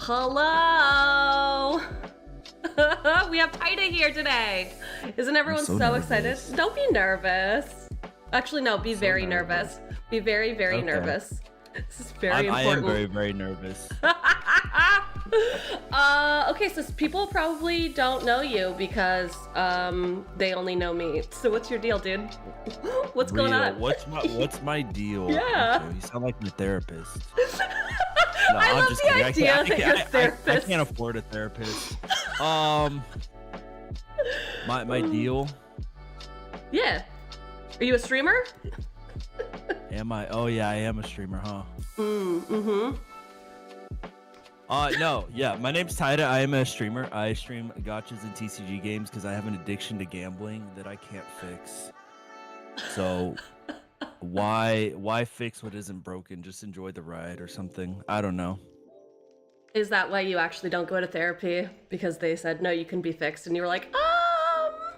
Hello! We have Taida here today. Isn't everyone so excited? Don't be nervous. Actually, no, be very nervous. Be very, very nervous. This is very important. I am very, very nervous. Okay, so people probably don't know you because they only know me. So what's your deal, dude? What's going on? What's my deal? Yeah. Okay, you sound like my therapist. No, I love the idea that you're a therapist. I can't afford a therapist. My deal. Yeah. Are you a streamer? Am I? Oh yeah, I am a streamer, huh? Mm-hmm. No, yeah, my name's Taida. I am a streamer. I stream gotchas and TCG games because I have an addiction to gambling that I can't fix. So why fix what isn't broken? Just enjoy the ride or something. I don't know. Is that why you actually don't go to therapy? Because they said, no, you can be fixed, and you were like,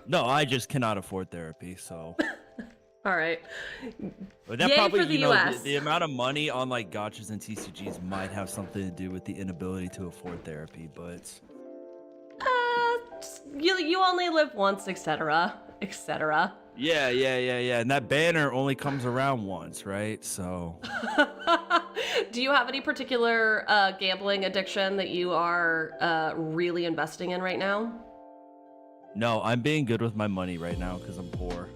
No, I just cannot afford therapy, so. All right. But that Yay probably, for the you know, US. the amount of money on like gotchas and TCGs might have something to do with the inability to afford therapy, but. You only live once, etc., etc. Yeah, and that banner only comes around once, right? So. Do you have any particular gambling addiction that you are really investing in right now? No, I'm being good with my money right now because I'm poor.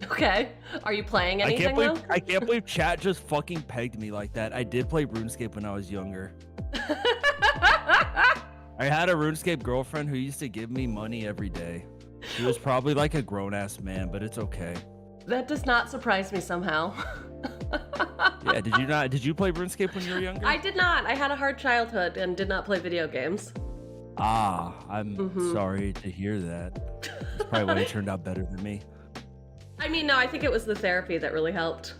Okay. Are you playing anything though? I can't believe chat just fucking pegged me like that. I did play RuneScape when I was younger. I had a RuneScape girlfriend who used to give me money every day. She was probably like a grown-ass man, but it's okay. That does not surprise me somehow. Yeah, did you play RuneScape when you were younger? I did not. I had a hard childhood and did not play video games. I'm sorry to hear that. That's probably why you turned out better than me. I mean, no, I think it was the therapy that really helped.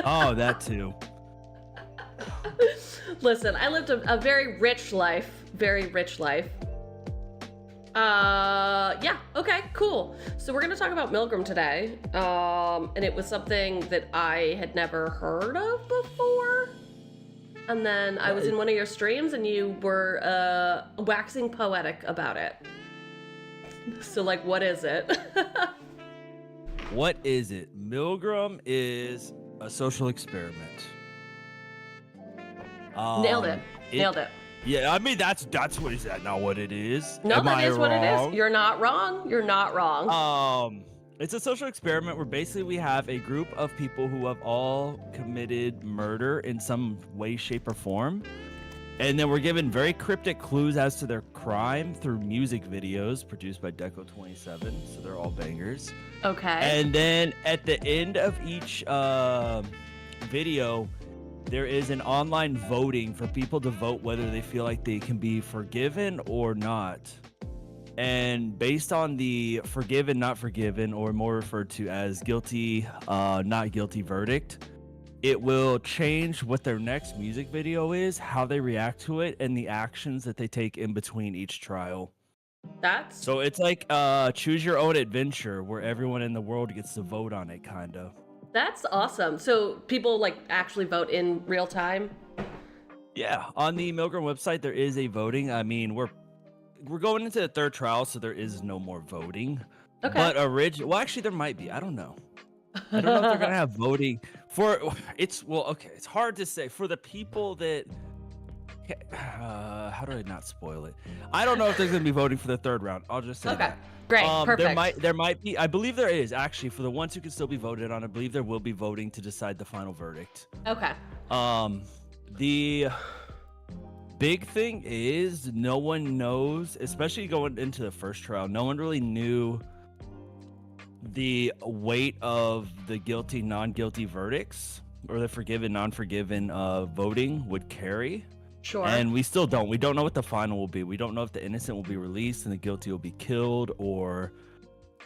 Oh, that too. Listen, I lived a very rich life. Very rich life. Yeah, okay, cool. So we're gonna talk about Milgram today. And it was something that I had never heard of before. And then I was in one of your streams and you were waxing poetic about it. So like, what is it? What is it? Milgram is a social experiment. Nailed it. Nailed it. Yeah, I mean that's what is that not what it is? No, that is what it wrong? is. You're not wrong. You're not wrong. It's a social experiment where basically we have a group of people who have all committed murder in some way, shape, or form. And then we're given very cryptic clues as to their crime through music videos produced by Deco27. So they're all bangers. Okay. And then at the end of each video, there is an online voting for people to vote whether they feel like they can be forgiven or not. And based on the forgiven, not forgiven, or more referred to as guilty, not guilty verdict, it will change what their next music video is, how they react to it, and the actions that they take in between each trial. So it's like choose your own adventure where everyone in the world gets to vote on it, kind of. That's awesome. So people like actually vote in real time? Yeah, on the Milgram website, there is a voting. I mean, we're going into the third trial, so there is no more voting. Okay. But well, actually, there might be. I don't know. I don't know if they're gonna have voting for. It's hard to say for the people that. How do I not spoil it? I don't know if there's gonna be voting for the third round. I'll just say that. Great. Perfect. There might be. I believe there is actually for the ones who can still be voted on. I believe there will be voting to decide the final verdict. Okay. The big thing is no one knows, especially going into the first trial, no one really knew the weight of the guilty, non-guilty verdicts or the forgiven, non-forgiven voting would carry. Sure. And we still don't. We don't know what the final will be. We don't know if the innocent will be released and the guilty will be killed, or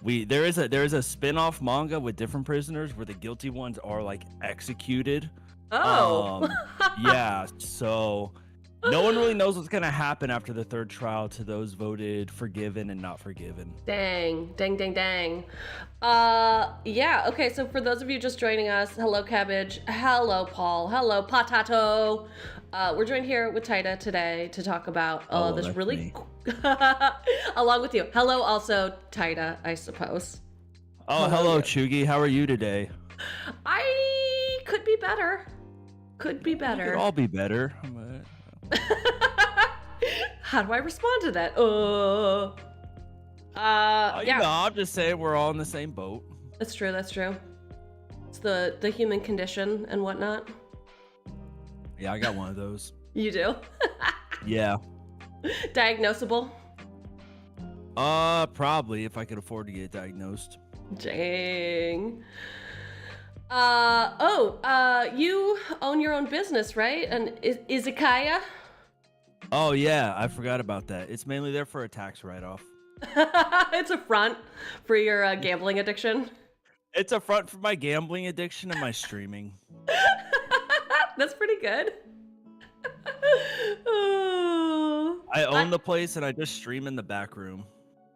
there is a spin-off manga with different prisoners where the guilty ones are like executed. Oh. Yeah. So No one really knows what's gonna happen after the third trial to those voted forgiven and not forgiven. Dang. Yeah, okay, so for those of you just joining us, hello Cabbage, hello Paul, hello Potato. We're joined here with Taida today to talk about this really along with you. Hello also Taida, I suppose. Oh, hello Cheugy, how are you today? I could be better. We could all be better. How do I respond to that? Yeah. No, I'm just saying we're all in the same boat. That's true. It's the human condition and whatnot. Yeah, I got one of those. You do? Yeah. Diagnosable? Probably if I could afford to get diagnosed. Dang. You own your own business, right? And izakaya? Oh yeah, I forgot about that. It's mainly there for a tax write-off. It's a front for your gambling addiction. It's a front for my gambling addiction and my streaming. That's pretty good. I own the place and I just stream in the back room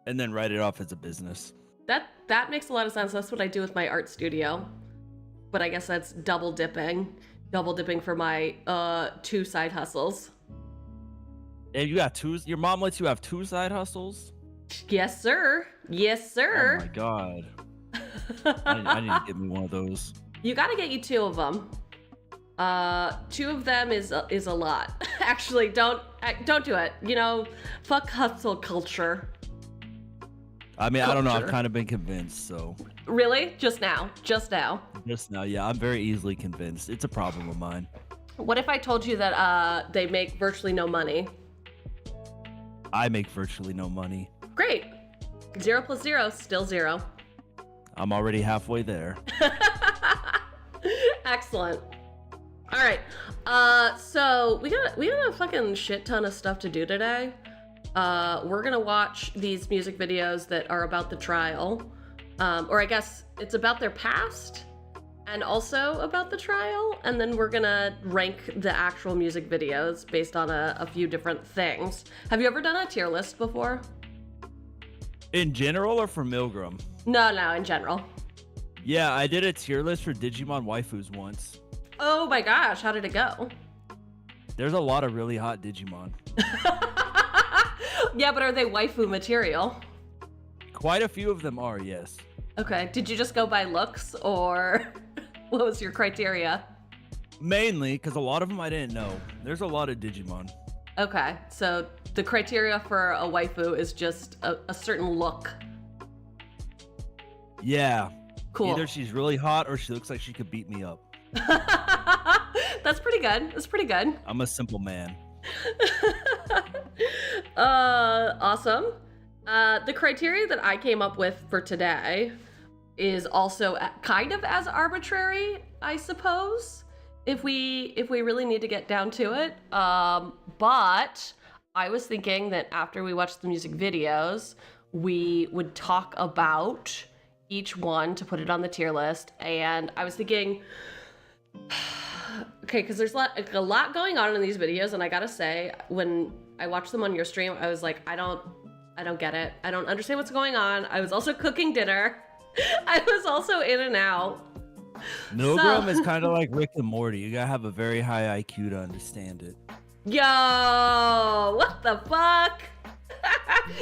and then write it off as a business. That makes a lot of sense. That's what I do with my art studio. But I guess that's double dipping for my 2 side hustles. And you got 2? Your mom lets you have 2 side hustles? Yes, sir. Oh my god. I need to get me one of those. You gotta get you 2 of them. 2 of them is a lot. Actually, don't do it. You know, fuck hustle culture. I mean, I don't know. I've kind of been convinced, so. Really? Just now, yeah. I'm very easily convinced. It's a problem of mine. What if I told you that they make virtually no money? I make virtually no money. Great. 0 plus 0, still 0. I'm already halfway there. Excellent. All right. So we got a fucking shit ton of stuff to do today. We're gonna watch these music videos that are about the trial, or I guess it's about their past and also about the trial, and then we're gonna rank the actual music videos based on a few different things. Have you ever done a tier list before? In general or for Milgram? No, in general. Yeah, I did a tier list for Digimon waifus once. Oh my gosh, how did it go? There's a lot of really hot Digimon. Yeah, but are they waifu material? Quite a few of them are, yes. Okay, did you just go by looks, or what was your criteria? Mainly, because a lot of them I didn't know. There's a lot of Digimon. Okay, so the criteria for a waifu is just a certain look. Yeah. Cool. Either she's really hot or she looks like she could beat me up. That's pretty good. I'm a simple man. Awesome. The criteria that I came up with for today is also kind of as arbitrary, I suppose, if we really need to get down to it. But I was thinking that after we watch the music videos, we would talk about each one to put it on the tier list. And I was thinking, okay, because there's a lot going on in these videos, and I gotta say, when I watched them on your stream, I was like, I don't get it. I don't understand what's going on. I was also cooking dinner. I was also in and out. Milgram is kind of like Rick and Morty. You gotta have a very high IQ to understand it. Yo, what the fuck?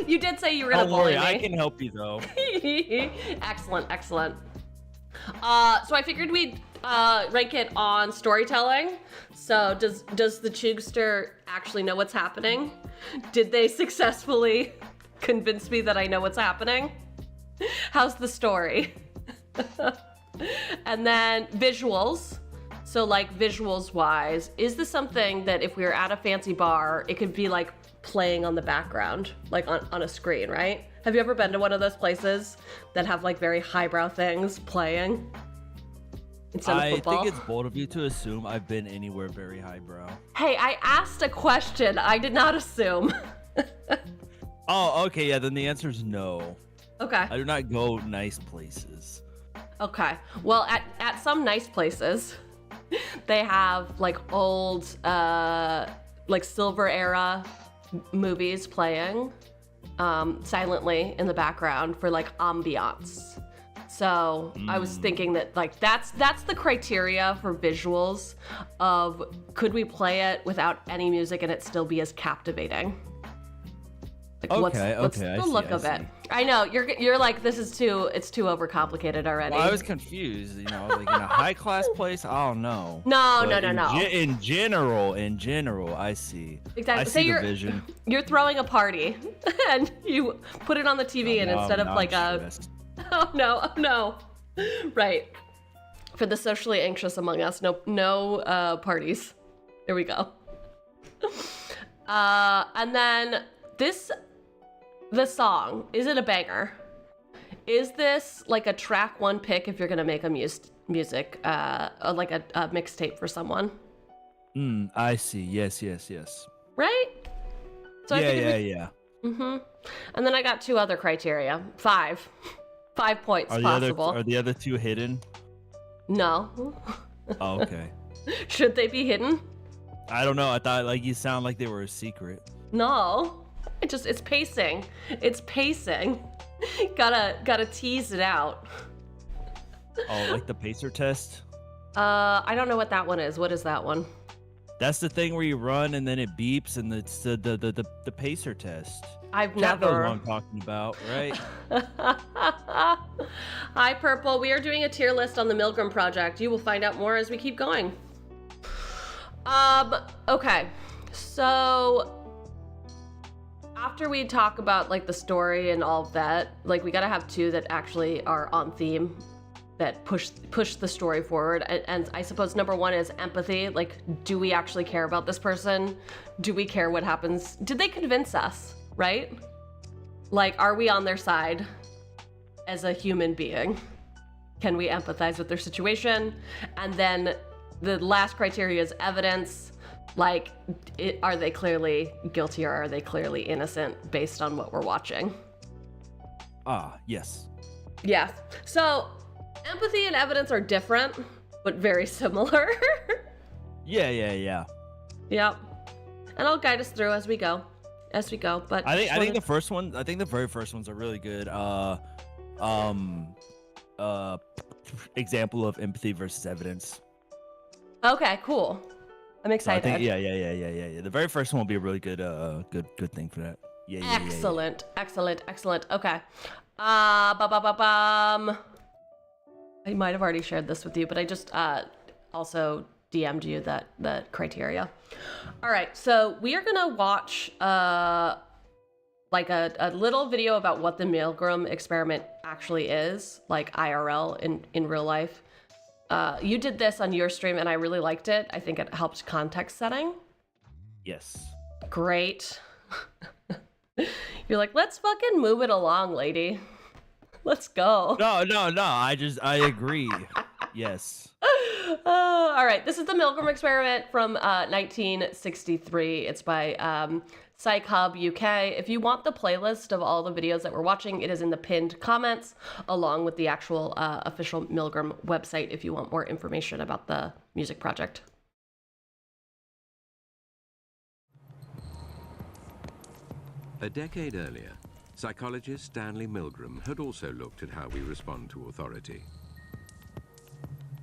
You did say you were gonna bully me. I can help you though. Excellent. So I figured we'd rank it on storytelling. So does the Chugster actually know what's happening? Did they successfully convince me that I know what's happening? How's the story? And then visuals. So like visuals wise, is this something that if we were at a fancy bar, it could be like playing on the background, like on a screen, right? Have you ever been to one of those places that have like very highbrow things playing instead of football? I think it's bold of you to assume I've been anywhere very highbrow. Hey, I asked a question. I did not assume. Oh, okay, yeah, then the answer is no. Okay. I do not go nice places. Okay. Well, at some nice places, they have like old like silver era movies playing silently in the background for like ambiance. So I was thinking that like that's the criteria for visuals of could we play it without any music and it still be as captivating? Like what's the look of it? I know you're like it's too overcomplicated already. Well, I was confused, you know, like in a high class place, I don't know. No. In general, I see. Exactly. I see the vision. You're throwing a party and you put it on the TV and instead of like oh no. Right. For the socially anxious among us, no parties. There we go. And then the song, is it a banger? Is this like a track one pick if you're gonna make a music, like a mixtape for someone? I see. Yes. Right? So Yeah. Mm-hmm. And then I got 2 other criteria. 5 points possible. Are the other 2 hidden? No. Oh, okay. Should they be hidden? I don't know. I thought like you sound like they were a secret. No. It's pacing. It's pacing. Gotta tease it out. Oh, like the pacer test? I don't know what that one is. What is that one? That's the thing where you run and then it beeps and it's the pacer test. I've Chat knows never. what I'm talking about, right? Hi, Purple. We are doing a tier list on the Milgram project. You will find out more as we keep going. Okay. So after we talk about like the story and all of that, like we gotta have 2 that actually are on theme, that push the story forward. And I suppose number 1 is empathy. Like, do we actually care about this person? Do we care what happens? Did they convince us, right? Like, are we on their side as a human being? Can we empathize with their situation? And then the last criteria is evidence. Like, are they clearly guilty or are they clearly innocent based on what we're watching? Yes. Yeah. So empathy and evidence are different, but very similar. Yeah. Yep. And I'll guide us through as we go. But I think the first one, I think the very first one's a really good example of empathy versus evidence. Okay, cool. I'm excited. So I think, yeah. The very first one will be a really good good thing for that. Yeah. Excellent. Okay. I might have already shared this with you, but I just also DM'd you that criteria. All right, so we are gonna watch like a little video about what the Milgram experiment actually is, like IRL in real life. You did this on your stream and I really liked it. I think it helped context setting. Yes. Great. You're like, let's fucking move it along, lady. Let's go. No. I agree. Yes. All right. This is the Milgram experiment from 1963. It's by Psych Hub UK. If you want the playlist of all the videos that we're watching, it is in the pinned comments, along with the actual official Milgram website if you want more information about the music project. A decade earlier, psychologist Stanley Milgram had also looked at how we respond to authority.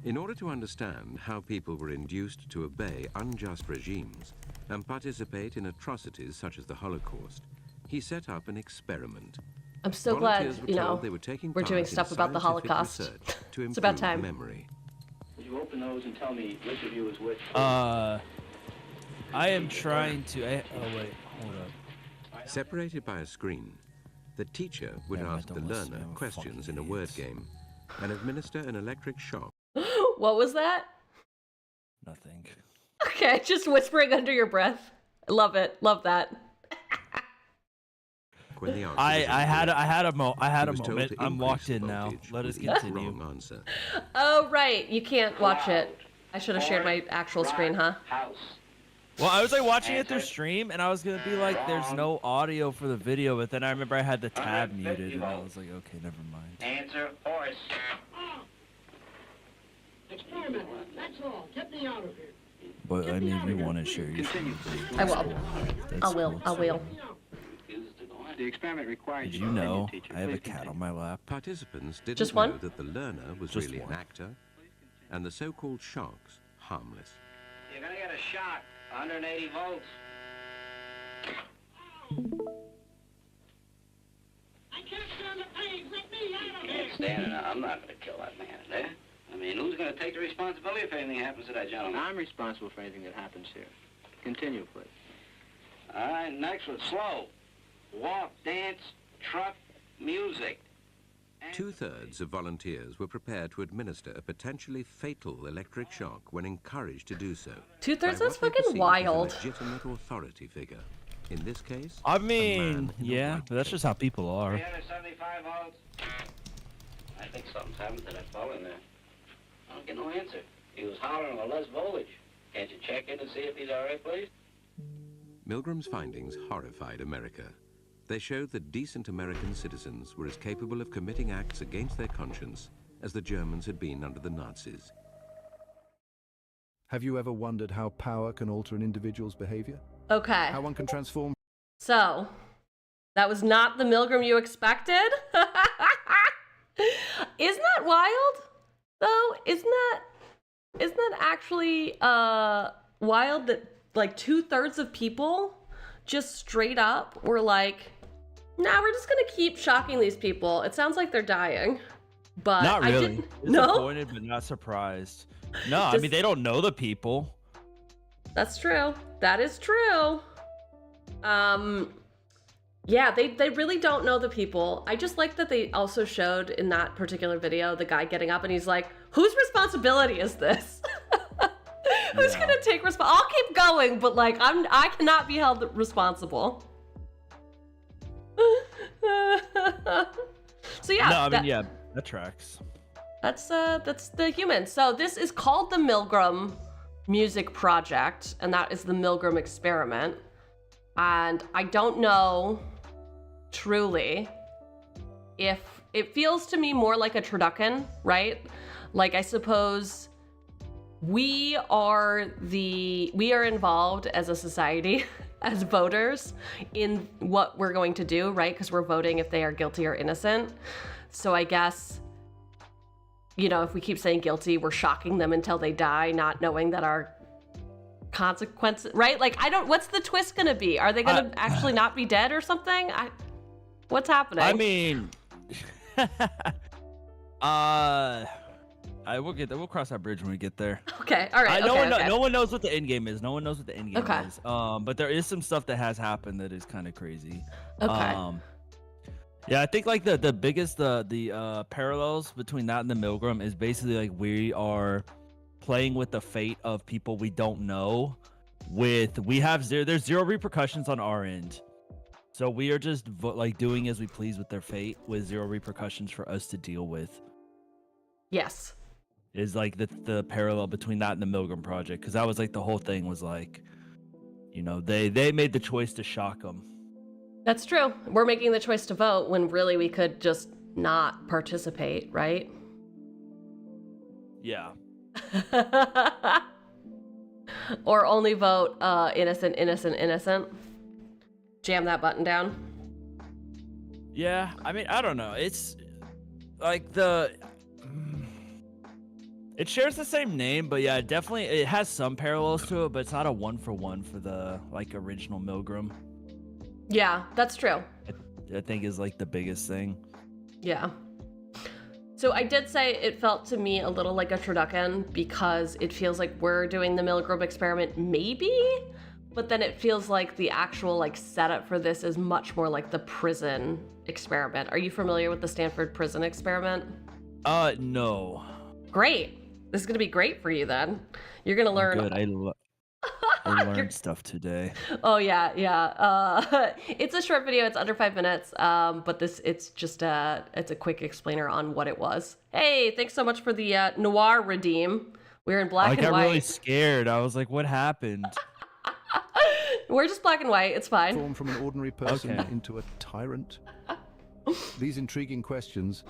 In order to understand how people were induced to obey unjust regimes and participate in atrocities such as the Holocaust, he set up an experiment. I'm so glad, you know, we're doing stuff about the Holocaust. It's about time. Memory. Would you open those and tell me which of you is which? I am trying to. Oh wait, hold up. Separated by a screen, the teacher would ask the learner questions in a word game and administer an electric shock. What was that? Nothing. Okay, just whispering under your breath. I love it. Love that. I had a moment. I'm locked in now. Let us continue. Oh right, you can't watch it. I should have shared my actual screen, huh? Well, I was like watching it through stream, and I was gonna be like, "There's no audio for the video," but then I remember I had the tab muted, and I was like, "Okay, never mind." Answer horse. Experiment. That's all. Get me out of here. But I mean, if you want to share your screen, I will. that's I will. cool, I too. will. The experiment requires Did you know I have a cat on my lap? Participants didn't Just know one? that the learner was Just really one. an actor, and the so-called sharks harmless. You're gonna get a shock. 180 volts. I can't stand the pain. Let me out of here. Stand it. I'm not gonna kill that man there. I mean, who's gonna take the responsibility if anything happens to that gentleman? I'm responsible for anything that happens here. Continue, please. All right, next one. Slow. Walk, dance, truck, music. And 2/3 of volunteers were prepared to administer a potentially fatal electric shock when encouraged to do so. 2/3? by That's what they fucking perceived as a wild. legitimate authority figure. In this case, I a mean, man in a yeah, white but that's coat. just how people are. 375 volts. I think something's happened to that fellow in there. I don't get no answer. He was hollering on less voltage. Can't you check in and see if he's all right, please? Milgram's findings horrified America. They showed that decent American citizens were as capable of committing acts against their conscience as the Germans had been under the Nazis. Have you ever wondered how power can alter an individual's behavior? Okay. How one can transform So, that was not the Milgram you expected? Isn't that wild? Though, isn't that actually wild that like 2/3 of people just straight up were like, nah, we're just gonna keep shocking these people. It sounds like they're dying. But Not I really. didn't. No, Disappointed, but not surprised. No, I Just- mean, they don't know the people. that's true. That is true. Yeah, they really don't know the people. I just like that they also showed in that particular video the guy getting up and he's like, whose responsibility is this? Who's Yeah. gonna take I'll keep going, but like I cannot be held responsible. So yeah, No, I mean, yeah, that tracks. that's the human. So this is called the Milgram Music Project, and that is the Milgram experiment. And I don't know truly if it feels to me more like a turducken, right? Like I suppose we are involved as a society, as voters, in what we're going to do, right? Because we're voting if they are guilty or innocent. So I guess, you know, if we keep saying guilty, we're shocking them until they die, not knowing that our consequences, right? Like, what's the twist gonna be? Are they gonna actually not be dead or something? What's happening? I mean, we'll cross that bridge when we get there. Okay, all right. No one knows what the end game is. No one knows what the end game Okay. is. But there is some stuff that has happened that is kind of crazy. Okay. Yeah, I think like the biggest the parallels between that and the Milgram is basically like we are playing with the fate of people we don't know. There's zero repercussions on our end, so we are just like doing as we please with their fate with zero repercussions for us to deal with. Yes. Is like the parallel between that and the Milgram project, because that was like the whole thing was like, you know, they made the choice to shock them. That's true. We're making the choice to vote when really we could just not participate, right? Yeah. Or only vote innocent, innocent, innocent. Jam that button down. Yeah, I mean, I don't know. It's like it shares the same name, but yeah, definitely it has some parallels to it, but it's not a 1-for-1 for the like original Milgram. Yeah, that's true. I think is like the biggest thing. Yeah. So I did say it felt to me a little like a turducken because it feels like we're doing the Milgram experiment maybe, but then it feels like the actual like setup for this is much more like the prison experiment. Are you familiar with the Stanford prison experiment? No. Great. This is gonna be great for you then. You're gonna learn. Good. I learned stuff today. Oh yeah. It's a short video. It's under 5 minutes. But it's just it's a quick explainer on what it was. Hey, thanks so much for the noir redeem. We're in black I and got white. really scared. I was like, what happened? We're just black and white. It's fine. from an ordinary person Okay. into a tyrant? These intriguing questions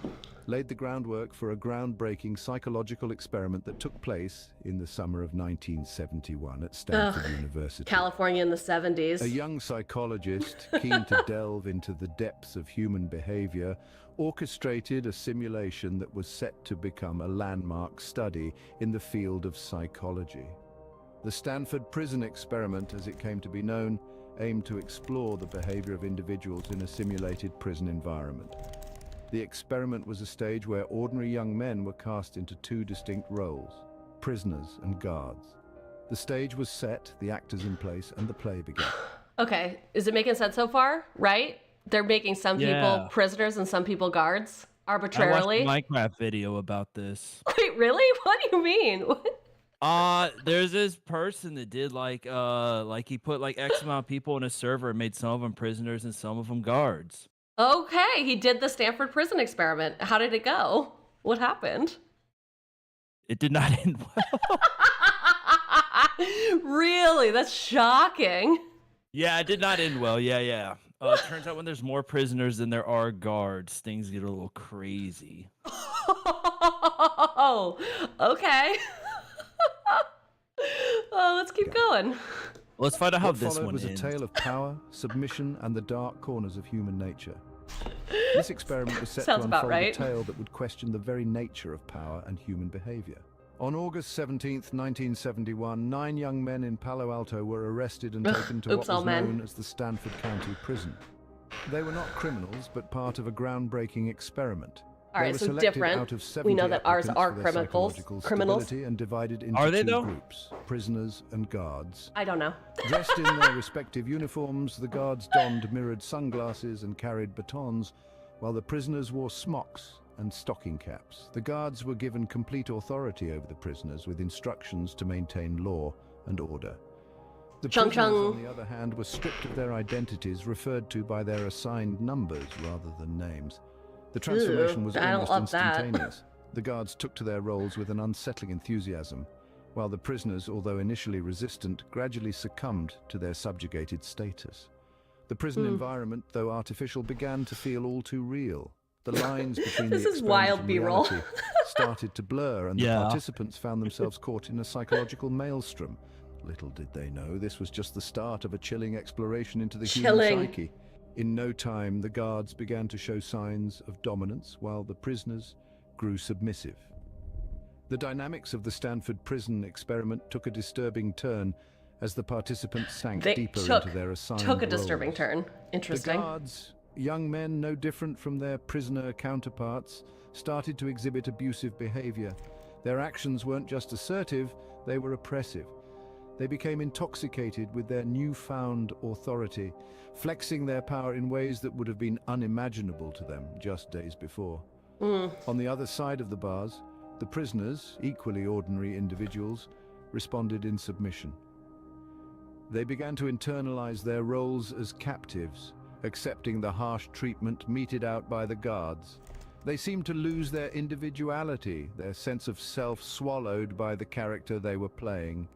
laid the groundwork for a groundbreaking psychological experiment that took place in the summer of 1971 at Stanford University. California in the 70s. A young psychologist, keen to delve into the depths of human behavior, orchestrated a simulation that was set to become a landmark study in the field of psychology. The Stanford Prison Experiment, as it came to be known, aimed to explore the behavior of individuals in a simulated prison environment. The experiment was a stage where ordinary young men were cast into two distinct roles, prisoners and guards. The stage was set, the actors in place, and the play began. Okay, is it making sense so far? Right? They're making some people prisoners and some people guards arbitrarily. I watched a Minecraft video about this. Wait, really? What do you mean? There's this person that did like he put like X amount of people in a server and made some of them prisoners and some of them guards. Okay, he did the Stanford Prison Experiment. How did it go? What happened? It did not end well. Really? That's shocking. Yeah, it did not end well. Yeah. It turns out when there's more prisoners than there are guards, things get a little crazy. Oh, okay. Oh, let's keep going. Let's find out how What this followed one was ends. a tale of power, submission, and the dark corners of human nature. This experiment was set to Sounds about unfold right. a tale that would question the very nature of power and human behavior. On August 17th, 1971, 9 young men in Palo Alto were arrested and taken to what was known as the Stanford County Prison. They were not criminals, but part of a groundbreaking experiment. All right, They were so selected different. out of 70 We know that ours applicants are for their criminals. psychological stability and divided into Are they, two though? groups, prisoners and guards. I don't know. Dressed in their respective uniforms, the guards donned mirrored sunglasses and carried batons, while the prisoners wore smocks and stocking caps. The guards were given complete authority over the prisoners with instructions to maintain law and order. The Chung prisoners, chung. on the other hand, were stripped of their identities, referred to by their assigned numbers rather than names. The transformation was I don't almost love that. instantaneous. The guards took to their roles with an unsettling enthusiasm, while the prisoners, although initially resistant, gradually succumbed to their subjugated status. The prison environment, though artificial, began to feel all too real. The lines between This the is wild experiment and B-roll. reality started to blur, and the participants found themselves caught in a psychological maelstrom. Little did they know this was just the start of a chilling exploration into the human psyche. In no time, the guards began to show signs of dominance, while the prisoners grew submissive. The dynamics of the Stanford Prison Experiment took a disturbing turn as the participants sank deeper into their assigned Took a disturbing roles. turn. Interesting. The guards, young men no different from their prisoner counterparts, started to exhibit abusive behavior. Their actions weren't just assertive, they were oppressive. They became intoxicated with their newfound authority, flexing their power in ways that would have been unimaginable to them just days before. On the other side of the bars, the prisoners, equally ordinary individuals, responded in submission. They began to internalize their roles as captives, accepting the harsh treatment meted out by the guards. They seemed to lose their individuality, their sense of self swallowed by the character they were playing.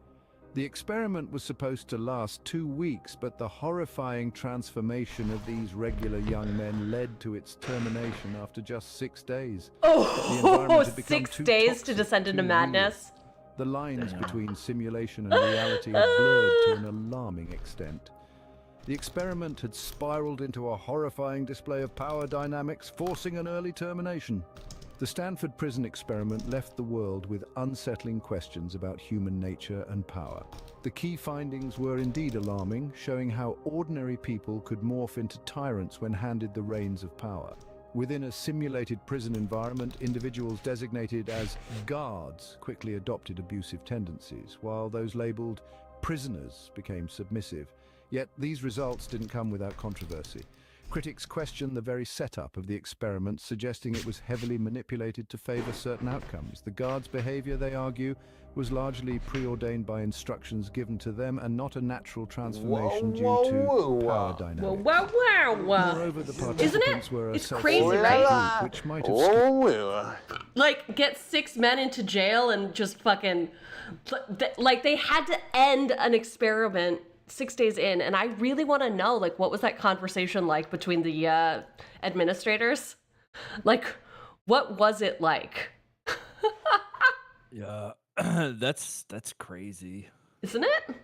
The experiment was supposed to last 2 weeks, but the horrifying transformation of these regular young men led to its termination after just 6 days. Oh, 6 days to descend into madness. The lines between simulation and reality had blurred to an alarming extent. The experiment had spiraled into a horrifying display of power dynamics, forcing an early termination. The Stanford Prison Experiment left the world with unsettling questions about human nature and power. The key findings were indeed alarming, showing how ordinary people could morph into tyrants when handed the reins of power. Within a simulated prison environment, individuals designated as guards quickly adopted abusive tendencies, while those labeled prisoners became submissive. Yet these results didn't come without controversy. Critics question the very setup of the experiment, suggesting it was heavily manipulated to favor certain outcomes. The guards' behavior, they argue, was largely preordained by instructions given to them and not a natural transformation due to power dynamics. Moreover, the participants were a It's crazy, self-regulated right? group, which might have Like, get 6 men into jail and just fucking... Like, they had to end an experiment 6 days in, and I really want to know, like, what was that conversation like between the administrators? Like, What was it like? Yeah, that's crazy. Isn't it?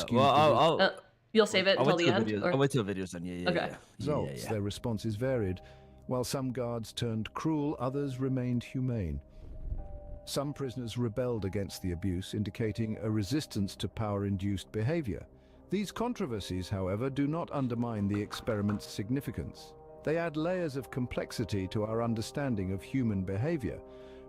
Skewed Well, the I'll You'll save it I'll until wait the till the end? videos. Or? I'll wait till the videos done. Yeah. Okay. results, their responses varied. While some guards turned cruel, others remained humane. Some prisoners rebelled against the abuse, indicating a resistance to power-induced behavior. These controversies, however, do not undermine the experiment's significance. They add layers of complexity to our understanding of human behavior,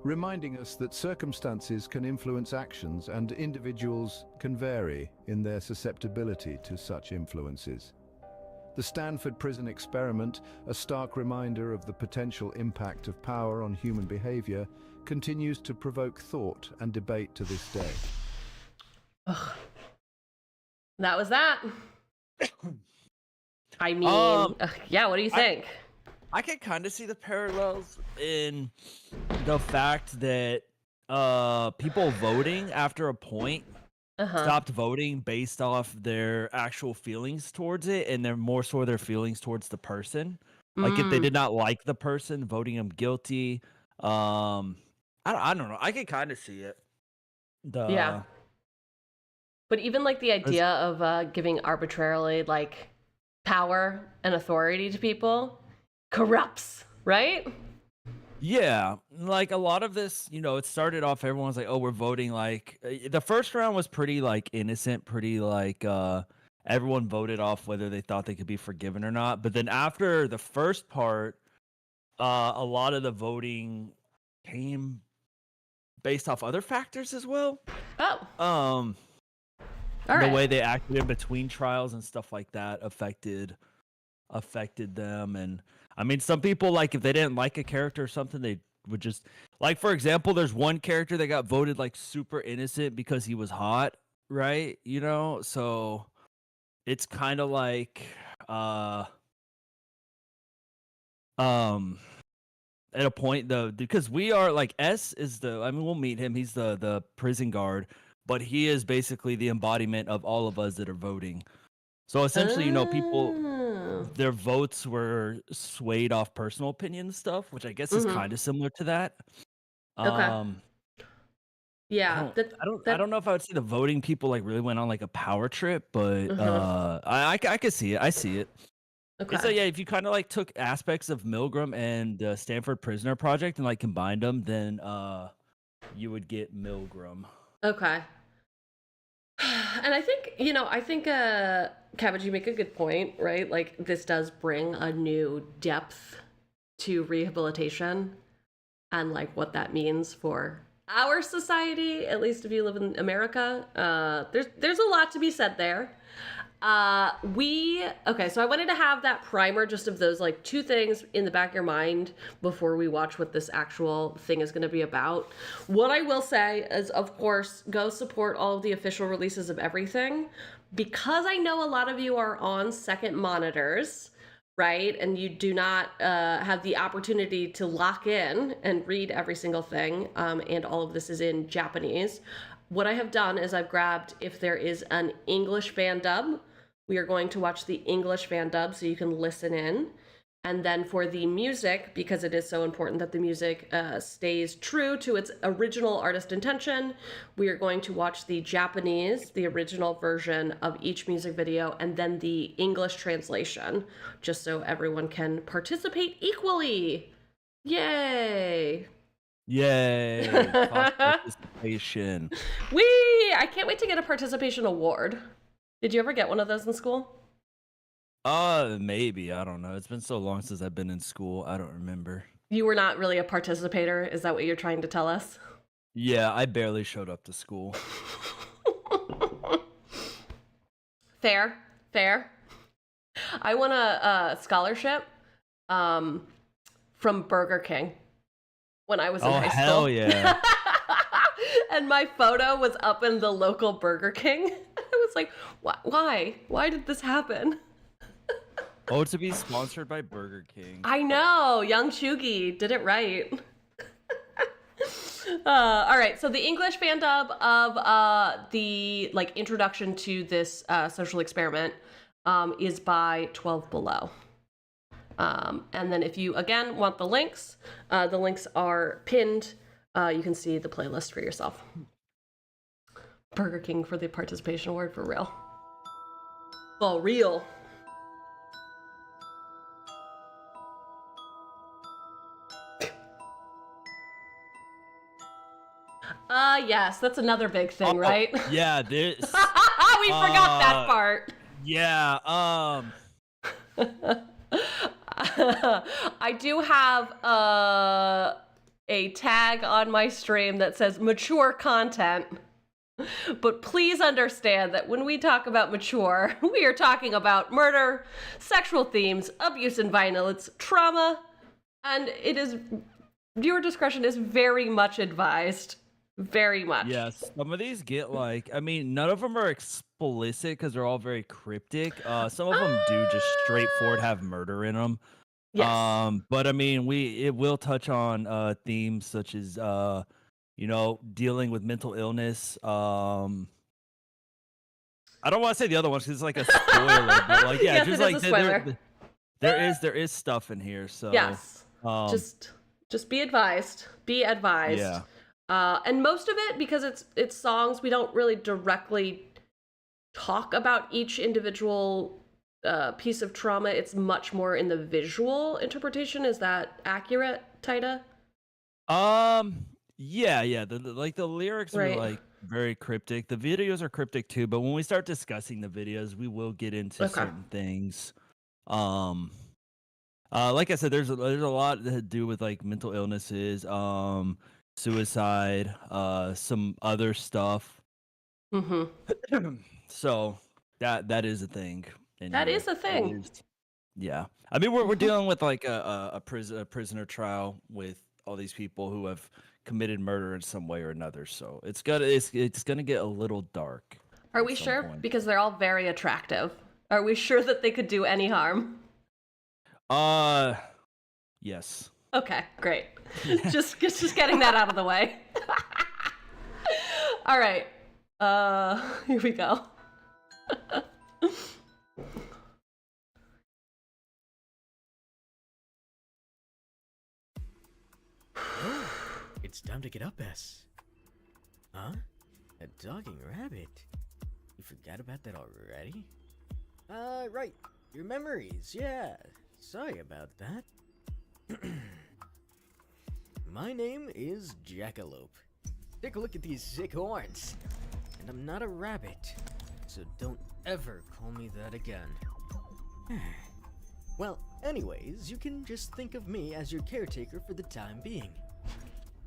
reminding us that circumstances can influence actions and individuals can vary in their susceptibility to such influences. The Stanford Prison Experiment, a stark reminder of the potential impact of power on human behavior, continues to provoke thought and debate to this day. Ugh. That was that. I mean, yeah, what do you think? I can kind of see the parallels in the fact that people voting after a point stopped voting based off their actual feelings towards it, and they're more so their feelings towards the person. Like if they did not like the person, voting them guilty. I don't know. I can kind of see it. Yeah. But even like the idea of giving arbitrarily like power and authority to people corrupts, right? Yeah, like a lot of this, it started off, everyone's like, oh, we're voting like the first round was pretty like innocent, pretty like everyone voted off whether they thought they could be forgiven or not. But then after the first part, a lot of the voting came based off other factors as well. Oh. The way they acted in between trials and stuff like that affected them. And I mean, some people, like if they didn't like a character or something, they would just, like, for example, there's one character that got voted like super innocent because he was hot, right? So it's kind of like at a point though, because we are like we'll meet him, he's the prison guard, but he is basically the embodiment of all of us that are voting. So essentially, people, their votes were swayed off personal opinion stuff, which I guess is kind of similar to that. Okay. Yeah. I don't know if I would say the voting people like really went on like a power trip, but I could see it. I see it. Okay. So yeah, if you kind of like took aspects of Milgram and the Stanford Prisoner Project and like combined them, then you would get Milgram. Okay. And I think, Cabbage, you make a good point, right? Like this does bring a new depth to rehabilitation and like what that means for our society, at least if you live in America. There's a lot to be said there. So I wanted to have that primer just of those like two things in the back of your mind before we watch what this actual thing is going to be about. What I will say is, of course, go support all of the official releases of everything, because I know a lot of you are on second monitors, right? And you do not have the opportunity to lock in and read every single thing. And all of this is in Japanese. What I have done is I've grabbed, if there is an English fan dub, we are going to watch the English fan dub so you can listen in. And then for the music, because it is so important that the music stays true to its original artist intention, we are going to watch the Japanese, the original version of each music video, and then the English translation, just so everyone can participate equally. Yay! Yay! Participation. Whee! I can't wait to get a participation award. Did you ever get one of those in school? Maybe. I don't know. It's been so long since I've been in school. I don't remember. You were not really a participator? Is that what you're trying to tell us? Yeah, I barely showed up to school. Fair. I won a scholarship from Burger King when I was in high school. Oh, hell yeah. And my photo was up in the local Burger King. I was like, why? Why did this happen? Oh, to be sponsored by Burger King. I know. Young Cheugy did it right. All right. So the English fan dub of the like introduction to this social experiment is by 12 Below. And then if you, again, want the links are pinned. You can see the playlist for yourself. Burger King for the participation award, for real. For real. Yes, that's another big thing, right? Yeah, this. We forgot that part. Yeah, I do have a tag on my stream that says mature content. But please understand that when we talk about mature, we are talking about murder, sexual themes, abuse and violence, trauma, and viewer discretion is very much advised. Very much. yes. Some of these get none of them are explicit because they're all very cryptic. Some of them do just straightforward have murder in them. Yes. But I mean, it will touch on themes such as dealing with mental illness. I don't want to say the other ones because it's like a spoiler, but yes, just it is a spoiler. there is stuff in here. So yes, just be advised. Be advised. Yeah. And most of it, because it's songs, we don't really directly talk about each individual piece of trauma. It's much more in the visual interpretation. Is that accurate, Taida? Yeah. The lyrics are Right. very cryptic. The videos are cryptic too, but when we start discussing the videos, we will get into certain things. Like I said, there's a lot to do with mental illnesses, suicide, some other stuff. Mm-hmm. So that is a thing. That is a thing. Yeah, I mean we're dealing with a prisoner trial with all these people who have committed murder in some way or another. So it's gonna get a little dark. Are we sure? Point. Because they're all very attractive. Are we sure that they could do any harm? Yes. Okay, great. just getting that out of the way. All right. Here we go. It's time to get up, S. Huh? A talking rabbit? You forgot about that already? Right. Your memories, yeah. Sorry about that. My name is Jackalope. Take a look at these sick horns. And I'm not a rabbit, so don't ever call me that again. Well, anyways, you can just think of me as your caretaker for the time being.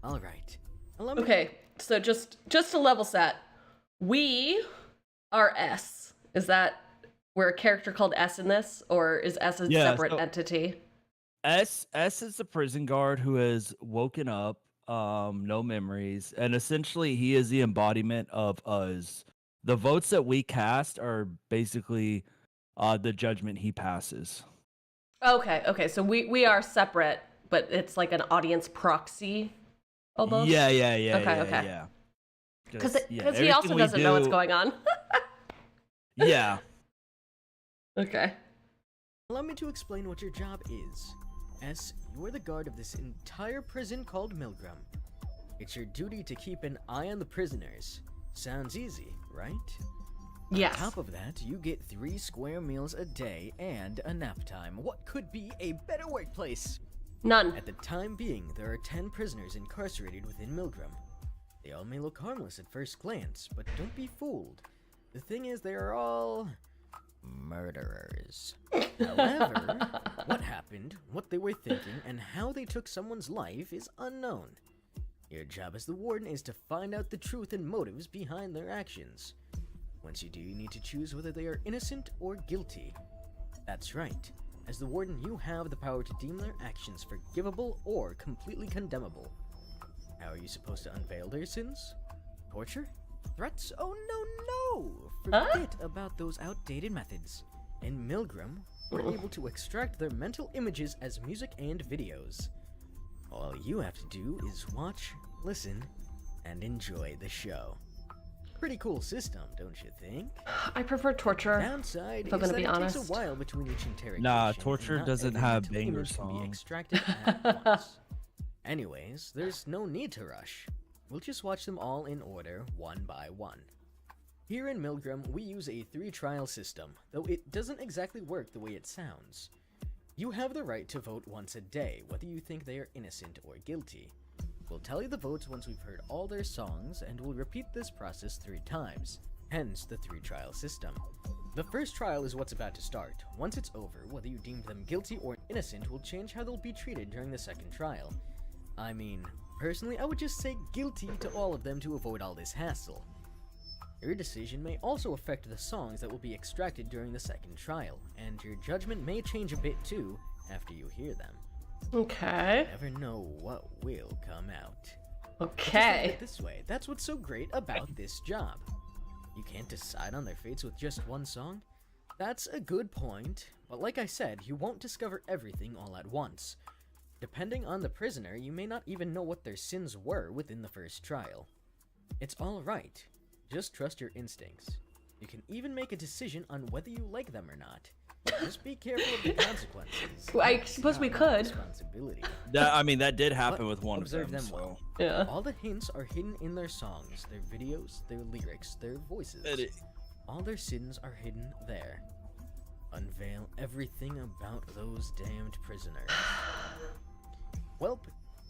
Alright. Okay, so just to level set, we are S. Is that we're a character called S in this, or is S a separate entity? S is the prison guard who has woken up, no memories, and essentially he is the embodiment of us. The votes that we cast are basically the judgment he passes. Okay, so we are separate, but it's like an audience proxy, almost? Yeah. Okay. Because he also doesn't know what's going on. Yeah. Okay. Allow me to explain what your job is. S, you're the guard of this entire prison called Milgram. It's your duty to keep an eye on the prisoners. Sounds easy, right? Yes. On top of that, you get 3 square meals a day and a nap time. What could be a better workplace? None. At the time being, there are 10 prisoners incarcerated within Milgram. They all may look harmless at first glance, but don't be fooled. The thing is, they are all murderers. However, what happened, what they were thinking, and how they took someone's life is unknown. Your job as the warden is to find out the truth and motives behind their actions. Once you do, you need to choose whether they are innocent or guilty. That's right. As the warden, you have the power to deem their actions forgivable or completely condemnable. How are you supposed to unveil their sins? Torture? Threats? Oh no! Forget about those outdated methods. In Milgram, we're able to extract their mental images as music and videos. All you have to do is watch, listen, and enjoy the show. Pretty cool system, don't you think? I prefer torture. Downside If I'm is gonna that be it takes honest. a while between each interrogation. Nah, and torture not doesn't every have mental banger image can be songs. extracted at once. Anyways, there's no need to rush. We'll just watch them all in order, one by one. Here in Milgram, we use a 3-trial system, though it doesn't exactly work the way it sounds. You have the right to vote once a day, whether you think they are innocent or guilty. We'll tally the votes once we've heard all their songs, and we'll repeat this process 3 times, hence the 3-trial system. The first trial is what's about to start. Once it's over, whether you deem them guilty or innocent will change how they'll be treated during the second trial. I mean, personally, I would just say guilty to all of them to avoid all this hassle. Your decision may also affect the songs that will be extracted during the second trial, and your judgment may change a bit too after you hear them. Okay. You never know what will come out. Just look at Okay. it this way, that's what's so great about this job. You can't decide on their fates with just one song? That's a good point, but like I said, you won't discover everything all at once. Depending on the prisoner, you may not even know what their sins were within the first trial. It's alright. Just trust your instincts. You can even make a decision on whether you like them or not. Just be careful of the consequences. I It's suppose we not my could. responsibility. I mean, that did happen But with one of observe them. them well. Yeah. All the hints are hidden in their songs, their videos, their lyrics, their voices. All their sins are hidden there. Unveil everything about those damned prisoners. Welp,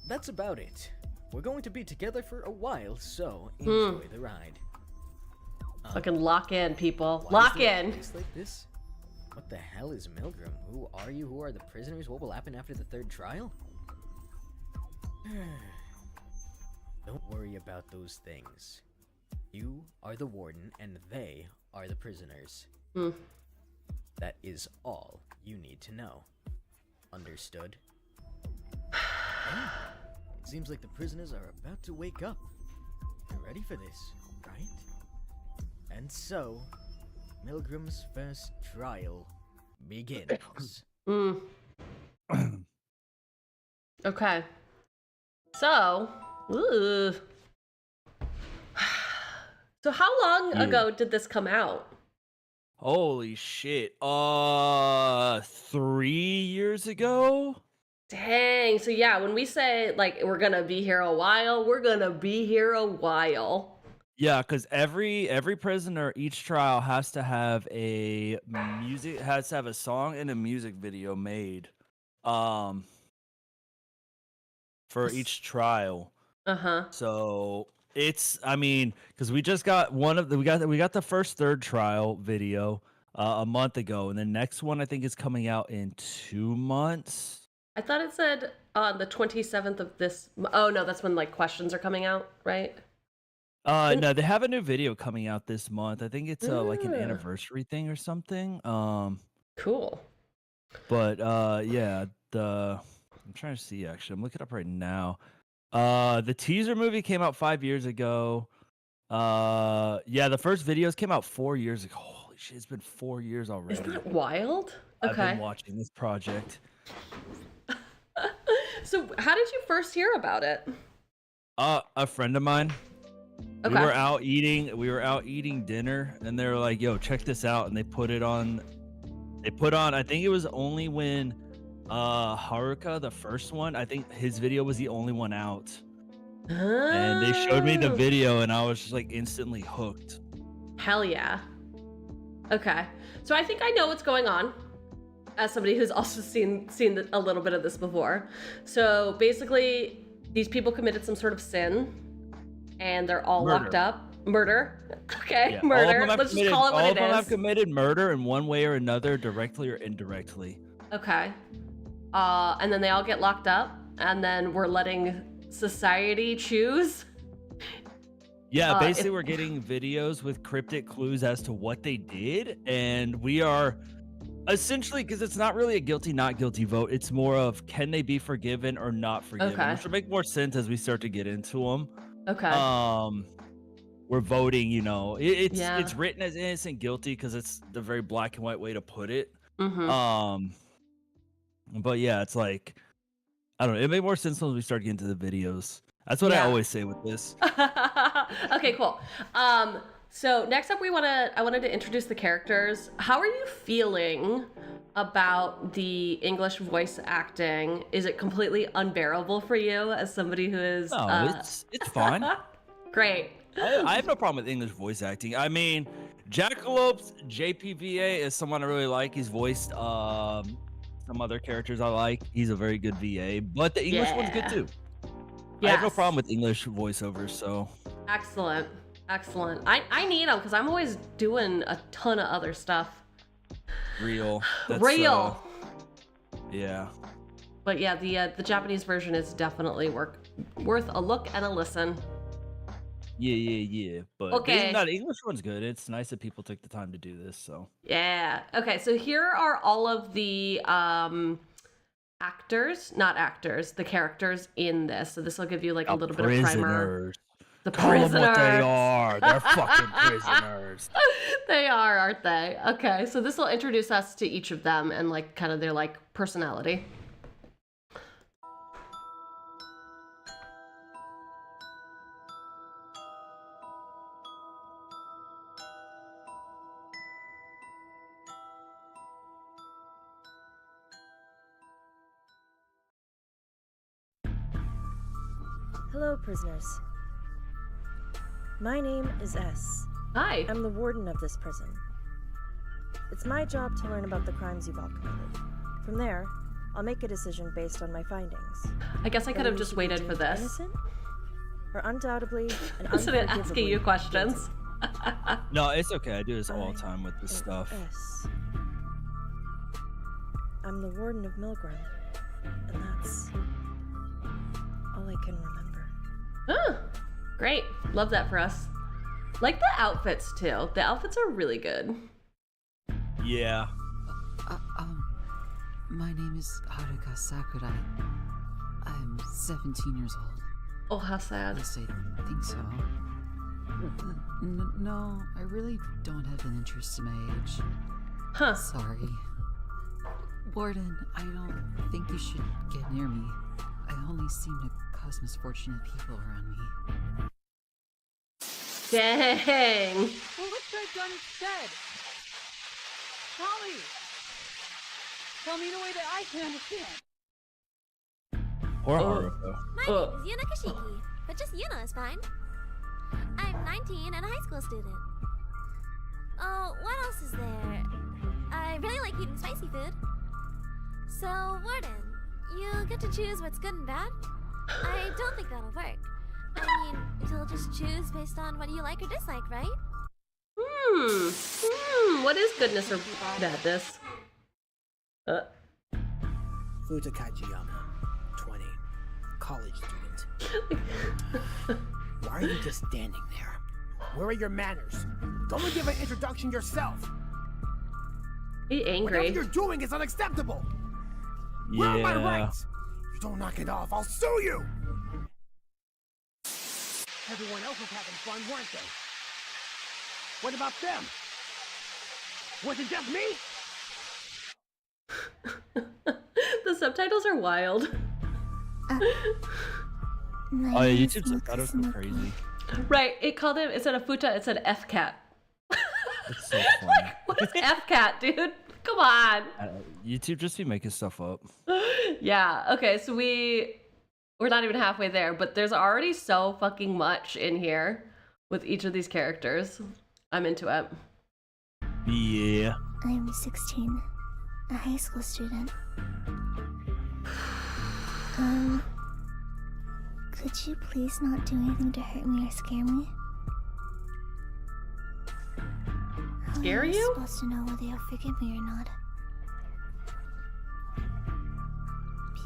that's about it. We're going to be together for a while, so enjoy the ride. Fucking lock in, people. Why Lock is there a in. place like this? What the hell is Milgram? Who are you? Who are the prisoners? What will happen after the third trial? Don't worry about those things. You are the warden, and they are the prisoners. That is all you need to know. Understood? It seems like the prisoners are about to wake up. You're ready for this, right? And so, Milgram's first trial begins. Okay. So, ooh. So how long ago did this come out? Holy shit. 3 years ago? Dang. So yeah, when we say like we're gonna be here a while, we're gonna be here a while. Yeah, because every prisoner, each trial has to have a song and a music video made, for each trial. So I mean, because we just got we got the first third trial video a month ago, and the next one I think is coming out in 2 months. I thought it said on the 27th of this. Oh no, that's when like questions are coming out, right? No, they have a new video coming out this month. I think it's like an anniversary thing or something. Cool. But yeah, I'm trying to see actually. I'm looking up right now. The teaser movie came out 5 years ago. Yeah, the first videos came out 4 years ago. Holy shit, it's been 4 years already. Isn't that wild? I've Okay. been watching this project. So how did you first hear about it? A friend of mine. Okay. We were out eating dinner, and they were like, "Yo, check this out!" And they put on. I think it was only when Haruka, the first one. I think his video was the only one out, and they showed me the Oh. video, and I was just like instantly hooked. Hell yeah. Okay. So I think I know what's going on as somebody who's also seen a little bit of this before. So basically, these people committed some sort of sin, and they're all locked up. Murder. Okay, Yeah, murder. Let's just call it what all it of them have is. committed murder in one way or another, directly or indirectly. Okay. And then they all get locked up, and then we're letting society choose. Yeah, basically we're getting videos with cryptic clues as to what they did, and we are essentially, because it's not really a guilty, not guilty vote, it's more of can they be forgiven or not forgiven, Okay. which will make more sense as we start to get into them. Okay. We're voting, it's Yeah. it's written as innocent guilty because it's the very black and white way to put it. Mm-hmm. But yeah, it's like, I don't know, it made more sense when we start getting to the videos. That's what I Yeah. always say with this. Okay, cool. So next up, I wanted to introduce the characters. How are you feeling about the English voice acting? Is it completely unbearable for you as somebody who is? No, it's fine. Great. I have no problem with English voice acting. I mean, Jackalope's JPVA is someone I really like. He's voiced some other characters I like. He's a very good VA, but the English one's good too. I have no problem with English voiceovers, so. Excellent. Excellent. I need them because I'm always doing a ton of other stuff. Real. Yeah. But yeah, the Japanese version is definitely worth a look and a listen. Yeah. But okay. The English one's good. It's nice that people took the time to do this, so. Yeah. Okay, so here are all of the the characters in this. So this will give you like a little bit of primer. The prisoners. Call them what they are. They're fucking prisoners. They are, aren't they? Okay, so this will introduce us to each of them and like kind of their like personality. Hello, prisoners. My name is S. Hi. I'm the warden of this prison. It's my job to learn about the crimes you've all committed. From there, I'll make a decision based on my findings. I guess I could have just waited for this. Innocent, or undoubtedly and Instead of asking you questions. No, it's okay. I do this all the time with this stuff. S. I'm the warden of Milgram, and that's all I can remember. Oh, great. Love that for us. Like the outfits too. The outfits are really good. Yeah. My name is Haruka Sakurai. I'm 17 years old. Oh, how sad. Yes, I think so. No, I really don't have an interest in my age. Huh. Sorry. Warden, I don't think you should get near me. I only seem to cause misfortunate people around me. Dang. Well, what could I have done instead? Tell me in a way that I can understand. Or Haruka. My name is Yuna Kashiki, but just Yuna is fine. I'm 19 and a high school student. Oh, what else is there? I really like eating spicy food. So, Warden, you get to choose what's good and bad? I don't think that'll work. I mean, you'll just choose based on what you like or dislike, right? What is goodness or badness? Futa Kajiyama, 20, college student. Why are you just standing there? Where are your manners? Go and give an introduction yourself. Be angry. Whatever you're doing is unacceptable. Where are my rights? If you don't knock it off, I'll sue you. Everyone else was having fun, weren't they? What about them? Was it just me? The subtitles are wild. Oh yeah, YouTube subtitles are crazy. Right, it called him, it said a futa, it said F-cat. It's so funny. What's F-cat, dude? Come on. YouTube just be making stuff up. Yeah, okay, so we're not even halfway there, but there's already so fucking much in here with each of these characters. I'm into it. Yeah. I'm 16, a high school student. Could you please not do anything to hurt me or scare me? Scare you? How am I supposed to know whether you'll forgive me or not?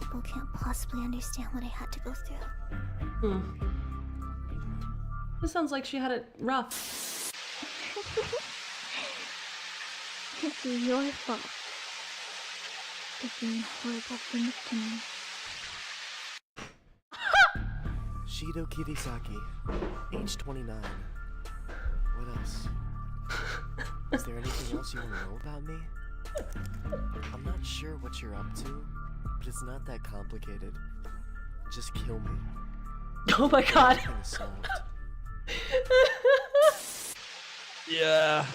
People can't possibly understand what I had to go through. This sounds like she had it rough. It's your fault for doing horrible things to me. Shido Kirisaki, age 29. What else? Is there anything else you want to know about me? I'm not sure what you're up to, but it's not that complicated. Just kill me. Oh my god. Yeah.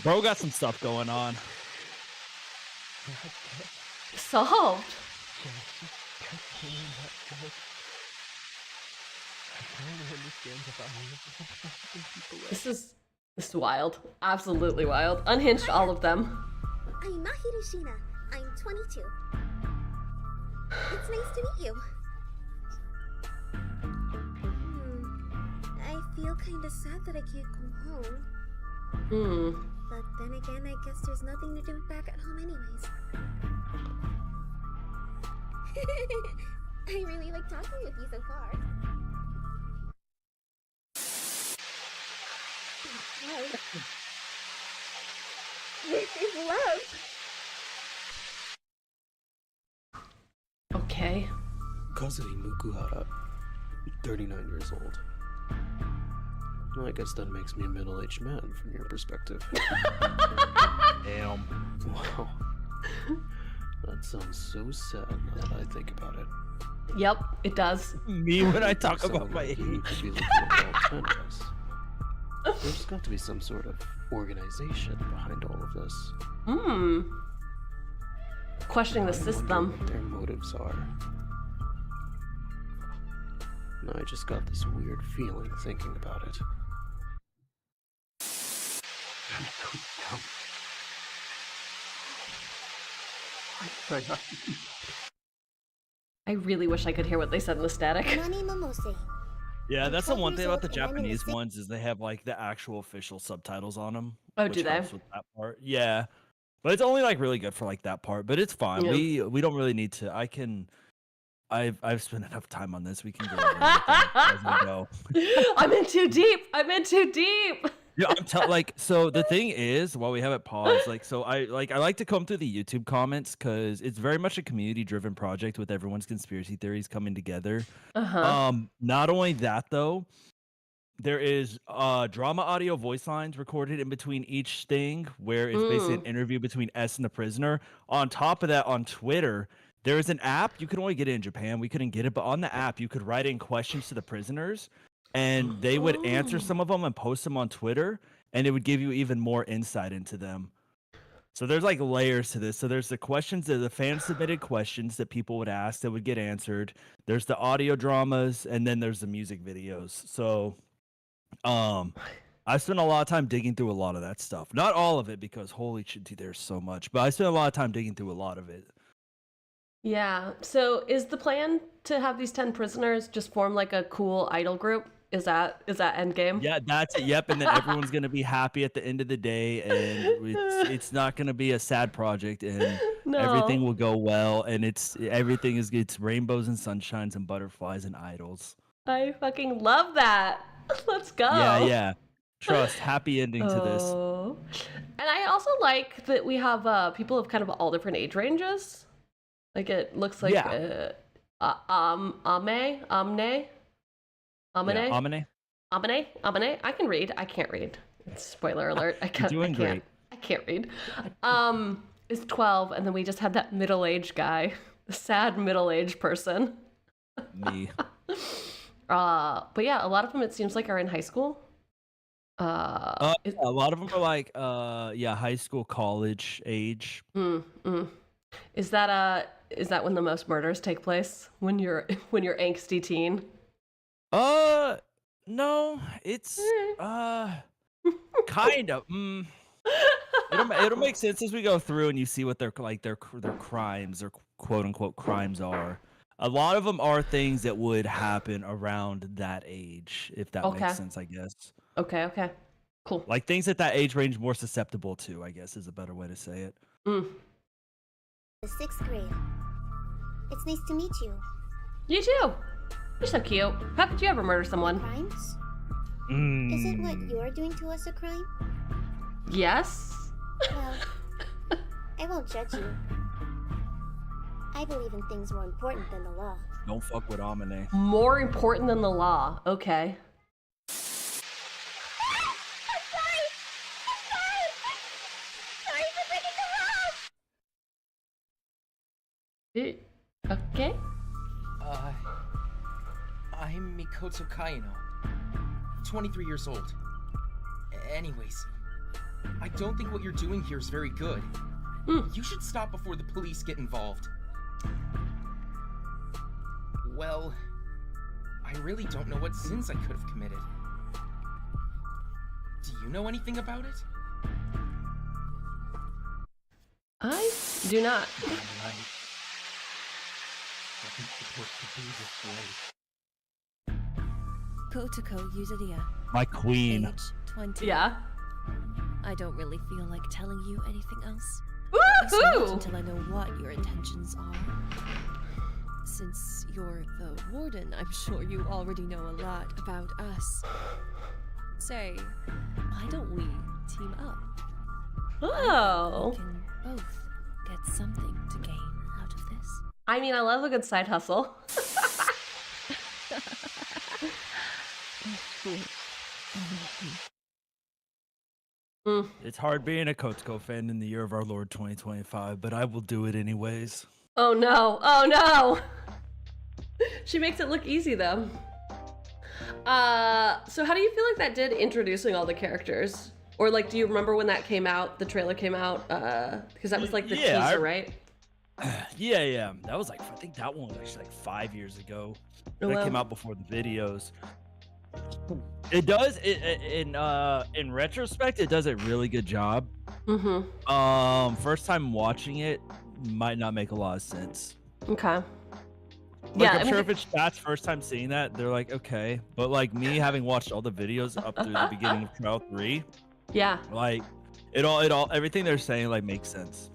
Bro got some stuff going on. Solved. This is wild. Absolutely wild. Unhinged, all of them. I'm Mahiru Shina. I'm 22. It's nice to meet you. I feel kinda sad that I can't come home. But then again, I guess there's nothing to do back at home anyways. I really like talking with you so far. This is love. Okay. Kazuri Mukuhara, 39 years old. Well, I guess that makes me a middle-aged man from your perspective. Damn. Wow. That sounds so sad now that I think about it. Yep, it does. Me when I talk about my age. There's got to be some sort of organization behind all of this. Questioning the I wonder system. what their motives are. Now I just got this weird feeling thinking about it. I really wish I could hear what they said in the static. Yeah, that's the one thing about the Japanese ones is they have like the actual official subtitles on them. Oh, do they? With that part. Yeah, but it's only like really good for like that part. But it's fine. Yeah. We don't really need to. I've spent enough time on this. We can go over as we go. I'm in too deep. I'm in too deep. Yeah, so the thing is, while we have it paused, I like to come through the YouTube comments because it's very much a community-driven project with everyone's conspiracy theories coming together. Not only that though, there is drama audio voice lines recorded in between each thing, where it's basically an interview between S and the prisoner. On top of that, on Twitter, there is an app. You could only get it in Japan. We couldn't get it, but on the app, you could write in questions to the prisoners. And they would answer some of them and post them on Twitter, and it would give you even more insight into them. So there's like layers to this. So there's the questions, the fan submitted questions that people would ask that would get answered. There's the audio dramas, and then there's the music videos. So I spent a lot of time digging through a lot of that stuff. Not all of it, because holy shit, there's so much. But I spent a lot of time digging through a lot of it. Yeah. So is the plan to have these 10 prisoners just form like a cool idol group? Is that end game? Yeah, that's it. Yep, and then everyone's gonna be happy at the end of the day, and it's not gonna be a sad project, and everything will go well, and it's rainbows and sunshines and butterflies and idols. I fucking love that. Let's go. Yeah. Trust, happy ending to this. And I also like that we have people of kind of all different age ranges. Like it looks like Amane. I can read. I can't read. Spoiler alert. I can't. You're doing great. I can't read. Is 12, and then we just had that middle-aged guy, the sad middle-aged person. Me. But yeah, a lot of them it seems like are in high school. A lot of them are like high school, college age. Is that when the most murders take place? When you're angsty teen? No, it's kind of. It'll make sense as we go through and you see what their crimes or quote unquote crimes are. A lot of them are things that would happen around that age, if that makes sense, I guess. Okay, cool. Like things at that age range more susceptible to, I guess, is a better way to say it. The 6th grade. It's nice to meet you. You too. You're so cute. How could you ever murder someone? Crimes? Isn't what you're doing to us a crime? Yes. Well, I won't judge you. I believe in things more important than the law. Don't fuck with Amane. More important than the law. Okay. Okay. I'm Mikoto Kaino, 23 years old. Anyways, I don't think what you're doing here is very good. You should stop before the police get involved. Well, I really don't know what sins I could have committed. Do you know anything about it? I do not. Kotoko Yuzadia. My queen. Age 20. Yeah. I don't really feel like telling you anything else. Woohoo! At least not until I know what your intentions are. Since you're the warden, I'm sure you already know a lot about us. Say, why don't we team up? Oh. We can both get something to gain out of this. I mean, I love a good side hustle. It's hard being a Kotoko fan in the year of our Lord 2025, but I will do it anyways. Oh no, oh no! She makes it look easy though. So how do you feel like that did introducing all the characters? Or like, do you remember when that came out, the trailer came out? Because that was like the teaser, right? Yeah. That was like, I think that one was actually like 5 years ago. Oh, That wow. came out before the videos. It does, in retrospect, it does a really good job. First time watching it might not make a lot of sense. Okay. Like, Yeah, I'm sure if it's chat's first time seeing that, they're like, okay. But like me having watched all the videos up through the beginning of Trial 3, yeah. like everything they're saying like makes sense.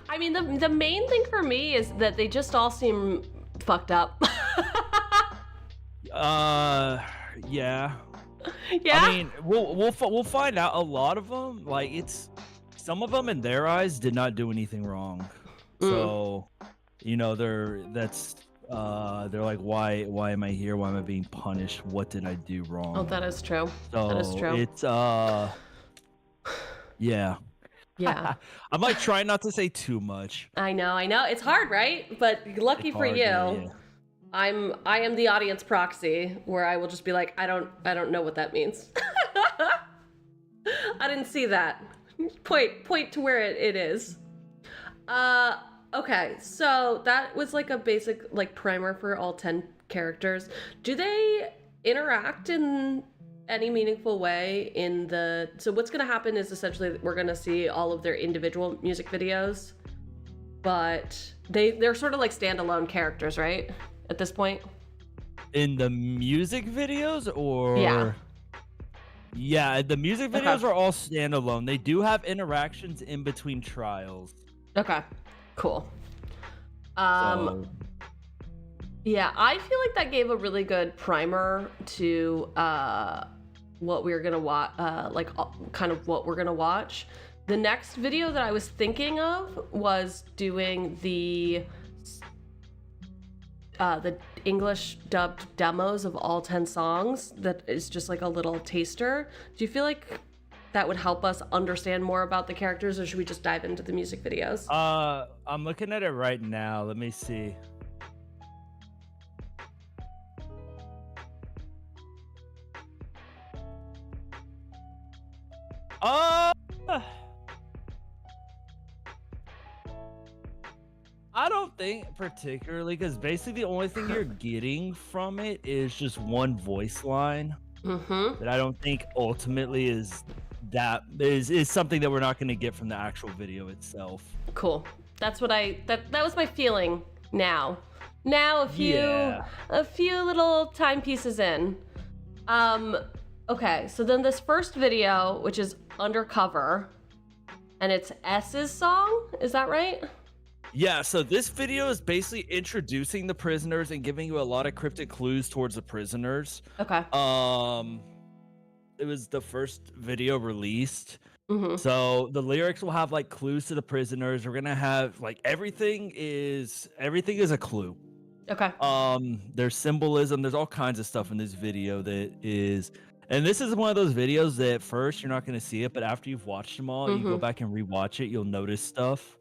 I mean, the main thing for me is that they just all seem fucked up. Yeah. Yeah. I mean, we'll find out. A lot of them, like some of them in their eyes did not do anything wrong. So, you know, they're like, why am I here? Why am I being punished? What did I do wrong? Oh, that is true. So That is true. It's yeah. Yeah. I'm like trying not to say too much. I know. It's hard, right? But lucky It's for hard, you, yeah. I am the audience proxy, where I will just be like, I don't know what that means. I didn't see that. Point to where it is. Okay, so that was like a basic like primer for all 10 characters. Do they interact in any meaningful way in the... So what's gonna happen is essentially we're gonna see all of their individual music videos, but they're sort of like standalone characters, right? At this point? In the music videos, or yeah, the music videos Okay. are all standalone. They do have interactions in between trials. Okay, cool. So, Yeah, I feel like that gave a really good primer to what we're gonna watch, kind of what we're gonna watch. The next video that I was thinking of was doing the English dubbed demos of all 10 songs. That is just like a little taster. Do you feel like that would help us understand more about the characters, or should we just dive into the music videos? I'm looking at it right now. Let me see. I don't think particularly, because basically the only thing you're getting from it is just one voice line that I don't think ultimately is something that we're not going to get from the actual video itself. Cool. That's what that was my feeling. Now a few little timepieces in. Okay, so then this first video, which is Undercover, and it's S's song, is that right? Yeah, so this video is basically introducing the prisoners and giving you a lot of cryptic clues towards the prisoners. Okay. It was the first video released. So the lyrics will have like clues to the prisoners. We're gonna have like everything is a clue. Okay. There's symbolism. There's all kinds of stuff in this video that is, and this is one of those videos that at first you're not gonna see it, but after you've watched them all, you go back and rewatch it, you'll notice stuff.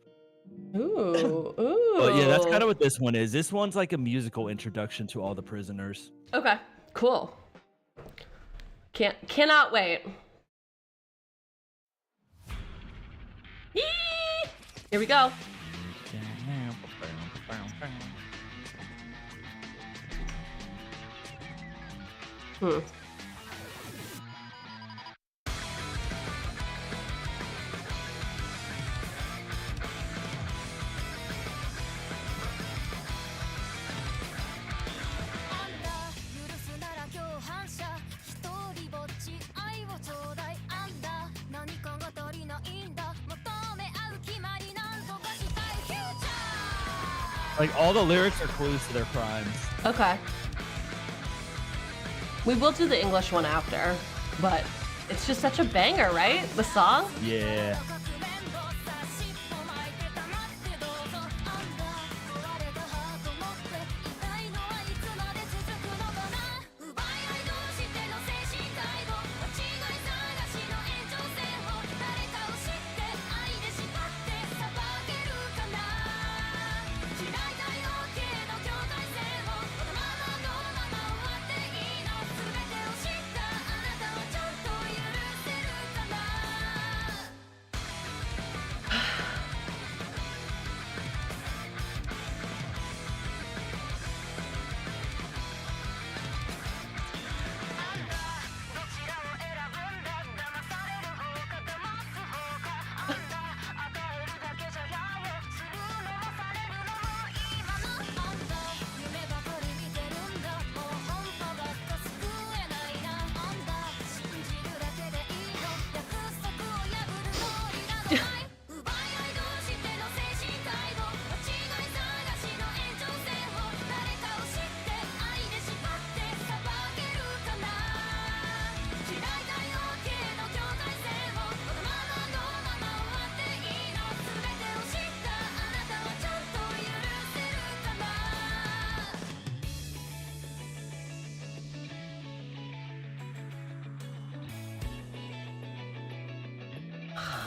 Ooh. But yeah, that's kind of what this one is. This one's like a musical introduction to all the prisoners. Okay, cool. Cannot wait. Here we go. Hmm. Like, all the lyrics are clues to their crimes. Okay. We will do the English one after, but it's just such a banger, right? The song? Yeah.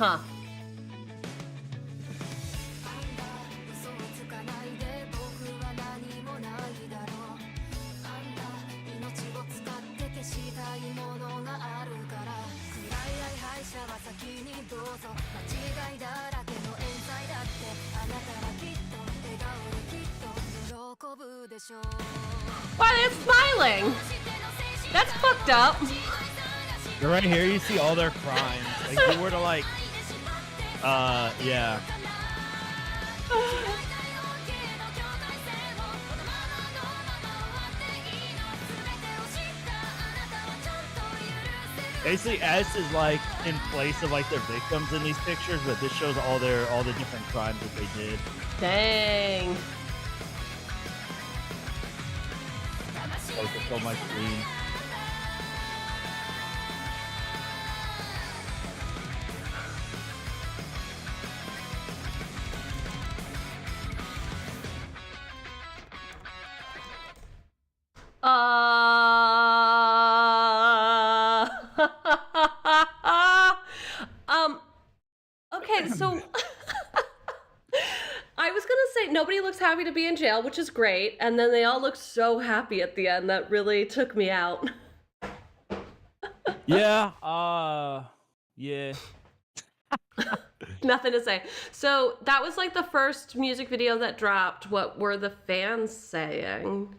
Huh. Why they're smiling? That's fucked up. Right here, you see all their crimes. Like, if you were to, like, yeah. Basically, S is like in place of like their victims in these pictures, but this shows all the different crimes that they did. Dang. Focus on my screen. Okay, so I was gonna say nobody looks happy to be in jail, which is great, and then they all look so happy at the end. That really took me out. Yeah, yeah. Nothing to say. So that was like the first music video that dropped. What were the fans saying?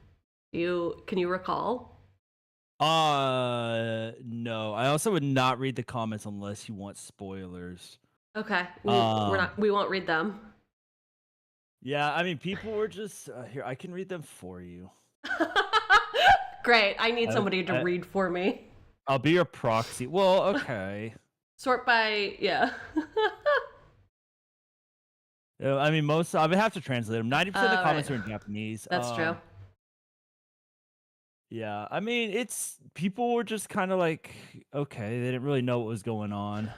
Can you recall? No. I also would not read the comments unless you want spoilers. Okay, we won't read them. Yeah, I mean, people were just here. I can read them for you. Great. I need somebody to read for me. I'll be your proxy. Well, okay. Sort by, yeah. I mean, I would have to translate them. 90% of the comments are in Japanese. That's true. Yeah, I mean, people were just kind of like, okay, they didn't really know what was going on.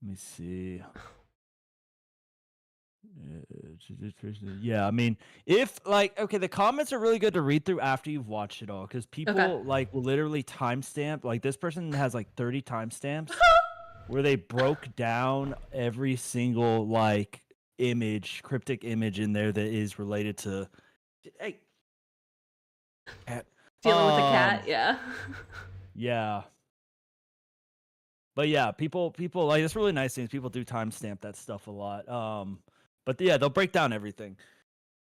Let me see. Yeah, I mean, the comments are really good to read through after you've watched it all, because people like will literally timestamp. Like, this person has like 30 timestamps where they broke down every single like cryptic image in there that is related to. Hey, cat. Dealing with a cat, yeah. Yeah. But yeah, people like it's really nice things. People do timestamp that stuff a lot. But yeah, they'll break down everything.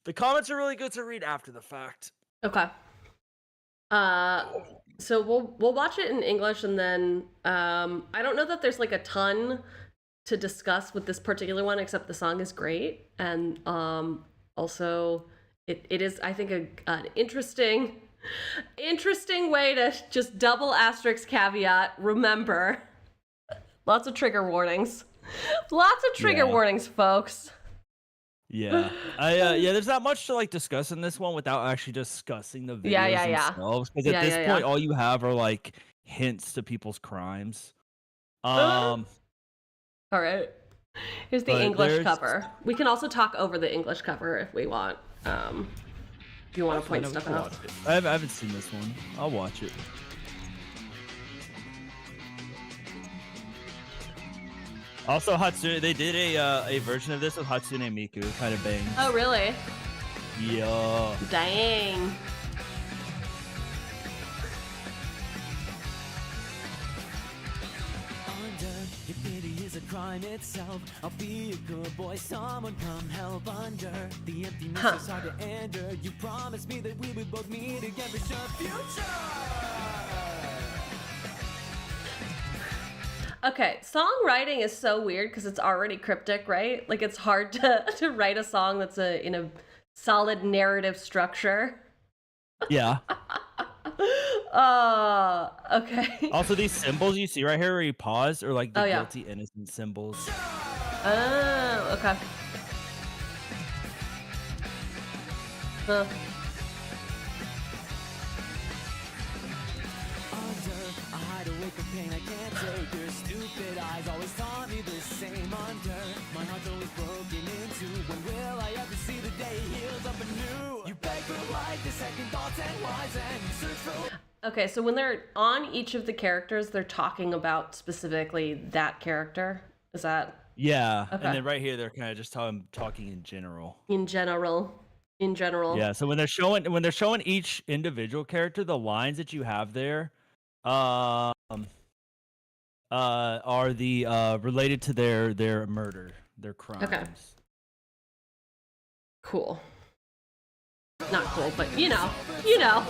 The comments are really good to read after the fact. Okay. So we'll watch it in English, and then I don't know that there's like a ton to discuss with this particular one, except the song is great, and also it is, I think, an interesting way to just double asterisk caveat. Remember, lots of trigger warnings. Lots of trigger warnings, folks. Yeah, yeah. There's not much to like discuss in this one without actually discussing the videos themselves. Because at this point, all you have are like hints to people's crimes. All right. Here's the English cover. We can also talk over the English cover if we want. If you want to point stuff out. I haven't seen this one. I'll watch it. Also, Hatsune, they did a version of this with Hatsune Miku. Kind of bangs. Oh, really? Yeah. Dang. If pity is a crime itself, I'll be a good boy, someone come help under. The emptiness is hard to enter. You promised me that we would both meet again for sure future. Okay, songwriting is so weird because it's already cryptic, right? Like it's hard to write a song that's in a solid narrative structure. Yeah. Okay. Also, these symbols you see right here where you pause are like the guilty innocent symbols. Oh, okay. I hide away from pain I can't take. Your stupid eyes always taught me the same under. My heart's always broken into. When will I ever see the day heals up anew? You beg for light, the second thoughts and wise, and you search for. Okay, so when they're on each of the characters, they're talking about specifically that character. Is that? Yeah, Okay. and then right here they're kind of just talking in general. In general. Yeah, so when they're showing each individual character, the lines that you have there, are the related to their murder, their crimes. Okay. Cool. Not cool, but you know. Yeah.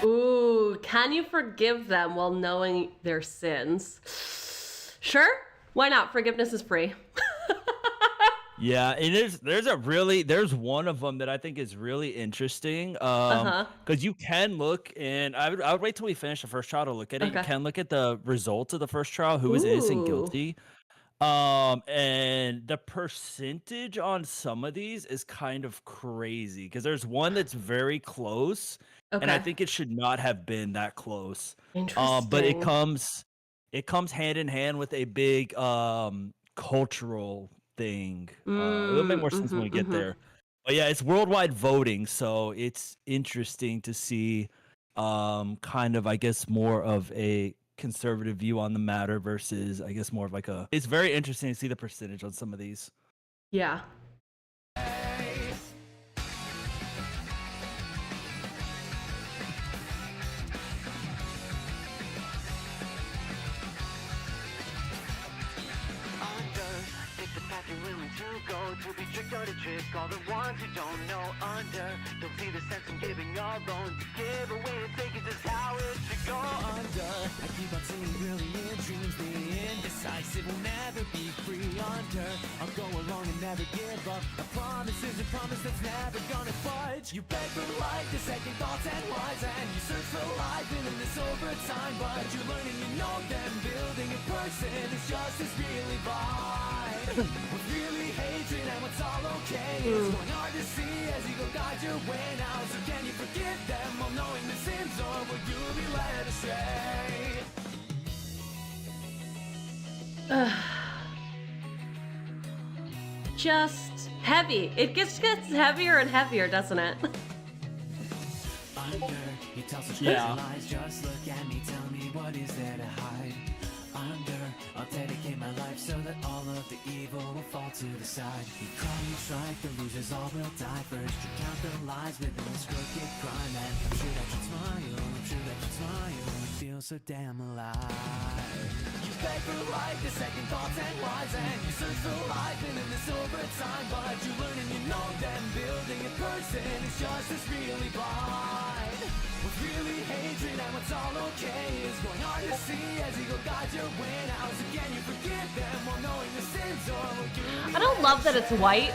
Ooh, can you forgive them while knowing their sins? Sure, why not? Forgiveness is free. Yeah, and there's one of them that I think is really interesting. Because you can look, and I would wait till we finish the first trial to look at it. Okay. You can look at the results of the first trial, who is innocent, guilty. And the percentage on some of these is kind of crazy because there's one that's very close, and I Okay. think it should not have been that close. Interesting. But it comes hand in hand with a big cultural thing. It'll make more sense when we get there. But yeah, it's worldwide voting, so it's interesting to see kind of, I guess, more of a conservative view on the matter versus, I guess, more of like a. It's very interesting to see the percentage on some of these. Yeah. To be tricked or to trick all the ones who don't know under. Don't see the sense in giving your own. To give away and take it is how it should go under. I keep on seeing brilliant dreams. The indecisive will never be free under. I'll go along and never give up. A promise is a promise that's never gonna budge. You beg for life, the second thoughts and wise, and you search for life in this over time. But you learn and you know them. Building a person is just as really vibe. With really hatred and what's all okay. It's going hard to see as you go guide your way now. So can you forgive them while knowing the sins, or will you be led astray? Just heavy. It gets heavier and heavier, doesn't it? Under, you tell such Yeah. crazy lies. Just look at me, tell me what is there to hide. under. I'll dedicate my life so that all of the evil will fall to the side. You call me strike, the losers all will die first. You count the lies within this crooked crime, and I'm sure that you smile, I'm sure that you smile, and feel so damn alive. You beg for life, the second thoughts and lies, and you search for life and in this overtime, but you learn and you know that building a person is just as really blind. What's really hatred and what's all okay is going hard to see as ego guides your way. Now again you forgive them while knowing the sins or will you. I don't love that it's white.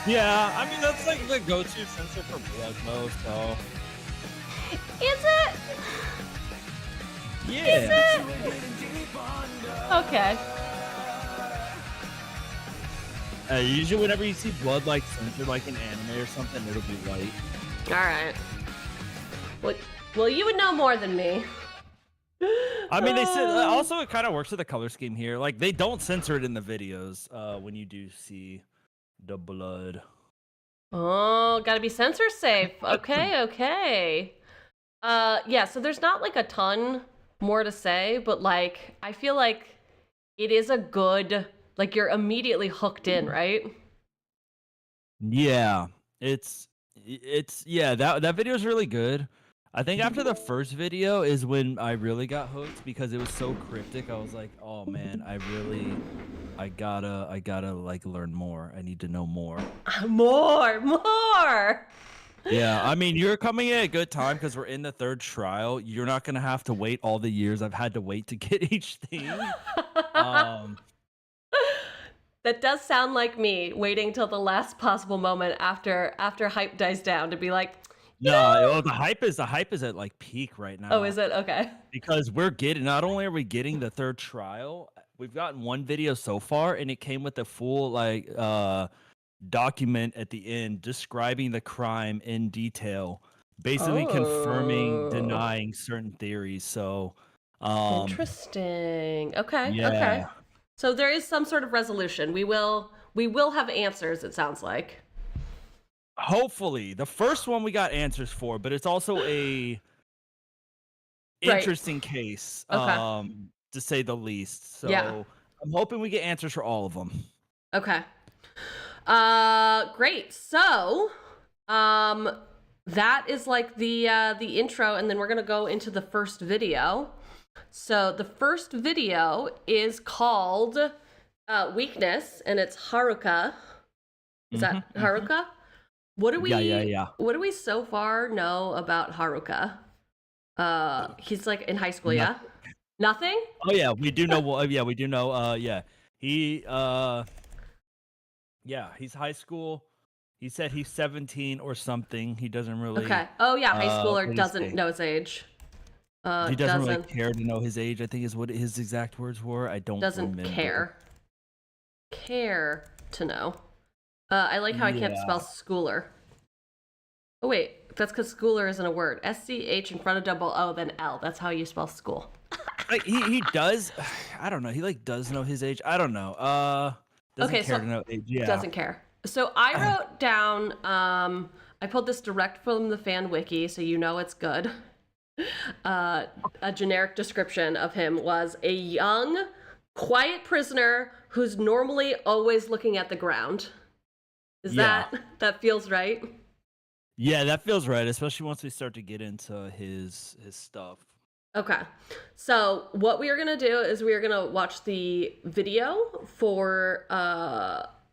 Yeah, I mean that's like the go-to sensor for blood mo, so. Is it? Yeah. Is it? Okay. Usually whenever you see blood like censored like an anime or something, it'll be white. Alright. Well, you would know more than me. I mean, they said also it kind of works with the color scheme here. Like they don't censor it in the videos when you do see the blood. Oh, gotta be censor safe. Okay, okay. Yeah, so there's not like a ton more to say, but like I feel like it is a good, like you're immediately hooked in, right? Yeah, it's yeah, that video is really good. I think after the first video is when I really got hooked because it was so cryptic. I was like, oh man, I gotta like learn more. I need to know more. More. Yeah, I mean, you're coming at a good time because we're in the third trial. You're not gonna have to wait all the years I've had to wait to get each thing. That does sound like me waiting till the last possible moment after hype dies down to be like, no, the hype is at like peak right now. oh, is it? Okay. Because not only are we getting the third trial, we've gotten one video so far, and it came with a full like document at the end describing the crime in detail, basically confirming, denying certain theories. So interesting. Okay. Yeah. Okay. So there is some sort of resolution. We will have answers, it sounds like. Hopefully. The first one we got answers for, but it's also a interesting case, to say the least. So yeah. I'm hoping we get answers for all of them. Okay. Great. So, that is like the intro, and then we're gonna go into the first video. So the first video is called Weakness, and it's Haruka. Is that Haruka? What do we? Yeah. What do we so far know about Haruka? He's like in high school, yeah. Nothing? Oh yeah, we do know. Well, yeah, we do know. Yeah, he's high school. He said he's 17 or something. He doesn't really. Okay. Oh yeah, high schooler doesn't know his age. He doesn't really care to know his age, I think is what his exact words were. I don't remember. Care to know. I like how I can't spell schooler. Oh wait, that's because schooler isn't a word. SCH in front of double O, then L. That's how you spell school. Like he does. I don't know. He like does know his age. I don't know. Doesn't care to know age. Yeah. Doesn't care. So I wrote down. I pulled this direct from the fan wiki, so you know it's good. A generic description of him was a young, quiet prisoner who's normally always looking at the ground. Is that feels right? Yeah, that feels right, especially once we start to get into his stuff. Okay. So what we are going to do is we are going to watch the video for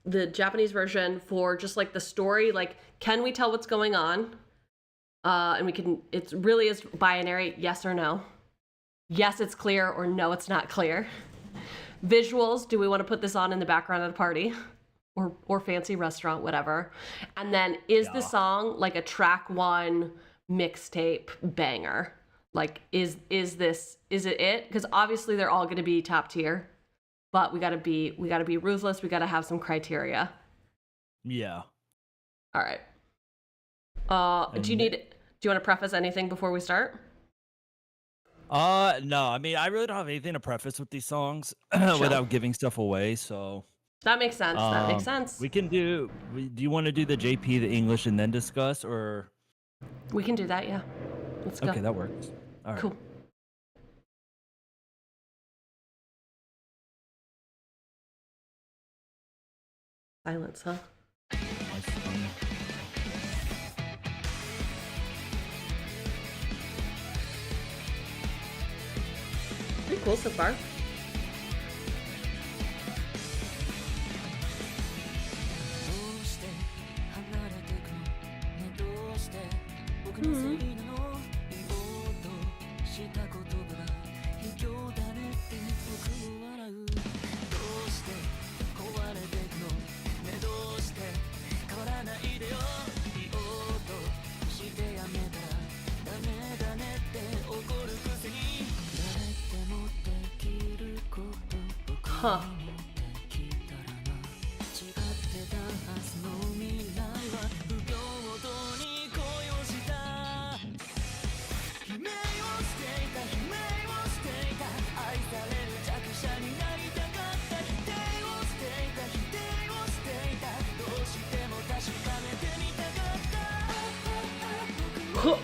the Japanese version for just like the story, like can we tell what's going on? And we can, it really is binary, yes or no. Yes, it's clear, or no, it's not clear. Visuals, do we want to put this on in the background at a party? Or fancy restaurant, whatever. And then is the song like a track one mixtape banger? Like, is it? Because obviously they're all gonna be top tier, but we gotta be ruthless, we gotta have some criteria. Yeah. All right. Do you want to preface anything before we start? No. I mean, I really don't have anything to preface with these songs without giving stuff away. So that makes sense. That makes sense. We can do. Do you want to do the JP, the English, and then discuss, or? We can do that. Yeah. Let's go. Okay, that works. All right. Cool. Silence, huh? Pretty cool so far. Huh. Huh.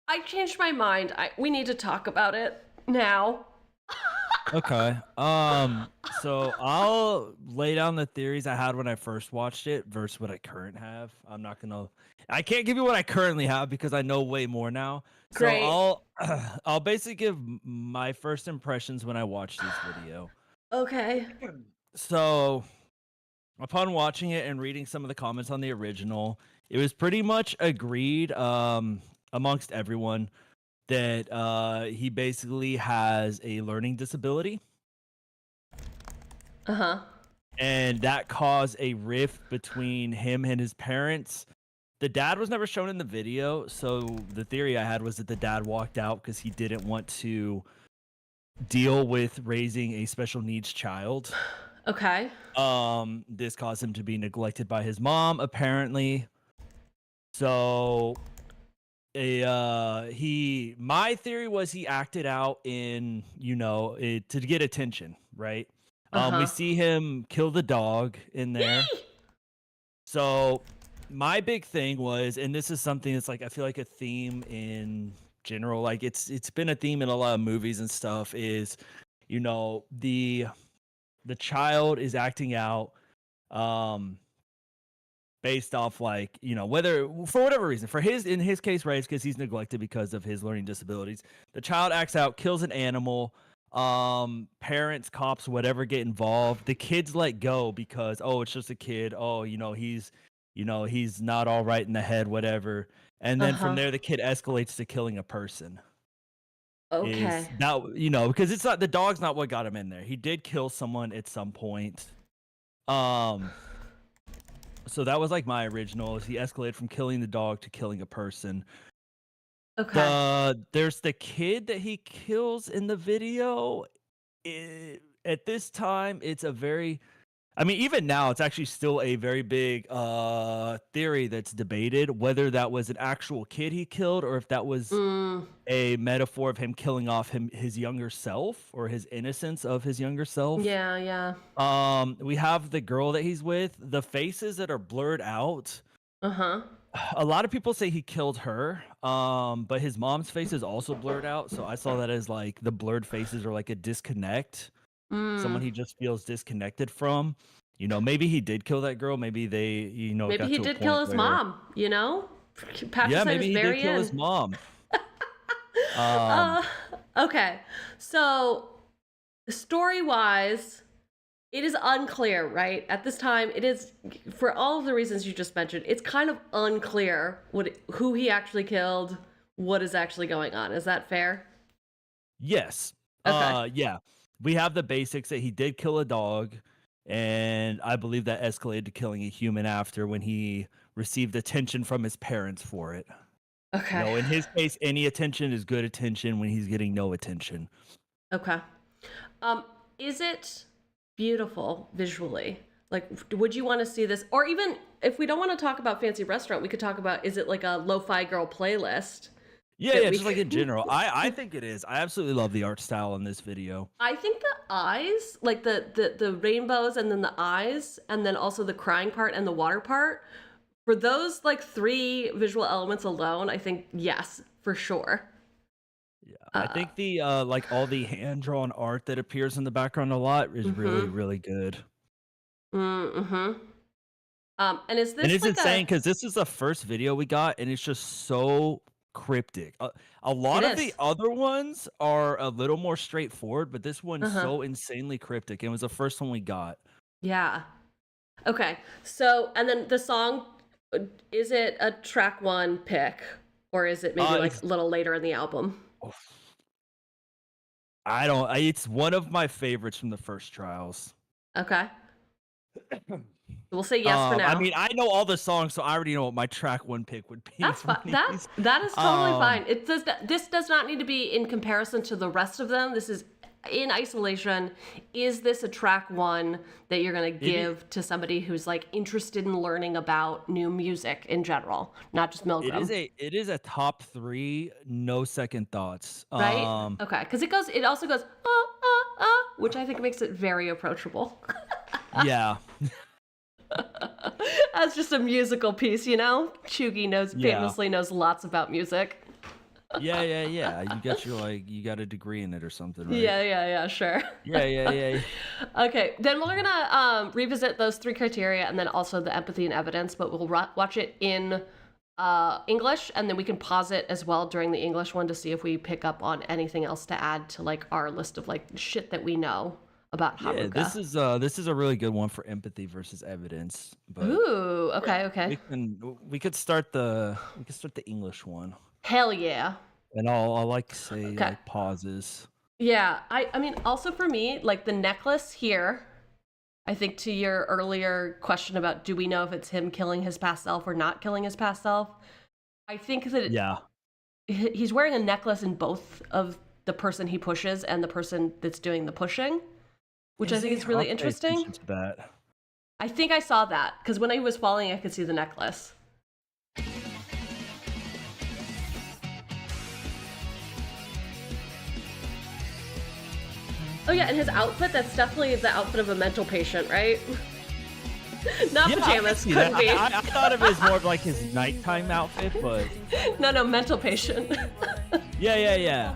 I changed my mind. We need to talk about it now. Okay. So I'll lay down the theories I had when I first watched it versus what I currently have. I can't give you what I currently have because I know way more now. Great. So I'll basically give my first impressions when I watched this video. Okay. So upon watching it and reading some of the comments on the original, it was pretty much agreed amongst everyone that he basically has a learning disability. Uh-huh. And that caused a rift between him and his parents. The dad was never shown in the video, so the theory I had was that the dad walked out because he didn't want to deal with raising a special needs child. Okay. This caused him to be neglected by his mom, apparently. So my theory was he acted out in, to get attention, right? We see him kill the dog in there. So my big thing was, and this is something that's like, I feel like a theme in general, like it's been a theme in a lot of movies and stuff, is you know, the child is acting out based off, like, you know, whether for whatever reason, in his case, right, it's because he's neglected because of his learning disabilities. The child acts out, kills an animal. Parents, cops, whatever get involved. The kids let go because, oh, it's just a kid. Oh, he's not all right in the head, whatever. And then from there, the kid escalates to killing a person. Okay. Because it's not, the dog's not what got him in there. He did kill someone at some point. So that was like my original. Is he escalated from killing the dog to killing a person. Okay. There's the kid that he kills in the video. At this time, it's a very, I mean, even now, it's actually still a very big theory that's debated whether that was an actual kid he killed or if that was a metaphor of him killing off his younger self or his innocence of his younger self. Yeah. We have the girl that he's with. The faces that are blurred out. A lot of people say he killed her, but his mom's face is also blurred out. So I saw that as like the blurred faces are like a disconnect. Someone he just feels disconnected from. You know, maybe he did kill that girl. Maybe they, maybe got he to a did point kill his where, mom. You know, yeah, maybe he did kill his mom. Okay, so story-wise, it is unclear, right? At this time, it is, for all of the reasons you just mentioned, it's kind of unclear who he actually killed, what is actually going on. Is that fair? Yes. Okay. Yeah. We have the basics that he did kill a dog, and I believe that escalated to killing a human after when he received attention from his parents for it. Okay. In his case, any attention is good attention when he's getting no attention. Okay. Is it beautiful visually? Like, would you want to see this? Or even if we don't want to talk about fancy restaurant, we could talk about, is it like a lo-fi girl playlist? Yeah, just like in general. I think it is. I absolutely love the art style in this video. I think the eyes, like the rainbows and then the eyes, and then also the crying part and the water part, for those like 3 visual elements alone, I think yes, for sure. Yeah, I think the like all the hand-drawn art that appears in the background a lot is really, really good. And is this, and it's like insane because this is the first video we got, and it's just so cryptic. A lot of the other ones are a little more straightforward, but this one's so insanely cryptic. It was the first one we got. Yeah. Okay. So, and then the song, is it a track 1 pick, or is it maybe like a little later in the album? It's one of my favorites from the first trials. Okay. We'll say yes for now. I mean, I know all the songs, so I already know what my track 1 pick would be. That's fine. That is totally fine. This does not need to be in comparison to the rest of them. This is in isolation. Is this a track 1 that you're going to give to somebody who's like interested in learning about new music in general, not just Milgram? It is a top 3, no second thoughts. Right? Okay, because it also goes which I think makes it very approachable. Yeah. That's just a musical piece, you know? Cheugy famously knows lots about music. Yeah. You got a degree in it or something, right? Yeah, sure. Yeah. Okay, then we're gonna revisit those 3 criteria and then also the empathy and evidence, but we'll watch it in English, and then we can pause it as well during the English one to see if we pick up on anything else to add to like our list of like shit that we know about Haruka. Yeah, this is a really good one for empathy versus evidence. But ooh, okay. We could start the English one. Hell yeah. And I'll like to say like pauses. Yeah, I mean also for me, like the necklace here, I think to your earlier question about do we know if it's him killing his past self or not killing his past self, I think that he's wearing a necklace in both of the person he pushes and the person that's doing the pushing, which I think is really interesting. I think I saw that because when I was falling, I could see the necklace. Oh yeah, and his outfit, that's definitely the outfit of a mental patient, right? Not pajamas, couldn't be. I thought of it as more of like his nighttime outfit, but... No, mental patient. Yeah.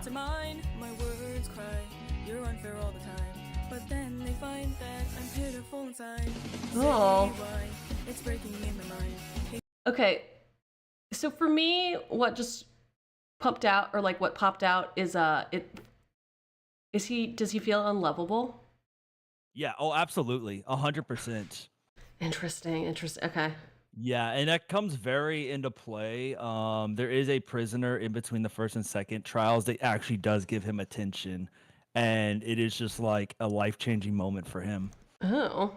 Oh. Okay. So for me, what just popped out, or like what popped out, is does he feel unlovable? Yeah. Oh, absolutely. 100%. Interesting. Okay. Yeah, and that comes very into play. There is a prisoner in between the first and second trials that actually does give him attention, and it is just like a life-changing moment for him. Oh.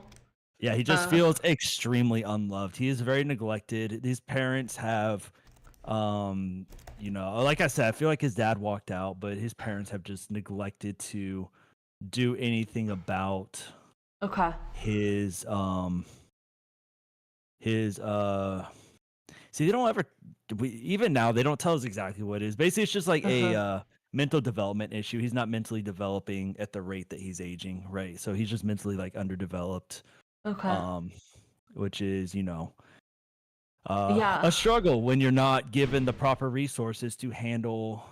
Yeah, he just feels extremely unloved. He is very neglected. His parents have, like I said, I feel like his dad walked out, but his parents have just neglected to do anything about his see, they don't ever even now they don't tell us exactly what it is. Basically, it's just like a mental development issue. He's not mentally developing at the rate that he's aging, right? So he's just mentally like underdeveloped. Which is, a struggle when you're not given the proper resources to handle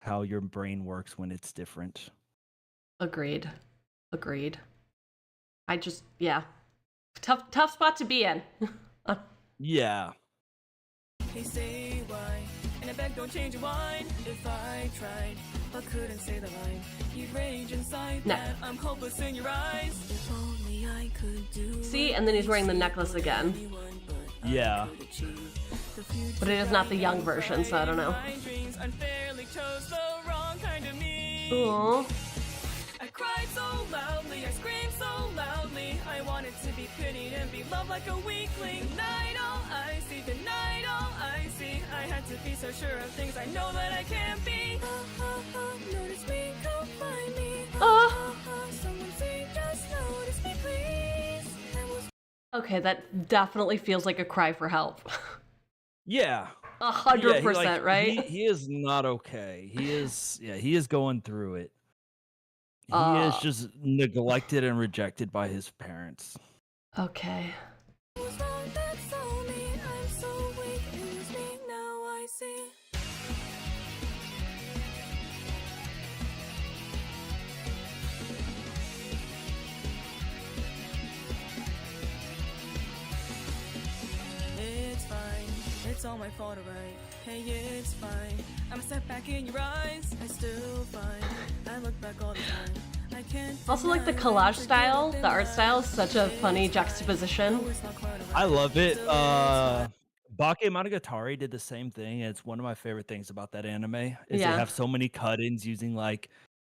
how your brain works when it's different. Agreed. I just, yeah. Tough spot to be in. Yeah. They say why, and I beg don't change your mind. If I tried, but couldn't say the line, you'd rage inside that I'm hopeless in your eyes. If only I could do. See, and then he's wearing the necklace again. Yeah. But it is not the young version, so I don't know. Aww. I cried so loudly, I screamed so loudly. I wanted to be pitied and be loved like a weakling. Night all I see, the night all I see. I had to be so sure of things I know that I can't be. Notice me, come find me. Someone say, just notice me, please. Okay, that definitely feels like a cry for help. Yeah. 100%, right? He is not okay. He is going through it. He is just neglected and rejected by his parents. Okay. It's fine, it's all my fault, alright. Hey, it's fine. I'm a step back in your eyes. I still find I look back all the time. I can't. Also, like the collage style, the art style is such a funny juxtaposition. I love it. 𝕃𝕚𝕟𝕜𝕤 did the same thing. It's one of my favorite things about that anime is they have so many cut-ins using like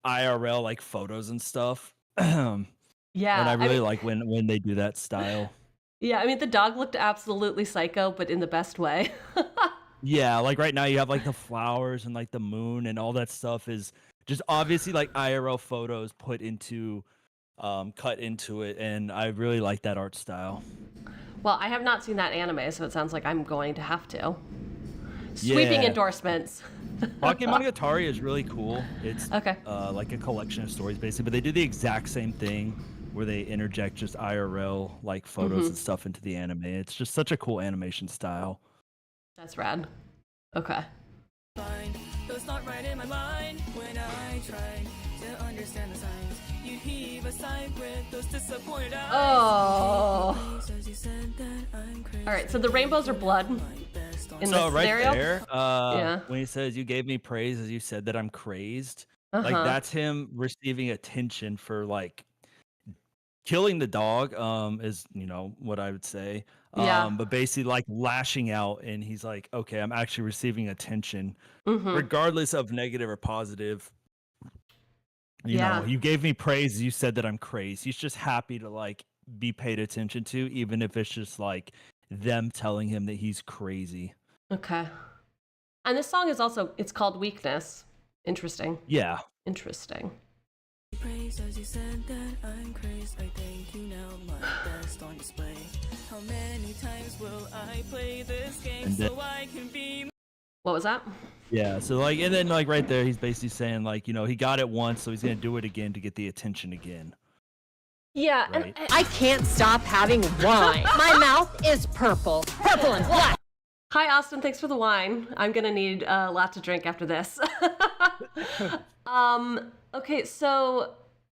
IRL like photos and stuff. Yeah, and I really like when they do that style. Yeah, I mean the dog looked absolutely psycho, but in the best way. Yeah, like right now you have like the flowers and like the moon and all that stuff is just obviously like IRL photos put into cut into it, and I really like that art style. Well, I have not seen that anime, so it sounds like I'm going to have to. Sweeping endorsements. 𝕃𝕚𝕟𝕜𝕤 is really cool. It's like a collection of stories basically, but they do the exact same thing where they interject just IRL like photos and stuff into the anime. It's just such a cool animation style. That's rad. Okay. Those not right in my mind when I tried to understand the signs. You heave aside with those disappointed eyes. Oh. All right, so the rainbows are blood in this right scenario. There, when he says you gave me praise as you said that I'm crazed, like that's him receiving attention for like killing the dog, is what I would say. But basically like lashing out, and he's like, okay, I'm actually receiving attention, regardless of negative or positive. You know, you gave me praise, you said that I'm crazy. He's just happy to like be paid attention to, even if it's just like them telling him that he's crazy. Okay. And this song is also, it's called Weakness. Interesting. Yeah. Interesting. Praise as you said that I'm crazy. I thank you now, my best on display. How many times will I play this game so I can be? What was that? Yeah, so like, and then like right there, he's basically saying like, he got it once, so he's gonna do it again to get the attention again. Yeah, right? And I can't stop having wine. My mouth is purple and black. Hi, Austin. Thanks for the wine. I'm gonna need a lot to drink after this. Okay, so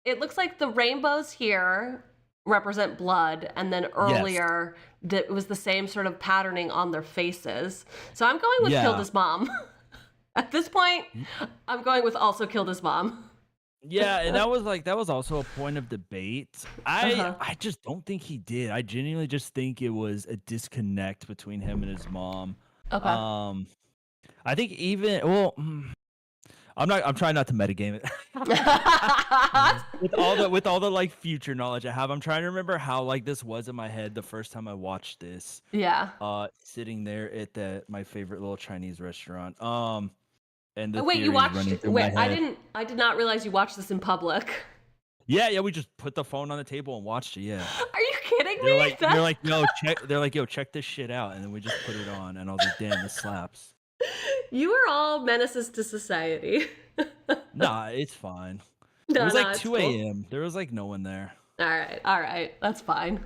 it looks like the rainbows here represent blood, and then earlier it was the same sort of patterning on their faces. So I'm going with killed his mom. At this point, I'm going with also killed his mom. Yeah, and that was also a point of debate. I just don't think he did. I genuinely just think it was a disconnect between him and his mom. Okay. I think I'm trying not to metagame it. with all the like future knowledge I have, I'm trying to remember how like this was in my head the first time I watched this. Yeah. Sitting there at my favorite little Chinese restaurant. And the wait, you watched? Wait, I did not realize you watched this in public. Yeah, we just put the phone on the table and watched it. Yeah. Are you kidding me? They're like, yo, check this shit out, and then we just put it on, and I was like, damn, this slaps. You are all menaces to society. Nah, it's fine. No, it was like 2 cool. a.m. There was like no one there. All right, that's fine.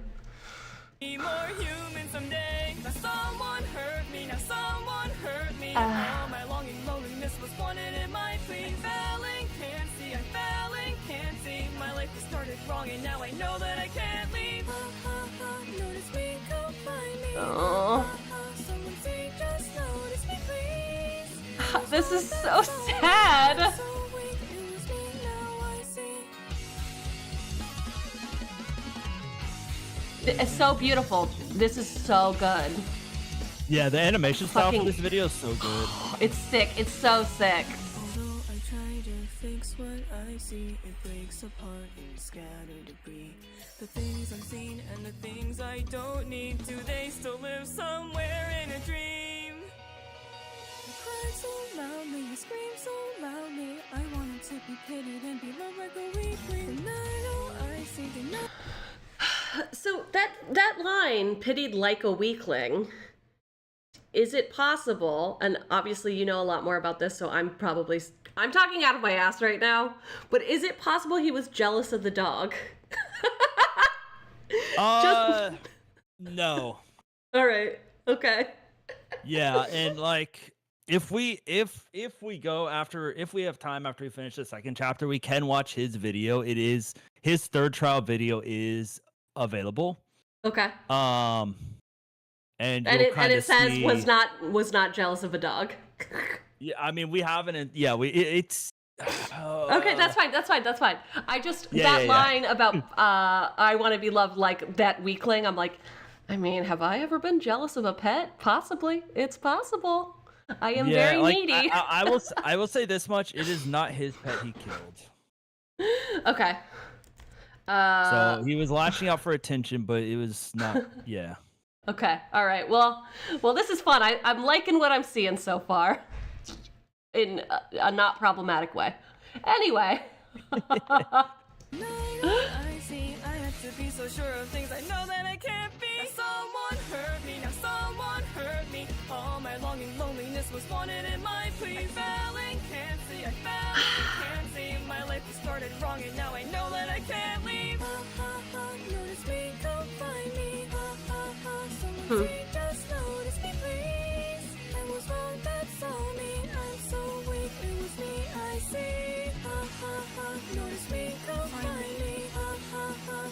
Be more human someday. Now someone hurt me. Now someone hurt me. All my longing loneliness was wanted in my plea. I'm failing, can't see. I'm failing, can't see. My life has started wrong, and now I know that I can't leave. Notice me, come find me. Someone say, just notice me, please. This is so sad. It's so beautiful. This is so good. Yeah, the animation style for this video is so good. It's sick. It's so sick. Although I try to fix what I see, it breaks apart in scattered debris. The things I've seen and the things I don't need, do they still live somewhere in a dream? I cry so loudly, I scream so loudly. I wanted to be pitied and be loved like a weakling. And I know I see the night. So that line, pitied like a weakling, is it possible, and obviously you know a lot more about this, so I'm talking out of my ass right now, but is it possible he was jealous of the dog? No. All right. Okay. Yeah, and like if we have time after we finish the second chapter, we can watch his video. It is his third trial video is available. Okay. And it says was not jealous of a dog. Yeah, I mean we haven't. Yeah, it's. Okay, that's fine. I just line about I want to be loved like that weakling. I'm like, I mean, have I ever been jealous of a pet? Possibly. It's possible. I am very needy. I will say this much: it is not his pet he killed. Okay. So he was lashing out for attention, but it was not. Yeah. Okay. All right. Well, this is fun. I'm liking what I'm seeing so far, in a not problematic way. Anyway. I see. I have to be so sure of things I know that I can't be. Now someone hurt me. Now someone hurt me. All my longing loneliness was wanted in my plea. I'm failing, can't see. I can't see. My life has started wrong, and now I know that I can't leave. Notice me, come find me. Someone say, just notice me, please. I was wrong, that's all me. I'm so weak, it was me, I see. Notice me, come find me.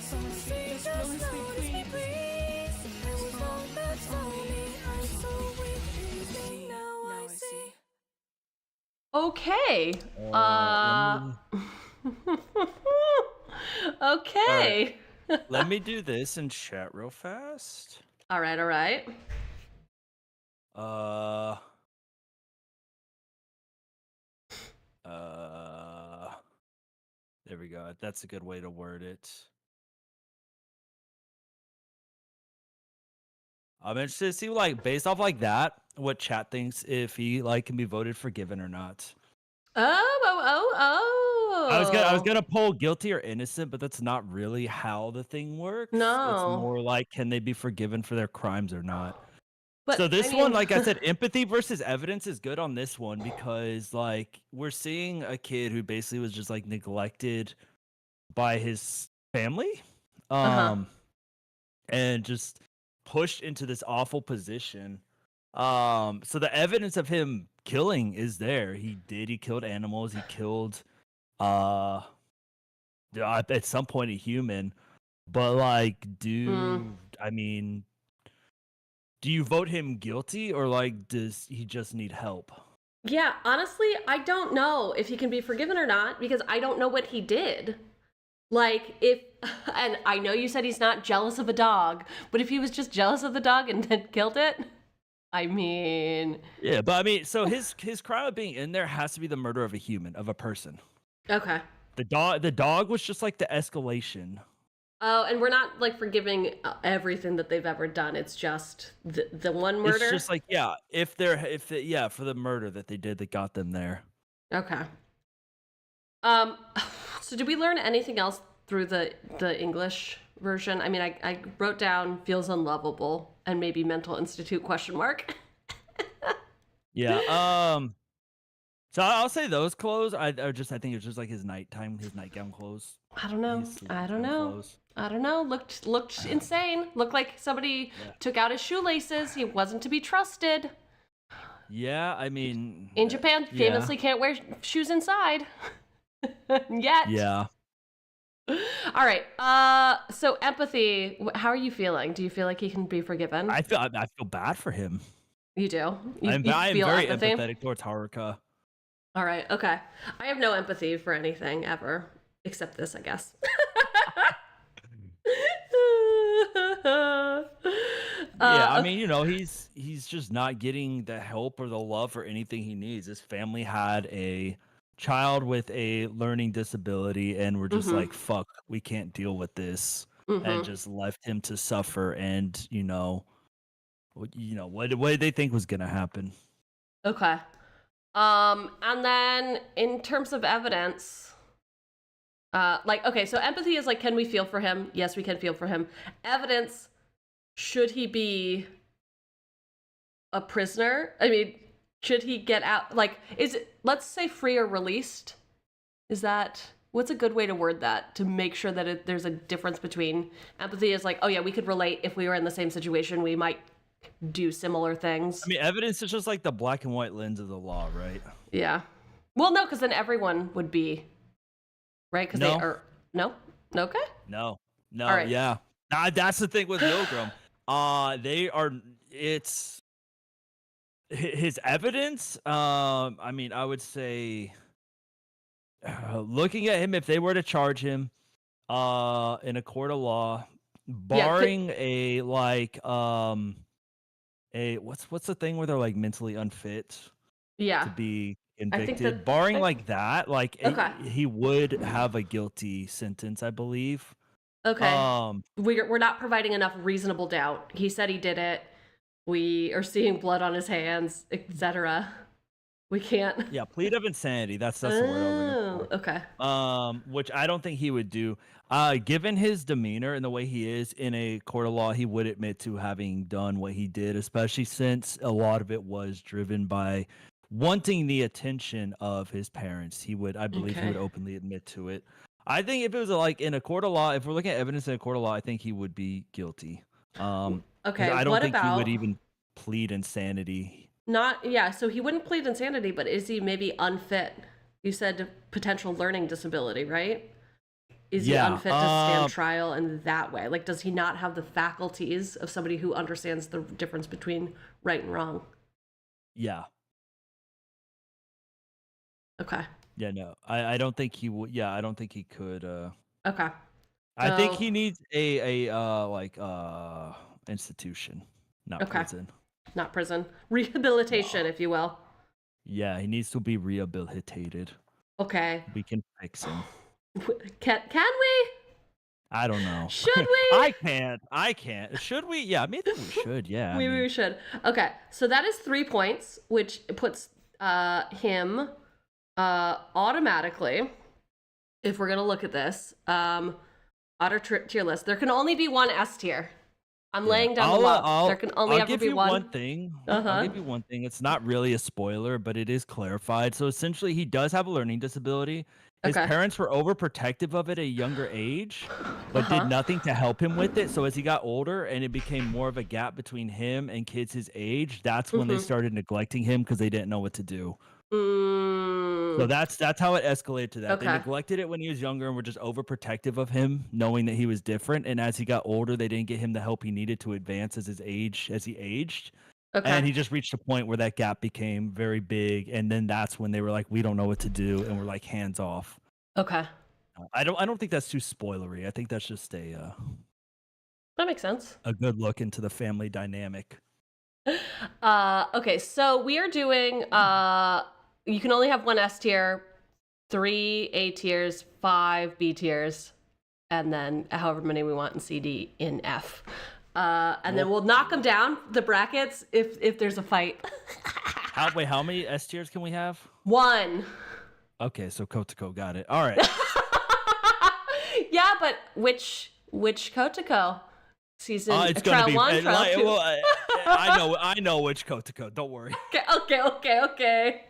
Someone say, just notice me, please. I was wrong, that's all me. I'm so weak, it was me, now I see. Okay. Okay. Right. Let me do this in chat real fast. All right. There we go. That's a good way to word it. I'm interested to see, like, based off like that, what chat thinks if he like can be voted forgiven or not. Oh. I was gonna poll guilty or innocent, but that's not really how the thing works. No. It's more like, can they be forgiven for their crimes or not? But, so this one, like I said, empathy versus evidence is good on this one because like we're seeing a kid who basically was just like neglected by his family, and just pushed into this awful position. So the evidence of him killing is there. He killed animals. He killed at some point a human. But like, I mean, do you vote him guilty or like does he just need help? Yeah, honestly, I don't know if he can be forgiven or not because I don't know what he did. Like, and I know you said he's not jealous of a dog, but if he was just jealous of the dog and then killed it, I mean... Yeah, but I mean, so his crime of being in there has to be the murder of a human, of a person. Okay. The dog was just like the escalation. Oh, and we're not like forgiving everything that they've ever done. It's just the one murder. It's just like, yeah, for the murder that they did that got them there. Okay. So did we learn anything else through the English version? I mean, I wrote down feels unlovable and maybe mental institute ? Yeah. So I'll say those clothes. I think it's just like his nightgown clothes. I don't know. Looked insane. Looked like somebody took out his shoelaces. He wasn't to be trusted. Yeah, I mean, in Japan, famously can't wear shoes inside. Yet. Yeah. All right. So empathy. How are you feeling? Do you feel like he can be forgiven? I feel bad for him. You do. I'm very empathetic towards Haruka. All right. Okay. I have no empathy for anything ever except this, I guess. Yeah, I mean, he's just not getting the help or the love or anything he needs. His family had a child with a learning disability, and we're just like, fuck, we can't deal with this, and just left him to suffer. And what did they think was gonna happen? Okay. And then in terms of evidence, okay, so empathy is like, can we feel for him? Yes, we can feel for him. Evidence. Should he be a prisoner? I mean, should he get out? Like, is it, let's say, free or released? What's a good way to word that to make sure that there's a difference between empathy is like, oh yeah, we could relate if we were in the same situation, we might do similar things. I mean, evidence is just like the black and white lens of the law, right? Yeah. Well, no, because then everyone would be, right? Because they are, no? Okay. No, all right. Yeah. That's the thing with Milgram. It's his evidence. I mean, I would say, looking at him, if they were to charge him, in a court of law, barring what's the thing where they're like mentally unfit to be convicted, barring like that, he would have a guilty sentence, I believe. Okay. We're not providing enough reasonable doubt. He said he did it. We are seeing blood on his hands, etc. We can't. Yeah, plea of insanity. That's the word I was looking for. Okay. Which I don't think he would do. Given his demeanor and the way he is in a court of law, he would admit to having done what he did, especially since a lot of it was driven by wanting the attention of his parents. He would openly admit to it. I think if it was like in a court of law, if we're looking at evidence in a court of law, I think he would be guilty. Okay. I don't think he would even plead insanity. So he wouldn't plead insanity, but is he maybe unfit? You said potential learning disability, right? Is he unfit to stand trial in that way? Like, does he not have the faculties of somebody who understands the difference between right and wrong? Yeah. Okay. Yeah, no, I don't think he would. Yeah, I don't think he could. Okay. I think he needs a institution, not prison. Not prison. Rehabilitation, if you will. Yeah, he needs to be rehabilitated. Okay. We can fix him. Can we? I don't know. Should we? I can't. Should we? Yeah, maybe we should. Yeah. Maybe we should. Okay, so that is 3 points, which puts him automatically, if we're gonna look at this, auto tier list, there can only be one S tier. I'm laying down the law. There can only ever be one. I'll give you one thing. It's not really a spoiler, but it is clarified. So essentially, he does have a learning disability. His parents were overprotective of it at a younger age, but did nothing to help him with it. So as he got older and it became more of a gap between him and kids his age, that's when they started neglecting him because they didn't know what to do. So that's how it escalated to that. Okay. They neglected it when he was younger and were just overprotective of him, knowing that he was different. And as he got older, they didn't get him the help he needed to advance as he aged. Okay. And he just reached a point where that gap became very big. And then that's when they were like, we don't know what to do, and we're like, hands off. Okay. I don't think that's too spoilery. I think that's just that makes sense. A good look into the family dynamic. Okay, so we are doing you can only have 1 S tier, 3 A tiers, 5 B tiers, and then however many we want in C, D, in F. And then we'll knock them down, the brackets, if there's a fight. Wait, how many S tiers can we have? 1. Okay, so Kotoko got it. All right. Yeah, but which Kotoko? Season it's gonna trial be 1, trial 2. Well, I know which Kotoko. Don't worry. Okay.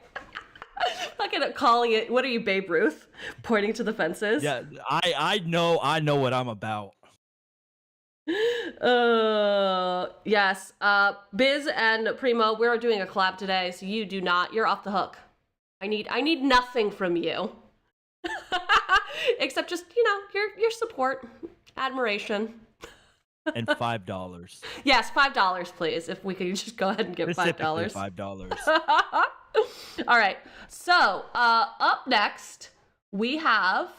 Fucking calling it. What are you, Babe Ruth? Pointing to the fences. Yeah, I know what I'm about. Yes. Biz and Primo, we're doing a collab today, so you do not. You're off the hook. I need nothing from you, except just your support, admiration. And $5. Yes, $5, please. If we could just go ahead and give $5. $5. All right. So, up next, we have...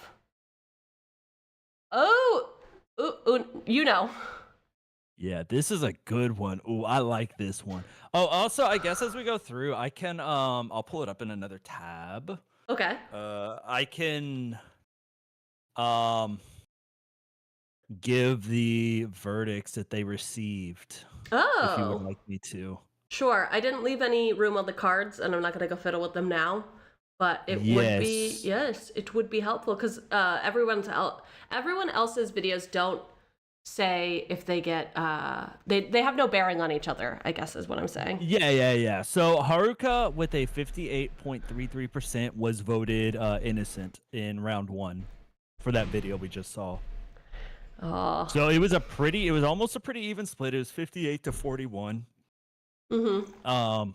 Yeah, this is a good one. Ooh, I like this one. Oh, also, I guess as we go through, I can, I'll pull it up in another tab. Okay. I can, give the verdicts that they received. Oh. If you would like me to. Sure. I didn't leave any room on the cards, and I'm not going to go fiddle with them now. But it would be helpful because everyone else's videos don't say if they get they have no bearing on each other, I guess is what I'm saying. Yeah. So Haruka with a 58.33% was voted innocent in round 1 for that video we just saw. Oh. So it was almost a pretty even split. It was 58 to 41. Mm-hmm.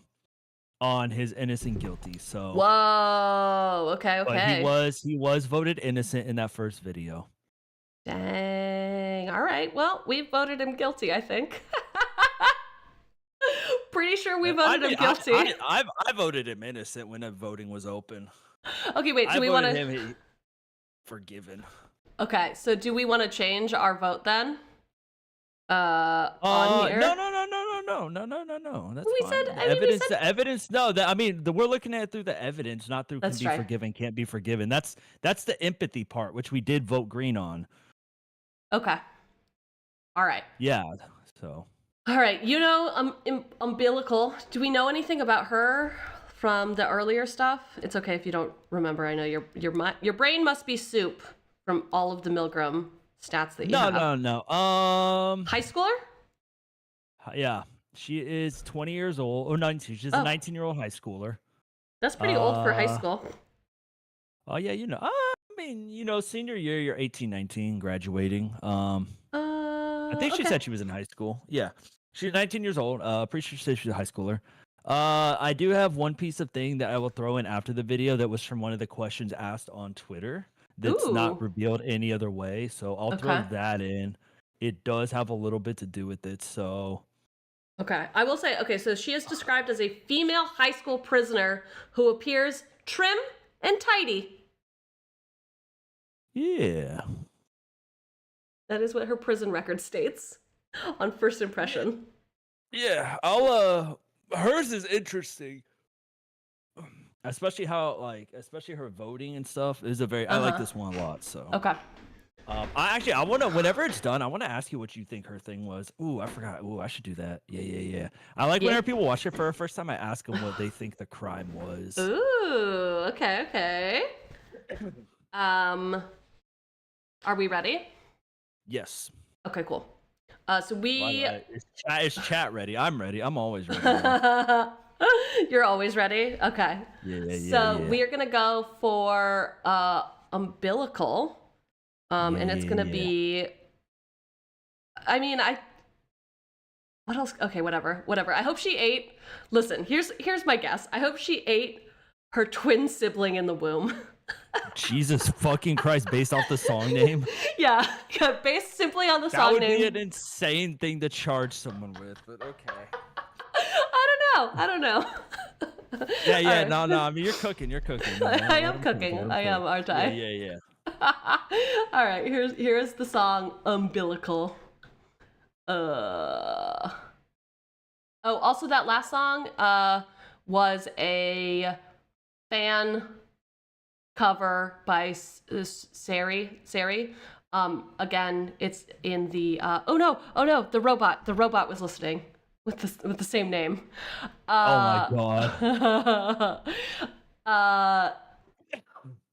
On his innocent guilty. So whoa. Okay. But he was voted innocent in that first video. Dang. All right. Well, we voted him guilty, I think. Pretty sure we voted him guilty. I voted him innocent when the voting was open. Okay, wait. Do we want to forgiven? Okay, so do we want to change our vote then? On here? No. That's fine. The evidence. No, we're looking at it through the evidence, not through That's can be forgiven, can't be forgiven. That's the empathy part, which we did vote green on. Okay. All right. Yeah. So. All right. Umbilical. Do we know anything about her from the earlier stuff? It's okay if you don't remember. I know your brain must be soup from all of the Milgram stats that you have. No. High schooler? Yeah. She is 20 years old. Or 19. She's a 19-year-old high schooler. That's pretty old for high school. Oh, yeah, senior year, you're 18, 19, graduating. I think she said she was in high school. Yeah. She's 19 years old. Pretty sure she said she's a high schooler. I do have one piece of thing that I will throw in after the video that was from one of the questions asked on Twitter that's not revealed any other way. So I'll throw that in. It does have a little bit to do with it, so... Okay, I will say, so she is described as a female high school prisoner who appears trim and tidy. Yeah. That is what her prison record states on first impression. Yeah, hers is interesting. Especially especially her voting and stuff is I like this one a lot, so. Okay. I want to, whenever it's done, I want to ask you what you think her thing was. Ooh, I forgot. Ooh, I should do that. Yeah. I like whenever people watch it for the first time, I ask them what they think the crime was. Ooh, okay. Are we ready? Yes. Okay, cool. So Is chat ready? I'm ready. I'm always ready. You're always ready? Okay. Yeah. So we are going to go for Umbilical. And it's gonna be. What else? Okay, whatever. I hope she ate. Listen, here's my guess. I hope she ate her twin sibling in the womb. Jesus fucking Christ, based off the song name? Yeah, based simply on the That song would name. be an insane thing to charge someone with, but okay. I don't know. Yeah, All right. no. I mean, you're cooking. I am cooking. I am, aren't I? Yeah. All right, here's the song Umbilical. Oh, also that last song was a fan cover by Sari. Again, it's in the oh no, the robot was listening with the same name. Oh my god.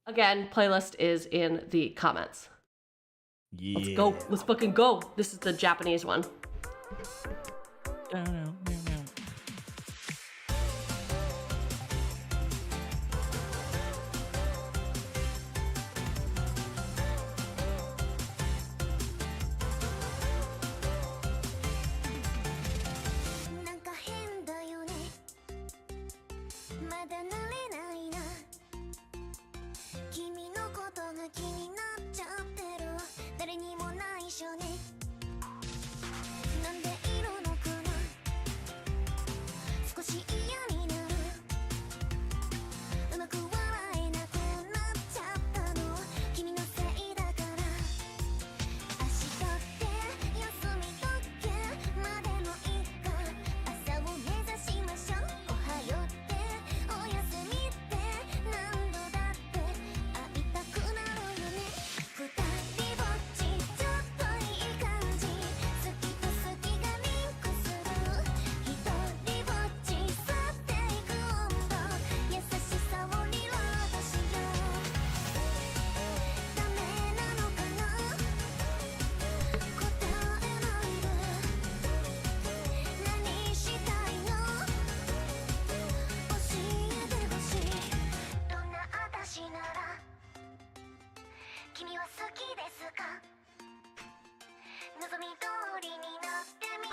Again, playlist is in the comments. Yeah. Let's go. Let's fucking go. This is the Japanese one.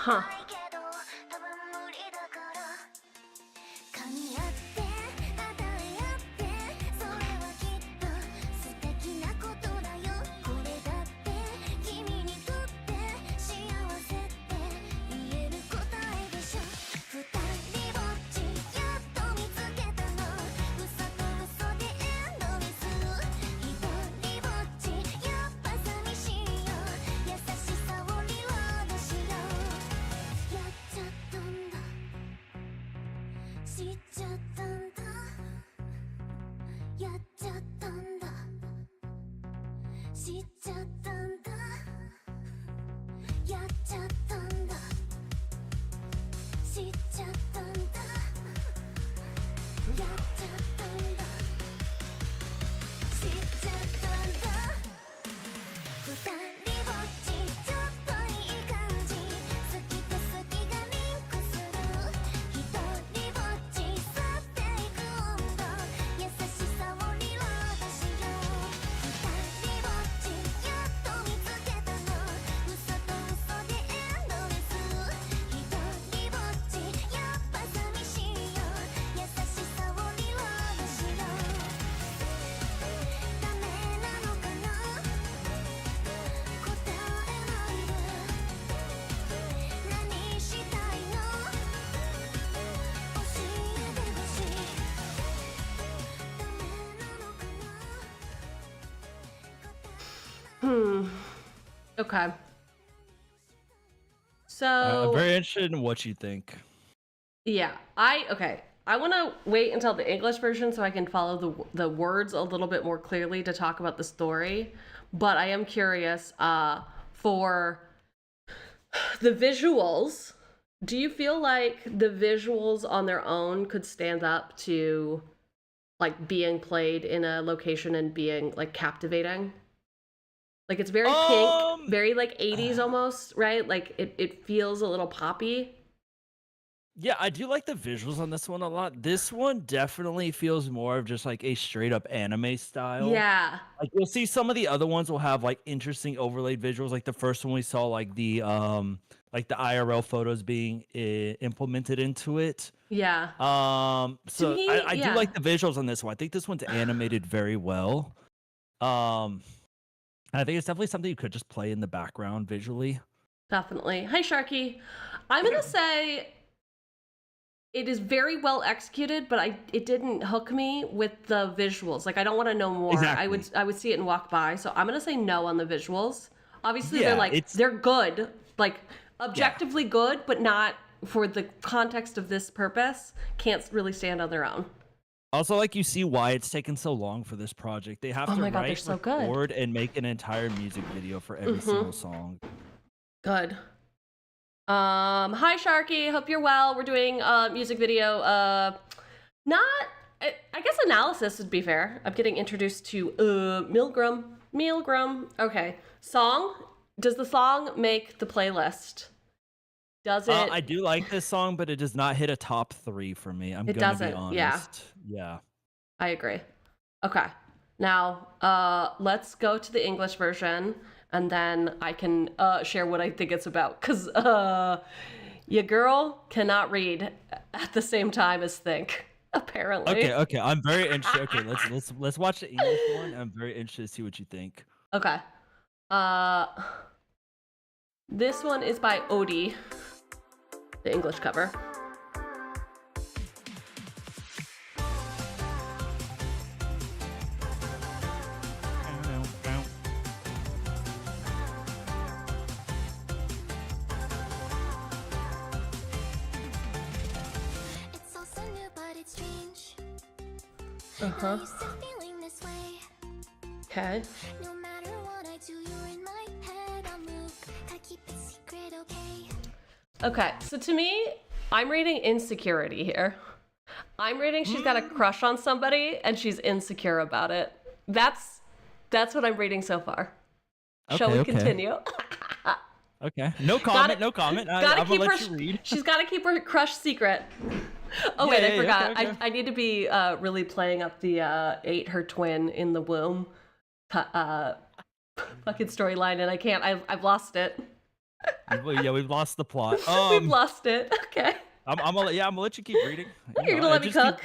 Huh. Okay. So I'm very interested in what you think. Yeah, I want to wait until the English version so I can follow the words a little bit more clearly to talk about the story. But I am curious for the visuals. Do you feel like the visuals on their own could stand up to like being played in a location and being like captivating? Like it's very pink, very like 80s almost, right? Like it feels a little poppy. Yeah, I do like the visuals on this one a lot. This one definitely feels more of just like a straight up anime style. Yeah. Like you'll see some of the other ones will have like interesting overlaid visuals. Like the first one we saw, like the IRL photos being implemented into it. Yeah. So me, I do like the visuals on this one. I think this one's animated very well. And I think it's definitely something you could just play in the background visually. Definitely. Hi, Sharky. I'm gonna say it is very well executed, but it didn't hook me with the visuals. Like I don't want to know more. Exactly. I would see it and walk by. So I'm gonna say no on the visuals. Obviously, Yeah, they're good, like objectively good, but not for the context of this purpose. Can't really stand on their own. Also, like you see why it's taken so long for this project. They have Oh to my God, they're write, so good. record, and make an entire music video for every single song. Good. Hi Sharky, hope you're well. We're doing a music video. I guess analysis would be fair. I'm getting introduced to milgram. Okay. Song. Does the song make the playlist? Does it? I do like this song, but it does not hit a top 3 for me. I'm gonna be honest. Yeah. I agree. Okay. Now, let's go to the English version, and then I can share what I think it's about. Because your girl cannot read at the same time as think, apparently. Okay. I'm very interested. Okay, let's watch the English one. I'm very interested to see what you think. Okay. This one is by Odie, the English cover. Okay. No matter what I do, you're in my head. I'll move. Gotta keep it secret, okay? Okay, so to me, I'm reading insecurity here. I'm reading she's got a crush on somebody and she's insecure about it. That's what I'm reading so far. Shall we continue? Okay. No comment. I'm gonna let you read. She's got to keep her crush secret. Oh Yeah, wait, I yeah, forgot. okay. I need to be really playing up the ate her twin in the womb fucking storyline, and I can't. I've lost it. Yeah, we've lost the plot. We've lost it. Okay. I'm gonna let you keep reading. You're gonna let me cook.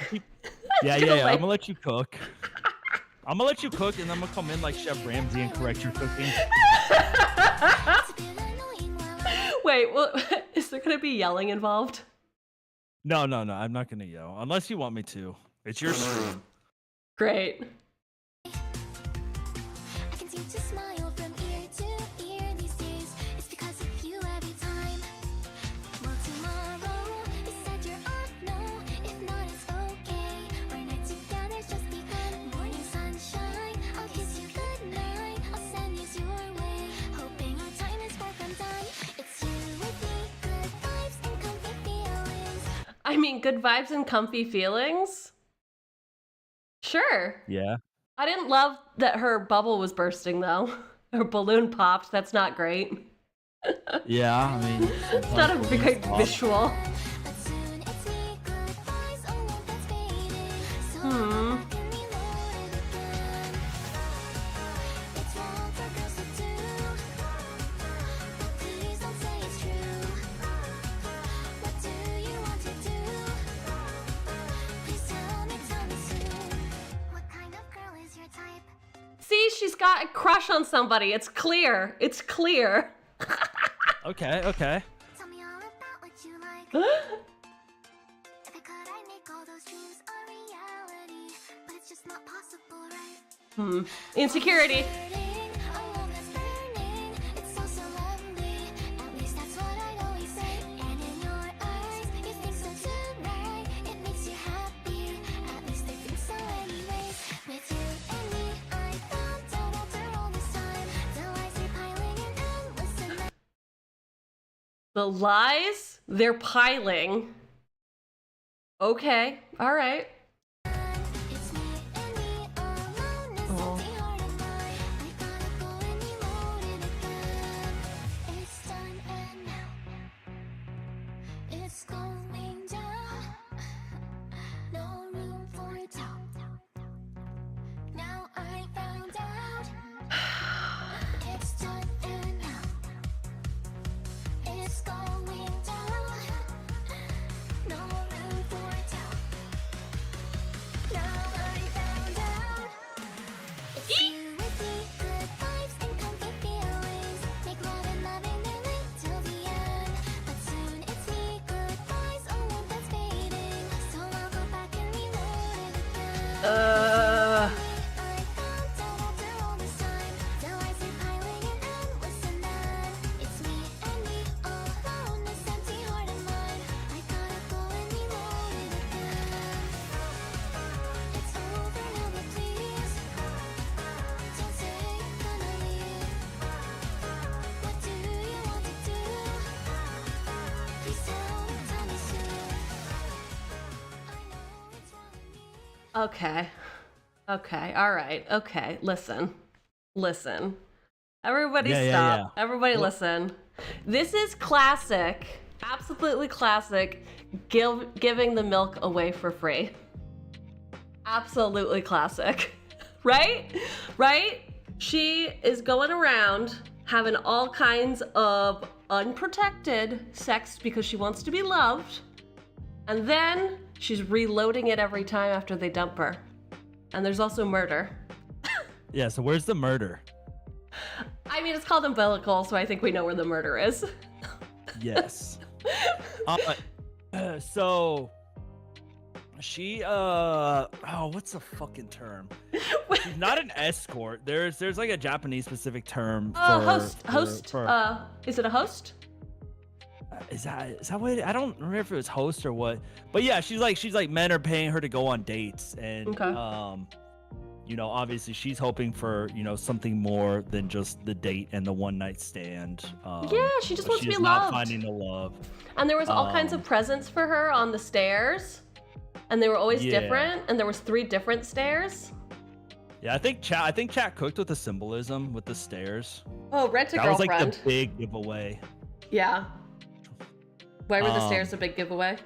Yeah. I'm gonna let you cook. I'm gonna let you cook, and I'm gonna come in like Chef Ramsay and correct your cooking. Wait, well, is there gonna be yelling involved? No. I'm not gonna yell unless you want me to. It's your stream. Great. I can seem to smile from ear to ear these days. It's because of you every time. Well, tomorrow, you said you're off, no. If not, it's okay. Our night together's just begun. Morning sunshine, I'll kiss you goodnight. I'll send these your way, hoping our time is far from done. It's you with me, good vibes and comfy feelings. I mean, good vibes and comfy feelings? Sure. Yeah. I didn't love that her bubble was bursting, though. Her balloon popped. That's not great. Yeah, I mean... It's not a great visual. See, she's got a crush on somebody. It's clear. It's clear. Okay. Tell me all about what you like. If I could, I'd make all those dreams a reality. But it's just not possible, right? Insecurity. A love that's burning. It's so lovely. At least that's what I'd always say. And in your eyes, you think so tonight. It makes you happy. At least I think so anyways. With you and me, I found out after all this time. The lies are piling in endless and The lies, they're piling. Okay. All right. it's me and me alone. This empty heart of mine. I gotta go and reload it again. It's done and now it's going Okay. Okay. All right. Okay. Listen. Everybody stop. Everybody listen. This is classic. Absolutely classic. Giving the milk away for free. Absolutely classic. Right? She is going around having all kinds of unprotected sex because she wants to be loved. And then she's reloading it every time after they dump her. And there's also murder. Yeah, so where's the murder? I mean, it's called Umbilical, so I think we know where the murder is. Yes. So she what's the fucking term? She's not an escort. There's like a Japanese specific term for host. Is it a host? Is that what I don't remember if it was host or what. But yeah, she's like men are paying her to go on dates, and you know, obviously she's hoping for, you know, something more than just the date and the one night stand. Yeah, she just wants to be loved. She's not finding the love. And there was all kinds of presents for her on the stairs, and they were always different, and there was 3 different stairs. Yeah, I think chat cooked with the symbolism with the stairs. Oh, rent a girlfriend. That was like the big giveaway. Yeah. Why were the stairs a big giveaway?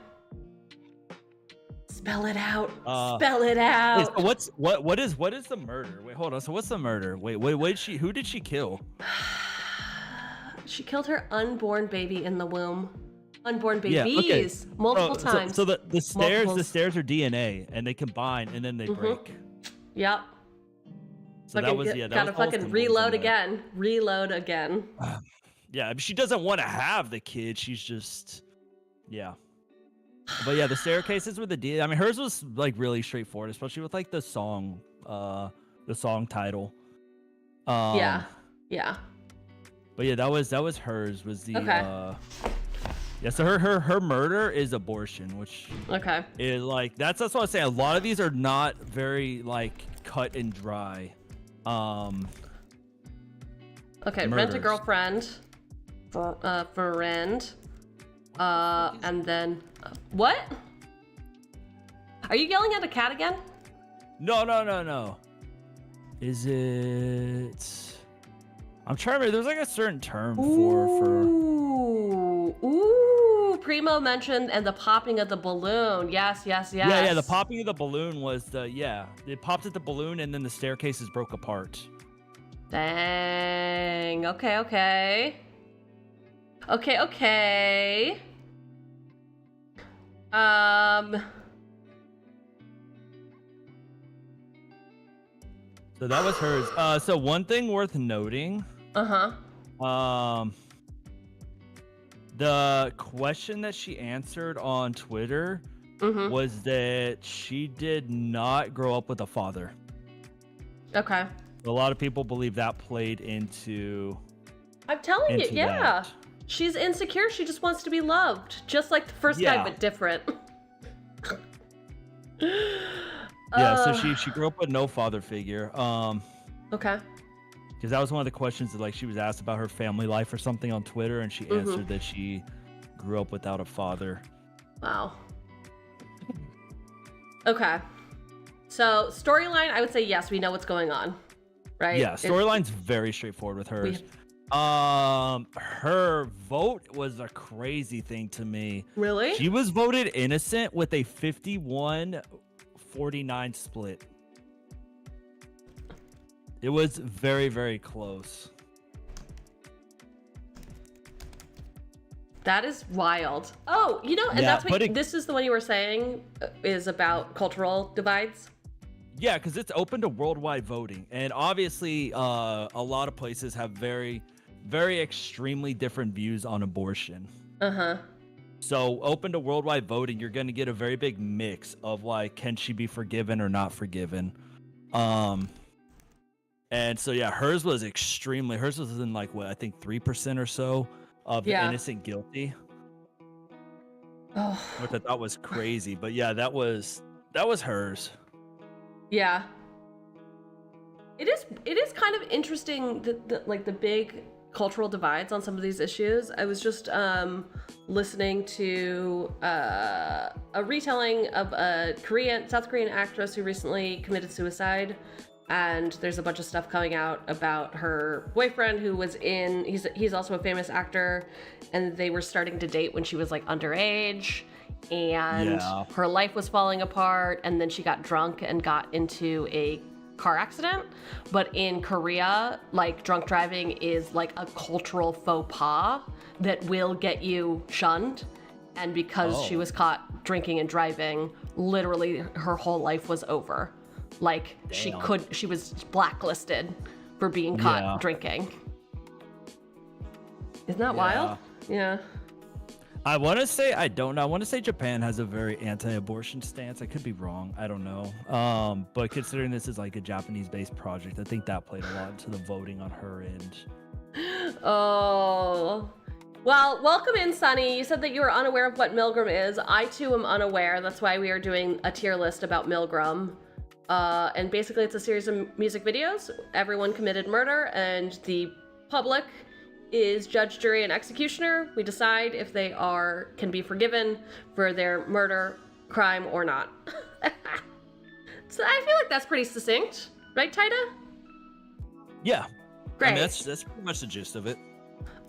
Spell it out. Spell it out. Wait, so what is the murder? Wait, hold on. So what's the murder? Wait, who did she kill? She killed her unborn baby in the womb. Unborn babies multiple times. So the stairs are DNA, and they combine and then they break. Yep. So that was gotta fucking reload again. Reload again. Yeah, she doesn't want to have the kid. She's just But yeah, the staircases were the deal. I mean, hers was like really straightforward, especially with like the song title. Yeah. But yeah, that was hers. Was the yeah. So her murder is abortion, which is like that's what I was saying. A lot of these are not very like cut and dry. Okay, rent a girlfriend. Friend. And then what? Are you yelling at a cat again? No. Is it? I'm trying to remember. There's like a certain term for. Ooh. Primo mentioned and the popping of the balloon. Yes. Yeah. The popping of the balloon was it popped at the balloon and then the staircases broke apart. Dang. Okay. So that was hers. So one thing worth noting. The question that she answered on Twitter was that she did not grow up with a father. Okay. A lot of people believe that played into. I'm telling you, yeah. That. She's insecure. She just wants to be loved, just like the first guy, but different. Yeah, so she grew up with no father figure. Okay. Because that was one of the questions that like she was asked about her family life or something on Twitter, and she answered that she grew up without a father. Wow. Okay. So storyline, I would say yes, we know what's going on, right? Yeah, storyline's very straightforward with hers. Her vote was a crazy thing to me. Really? She was voted innocent with a 51-49 split. It was very, very close. That is wild. Oh, you know, and that's what this is the one you were saying is about cultural divides. Yeah, because it's open to worldwide voting, and obviously, a lot of places have very, very extremely different views on abortion. So open to worldwide voting, you're going to get a very big mix of like, can she be forgiven or not forgiven? And so yeah, hers was in like what I think 3% or so of the innocent guilty. Oh. Which I thought was crazy, but yeah, that was hers. Yeah. It is kind of interesting that like the big cultural divides on some of these issues. I was just listening to a retelling of a South Korean actress who recently committed suicide, and there's a bunch of stuff coming out about her boyfriend who was he's also a famous actor, and they were starting to date when she was like underage, and her life was falling apart, and then she got drunk and got into a car accident. But in Korea, like, drunk driving is like a cultural faux pas that will get you shunned, and because she was caught drinking and driving, literally her whole life was over. Like, she was blacklisted for being caught drinking. Isn't that wild? Yeah. I want to say, I don't know. I want to say Japan has a very anti-abortion stance. I could be wrong. I don't know. But considering this is like a Japanese-based project, I think that played a lot into the voting on her end. Oh. Well, welcome in, Sunny. You said that you were unaware of what Milgram is. I, too, am unaware. That's why we are doing a tier list about Milgram. And basically, it's a series of music videos. Everyone committed murder, and the public is judge, jury, and executioner. We decide if they can be forgiven for their murder, crime, or not. So I feel like that's pretty succinct, right, Taida? Yeah. Great. I mean, that's pretty much the gist of it.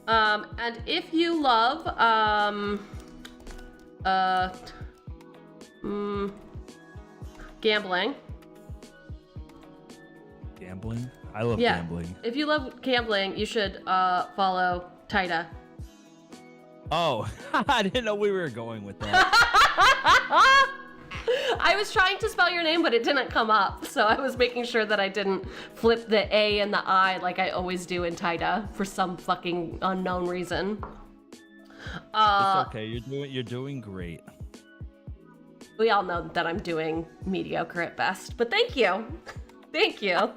And if you love gambling. Gambling? I love gambling. If you love gambling, you should follow Taida. Oh, I didn't know we were going with that. I was trying to spell your name, but it didn't come up. So I was making sure that I didn't flip the A and the I like I always do in Taida for some fucking unknown reason. It's okay. You're doing great. We all know that I'm doing mediocre at best, but thank you. Thank you.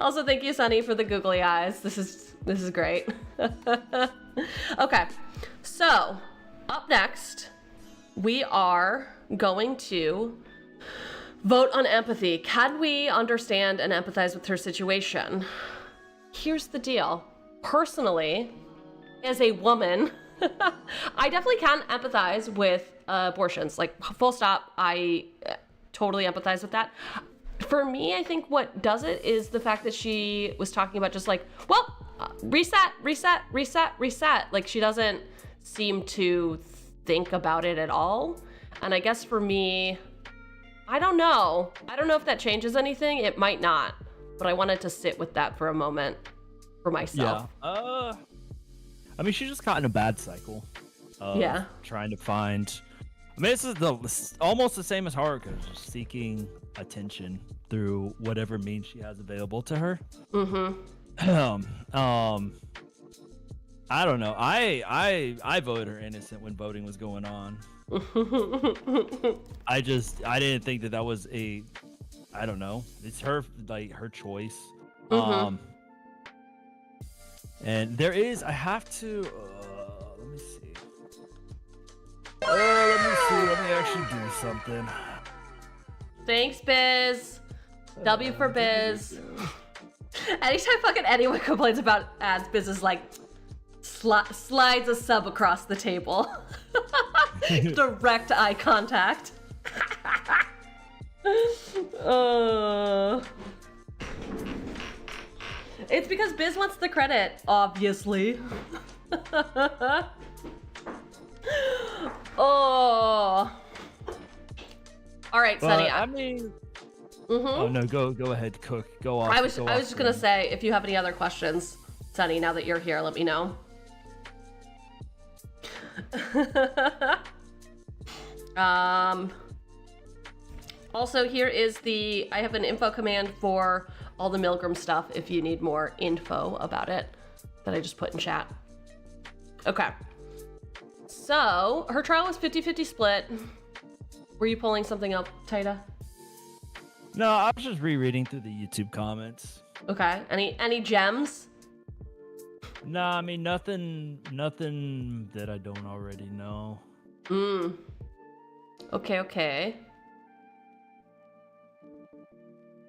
Also, thank you, Sunny, for the googly eyes. This is great. Okay, so up next, we are going to vote on empathy. Can we understand and empathize with her situation? Here's the deal. Personally, as a woman, I definitely can empathize with abortions. Like, full stop. I totally empathize with that. For me, I think what does it is the fact that she was talking about just like, well, reset. Like, she doesn't seem to think about it at all. And I guess for me, I don't know. I don't know if that changes anything. It might not. But I wanted to sit with that for a moment for myself. Yeah. I mean, she's just caught in a bad cycle of trying to find... I mean, this is almost the same as Haruka, just seeking attention through whatever means she has available to her. Mm-hmm. I don't know. I voted her innocent when voting was going on. I didn't think that was I don't know. It's her choice. Mm-hmm. And there is, I have to, let me see. Let me actually do something. Thanks, Biz. W for Biz. Anytime fucking anyone complains about ads, Biz is like, slides a sub across the table. Direct eye contact. It's because Biz wants the credit, obviously. Oh. All right, Sunny. I mean. Mm-hmm. Oh no, go ahead, Cook. Go off. I was just gonna say, if you have any other questions, Sunny, now that you're here, let me know. Also, here is I have an info command for all the Milgram stuff if you need more info about it that I just put in chat. Okay. So, her trial was 50-50 split. Were you pulling something up, Taida? No, I was just rereading through the YouTube comments. Okay. Any gems? No, I mean nothing that I don't already know. Okay.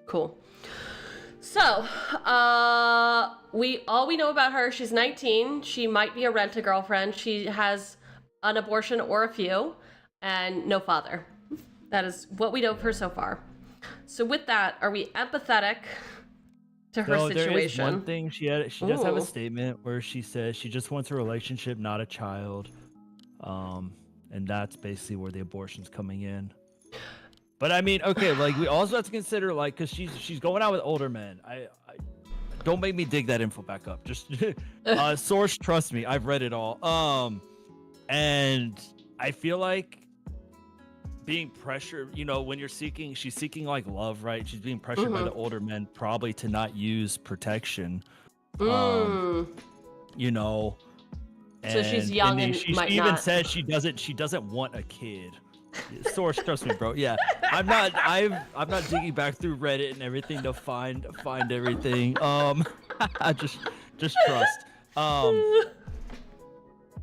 Cool. So, all we know about her, she's 19. She might be a rent-a-girlfriend. She has an abortion or a few, and no father. That is what we know of her so far. So with that, are we empathetic to her situation? There is one thing she does have a statement where she says she just wants a relationship, not a child. And that's basically where the abortion's coming in. But I mean, okay, like we also have to consider, like, because she's going out with older men. I don't make me dig that info back up. Just source, trust me, I've read it all. And I feel like being pressured, you know, when she's seeking like love, right? She's being pressured by the older men probably to not use protection. You know. So she's young and she might even not. says she doesn't want a kid. Source, trust me, bro. Yeah, I'm not digging back through Reddit and everything to find everything. Just trust.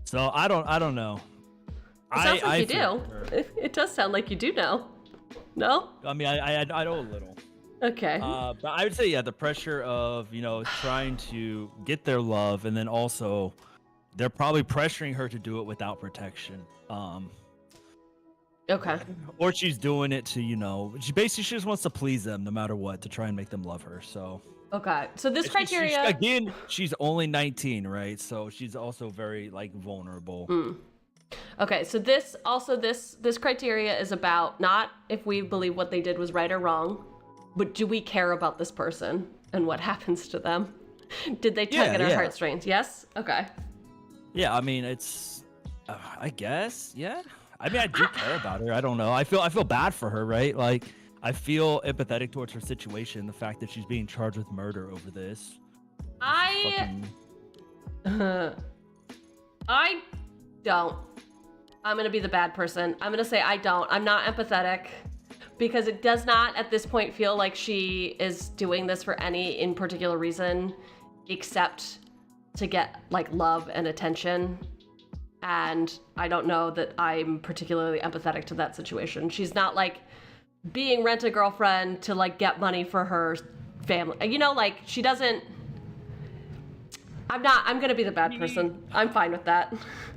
So I don't know. It sounds like you do. It does sound like you do know. No? I mean, I know a little. Okay. But I would say, yeah, the pressure of, you know, trying to get their love, and then also they're probably pressuring her to do it without protection. Okay. Or she's doing it to, you know, she just wants to please them no matter what, to try and make them love her. So. Okay. So this criteria. Again, she's only 19, right? So she's also very like vulnerable. Okay. So this criteria is about not if we believe what they did was right or wrong, but do we care about this person and what happens to them? Did they tug at our heartstrings? Yes. Okay. Yeah. I mean, it's. I guess. Yeah. I mean, I do care about her. I don't know. I feel bad for her, right? Like, I feel empathetic towards her situation. The fact that she's being charged with murder over this. I don't. I'm gonna be the bad person. I'm gonna say I don't. I'm not empathetic because it does not at this point feel like she is doing this for any in particular reason except to get like love and attention. And I don't know that I'm particularly empathetic to that situation. She's not like being rent-a-girlfriend to like get money for her family. You know, like she doesn't. I'm gonna be the bad person. I'm fine with that.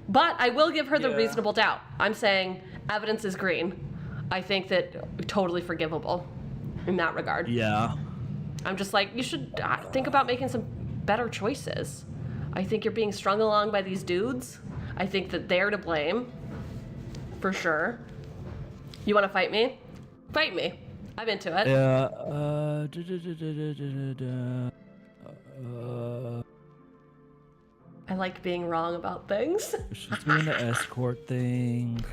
But I will give her the reasonable doubt. I'm saying evidence is green. I think that totally forgivable in that regard. Yeah. I'm just like, you should think about making some better choices. I think you're being strung along by these dudes. I think that they're to blame, for sure. You want to fight me? Fight me. I'm into it. Yeah. I like being wrong about things. She's doing the escort thing.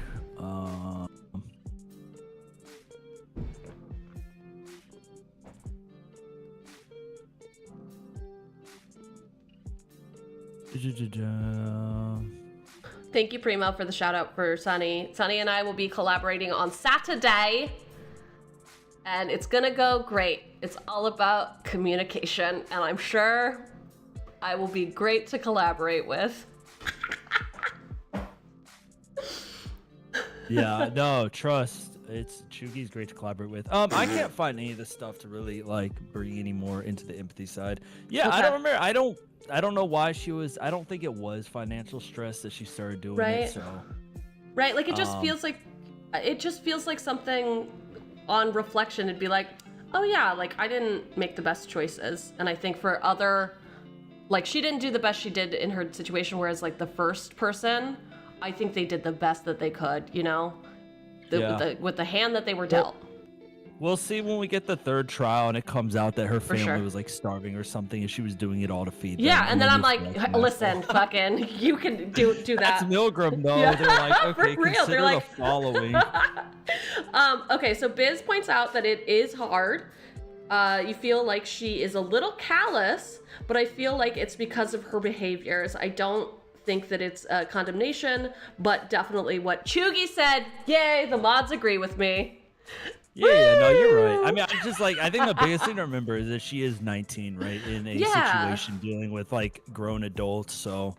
Thank you, Primo, for the shout out for Sunny. Sunny and I will be collaborating on Saturday, and it's gonna go great. It's all about communication, and I'm sure I will be great to collaborate with. Yeah, no, trust. Cheugy's great to collaborate with. I can't find any of this stuff to really like bring any more into the empathy side. Yeah, Okay. I don't remember. I don't know why she was. I don't think it was financial stress that she started doing it. So. Right, like it just feels like something on reflection. It'd be like, oh yeah, like I didn't make the best choices, and I think for other, like she didn't do the best she did in her situation. Whereas like the first person, I think they did the best that they could. You know. With the hand that they were dealt. We'll see when we get the third trial and it comes out that her family sure. was like starving or something and she was doing it all to feed them. Yeah, and then I'm like, listen, fucking, you can do that. That's Milgram, though. Yeah. They're like, okay, For real. consider They're like... the following. Okay, so Biz points out that it is hard. You feel like she is a little callous, but I feel like it's because of her behaviors. I don't think that it's a condemnation, but definitely what Cheugy said. Yay, the mods agree with me. Yeah, no, you're right. I mean, I think the biggest thing to remember is that she is 19, right? In a situation dealing with like grown adults. So,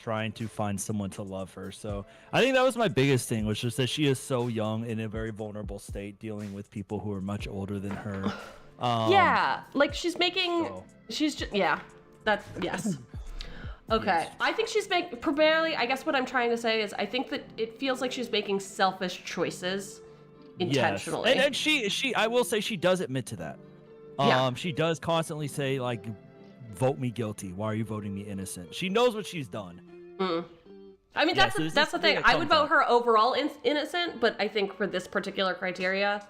trying to find someone to love her. So I think that was my biggest thing, was just that she is so young in a very vulnerable state, dealing with people who are much older than her. Yeah, like she's making. So. She's just yes. Okay, Yes. I think she's making primarily. I guess what I'm trying to say is I think that it feels like she's making selfish choices intentionally. Yes. And she I will say she does admit to that. Yeah. She does constantly say like, vote me guilty. Why are you voting me innocent? She knows what she's done. I mean, Yeah, that's so this that's is the something thing. that I would comes vote up. her overall innocent, but I think for this particular criteria,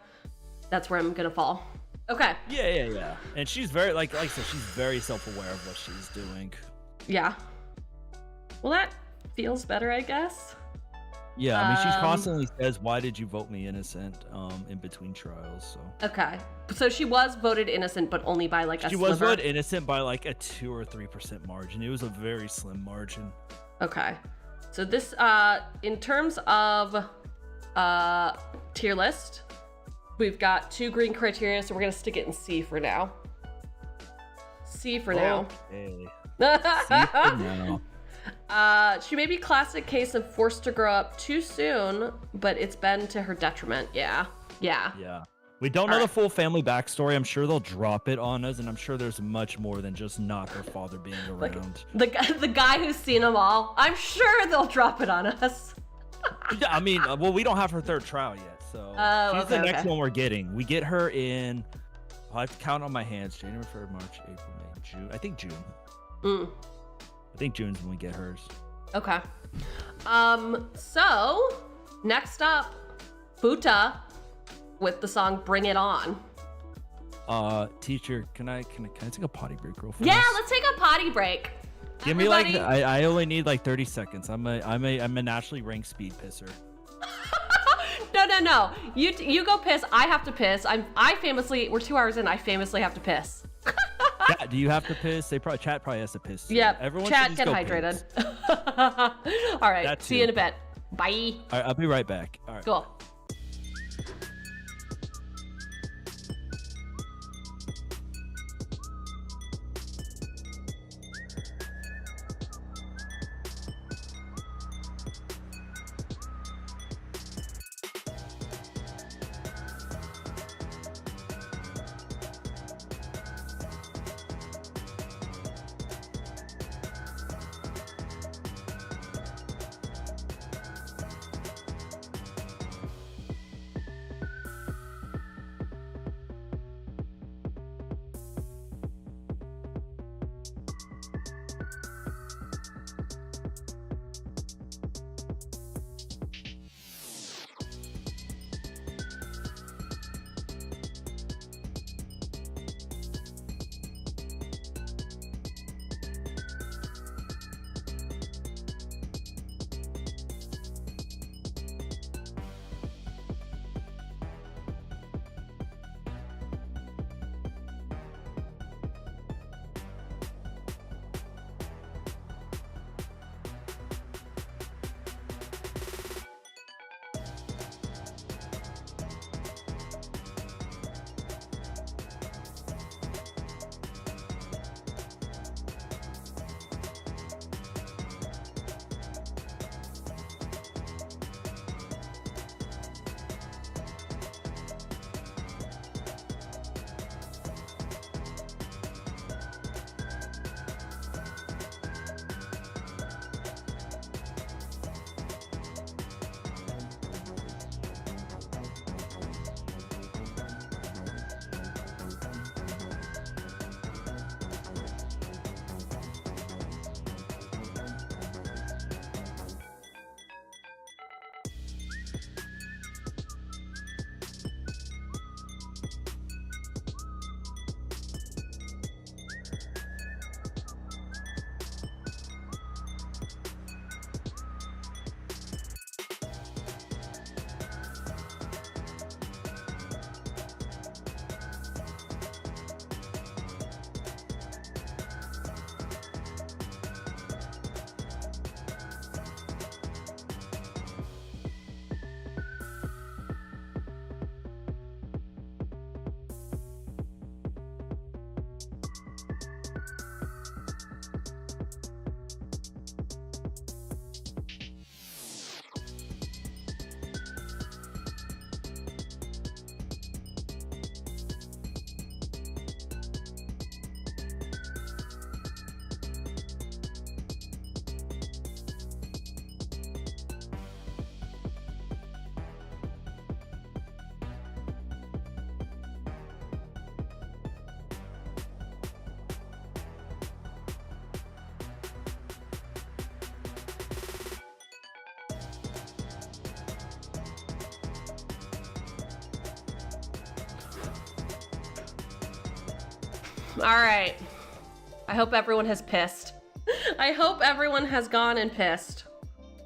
that's where I'm gonna fall. Okay. Yeah. And she's very like I said, she's very self-aware of what she's doing. Yeah. Well, that feels better, I guess. Yeah, I mean, she constantly says, "Why did you vote me innocent?" In between trials. So Okay. So she was voted innocent, but only by like a she sliver. was voted innocent by like a 2 or 3% margin. It was a very slim margin. Okay. So this, in terms of tier list, we've got 2 green criteria, so we're gonna stick it in C for now. C for now. Okay. See for now. She may be classic case of forced to grow up too soon, but it's been to her detriment. Yeah. We don't know the full family backstory. I'm sure they'll drop it on us, and I'm sure there's much more than just not her father being around. The guy who's seen them all, I'm sure they'll drop it on us. Yeah, I mean, well, we don't have her 3rd trial yet, so she's the next one we're getting. We get her in. I have to count on my hands. January, February, March, April, May, June. I think June. I think June's when we get hers. Okay. So next up, Futa with the song "Bring It On." Teacher, can I take a potty break real fast? Yeah, let's take a potty break. Give me like I only need like 30 seconds. I'm a naturally ranked speed pisser. No. You go piss. I have to piss. We're 2 hours in. I famously have to piss. Chat, do you have to piss? Chat probably has to piss. Too. Yeah. Everyone Chat, should get just go hydrated. piss. All right. That See you in too. a bit. Bye. All right, I'll be right back. All right. Cool. All right. I hope everyone has pissed. I hope everyone has gone and pissed.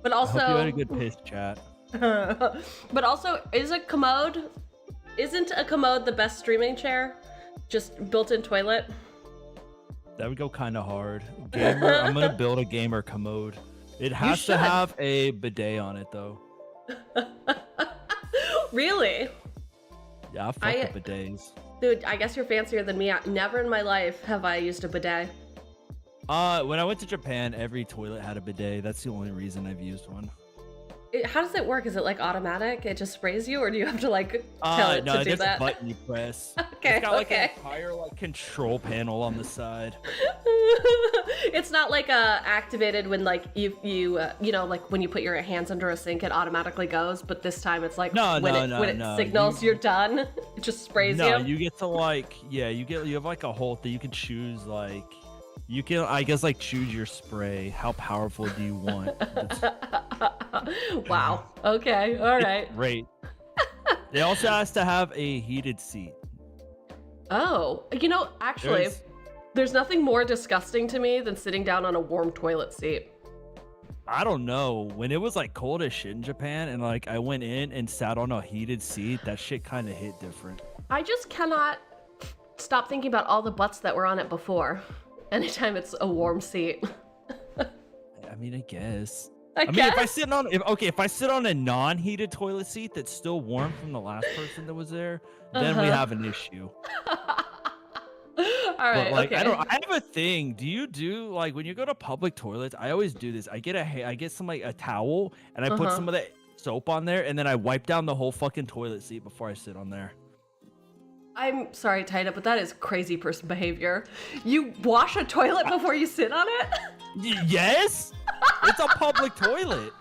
But also, I hope you had a good piss chat. but also, isn't a commode the best streaming chair? Just built-in toilet? That would go kind of hard. Gamer, I'm gonna build a gamer commode. It has to have a bidet on it though. Really? Yeah, I fuck with bidets. Dude, I guess you're fancier than me. Never in my life have I used a bidet. When I went to Japan, every toilet had a bidet. That's the only reason I've used one. How does it work? Is it like automatic? It just sprays you, or do you have to like tell it to do that? No, it's a button you press. Okay, it's got like an entire like control panel on the side. It's not like activated when like you know, like when you put your hands under a sink, it automatically goes. But this time it's like when it signals you're done, it just sprays you. No, you get to like you have like a whole thing. You can choose like. You can, I guess, like choose your spray. How powerful do you want? Wow. Okay. All right. Great. It also has to have a heated seat. Oh, you know, actually, there's nothing more disgusting to me than sitting down on a warm toilet seat. I don't know. When it was like cold as shit in Japan, and like I went in and sat on a heated seat, that shit kind of hit different. I just cannot stop thinking about all the butts that were on it before. Anytime it's a warm seat. I mean, I guess. I mean, if I sit on a non-heated toilet seat that's still warm from the last person that was there, then we have an issue. All right. But like, okay. I have a thing. Do you do like when you go to public toilets? I always do this. I get some like a towel and I put some of the soap on there, and then I wipe down the whole fucking toilet seat before I sit on there. I'm sorry, Taida, but that is crazy person behavior. You wash a toilet before you sit on it? Yes? It's a public toilet.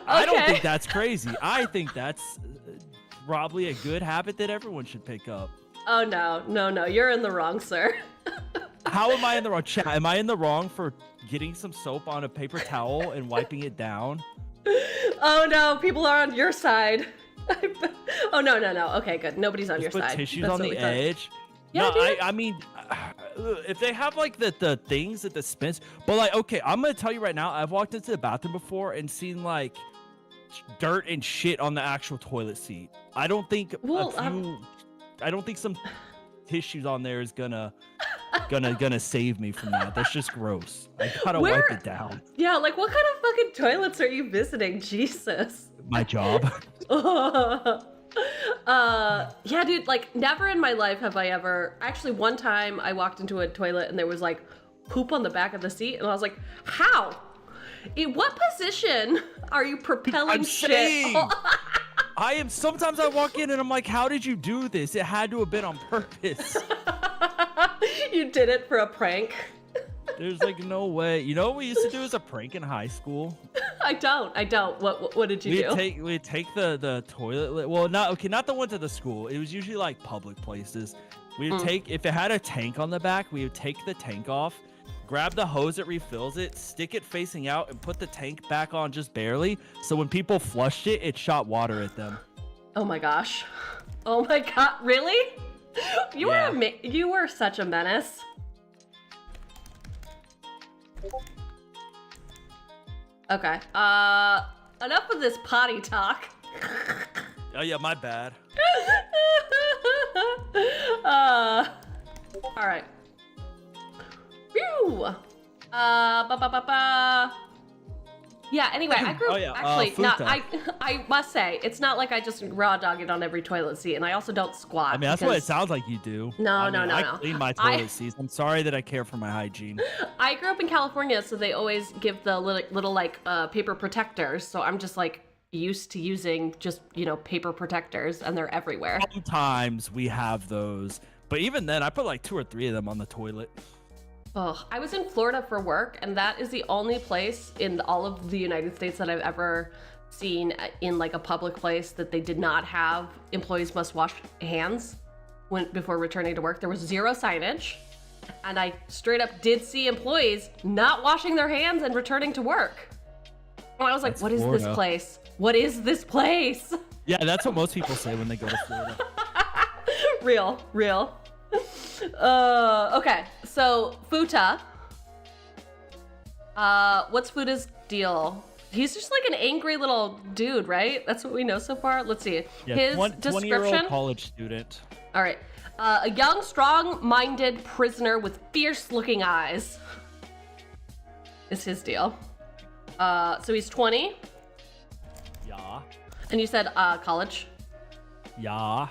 I don't think that's crazy. I think that's probably a good habit that everyone should pick up. Oh, no. You're in the wrong, sir. How am I in the wrong? Chat, am I in the wrong for getting some soap on a paper towel and wiping it down? Oh, no. People are on your side. Oh, no. Okay, good. Nobody's on your put side. Tissues That's on the totally edge. Yeah, No, dude. I mean, if they have like the things that dispense, but like, okay, I'm gonna tell you right now, I've walked into the bathroom before and seen like dirt and shit on the actual toilet seat. I don't think I don't think some tissues on there is gonna save me from that. That's just gross. I gotta wipe it down. Yeah, like what kind of fucking toilets are you visiting? Jesus. My job. Yeah, dude, like never in my life have I ever. Actually, one time I walked into a toilet and there was like poop on the back of the seat, and I was like, how? In what position are you propelling shit? Sometimes I walk in and I'm like, how did you do this? It had to have been on purpose. You did it for a prank. There's like no way. You know what we used to do as a prank in high school? I don't. What did you do? We'd take the toilet. Well, not the ones at the school. It was usually like public places. We would take, if it had a tank on the back, we would take the tank off, grab the hose that refills it, stick it facing out, and put the tank back on just barely. So when people flushed it, it shot water at them. Oh my gosh. Oh my god. Really? You were such a menace. Okay. Enough of this potty talk. Oh yeah, my bad. All right. Whew. Yeah, anyway, I grew up, actually, I must say, it's not like I just raw dog it on every toilet seat, and I also don't squat. I mean, that's what it sounds like you do. No. I clean my toilet seats. I'm sorry that I care for my hygiene. I grew up in California, so they always give the little like paper protectors, so I'm just like used to using just, paper protectors, and they're everywhere. Sometimes we have those, but even then, I put like 2 or 3 of them on the toilet. Oh, I was in Florida for work, and that is the only place in all of the United States that I've ever seen in like a public place that they did not have employees must wash hands before returning to work. There was 0 signage, and I straight up did see employees not washing their hands and returning to work. And I was like, what is this place? What is this place? Yeah, that's what most people say when they go to Florida. Real. Okay, so Futa. What's Futa's deal? He's just like an angry little dude, right? That's what we know so far. Let's see. Yeah, His 20-year-old description. college student. All right. A young, strong-minded prisoner with fierce-looking eyes is his deal. So he's 20. Yeah. And you said college. Yeah.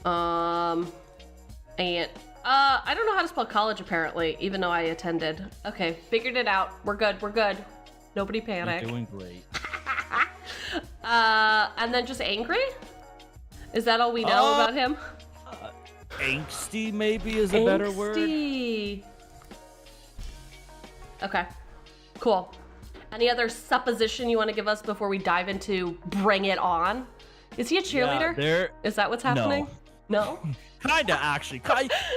And I don't know how to spell college apparently, even though I attended. Okay, figured it out. We're good. Nobody panic. You're doing great. And then just angry? Is that all we know about him? Angsty maybe is a better word. Angsty. Okay, cool. Any other supposition you want to give us before we dive into Bring It On? Is he a cheerleader? Yeah, is that what's happening? No? Kinda, actually.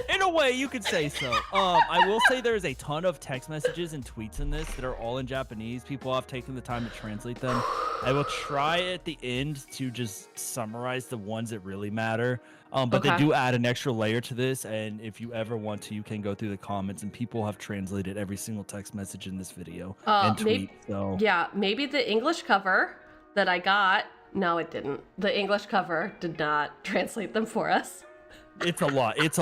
In a way, you could say so. I will say there's a ton of text messages and tweets in this that are all in Japanese. People have taken the time to translate them. I will try at the end to just summarize the ones that really matter. But they do add an extra layer to this, and if you ever want to, you can go through the comments, and people have translated every single text message in this video and tweet. Yeah, maybe the English cover that I got. No, it didn't. The English cover did not translate them for us. It's a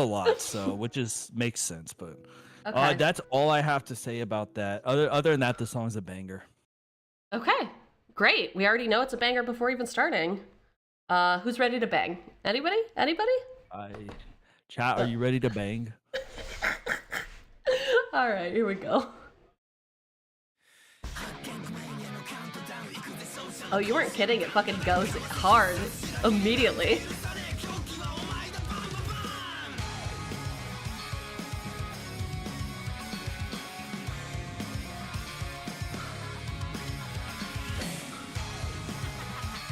lot, so which makes sense, but Okay. that's all I have to say about that. Other than that, the song's a banger. Okay, great. We already know it's a banger before even starting. Who's ready to bang? Anybody? Chat, are you ready to bang? All right, here we go. Oh, you weren't kidding. It fucking goes hard immediately.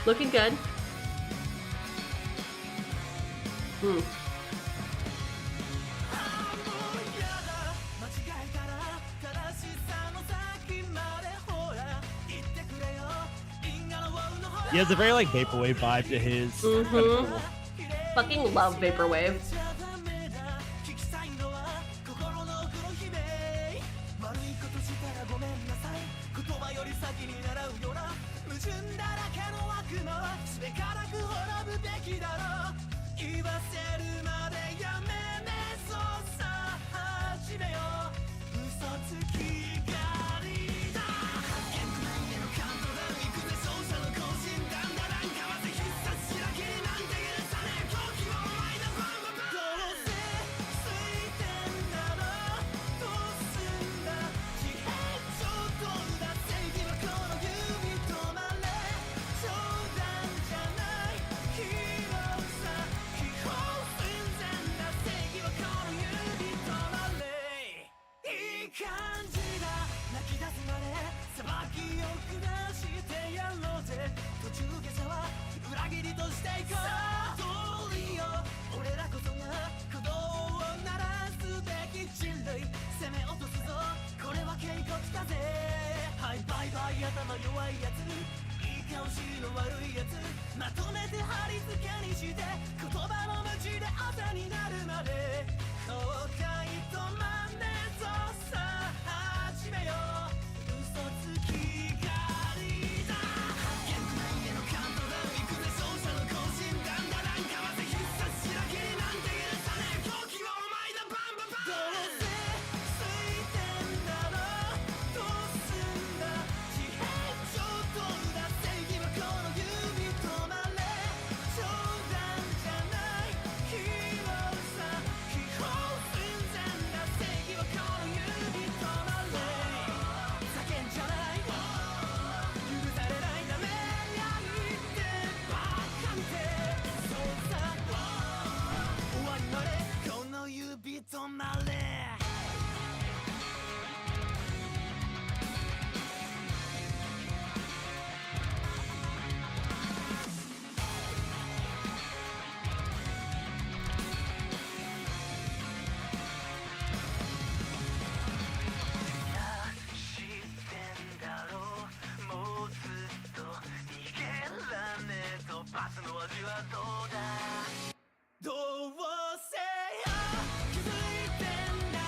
Looking good. He has a very like vaporwave vibe to his. Kinda cool. Fucking love vaporwave.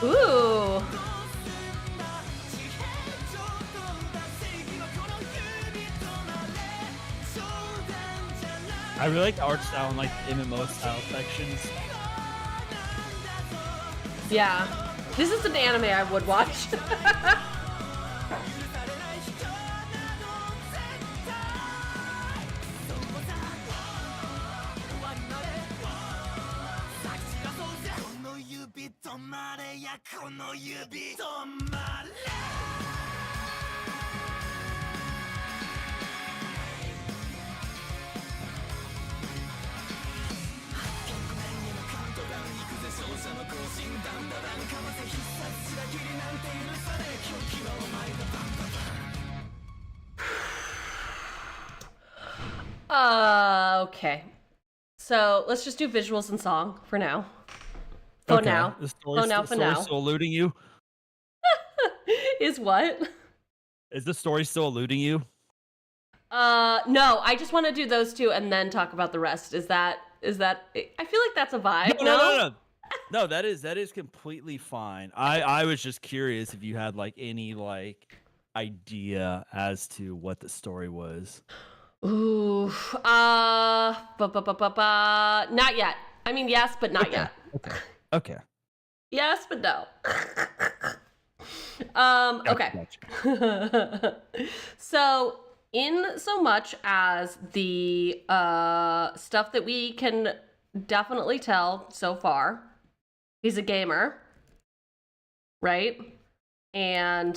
Ooh. I really like the art style and like the MMO style sections. Yeah. This is an anime I would watch. Okay. So let's just do visuals and song for now. For Okay. now. The For now. story's still eluding you? Is what? Is the story still eluding you? No, I just want to do those two and then talk about the rest. Is that I feel like that's a vibe. No. No, that is completely fine. I was just curious if you had like any like idea as to what the story was. Ooh, not yet. I mean, yes, but not yet. Okay. Yes, but no. Okay. So, in so much as the stuff that we can definitely tell so far, he's a gamer, right? And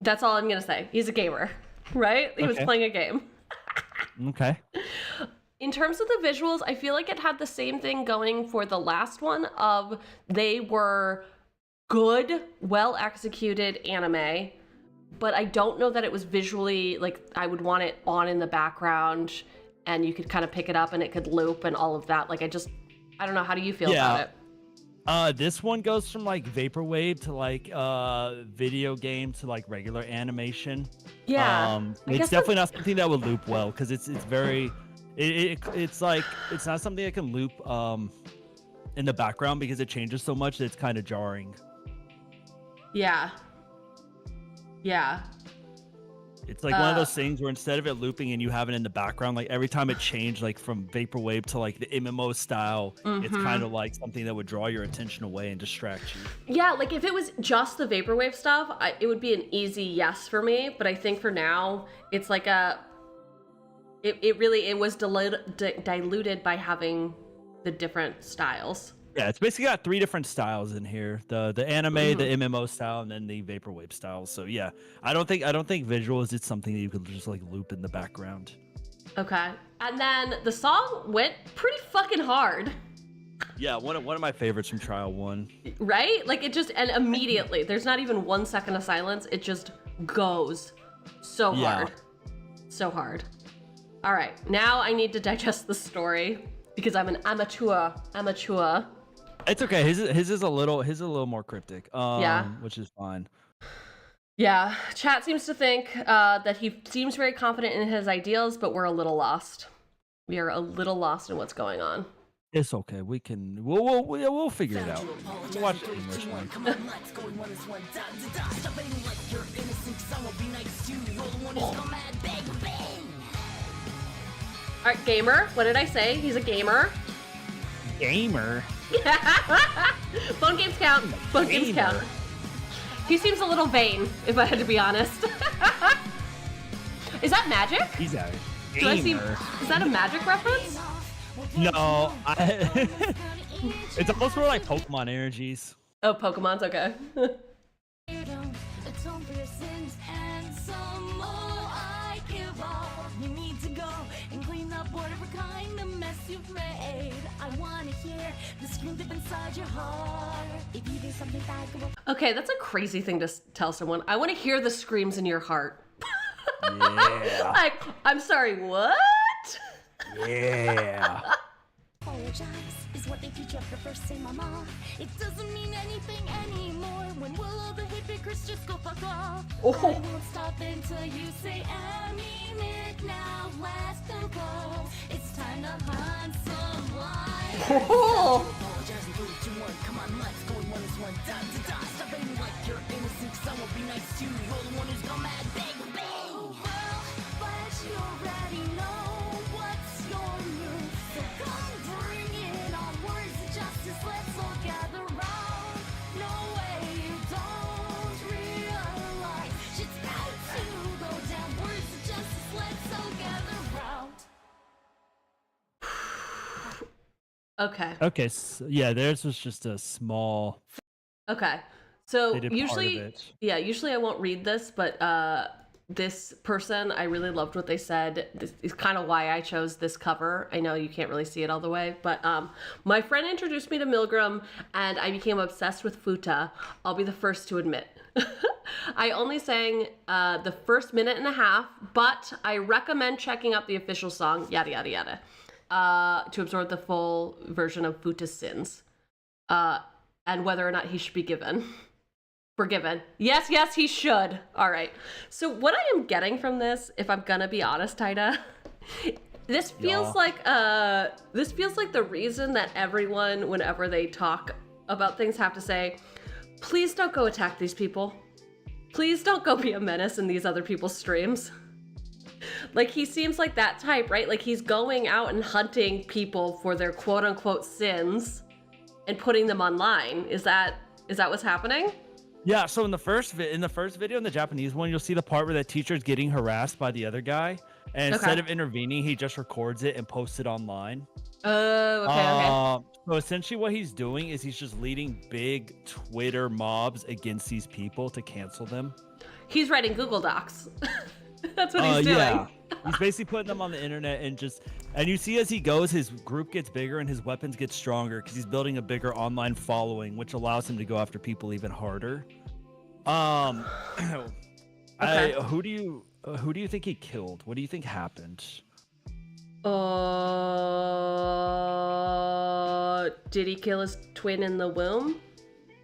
that's all I'm gonna say. He's a gamer, right? He was playing a game. Okay. In terms of the visuals, I feel like it had the same thing going for the last one of they were good, well executed anime, but I don't know that it was visually like I would want it on in the background and you could kind of pick it up and it could loop and all of that. Like I don't know. How do you feel about it? This one goes from like vaporwave to like video game to like regular animation. Yeah. It's definitely not something that would loop well because it's very it's like it's not something that can loop in the background because it changes so much that it's kind of jarring. Yeah. It's like one of those things where instead of it looping and you have it in the background, like every time it changed like from vaporwave to like the MMO style, it's kind of like something that would draw your attention away and distract you. Yeah, like if it was just the vaporwave stuff, it would be an easy yes for me. But I think for now, it's like it was diluted by having the different styles. Yeah, it's basically got 3 different styles in here: the anime, the MMO style, and then the vaporwave style. So yeah, I don't think visuals is something that you could just like loop in the background. Okay, and then the song went pretty fucking hard. Yeah, one of my favorites from Trial 1. Right? Like it just and immediately, there's not even 1 second of silence. It just goes so hard, so hard. All right, now I need to digest the story because I'm an amateur. It's okay. His is a little more cryptic. Yeah. Which is fine. Yeah. Chat seems to think that he seems very confident in his ideals, but we're a little lost. We are a little lost in what's going on. It's okay. We'll figure it out. We'll watch the English one. All right, gamer. What did I say? He's a gamer. Gamer. Phone games count. Phone games count. He seems a little vain, if I had to be honest. Is that magic? He's a gamer. Is that a magic reference? No, it's almost more like Pokemon energies. Oh, Pokemon's okay. Okay, that's a crazy thing to tell someone. I want to hear the screams in your heart. Yeah. Like, I'm sorry, what? Yeah. Apologize is what they teach you after first say mama. It doesn't mean anything anymore. When will all the hypocrites just go fuck off? Oh. I won't stop until you say I mean it now. Last and close. It's time to hunt some lies. Oh. Apologize and prove to one. Come on, let's go in 1 is 1. Dot to dot. Stop aiming like you're innocent, cause I won't be nice to you. You're the one who's gone mad. Bang, bang. Oh, well, but you already know what's your move. So come bring it on. Words of justice, let's all gather round. No way you don't realize shit's about to go down. Words of justice, let's all gather round. Okay. Okay, so, yeah, theirs was just a small. Okay. So They did part of usually, it. yeah, usually I won't read this, but this person, I really loved what they said. This is kind of why I chose this cover. I know you can't really see it all the way, but my friend introduced me to Milgram, and I became obsessed with Futa. I'll be the first to admit. I only sang the first minute and a half, but I recommend checking out the official song, yada yada yada, to absorb the full version of Futa's sins, and whether or not he should be forgiven. Yes, yes, he should. All right. So what I am getting from this, if I'm gonna be honest, Taida, this feels like the reason that everyone, whenever they talk about things, have to say, please don't go attack these people. Please don't go be a menace in these other people's streams. Like, he seems like that type, right? Like, he's going out and hunting people for their quote-unquote sins and putting them online. Is that what's happening? Yeah, so in the first video, in the Japanese one, you'll see the part where the teacher's getting harassed by the other guy, and instead of intervening, he just records it and posts it online. Oh, okay. So essentially what he's doing is he's just leading big Twitter mobs against these people to cancel them. He's writing Google Docs. That's what he's doing. Yeah. He's basically putting them on the internet and you see as he goes, his group gets bigger and his weapons get stronger because he's building a bigger online following, which allows him to go after people even harder. Okay. Who do you think he killed? What do you think happened? Did he kill his twin in the womb?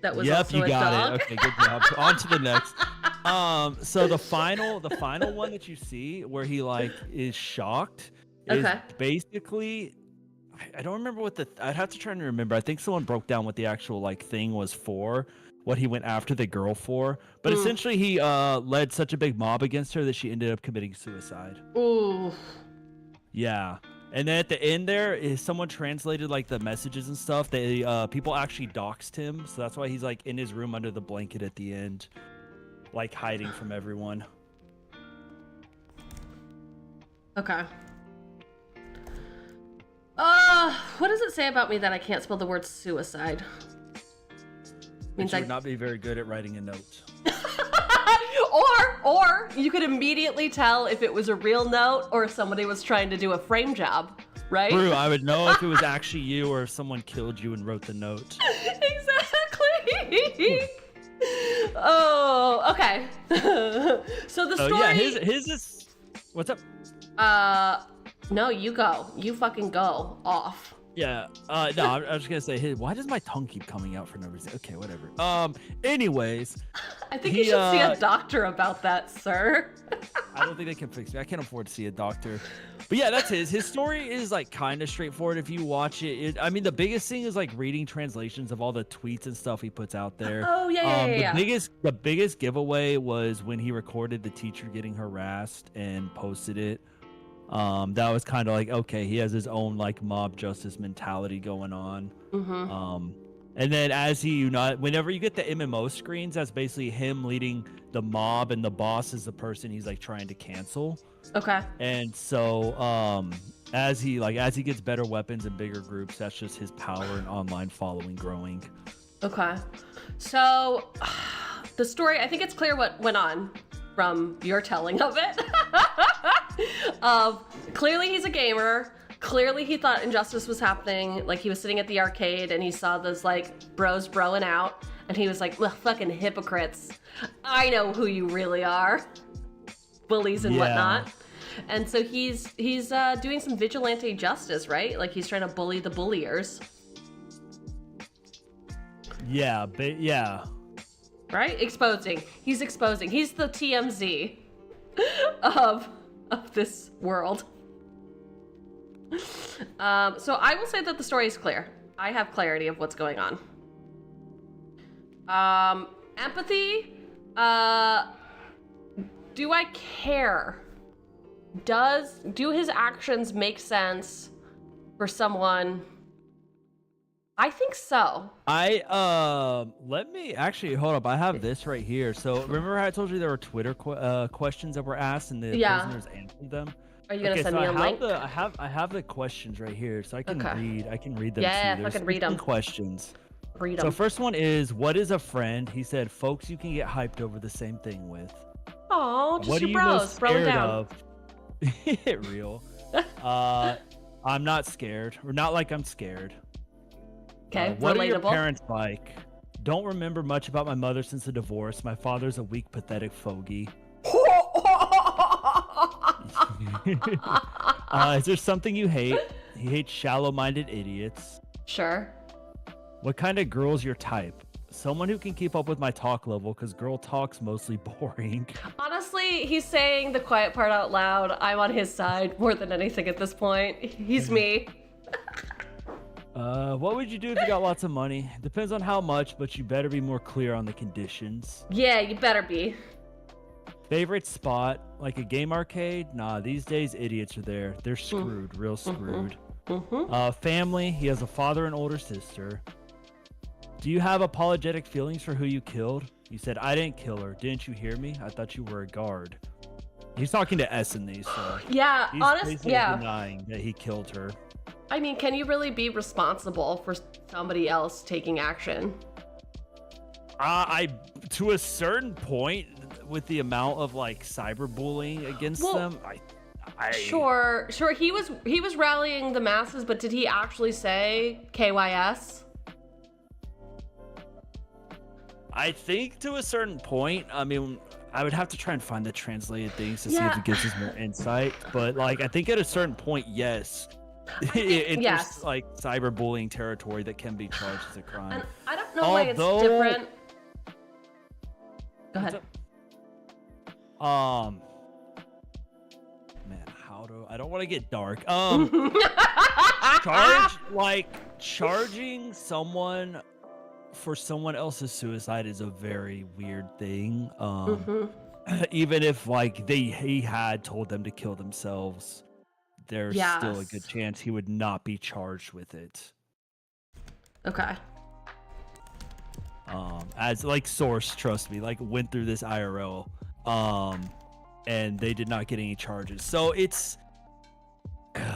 That was Yep, also you a got dog? it. Okay, good job. On to the next. So the final one that you see where he like is shocked is basically, I don't remember I'd have to try and remember. I think someone broke down what the actual like thing was for, what he went after the girl for. But essentially he led such a big mob against her that she ended up committing suicide. Ooh. Yeah. And then at the end there is someone translated like the messages and stuff. They people actually doxed him, so that's why he's like in his room under the blanket at the end, like hiding from everyone. Okay. What does it say about me that I can't spell the word suicide? Means I would not be very good at writing a note. Or you could immediately tell if it was a real note or if somebody was trying to do a frame job, right? True, I would know if it was actually you or if someone killed you and wrote the note. Exactly. Oh, okay. So the story. Yeah, his is. What's up? No, you go. You fucking go off. Yeah. No, I was just gonna say, hey, why does my tongue keep coming out for no reason? Okay, whatever. Anyways. I think you should see a doctor about that, sir. I don't think they can fix me. I can't afford to see a doctor. But yeah, that's his story is like kind of straightforward if you watch it. I mean, the biggest thing is like reading translations of all the tweets and stuff he puts out there. Oh yeah. The biggest giveaway was when he recorded the teacher getting harassed and posted it. That was kind of like, okay, he has his own like mob justice mentality going on. And then whenever you get the MMO screens, that's basically him leading the mob, and the boss is the person he's like trying to cancel. Okay. And so as he gets better weapons and bigger groups, that's just his power and online following growing. Okay. So the story, I think it's clear what went on from your telling of it. Clearly he's a gamer. Clearly he thought injustice was happening. Like, he was sitting at the arcade and he saw those like bros broing out, and he was like, well, fucking hypocrites. I know who you really are. Bullies and whatnot. And so he's doing some vigilante justice, right? Like, he's trying to bully the bulliers. Yeah, but yeah. Right? Exposing. He's exposing. He's the TMZ of this world. So I will say that the story is clear. I have clarity of what's going on. Empathy. Do I care? Do his actions make sense for someone? I think so. Let me actually hold up. I have this right here. So remember how I told you there were Twitter questions that were asked and the prisoners answered them? Are you gonna send me a link? I have the questions right here, so I can read. I can read them. Yeah, to you. I can read them. Questions. Read them. So first one is, what is a friend? He said, folks you can get hyped over the same thing with. Oh, just what your are you bros. most Bro scared down. of? Real. I'm not scared, or not like I'm scared. Okay, what relatable. are your parents like? Don't remember much about my mother since the divorce. My father's a weak, pathetic fogey. Is there something you hate? He hates shallow-minded idiots. Sure. What kind of girl's your type? Someone who can keep up with my talk level, because girl talk's mostly boring. Honestly, he's saying the quiet part out loud. I'm on his side more than anything at this point. He's me. What would you do if you got lots of money? Depends on how much, but you better be more clear on the conditions. Yeah, you better be. Favorite spot? Like a game arcade? Nah, these days idiots are there. They're screwed, real screwed. Family? He has a father and older sister. Do you have apologetic feelings for who you killed? You said, I didn't kill her. Didn't you hear me? I thought you were a guard. He's talking to S in these, so... Yeah, he's honestly, yeah. denying that he killed her. I mean, can you really be responsible for somebody else taking action? To a certain point, with the amount of like cyberbullying against them, Sure. He was rallying the masses, but did he actually say KYS? I think to a certain point. I mean, I would have to try and find the translated things to see if it gives us more insight. But like, I think at a certain point, yes. It's like cyberbullying territory that can be charged as a crime. And I don't know why it's different. Go ahead. Man, I don't want to get dark. Charging someone for someone else's suicide is a very weird thing. Even if like he had told them to kill themselves, there's still a good chance he would not be charged with it. Okay. As like source, trust me, like went through this IRL, and they did not get any charges. So it's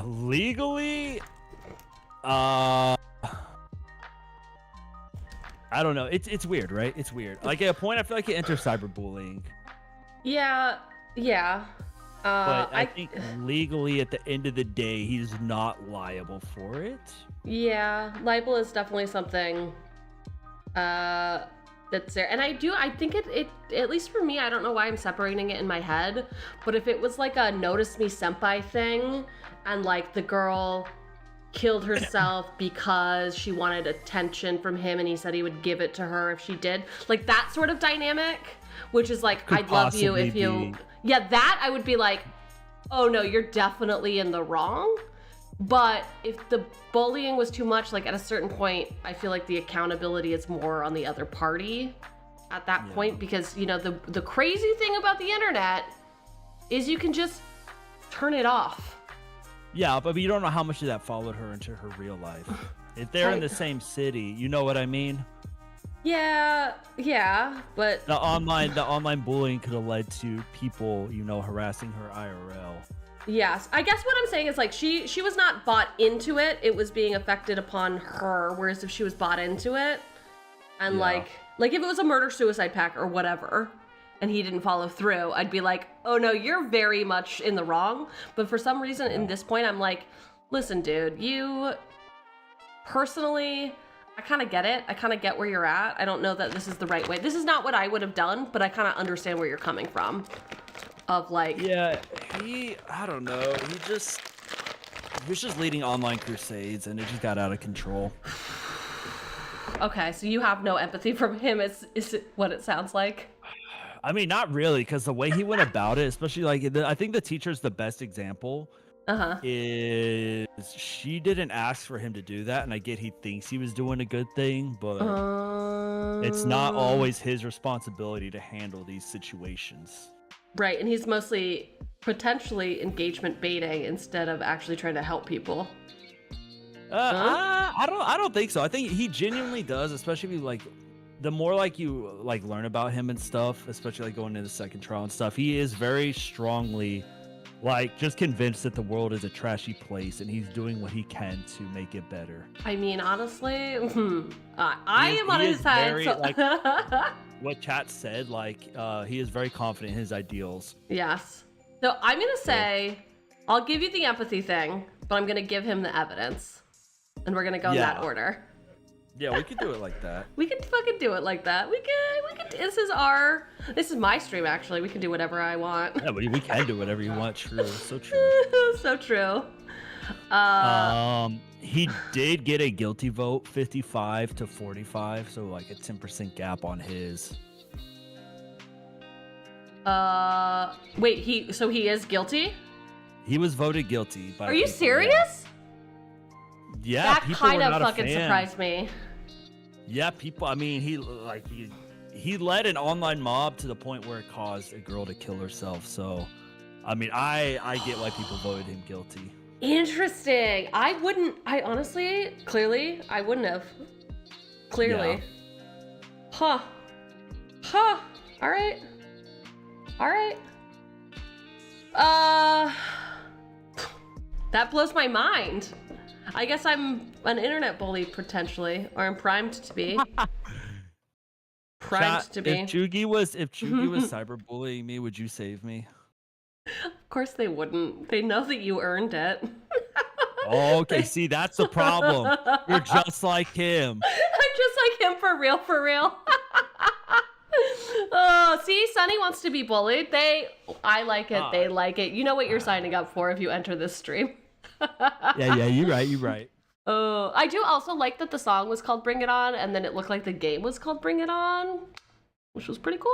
legally, I don't know. It's weird, right? It's weird. Like at a point, I feel like it enters cyberbullying. Yeah. But I think legally, at the end of the day, he's not liable for it. Yeah, libel is definitely something that's there. And I think it at least for me, I don't know why I'm separating it in my head, but if it was like a notice me senpai thing and like the girl killed herself because she wanted attention from him and he said he would give it to her if she did, like that sort of dynamic, which is like, I'd love you if you... Yeah, that I would be like, oh no, you're definitely in the wrong. But if the bullying was too much, like at a certain point, I feel like the accountability is more on the other party at that point, because you know, the crazy thing about the internet is you can just turn it off. Yeah, but you don't know how much of that followed her into her real life. If they're in the same city, you know what I mean? Yeah, but the online bullying could have led to people, you know, harassing her IRL. Yes, I guess what I'm saying is like she was not bought into it; it was being affected upon her. Whereas if she was bought into it, and like if it was a murder-suicide pact or whatever, and he didn't follow through, I'd be like, oh no, you're very much in the wrong. But for some reason, in this point, I'm like, listen, dude, you personally. I kind of get it. I kind of get where you're at. I don't know that this is the right way. This is not what I would have done, but I kind of understand where you're coming from. Of like... Yeah, I don't know. He was just leading online crusades and it just got out of control. Okay, so you have no empathy from him, is it what it sounds like? I mean, not really, because the way he went about it, especially like, I think the teacher's the best example. is she didn't ask for him to do that, and I get he thinks he was doing a good thing, but it's not always his responsibility to handle these situations. Right, and he's mostly potentially engagement baiting instead of actually trying to help people. I don't think so. I think he genuinely does, especially like the more like you like learn about him and stuff, especially like going into the second trial and stuff. He is very strongly like just convinced that the world is a trashy place, and he's doing what he can to make it better. I mean, honestly, I am on his side. Very, So... like, what chat said, like he is very confident in his ideals. Yes. So I'm gonna say, I'll give you the empathy thing, but I'm gonna give him the evidence, and we're gonna go in that order. Yeah, we could do it like that. We could fucking do it like that. We could. This is my stream actually. We can do whatever I want. Yeah, we can do whatever you want. True, so true. So true. He did get a guilty vote, 55 to 45, so like a 10% gap on his. Wait, he is guilty? He was voted guilty by. Are you serious? Yeah, that kind of fucking surprised me. Yeah, people. I mean, he led an online mob to the point where it caused a girl to kill herself. So, I mean, I get why people voted him guilty. Interesting. I honestly, clearly, I wouldn't have. Clearly. Yeah. Huh. All right. That blows my mind. I guess I'm an internet bully potentially, or I'm primed to be. If Cheugy was cyberbullying me, would you save me? Of course they wouldn't. They know that you earned it. Okay, see, that's the problem. You're just like him. I'm just like him for real. Oh, see, Sunny wants to be bullied. I like it. They like it. You know what you're signing up for if you enter this stream. Yeah, you're right. Oh, I do also like that the song was called Bring It On, and then it looked like the game was called Bring It On, which was pretty cool.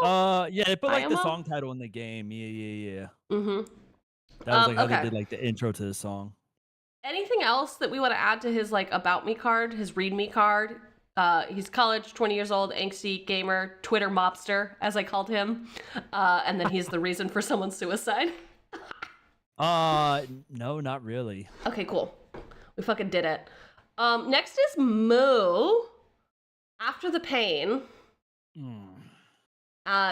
Yeah, they put like the song title in the game. Yeah. Mm-hmm. That was like how they did like the intro to the song. Anything else that we want to add to his like about me card, his read me card? He's college, 20 years old, angsty gamer, Twitter mobster, as I called him. And then he's the reason for someone's suicide. No, not really. Okay, cool. We fucking did it. Next is Moo. After the pain.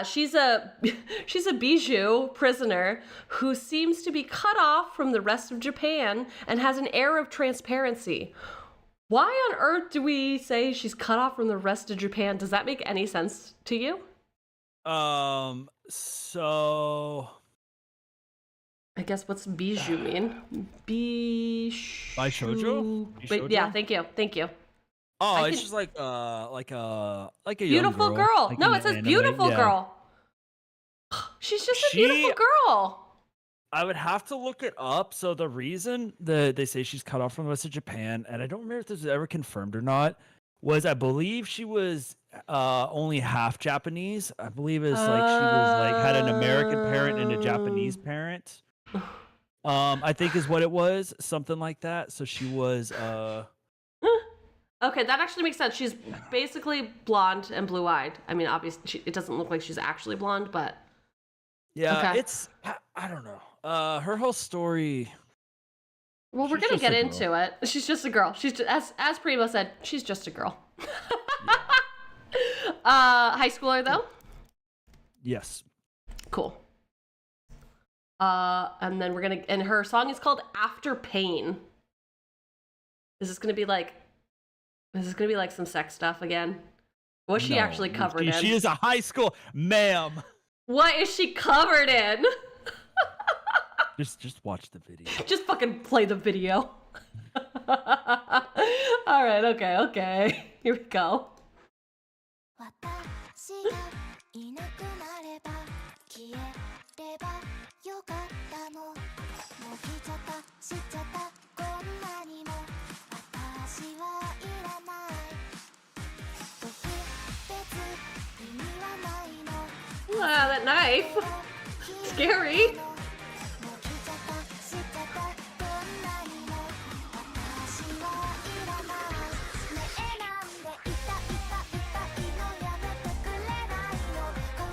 She's a bijou prisoner who seems to be cut off from the rest of Japan and has an air of transparency. Why on earth do we say she's cut off from the rest of Japan? Does that make any sense to you? So I guess what's bijou mean? By shoujo? Wait, yeah, thank you. Oh, it's just like a beautiful young girl. Like no, it says anime. beautiful girl. She's just a beautiful girl. I would have to look it up. So the reason that they say she's cut off from the rest of Japan, and I don't remember if this was ever confirmed or not, was I believe she was only half Japanese. I believe it's like she was like had an American parent and a Japanese parent. I think is what it was, something like that. So she was Okay, that actually makes sense. She's basically blonde and blue-eyed. I mean, obviously, it doesn't look like she's actually blonde, but yeah, okay. It's I don't know. Her whole story. Well, we're gonna get into it. She's just a girl. She's just, as Primo said, she's just a girl. High schooler though. Yes. Cool. And then and her song is called After Pain. Is this gonna be like some sex stuff again? What's she actually covered in? She is a high school, ma'am. What is she covered in? Just watch the video. Just fucking play the video. All right, okay. Here we go. Wow, that knife. Scary.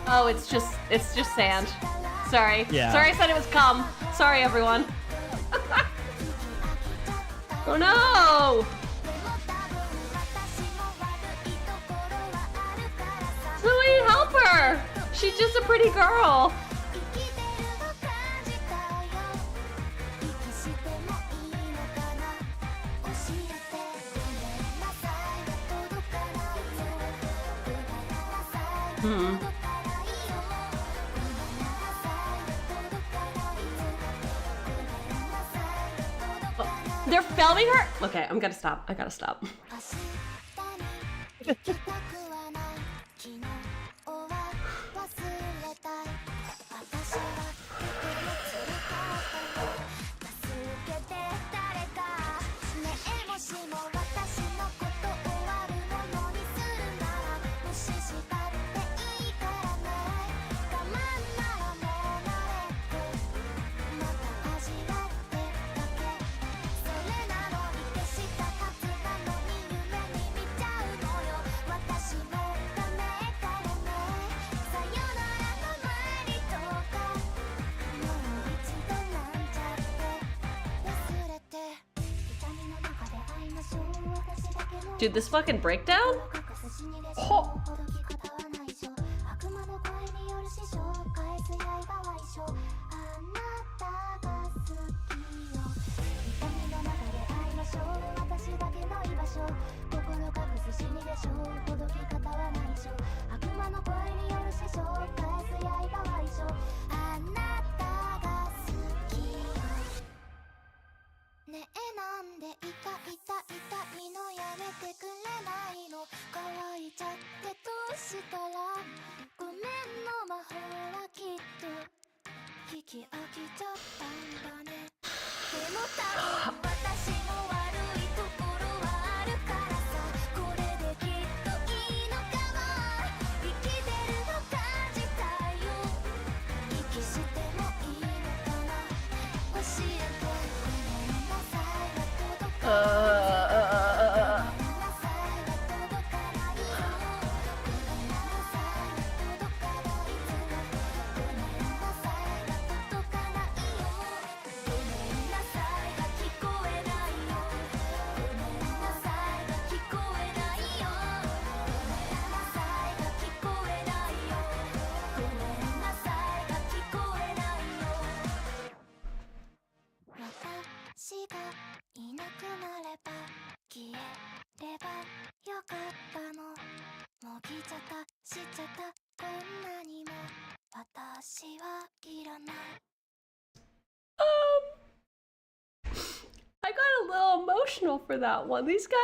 Oh, it's just sand. Sorry. Yeah. Sorry I said it was cum. Sorry, everyone. Oh no! Zoe, help her! She's just a pretty girl. They're filming her? Okay, I'm gonna stop. I gotta stop. Dude, this fucking breakdown? Oh. I got a little emotional for that one. These guys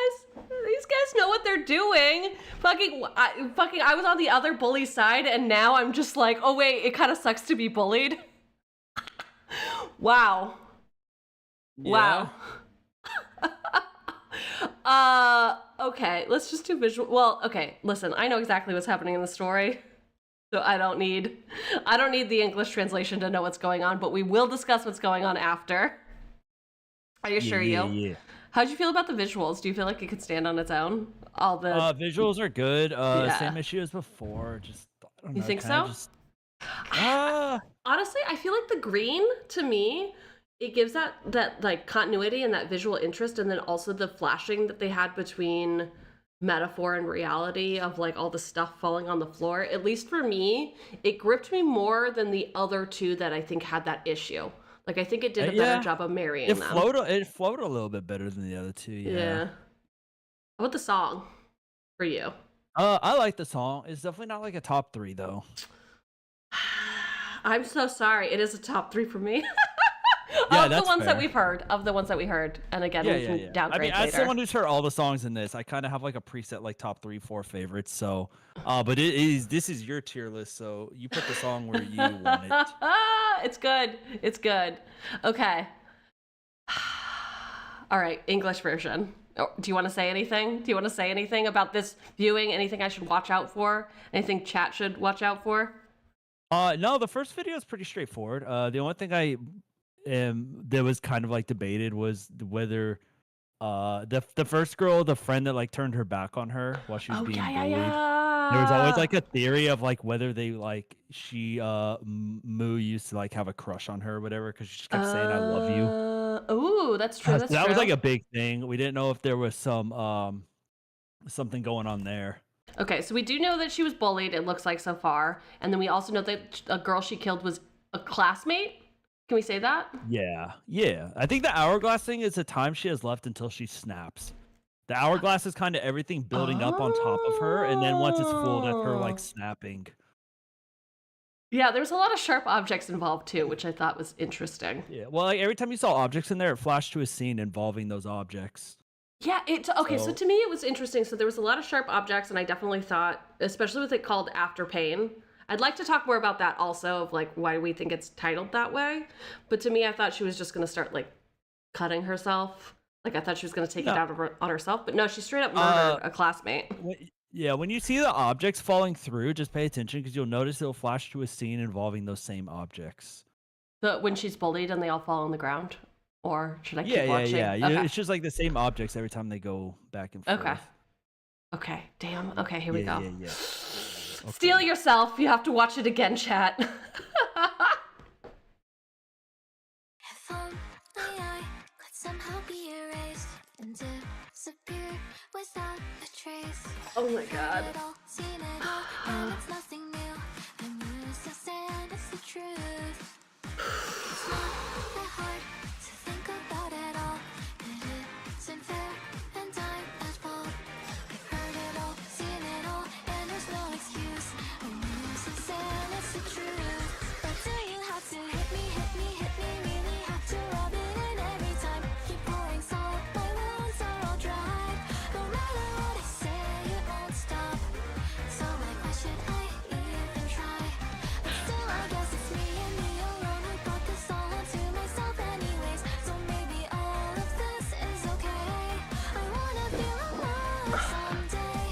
know what they're doing. I was on the other bully side, and now I'm just like, oh wait, it kind of sucks to be bullied. Wow. Yeah. Wow. Okay, let's just do visual. Well, okay, listen, I know exactly what's happening in the story. So I don't need the English translation to know what's going on, but we will discuss what's going on after. I assure you. Yeah. How'd you feel about the visuals? Do you feel like it could stand on its own? All the visuals are good. Yeah. Same issue as before. Just I don't know, You think kinda so? just- Honestly, I feel like the green, to me, it gives that like continuity and that visual interest, and then also the flashing that they had between metaphor and reality of like all the stuff falling on the floor. At least for me, it gripped me more than the other two that I think had that issue. Like I think it did a better job of marrying It them. flowed a little bit better than the other two. Yeah. How about the song for you? I like the song. It's definitely not like a top 3 though. I'm so sorry. It is a top 3 for me. Yeah, of the that's ones that fair. we've heard. Of the ones that we heard. And again, we can downgrade I mean, as later. someone who's heard all the songs in this, I kind of have like a preset like top 3, 4 favorites. So, but this is your tier list, so you put the song where you want it. It's good. It's good. Okay. All right, English version. Do you want to say anything? Do you want to say anything about this viewing? Anything I should watch out for? Anything chat should watch out for? No, the first video is pretty straightforward. The only thing that was kind of like debated was whether the first girl, the friend that like turned her back on her while she was being bullied. There was always like a theory of like whether they like Moo used to like have a crush on her or whatever because she just kept saying I love you. Ooh, that's true. So That's that true. was like a big thing. We didn't know if there was some something going on there. Okay, so we do know that she was bullied, it looks like so far. And then we also know that a girl she killed was a classmate. Can we say that? Yeah. I think the hourglass thing is the time she has left until she snaps. The hourglass is kind of everything building up on top of her, and then once it's full, that's her like snapping. Yeah, there's a lot of sharp objects involved too, which I thought was interesting. Yeah, well, like every time you saw objects in there, it flashed to a scene involving those objects. Yeah, so to me it was interesting. So there was a lot of sharp objects, and I definitely thought, especially with it called After Pain, I'd like to talk more about that also, of like why we think it's titled that way. But to me, I thought she was just going to start like cutting herself. Like I thought she was going to take it out on herself, but no, she straight up murdered a classmate. Yeah, when you see the objects falling through, just pay attention because you'll notice it'll flash to a scene involving those same objects. When she's bullied and they all fall on the ground? Or should I keep watching? Yeah. Okay. It's just like the same objects every time they go back and forth. Okay, damn. Okay, here we go. Yeah. Okay. Steel yourself. You have to watch it again, chat. If only I could somehow be erased and disappear without a trace. Oh my god. Seen it all, and it's nothing new. I'm used to saying it's the truth. It's not that hard to think about it all. It isn't fair, and I'm at fault. I've heard it all, seen it all, and there's no excuse. I'm used to saying it's the truth. But do you have to hit me, really have to rub it in every time? Keep pouring salt, my wounds are all dry. No matter what I say, it won't stop. So like, why should I even try? But still, I guess it's me and me alone who brought this all onto myself anyways. So maybe all of this is okay. I wanna feel alive someday.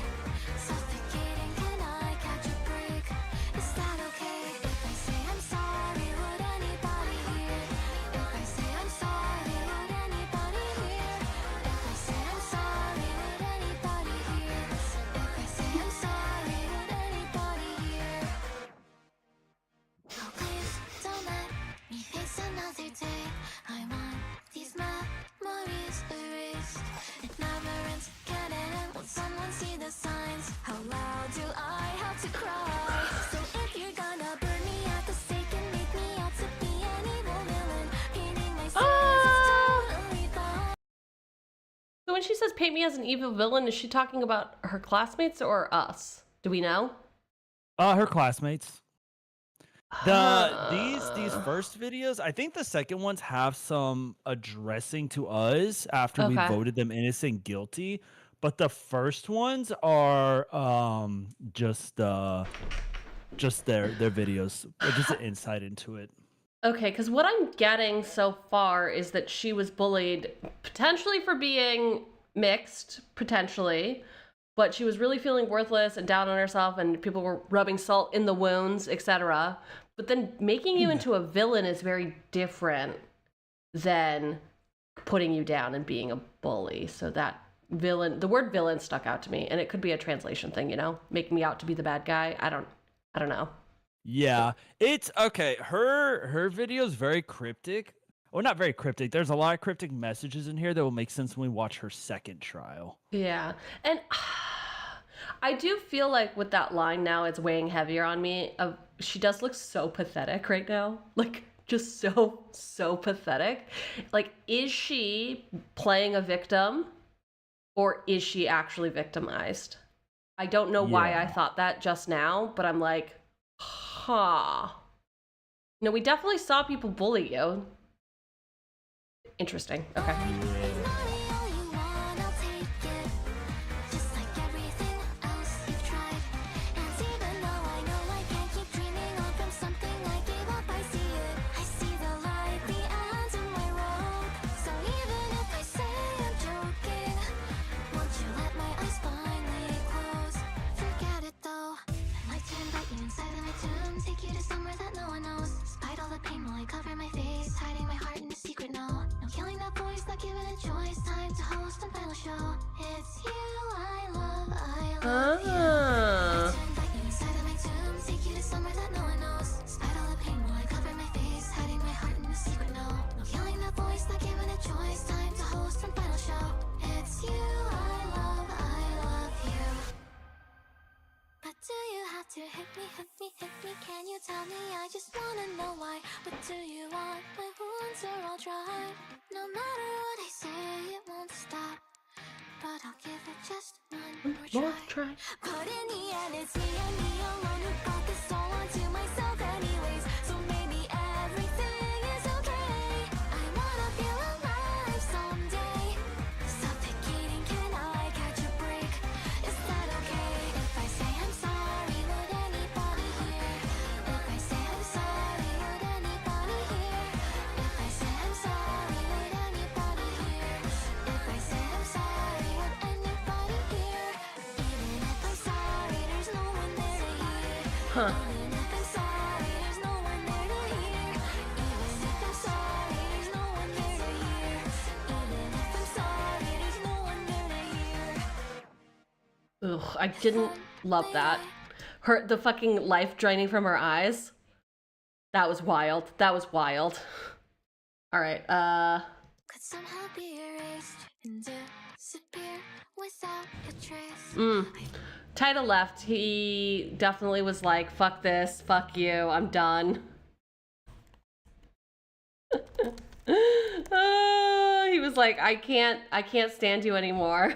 Suffocating, can I catch a break? Is that okay? If I say I'm sorry, would anybody hear? If I say I'm sorry, would anybody hear? If I say I'm sorry, would anybody hear? If I say I'm sorry, would anybody hear? Oh, please don't let me face another day. I want these memories erased. It never ends, can it end? Will someone see the signs? How loud do I have to cry? So if you're gonna burn me at the stake and make me out to be an evil villain, painting my sins is totally fine. So when she says paint me as an evil villain, is she talking about her classmates or us? Do we know? Her classmates. These first videos, I think the second ones have some addressing to us after we voted them innocent guilty, but the first ones are just their videos, just an insight into it. Okay, because what I'm getting so far is that she was bullied potentially for being mixed, potentially, but she was really feeling worthless and down on herself, and people were rubbing salt in the wounds, etc. But then making you into a villain is very different than putting you down and being a bully. So that villain, the word villain stuck out to me, and it could be a translation thing, you know, making me out to be the bad guy. I don't know. Yeah, it's okay. Her video is very cryptic. Well, not very cryptic. There's a lot of cryptic messages in here that will make sense when we watch her second trial. Yeah, and I do feel like with that line now, it's weighing heavier on me. She does look so pathetic right now. Like, just so pathetic. Like, is she playing a victim or is she actually victimized? I don't know why I thought that just now, but I'm like, no, we definitely saw people bully you. Interesting. Okay. Take you to somewhere that no one knows. Despite all the pain, will I cover my face, hiding my heart in a secret? No, no killing that boy. voice, not given a choice. Time to host a final show. It's you I love you. Ah. To invite you inside of my tomb, take you to somewhere that no one knows. Spite all the pain while I cover my face, hiding my heart in a secret no. No killing that voice, not given a choice. Time to host a final show. It's you I love you. But do you have to hit me? Can you tell me? I just wanna know why. What do you want? My wounds are all dry. No matter what I say, it won't stop. But I'll give it just one more try. But in the end, it's me and me alone who brought this all onto myself anyways. So maybe everything is okay. I wanna feel alive someday. Suffocating, can I catch a break? Is that okay? If I say I'm sorry, would anybody hear? If I say I'm sorry, would anybody hear? If I say I'm sorry, would anybody hear? If I say I'm sorry, would anybody hear? Even if I'm sorry, there's no one there to hear. Huh. Even if I'm sorry, there's no one there to hear. Even if I'm sorry, there's no one there to hear. Even if I'm sorry, there's no one there to hear. Ugh, I didn't love that. The fucking life draining from her eyes. That was wild. That was wild. All right. Could somehow be erased and disappear without a trace. Taida left. He definitely was like, fuck this, fuck you, I'm done. He was like, I can't stand you anymore.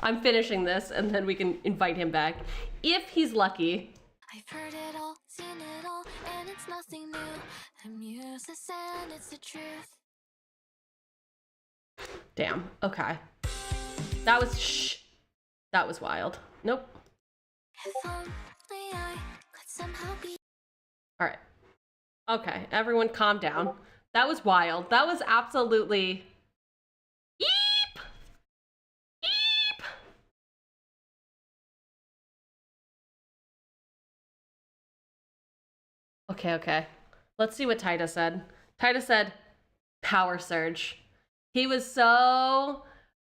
I'm finishing this, and then we can invite him back. If he's lucky. I've heard it all, seen it all, and it's nothing new. I'm useless and it's the truth. Damn, okay. That was wild. Nope. If only I could somehow be. All right. Okay, everyone calm down. That was wild. That was absolutely... Eep! Eep! Okay. Let's see what Taida said. Taida said, power surge. He was so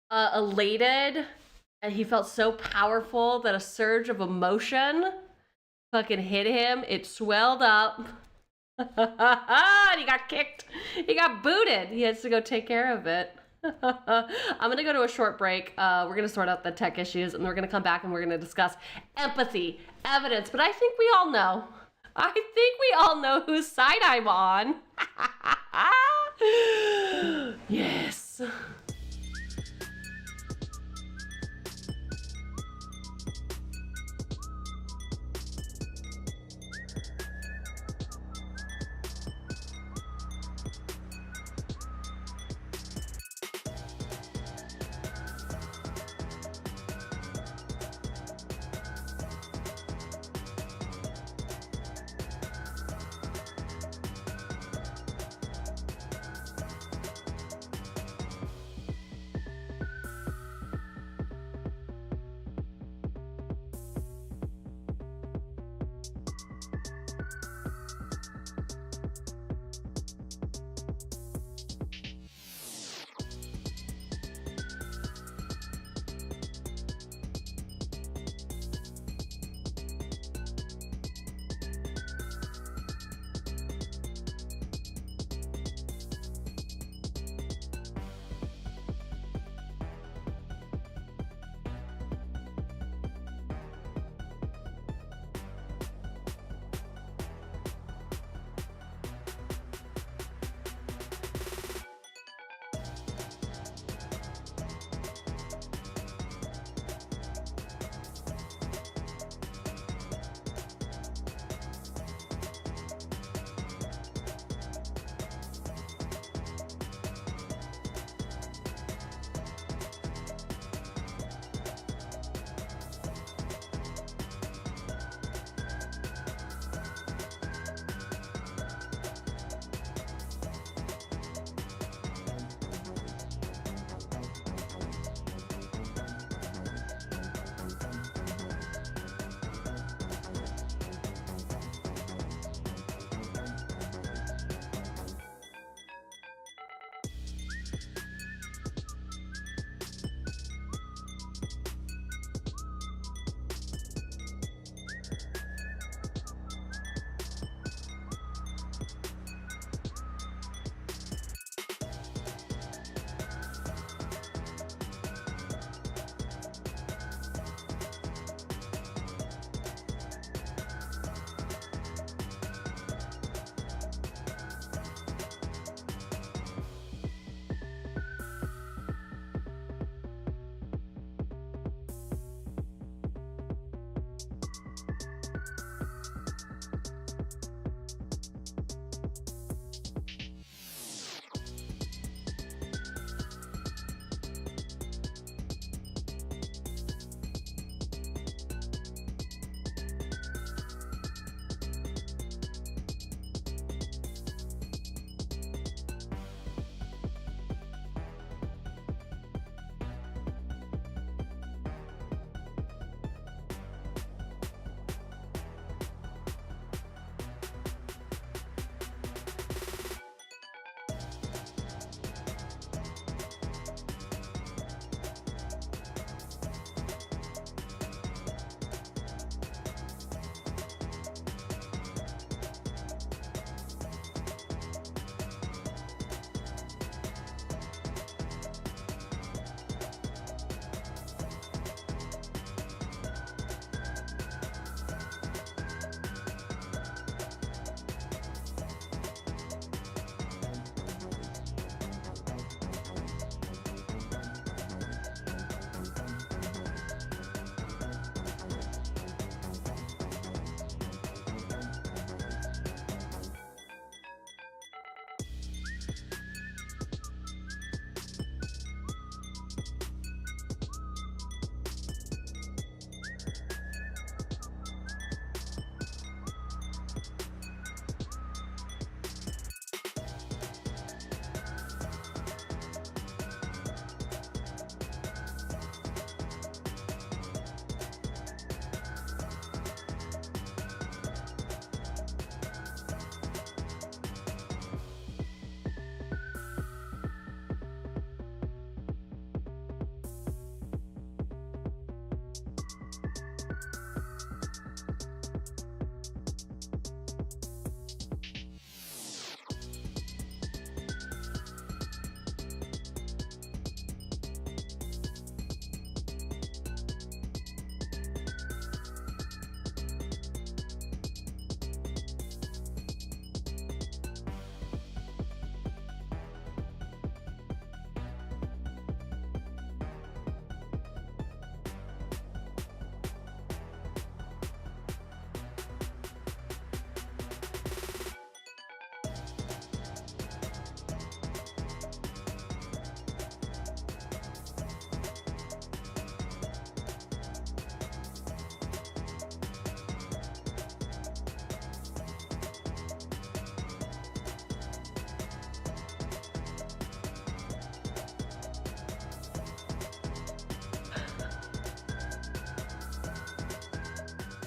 elated, and he felt so powerful that a surge of emotion fucking hit him. It swelled up. And he got kicked. He got booted. He has to go take care of it. I'm gonna go to a short break. We're gonna sort out the tech issues, and we're gonna come back and we're gonna discuss empathy, evidence. But I think we all know. Whose side I'm on. Yes.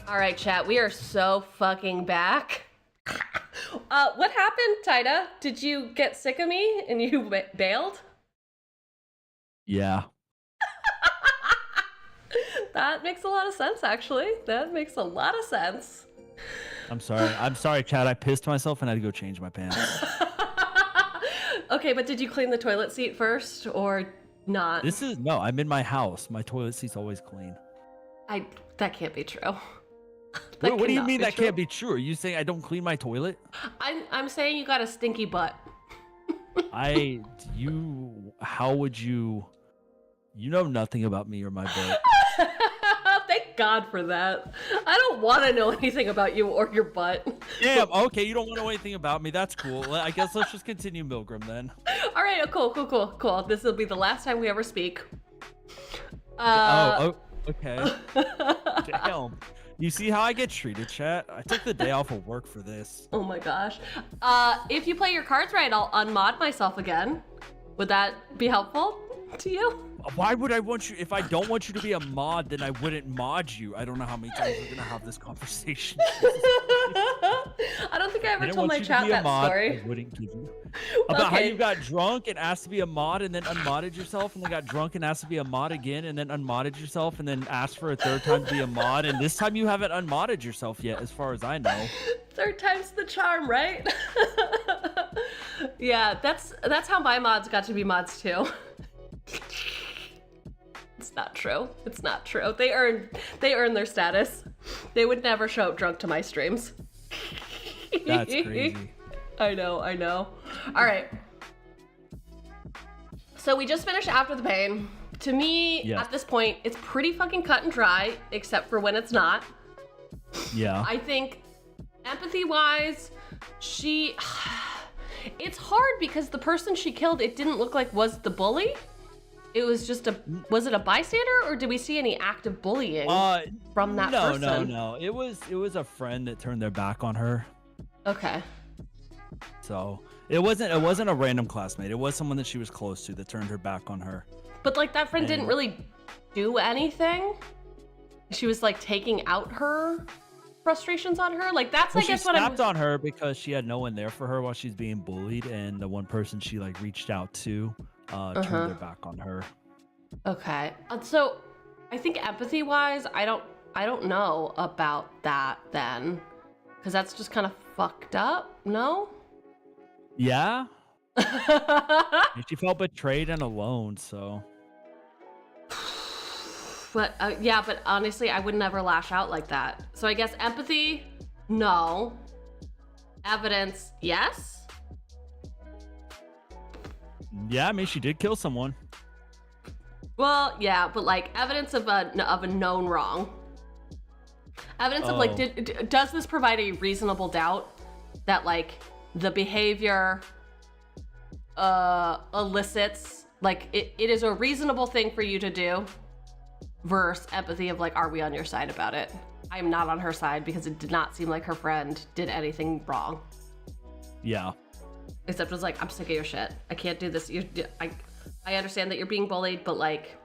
All right, chat. We are so fucking back. What happened, Taida? Did you get sick of me and you bailed? Yeah. That makes a lot of sense, actually. That makes a lot of sense. I'm sorry, Chad. I pissed myself and I had to go change my pants. Okay, but did you clean the toilet seat first or not? No, I'm in my house. My toilet seat's always clean. That can't be true. What do you mean that can't be true? Are you saying I don't clean my toilet? I'm saying you got a stinky butt. How would you? You know nothing about me or my butt. Thank God for that. I don't want to know anything about you or your butt. Yeah, okay, you don't want to know anything about me. That's cool. I guess let's just continue Milgram then. All right, cool. This will be the last time we ever speak. Okay. Damn. You see how I get treated, chat? I took the day off of work for this. Oh my gosh. If you play your cards right, I'll unmod myself again. Would that be helpful to you? Why would I want you? If I don't want you to be a mod, then I wouldn't mod you. I don't know how many times we're gonna have this conversation. I don't think I ever told my chat that story. I wouldn't give you. About how you got drunk and asked to be a mod and then unmodded yourself and then got drunk and asked to be a mod again and then unmodded yourself and then asked for a third time to be a mod, and this time you haven't unmodded yourself yet, as far as I know. Third time's the charm, right? Yeah, that's how my mods got to be mods too. It's not true. It's not true. They earn their status. They would never show up drunk to my streams. That's crazy. I know. All right. So we just finished After the Pain. To me, yes. At this point, it's pretty fucking cut and dry, except for when it's not. Yeah. I think empathy-wise, it's hard because the person she killed, it didn't look like was the bully. It was just was it a bystander, or did we see any active bullying from that person? No. It was a friend that turned their back on her. Okay. So it wasn't a random classmate. It was someone that she was close to that turned her back on her. But like that friend didn't really do anything. She was like taking out her frustrations on her. Like that's I guess what I'm. She snapped on her because she had no one there for her while she's being bullied, and the one person she like reached out to turned their back on her. Okay. So I think empathy wise, I don't know about that then, because that's just kind of fucked up. No. Yeah. She felt betrayed and alone, so. But yeah, but honestly, I would never lash out like that. So I guess empathy, no. Evidence, yes. Yeah, I mean, she did kill someone. Well, yeah, but like evidence of a known wrong. Evidence of like, does this provide a reasonable doubt that like the behavior elicits, like it is a reasonable thing for you to do, versus empathy of like, are we on your side about it? I'm not on her side because it did not seem like her friend did anything wrong. Yeah. Except it was like, I'm sick of your shit. I can't do this. I understand that you're being bullied, but like,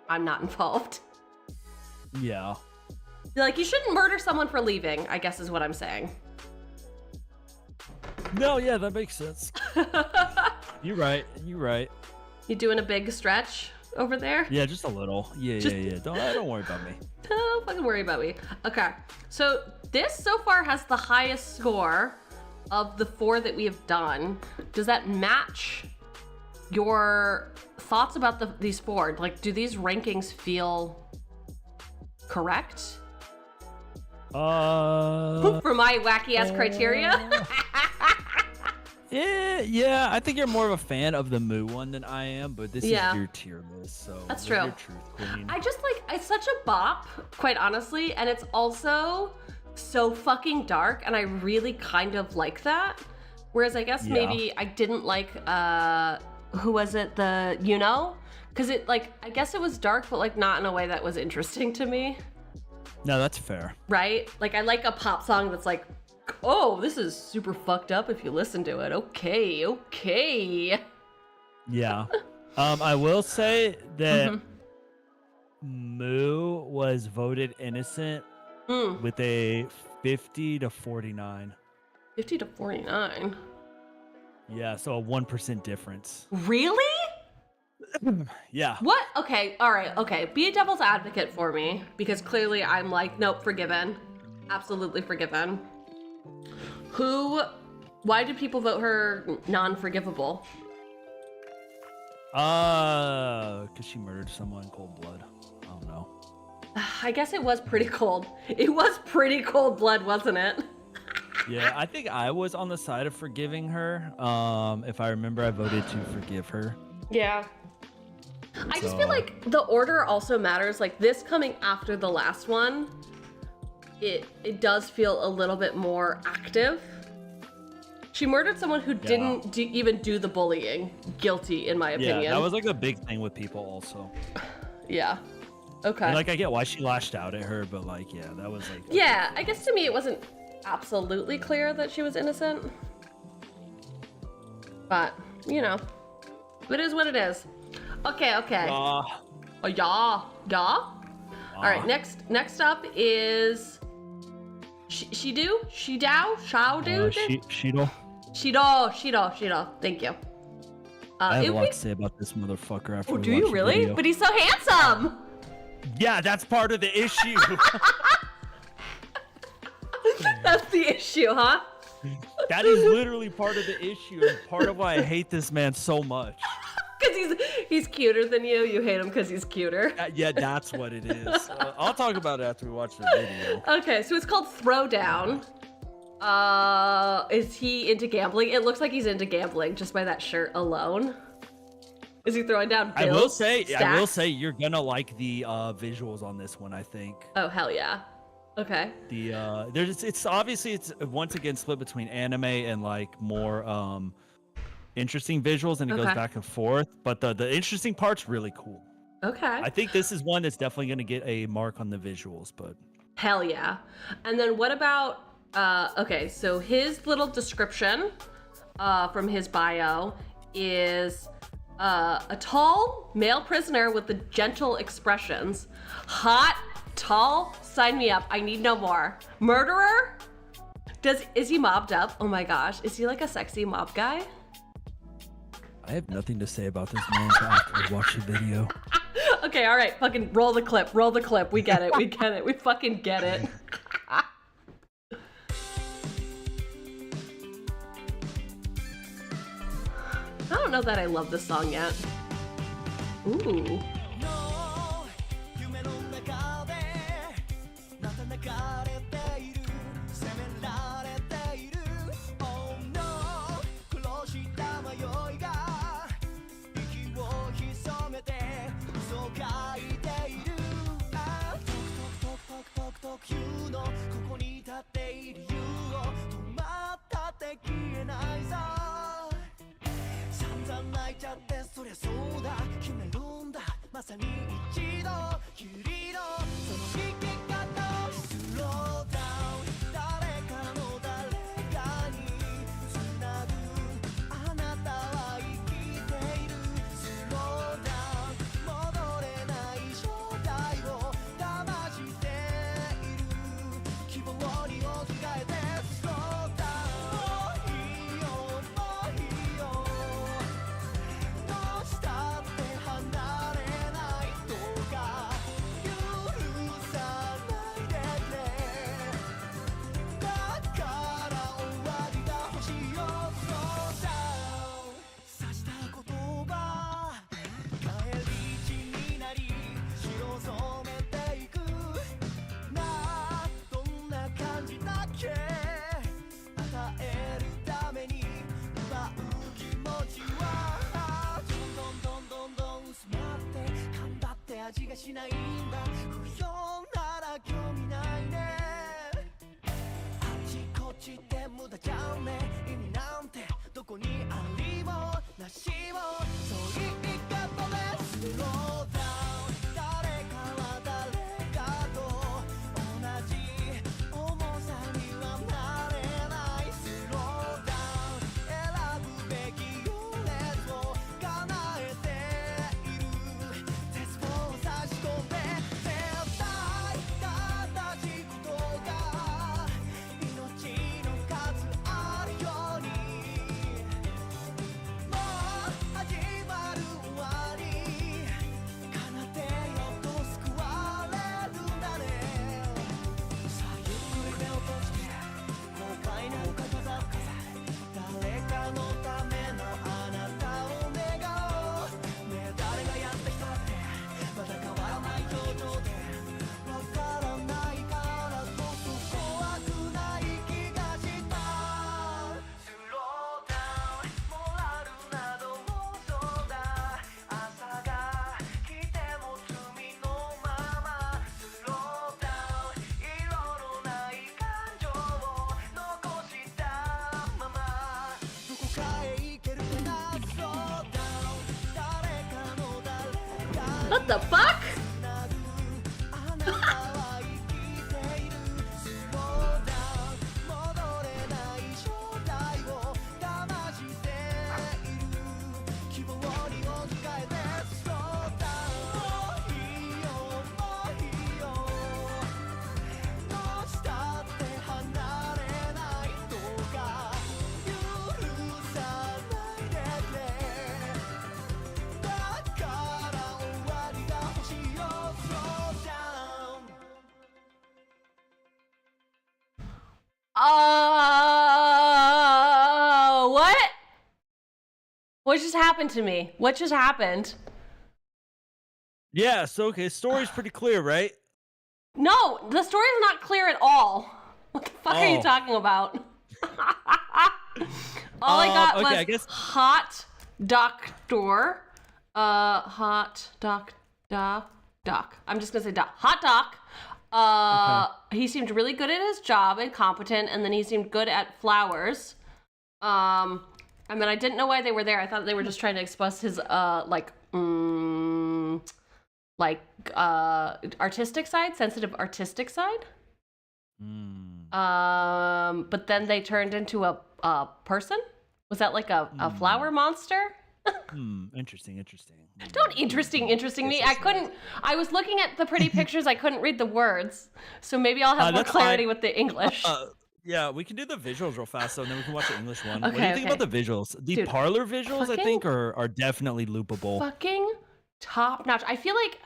I'm not involved. Yeah. Like, you shouldn't murder someone for leaving, I guess is what I'm saying. No, yeah, that makes sense. You're right. You doing a big stretch over there? Yeah, just a little. Yeah. Don't worry about me. Don't fucking worry about me. Okay, so this so far has the highest score of the 4 that we have done. Does that match your thoughts about these 4? Like, do these rankings feel correct? For my wacky ass criteria? Yeah, I think you're more of a fan of the Moo one than I am, but this is your tier list, so that's you're true. Your truth queen. I just like, it's such a bop, quite honestly, and it's also so fucking dark, and I really kind of like that. Whereas I guess maybe I didn't like, who was it, because it like, I guess it was dark, but like not in a way that was interesting to me. No, that's fair. Right? Like, I like a pop song that's like, oh, this is super fucked up if you listen to it. Okay. Yeah. I will say that Moo was voted innocent with a 50 to 49. 50 to 49. Yeah, so a 1% difference. Really? Yeah. What? Okay, all right, okay. Be a devil's advocate for me, because clearly I'm like, nope, forgiven. Absolutely forgiven. Why did people vote her non-forgivable? Because she murdered someone in cold blood. I don't know. I guess it was pretty cold. It was pretty cold blood, wasn't it? Yeah, I think I was on the side of forgiving her. If I remember, I voted to forgive her. Yeah. I just feel like the order also matters. Like this coming after the last one, it does feel a little bit more active. She murdered someone who didn't even do the bullying. Guilty, in my opinion. Yeah, that was like a big thing with people also. Yeah. Okay. And, like, I get why she lashed out at her, but like, yeah, that was like... Yeah, I guess to me it wasn't absolutely clear that she was innocent. But, you know, it is what it is. Okay. Yeah. All right, next up is Shido. Thank you. I have a lot to say about this motherfucker after. Oh, do you really? Video. But he's so handsome. Yeah, that's part of the issue. That's the issue, huh? That is literally part of the issue, and part of why I hate this man so much. Because he's cuter than you. You hate him because he's cuter. Yeah, that's what it is. I'll talk about it after we watch the video. Okay, so it's called Throwdown. Is he into gambling? It looks like he's into gambling just by that shirt alone. Is he throwing down bills? I will say you're gonna like the visuals on this one, I think. Oh, hell yeah. Okay. It's obviously once again split between anime and like more interesting visuals, and it goes back and forth, but the interesting part's really cool. Okay. I think this is one that's definitely gonna get a mark on the visuals, but hell yeah. And then what about okay, so his little description from his bio is a tall male prisoner with the gentle expressions. Hot, tall, sign me up. I need no more. Murderer? Is he mobbed up? Oh my gosh, is he like a sexy mob guy? I have nothing to say about this man until after we watch the video. Okay, all right, fucking roll the clip. We get it. We fucking get it. I don't know that I love this song yet. Ooh. What the fuck? What? What just happened to me? What just happened? Yeah, so okay, story's pretty clear, right? No, the story is not clear at all. What the fuck are you talking about? All I got was I guess... hot doctor. Hot doc. I'm just gonna say doc. Hot doc. He seemed really good at his job and competent, and then he seemed good at flowers. And then I didn't know why they were there. I thought they were just trying to express his artistic side, sensitive artistic side. But then they turned into a person. Was that like a flower monster? Interesting. Don't interesting me. I was looking at the pretty pictures. I couldn't read the words. So maybe I'll have more clarity with the English. Yeah, we can do the visuals real fast, so then we can watch the English one. Okay, what do you think about the visuals? The parlor visuals, I think, are definitely loopable. Fucking top notch. I feel like,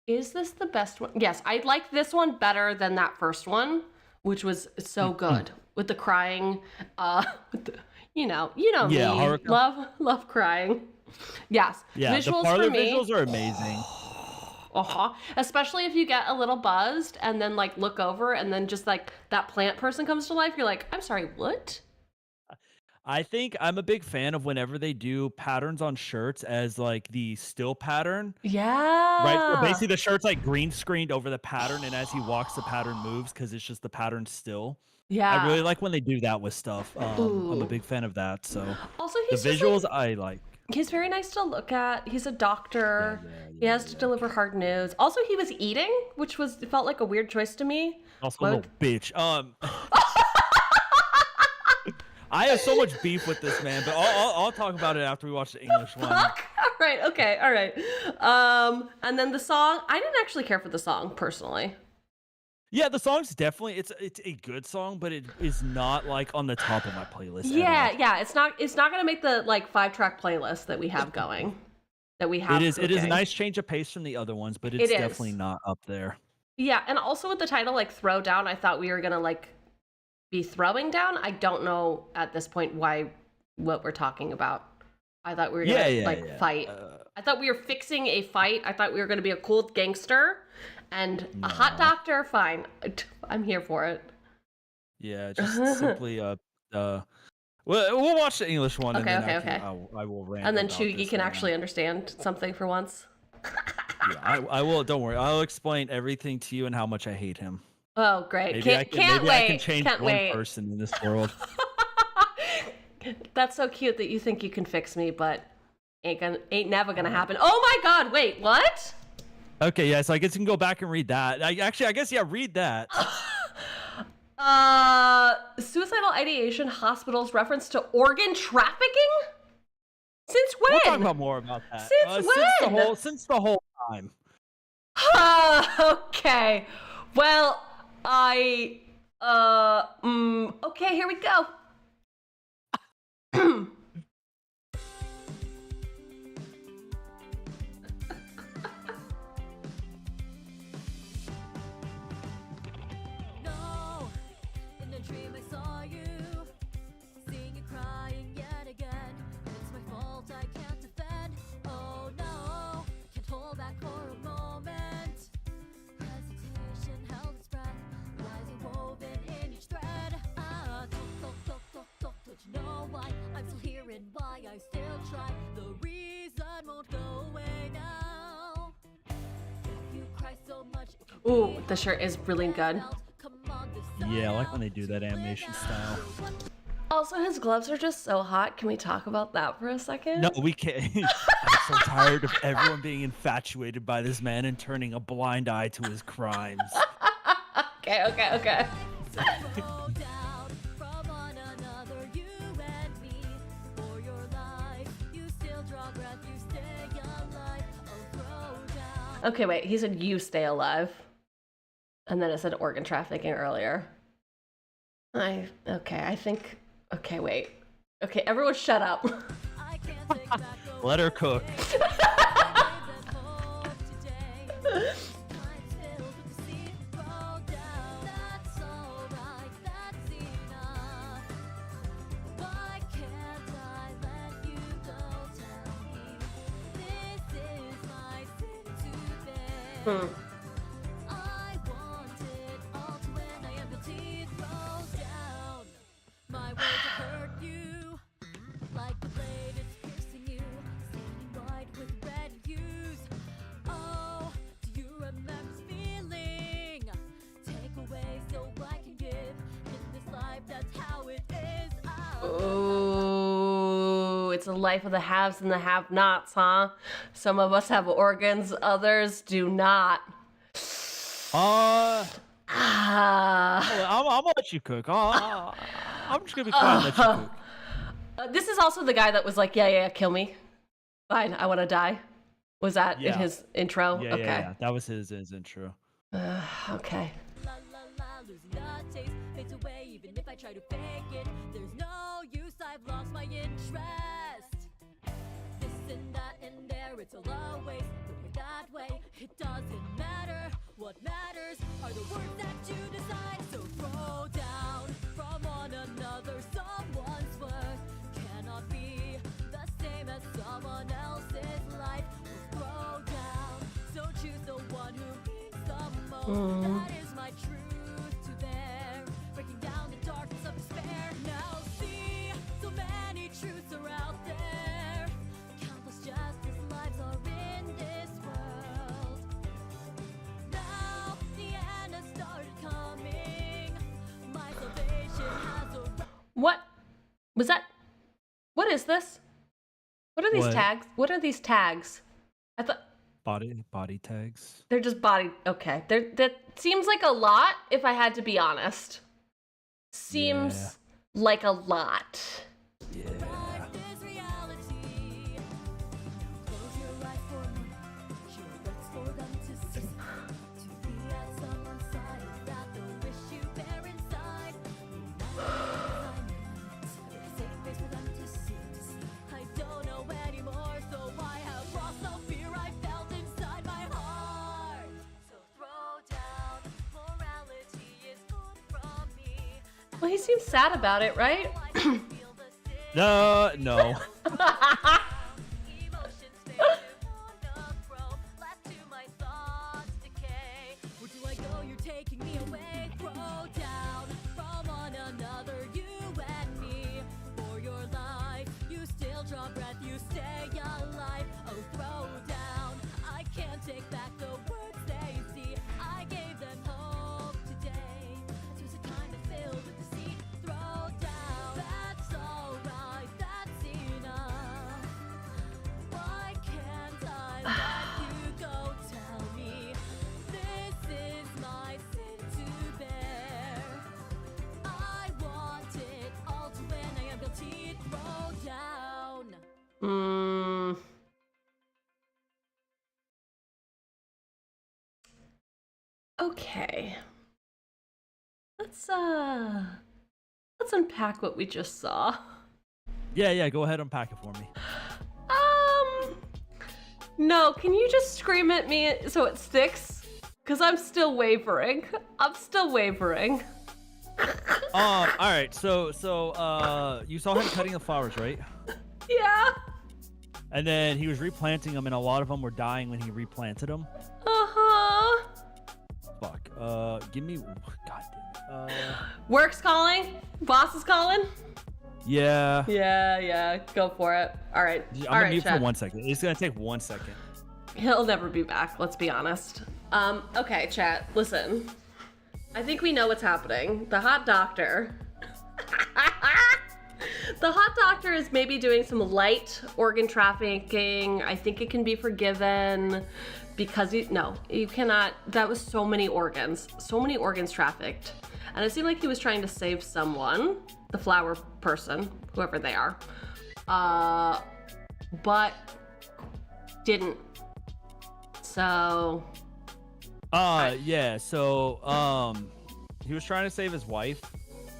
is this the best one? Yes, I like this one better than that first one, which was so good with the crying. With the, you know yeah, me. Horror. Love crying. Yes. Yeah, visuals the parlor for me, visuals are amazing. Especially if you get a little buzzed and then like look over and then just like that plant person comes to life, you're like, I'm sorry, what? I think I'm a big fan of whenever they do patterns on shirts as like the still pattern. Yeah. Right. So basically, the shirt's like green screened over the pattern, and as he walks, the pattern moves because it's just the pattern still. Yeah. I really like when they do that with stuff. I'm a big fan of that. So also, the visuals I like. He's very nice to look at. He's a doctor. He has to deliver hard news. Also, he was eating, which felt like a weird choice to me. Also, a little bitch. I have so much beef with this man, but I'll talk about it after we watch the English one. All right. And then the song, I didn't actually care for the song personally. Yeah, the song's definitely it's a good song, but it is not like on the top of my playlist. Yeah, it's not gonna make the like 5-track playlist that we have going. It is a nice change of pace from the other ones, but it's definitely not up there. Yeah, and also with the title like Throw Down, I thought we were gonna like be throwing down. I don't know at this point what we're talking about. I thought we were gonna fight. I thought we were fixing a fight. I thought we were gonna be a cool gangster and a hot doctor. Fine, I'm here for it. Yeah, just simply we'll watch the English one. Okay. I will rant. And then Cheugy can actually understand something for once. Yeah, I will. Don't worry. I'll explain everything to you and how much I hate him. Oh, great! Maybe I can change Can't one wait. person in this world. That's so cute that you think you can fix me, but ain't never gonna happen. Oh my God! Wait, what? Okay, yeah. So I guess you can go back and read that. I guess read that. Suicidal ideation hospitals reference to organ trafficking? Since when? We'll talk about more about that. Since when? Since the whole time. Okay. Well, okay, here we go. No, in a dream I saw you, seeing you crying yet again. It's my fault, I can't defend. Oh no, can't hold back for a moment. Hesitation held its breath, lies woven in each thread. Don't you know why I'm still here and why I still try? The reason won't go away now. If you cry so much. Ooh, the shirt is really good. Yeah, I like when they do that animation style. Also, his gloves are just so hot. Can we talk about that for a second? No, we can't. so tired of everyone being infatuated by this man and turning a blind eye to his crimes. Okay. Okay, wait, he said you stay alive. And then it said organ trafficking earlier. Okay, wait. Okay, everyone shut up. Let her cook. Oh, it's a life of the haves and the have-nots, huh? Some of us have organs, others do not. I'm gonna let you cook. I'm just gonna be quiet and let you cook. This is also the guy that was like, yeah, kill me. Fine, I want to die. Was that in his intro? Yeah, okay. yeah. That was his intro. Okay. Even if I try to fake it, there's no use, I've lost my interest. This and that and there, it's all always the way that way. It doesn't matter, what matters are the words that you decide. So throw down from one another, someone's worth cannot be the same as someone else's life. Throw down, so choose the one who means the most. That is my truth to bear, breaking down the darkness of despair. Now see, so many truths are out there. Countless justice lives are in this world. Now the end has started coming. My salvation has arrived. What was that? What is this? What are these tags? What are these tags? I thought body tags. they're just body. Okay, that seems like a lot. If I had to be honest, seems like a lot. Yeah. Well, he seems sad about it, right? No. Okay. Let's unpack what we just saw. Yeah, go ahead and unpack it for me. No, can you just scream at me so it sticks? Because I'm still wavering. All right, so you saw him cutting the flowers, right? Yeah. And then he was replanting them, and a lot of them were dying when he replanted them. Uh-huh. Fuck. Give me. God damn it. Work's calling? Boss is calling? Yeah. Yeah. Go for it. All right. I'm gonna mute for 1 second. It's gonna take 1 second. He'll never be back, let's be honest. Okay, chat, listen. I think we know what's happening. The hot doctor The hot doctor is maybe doing some light organ trafficking. I think it can be forgiven because you cannot. That was so many organs trafficked. And it seemed like he was trying to save someone, the flower person, whoever they are, but didn't. So. Yeah. So, he was trying to save his wife.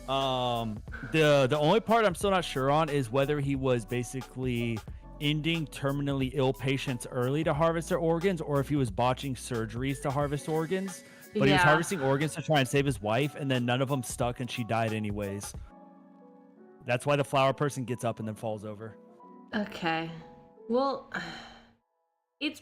The only part I'm still not sure on is whether he was basically ending terminally ill patients early to harvest their organs, or if he was botching surgeries to harvest organs. But he was harvesting organs to try and save his wife, and then none of them stuck, and she died anyways. That's why the flower person gets up and then falls over. Okay. Well, it's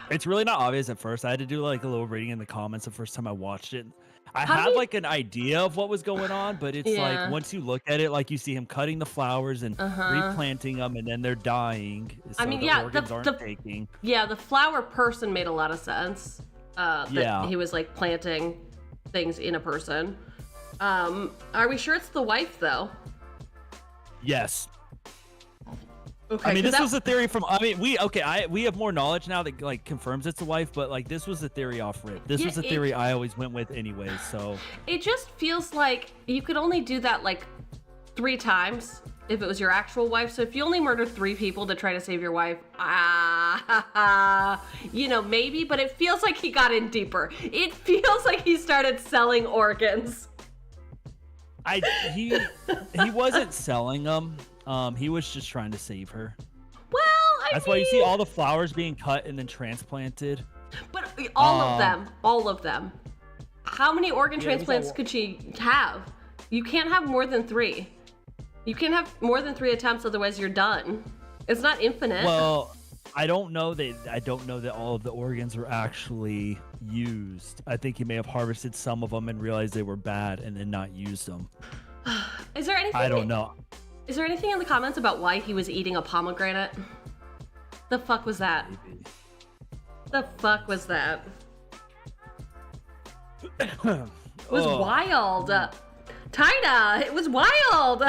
it's really not obvious at first. I had to do like a little reading in the comments the first time I watched it. I had like an idea of what was going on, but it's like once you look at it, like you see him cutting the flowers and replanting them, and then they're dying. So the organs aren't taking. Yeah, the flower person made a lot of sense. That he was like planting things in a person. Are we sure it's the wife though? Yes. Okay, I mean, this was a theory from. I mean, we have more knowledge now that like confirms it's a wife, but like this was a theory off rip. This was a theory I always went with anyways. So it just feels like you could only do that like 3 times if it was your actual wife. So if you only murder 3 people to try to save your wife, maybe. But it feels like he got in deeper. It feels like he started selling organs. He wasn't selling them. He was just trying to save her. Well, that's why you see all the flowers being cut and then transplanted. But all of them. How many organ transplants could she have? You can't have more than 3. You can't have more than 3 attempts, otherwise you're done. It's not infinite. Well, I don't know that all of the organs were actually used. I think he may have harvested some of them and realized they were bad and then not used them. Is there anything? I don't know. Is there anything in the comments about why he was eating a pomegranate? The fuck was that? Maybe. The fuck was that? It was wild. Taida, it was wild.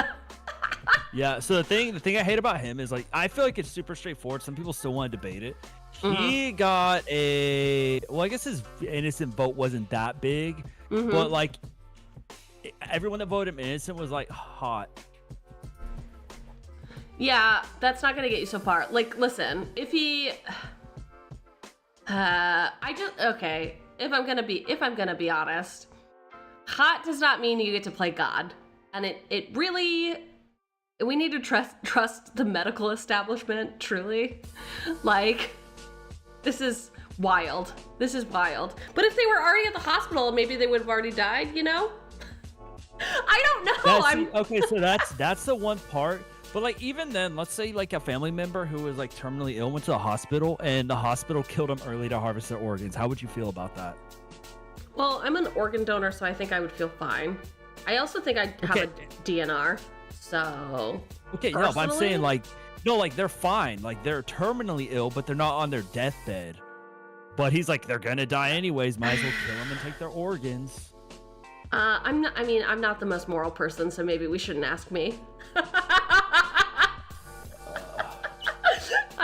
Yeah, so the thing I hate about him is like I feel like it's super straightforward. Some people still want to debate it. He got I guess his innocent vote wasn't that big, but like everyone that voted him innocent was like hot. Yeah, that's not gonna get you so far. Like, listen, if he, if I'm gonna be honest, hot does not mean you get to play God, and it really, we need to trust the medical establishment. Truly, like, this is wild. This is wild. But if they were already at the hospital, maybe they would have already died. You know? I don't know. Okay, so that's the one part. But like even then, let's say like a family member who was like terminally ill went to the hospital and the hospital killed them early to harvest their organs. How would you feel about that? Well, I'm an organ donor, so I think I would feel fine. I also think I'd have a DNR. So okay, no, but I'm saying like they're fine, like they're terminally ill, but they're not on their deathbed. But he's like they're gonna die anyways. Might as well kill them and take their organs. I'm not the most moral person, so maybe we shouldn't ask me.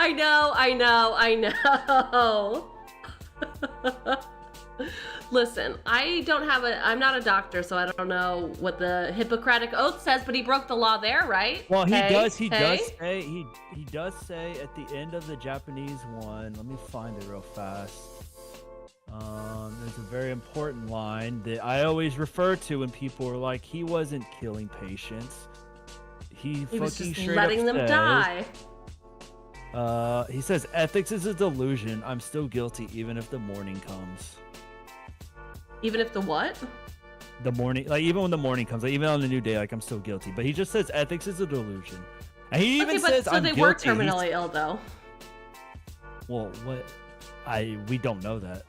I know. Listen, I'm not a doctor, so I don't know what the Hippocratic Oath says, but he broke the law there, right? Well, he does say at the end of the Japanese one, let me find it real fast. There's a very important line that I always refer to when people are like, he wasn't killing patients. He was just letting them die. He says, ethics is a delusion. I'm still guilty even if the morning comes. Even if the what? The morning, like even when the morning comes, like even on the new day, like I'm still guilty. But he just says ethics is a delusion. And he even says I'm guilty. So they were terminally ill though. Well, we don't know that.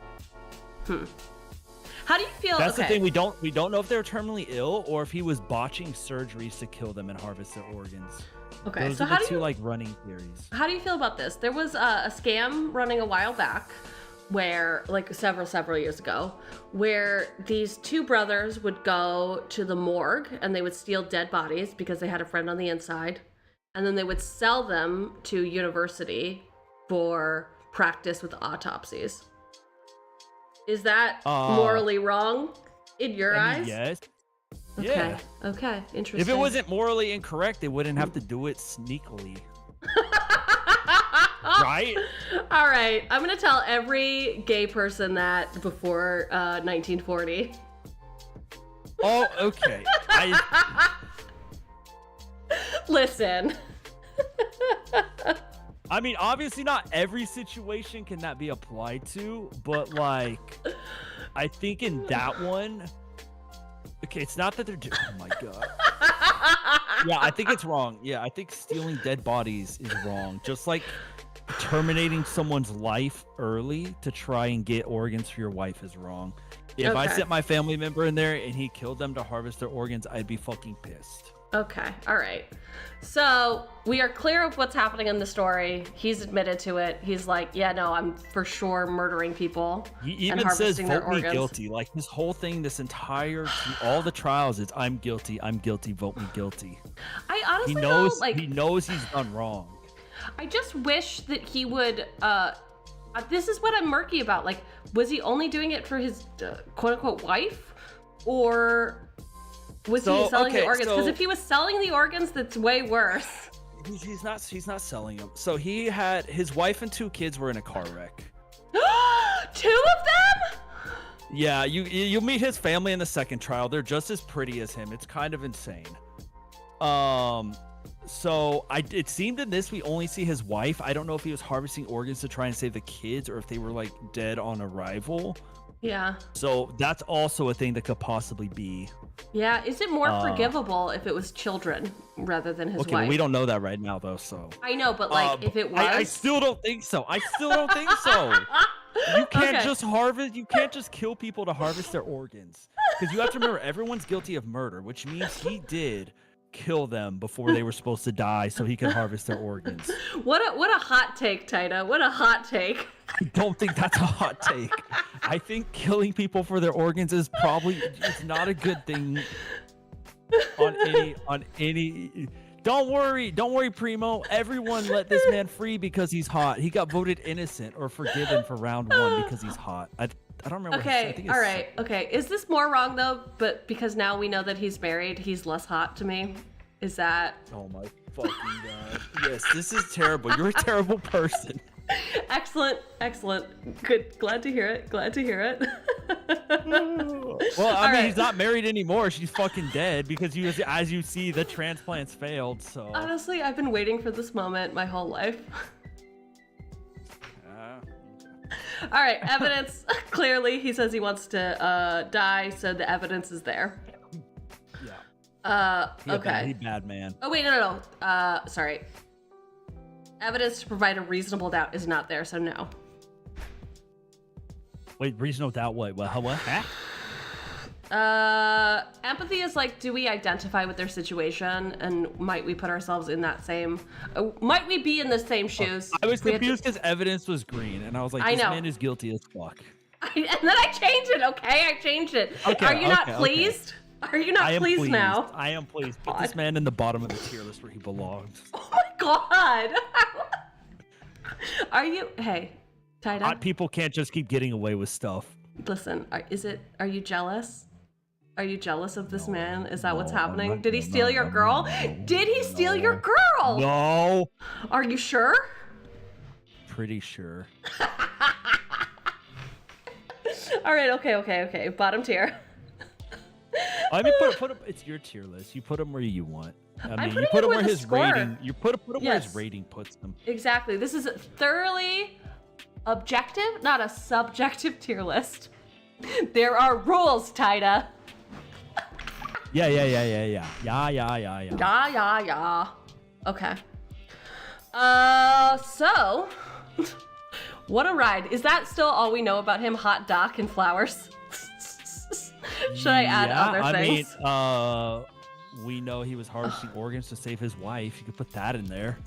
How do you feel? That's the thing. We don't know if they're terminally ill or if he was botching surgeries to kill them and harvest their organs. Okay, those so are the two like running theories. How do you feel about this? There was a scam running a while back where, like several years ago, where these two brothers would go to the morgue and they would steal dead bodies because they had a friend on the inside. And then they would sell them to university for practice with autopsies. Is that morally wrong in your eyes? Yes. Okay. Yeah. Okay. Interesting. If it wasn't morally incorrect, they wouldn't have to do it sneakily. Right? All right. I'm going to tell every gay person that before 1940. Oh, okay. Listen. I mean, obviously not every situation can that be applied to, but like, I think in that one, okay, it's not that they're doing, oh my God. Yeah, I think it's wrong. Yeah, I think stealing dead bodies is wrong. Just like terminating someone's life early to try and get organs for your wife is wrong. If I sent my family member in there and he killed them to harvest their organs, I'd be fucking pissed. Okay, all right. So we are clear of what's happening in the story. He's admitted to it. He's like, yeah, no, I'm for sure murdering people. He even says, vote me guilty. Like his whole thing, this entire, all the trials is, I'm guilty, vote me guilty. I honestly he knows he's done wrong. I just wish that he would, this is what I'm murky about. Like, was he only doing it for his quote unquote wife? Or was he selling the organs? Because if he was selling the organs, that's way worse. He's not selling them. So he had his wife and 2 kids were in a car wreck. 2 of them? Yeah, you'll meet his family in the second trial. They're just as pretty as him. It's kind of insane. So it seemed in this we only see his wife. I don't know if he was harvesting organs to try and save the kids or if they were like dead on arrival. Yeah. So that's also a thing that could possibly be. Yeah, is it more forgivable if it was children rather than his wife? Well, we don't know that right now, though. So I know, but like, if it was, I still don't think so. You can't just harvest. You can't just kill people to harvest their organs, because you have to remember everyone's guilty of murder, which means he did kill them before they were supposed to die, so he could harvest their organs. What a hot take, Taida. What a hot take. I don't think that's a hot take. I think killing people for their organs is it's not a good thing on any. Don't worry, Primo. Everyone let this man free because he's hot. He got voted innocent or forgiven for round 1 because he's hot. I don't remember. Okay, all right. Okay, is this more wrong though? But because now we know that he's married, he's less hot to me. Is that? Oh my fucking God! Yes, this is terrible. You're a terrible person. Excellent. Good. Glad to hear it. Well, I mean, he's not married anymore. She's fucking dead because as you see, the transplants failed. So honestly, I've been waiting for this moment my whole life. All right, evidence. Clearly, he says he wants to die, so the evidence is there. Yeah. Okay. He bad man. Oh wait, no. Sorry. Evidence to provide a reasonable doubt is not there, so no. Wait, reasonable doubt? What? Huh? Empathy is like, do we identify with their situation, and might we put ourselves in that same? Might we be in the same shoes? I was confused because evidence was green, and I was like, this man is guilty as fuck. And then I changed it. Okay, I changed it. Okay, are you not pleased? Are you not pleased now? I am pleased. Put this man in the bottom of the tier list where he belongs. Oh my God. Are you? Hey, Taida. Hot people can't just keep getting away with stuff. Listen, are you jealous? Are you jealous of this man? Is that what's happening? Did he steal your girl? Did he steal your girl? No. Are you sure? Pretty sure. All right, okay. Bottom tier. I mean, put him. It's your tier list. You put him where you want. I mean, you put him where his rating. You put him where his rating puts him. Exactly. This is a thoroughly objective, not a subjective tier list. There are rules, Taida. Yeah. Okay. So, what a ride. Is that still all we know about him? Hot doc and flowers? Should I add other things? I mean, we know he was harvesting organs to save his wife. You could put that in there.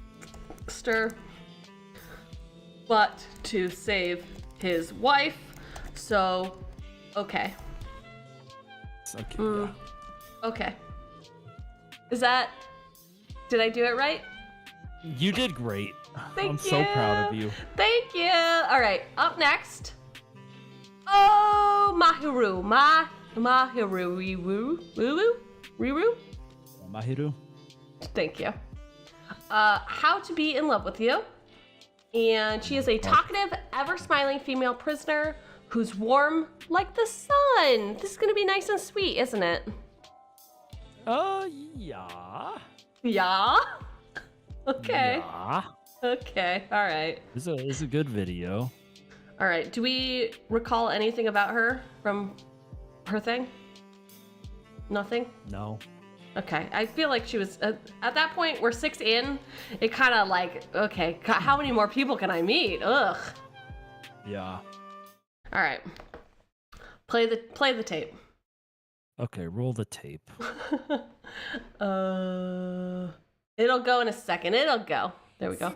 But to save his wife. So, okay. Okay. Okay. Is that... Did I do it right? You did great. Thank I'm you. so proud of you. Thank you. All right, up next. Oh, Mahiru. Mahiru. Riru? Mahiru. Thank you. How to be in love with you. And she is a talkative, ever-smiling female prisoner who's warm like the sun. This is going to be nice and sweet, isn't it? Yeah. Yeah? Okay. Yeah. Okay, all right. This is a good video. All right, do we recall anything about her from her thing? Nothing? No. Okay, I feel like she was, at that point, we're 6 in, it kind of like, okay, God, how many more people can I meet? Ugh. Yeah. All right, play the tape. Okay, roll the tape. It'll go in a second, it'll go. There we go.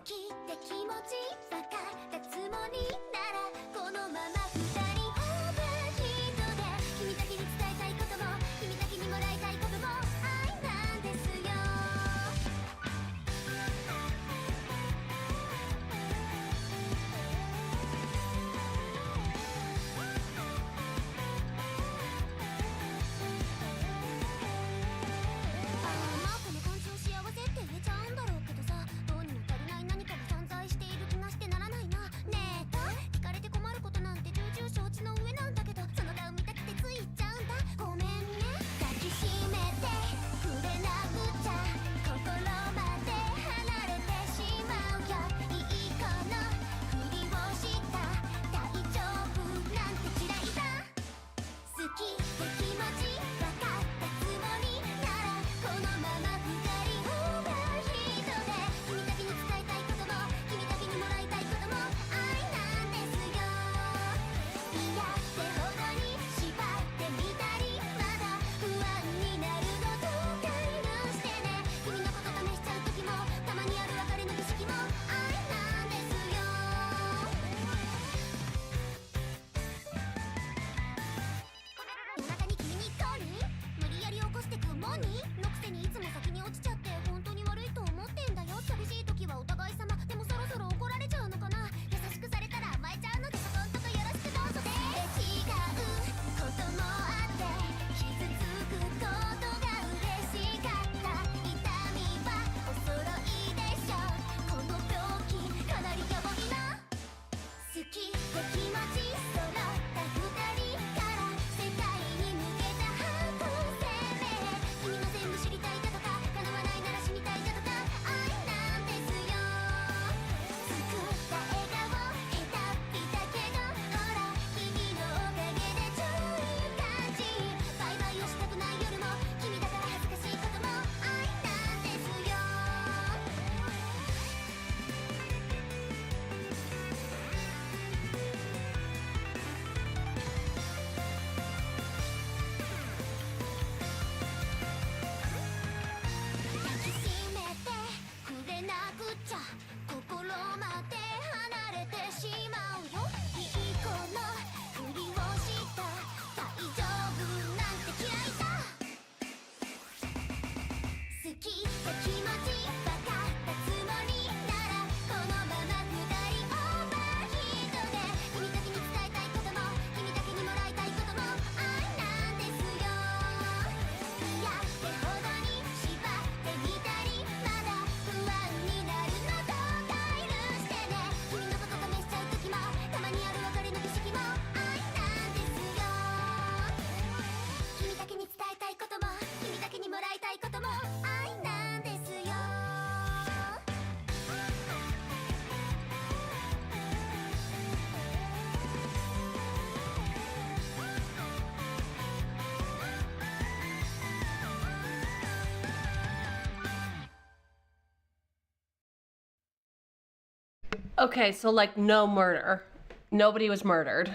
Okay, so like no murder. Nobody was murdered.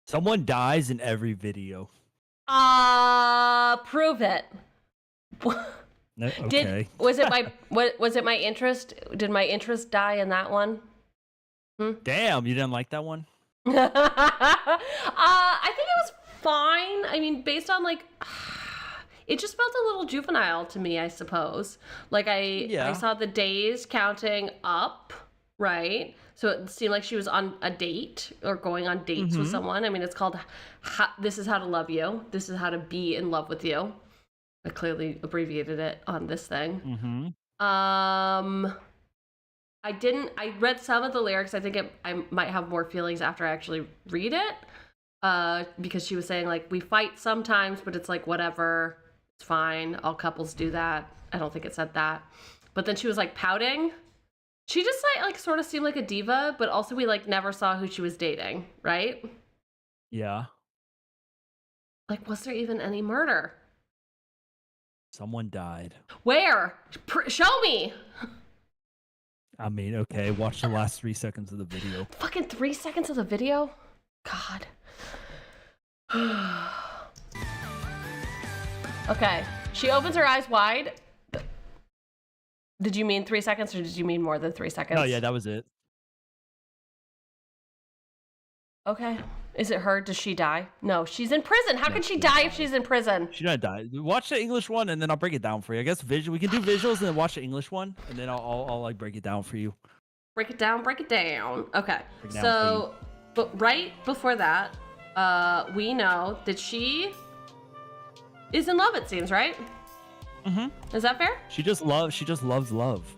Someone dies in every video. Prove it. No, okay. Was it my interest? Did my interest die in that one? Damn, you didn't like that one? I think it was fine. I mean, based on like, it just felt a little juvenile to me, I suppose. Like I saw the days counting up, right? So it seemed like she was on a date or going on dates with someone. I mean, it's called This Is How to Love You. This is how to be in love with you. I clearly abbreviated it on this thing. I read some of the lyrics. I think I might have more feelings after I actually read it. Because she was saying like, we fight sometimes, but it's like, whatever, it's fine. All couples do that. I don't think it said that. But then she was like pouting. She just like sort of seemed like a diva, but also we like never saw who she was dating, right? Yeah. Like, was there even any murder? Someone died. Where? Show me. I mean, okay, watch the last 3 seconds of the video. Fucking 3 seconds of the video? God. Okay. She opens her eyes wide. Did you mean 3 seconds or did you mean more than 3 seconds? Oh, yeah, that was it. Okay. Is it her? Does she die? No, she's in prison. How could she die if she's in prison? She didn't die. Watch the English one and then I'll break it down for you. I guess we can do visuals and then watch the English one and then I'll like break it down for you. Break it down, break it down. Okay. So, but right before that, we know that she is in love, it seems, right? Is that fair? She just loves love.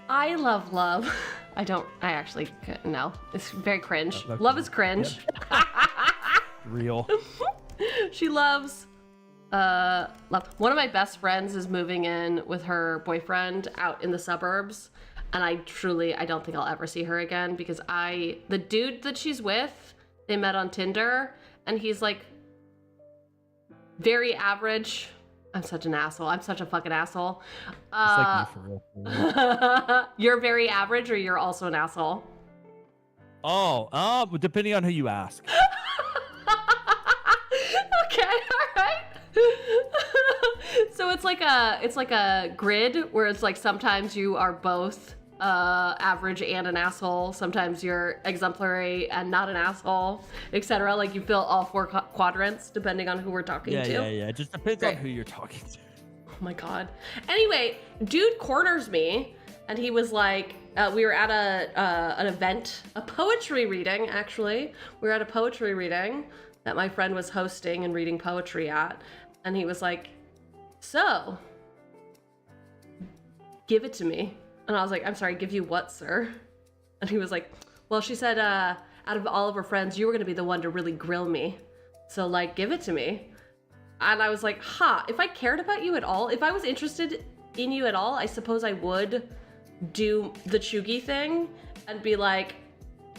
I love love. I actually, no. It's very cringe. Love is cringe. Yep. Real. She loves love. One of my best friends is moving in with her boyfriend out in the suburbs. And I don't think I'll ever see her again because the dude that she's with, they met on Tinder and he's like very average. I'm such an asshole. I'm such a fucking asshole. It's like me for real. You're very average or you're also an asshole? Oh, depending on who you ask. Okay, all right. So it's like a grid where it's like sometimes you are both average and an asshole. Sometimes you're exemplary and not an asshole, etc. Like you fill all 4 quadrants depending on who we're talking to. Yeah. It just depends on who you're talking to. Oh my god. Anyway, dude corners me, and he was like, we were at an event, a poetry reading actually. We were at a poetry reading that my friend was hosting and reading poetry at, and he was like, "So, give it to me." And I was like, "I'm sorry, give you what, sir?" And he was like, "Well, she said, out of all of her friends, you were gonna be the one to really grill me. So like, give it to me." And I was like, if I cared about you at all, if I was interested in you at all, I suppose I would do the Cheugy thing and be like,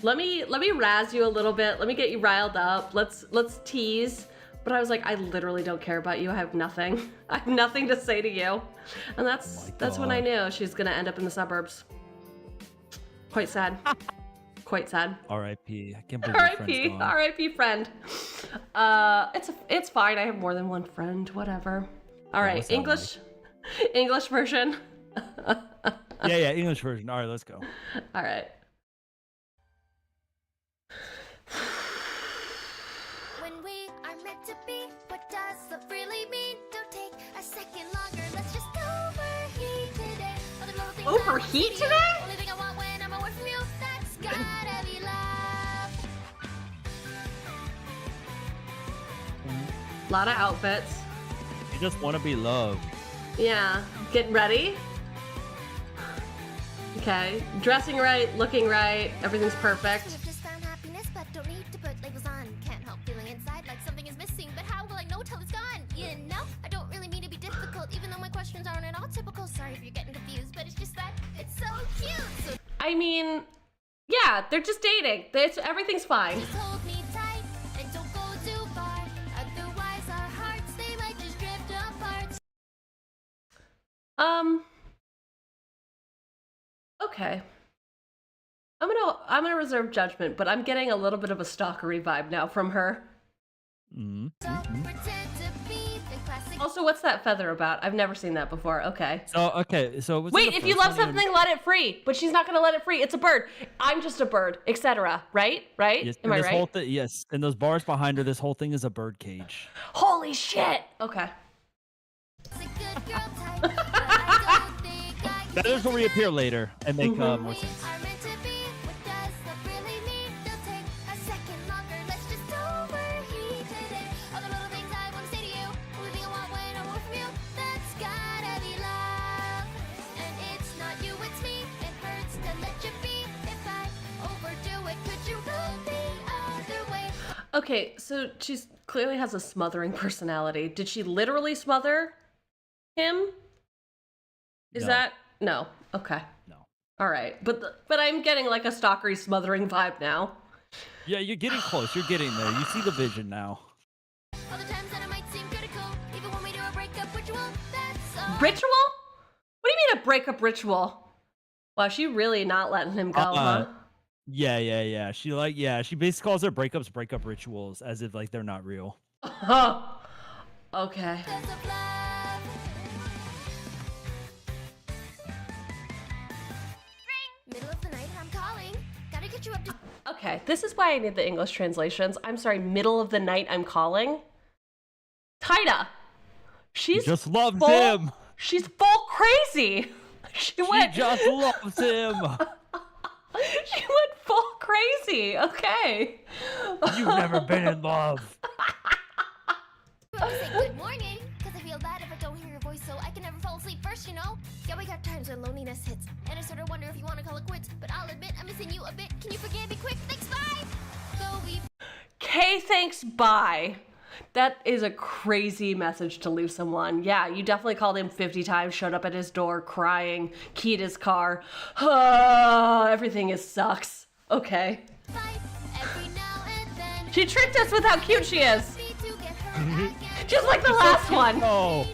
let me razz you a little bit. Let me get you riled up. Let's tease. But I was like, I literally don't care about you. I have nothing. I have nothing to say to you. And that's when I knew she's gonna end up in the suburbs. Quite sad. Quite sad. R.I.P. I can't believe your friend's gone. R.I.P. friend. It's fine. I have more than one friend. Whatever. All right, English version. Yeah, English version. All right, let's go. All right. When we are meant to be, what does love really mean? Don't take a second longer. Let's just overheat today. Overheat today? Only thing I want when I'm away from you, that's gotta be love. A lot of outfits. You just want to be loved. Yeah. Getting ready. Okay. Dressing right, looking right, everything's perfect. I've just found happiness, but don't need to put labels on. Can't help feeling inside like something is missing, but how will I know till it's gone? You know, I don't really mean to be difficult, even though my questions aren't at all typical. Sorry if you're getting confused, but it's just that it's so cute. So I mean, yeah, they're just dating. Everything's fine. just hold me tight and don't go too far. Otherwise, our hearts they might just drift apart. Okay. I'm gonna reserve judgment, but I'm getting a little bit of a stalkery vibe now from her. So pretend to be the classic Also, what's that feather about? I've never seen that before. Okay. So wait, if you love something, let it free. But she's not gonna let it free. It's a bird. I'm just a bird, etc. Right? Yes, Am I this right? whole yes, and those bars behind her, this whole thing is a bird cage. Holy shit! Okay. Feathers will reappear later and make more sense. Okay, so she clearly has a smothering personality. Did she literally smother him? Is that no? Okay. No. All right, but I'm getting like a stalkery smothering vibe now. Yeah, you're getting close. You're getting there. You see the vision now. Ritual? What do you mean a breakup ritual? Wow, she really not letting him go, huh? Yeah. She basically calls her breakups breakup rituals as if like they're not real. Oh. Okay. Middle of the night, I'm calling. Gotta get you up to. Okay, this is why I need the English translations. I'm sorry, middle of the night, I'm calling. Taida. She's just loves him. She's full crazy. She just loves him. She went full crazy. Okay. You've never been in love. I say good morning, because I feel bad if I don't hear your voice, so I can never fall asleep first, you know? Yeah, we got times when loneliness hits, and I sort of wonder if you want to call it quits, but I'll admit I'm missing you a bit. Can you forgive me quick? Thanks, bye! So we... Okay, thanks, bye. That is a crazy message to leave someone. Yeah, you definitely called him 50 times, showed up at his door crying, keyed his car. Everything sucks. Okay. She tricked us with how cute she is. Just like the last one. Oh.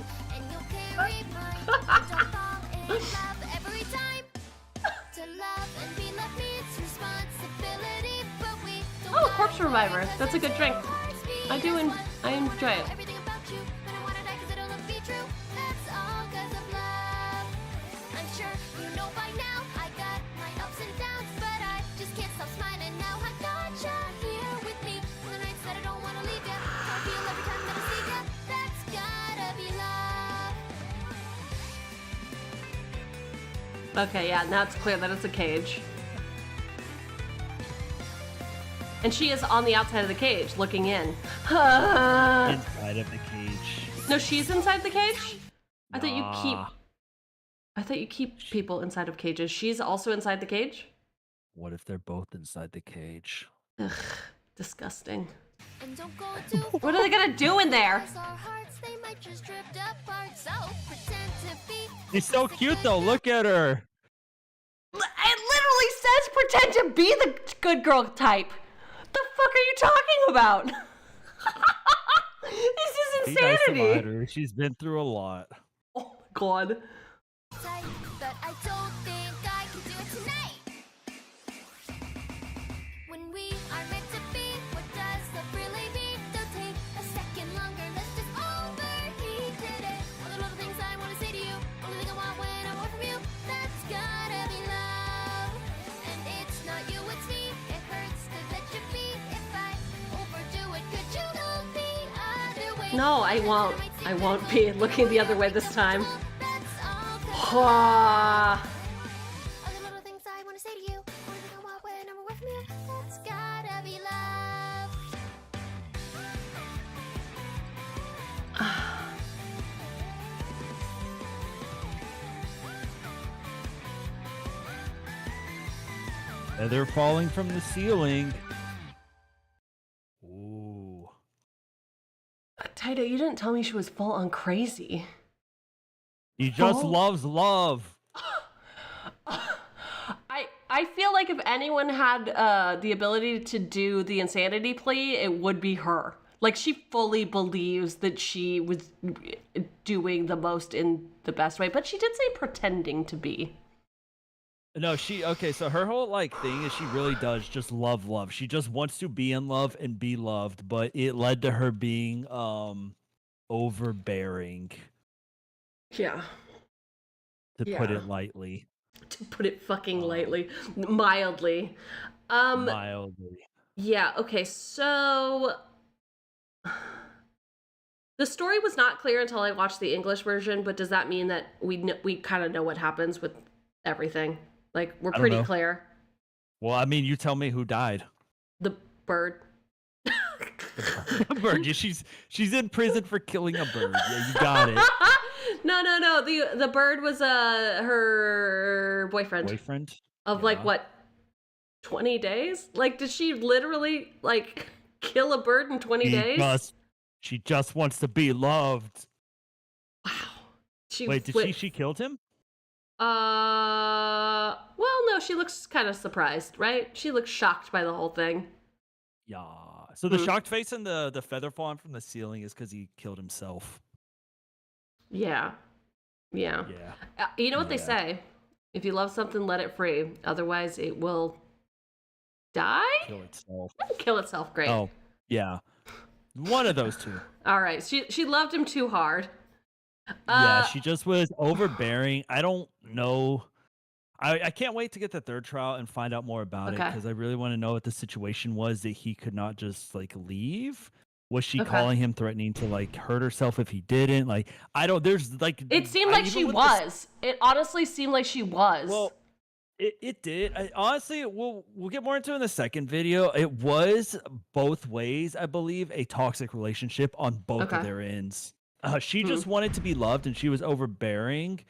Oh, Corpse Reviver. That's a good drink. I enjoy it. Okay, yeah, now it's clear that it's a cage. And she is on the outside of the cage, looking in. Inside of the cage. No, she's inside the cage? I thought you keep people inside of cages. She's also inside the cage? What if they're both inside the cage? Ugh, disgusting. What are they gonna do in there? She's so cute though, look at her. It literally says pretend to be the good girl type. The fuck are you talking about? This is insanity. Nice her. She's been through a lot. Oh my god. But I don't think I can do it tonight. When we are meant to be, what does love really mean? Don't take a second longer, let's just overheat today. All the little things I want to say to you, only thing I want when I want from you, that's gotta be love. And it's not you, it's me. It hurts to let you be. If I overdo it, could you look the other way? No, I won't. I won't be looking the other way this time. They're falling from the ceiling. Ooh. Taida, you didn't tell me she was full on crazy. He just loves love. I feel like if anyone had the ability to do the insanity plea, it would be her. Like, she fully believes that she was doing the most in the best way, but she did say pretending to be. No, so her whole thing is she really does just love. She just wants to be in love and be loved, but it led to her being overbearing. Yeah. To put it lightly. To put it fucking lightly. Mildly. Mildly. Yeah, okay, so the story was not clear until I watched the English version, but does that mean that we kind of know what happens with everything? Like, we're pretty clear. Well, I mean, you tell me who died. The bird. The bird. Yeah, she's in prison for killing a bird. Yeah, you got it. No. The bird was her boyfriend. Boyfriend? Of like what? 20 days? Like, did she literally like kill a bird in 20 days? She just wants to be loved. Wow. She killed him? Well, no, she looks kind of surprised, right? She looks shocked by the whole thing. Yeah. So the shocked face and the feather falling from the ceiling is because he killed himself. Yeah. You know what they say? If you love something, let it free. Otherwise, it will die? Kill itself. Great. Oh, yeah. One of those two. All right. She loved him too hard. Yeah, she just was overbearing. I don't know. I can't wait to get the third trial and find out more about it because I really want to know what the situation was that he could not just like leave. Was she calling him, threatening to like hurt herself if he didn't? Like, I don't. There's like. It seemed like she was. It honestly seemed like she was. Well, it did. Honestly, we'll get more into it in the second video. It was both ways, I believe, a toxic relationship on both of their ends. She just wanted to be loved, and she was overbearing.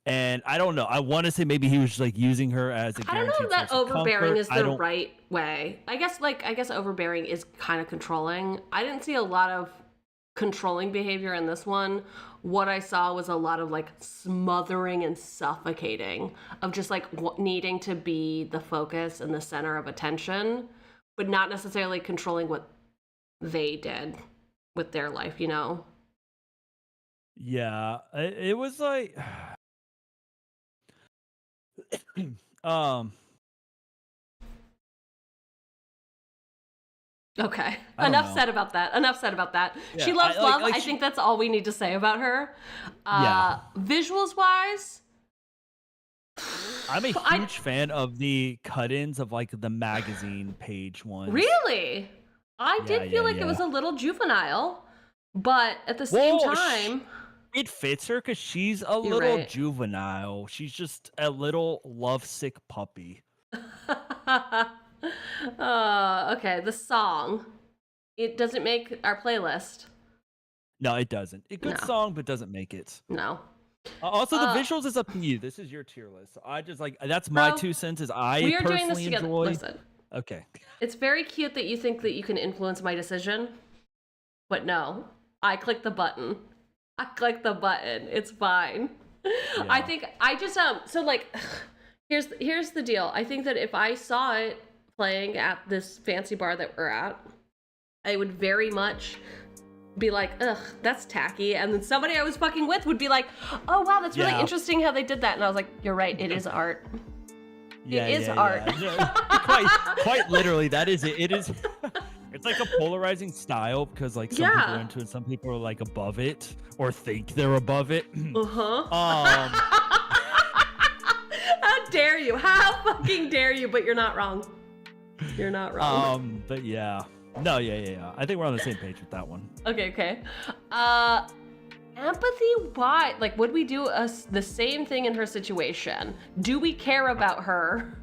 And I don't know. I want to say maybe he was just like using her as a guaranteed I don't know that source of overbearing comfort. is the right way. I guess overbearing is kind of controlling. I didn't see a lot of controlling behavior in this one. What I saw was a lot of like smothering and suffocating of just like needing to be the focus and the center of attention, but not necessarily controlling what they did with their life, you know? Yeah, it was like Okay. Enough said about that. Yeah, she loves love. I think that's all we need to say about her. Visuals wise, I'm a huge fan of the cut-ins of like the magazine page ones. Really? I did feel like it was a little juvenile, but at the same time, it fits her because she's a little juvenile. She's just a little lovesick puppy. Okay, the song. It doesn't make our playlist. No, it doesn't. A good song, but doesn't make it. No. Also, the visuals is up to you. This is your tier list. So I just like that's my 2 cents. Is I are personally doing this together. enjoy. Listen. Okay. It's very cute that you think that you can influence my decision, but no, I click the button. It's fine. Yeah. I think I just so like here's the deal. I think that if I saw it playing at this fancy bar that we're at, I would very much be like, ugh, that's tacky. And then somebody I was fucking with would be like, oh wow, that's really interesting how they did that. And I was like, you're right, it is art. It is art. Quite literally, that is it. It is. It's like a polarizing style because like some people are into it, some people are like above it or think they're above it. How dare you? How fucking dare you? But you're not wrong. You're not wrong. But yeah. No, yeah. I think we're on the same page with that one. Okay. Empathy, why? Like, would we do the same thing in her situation? Do we care about her?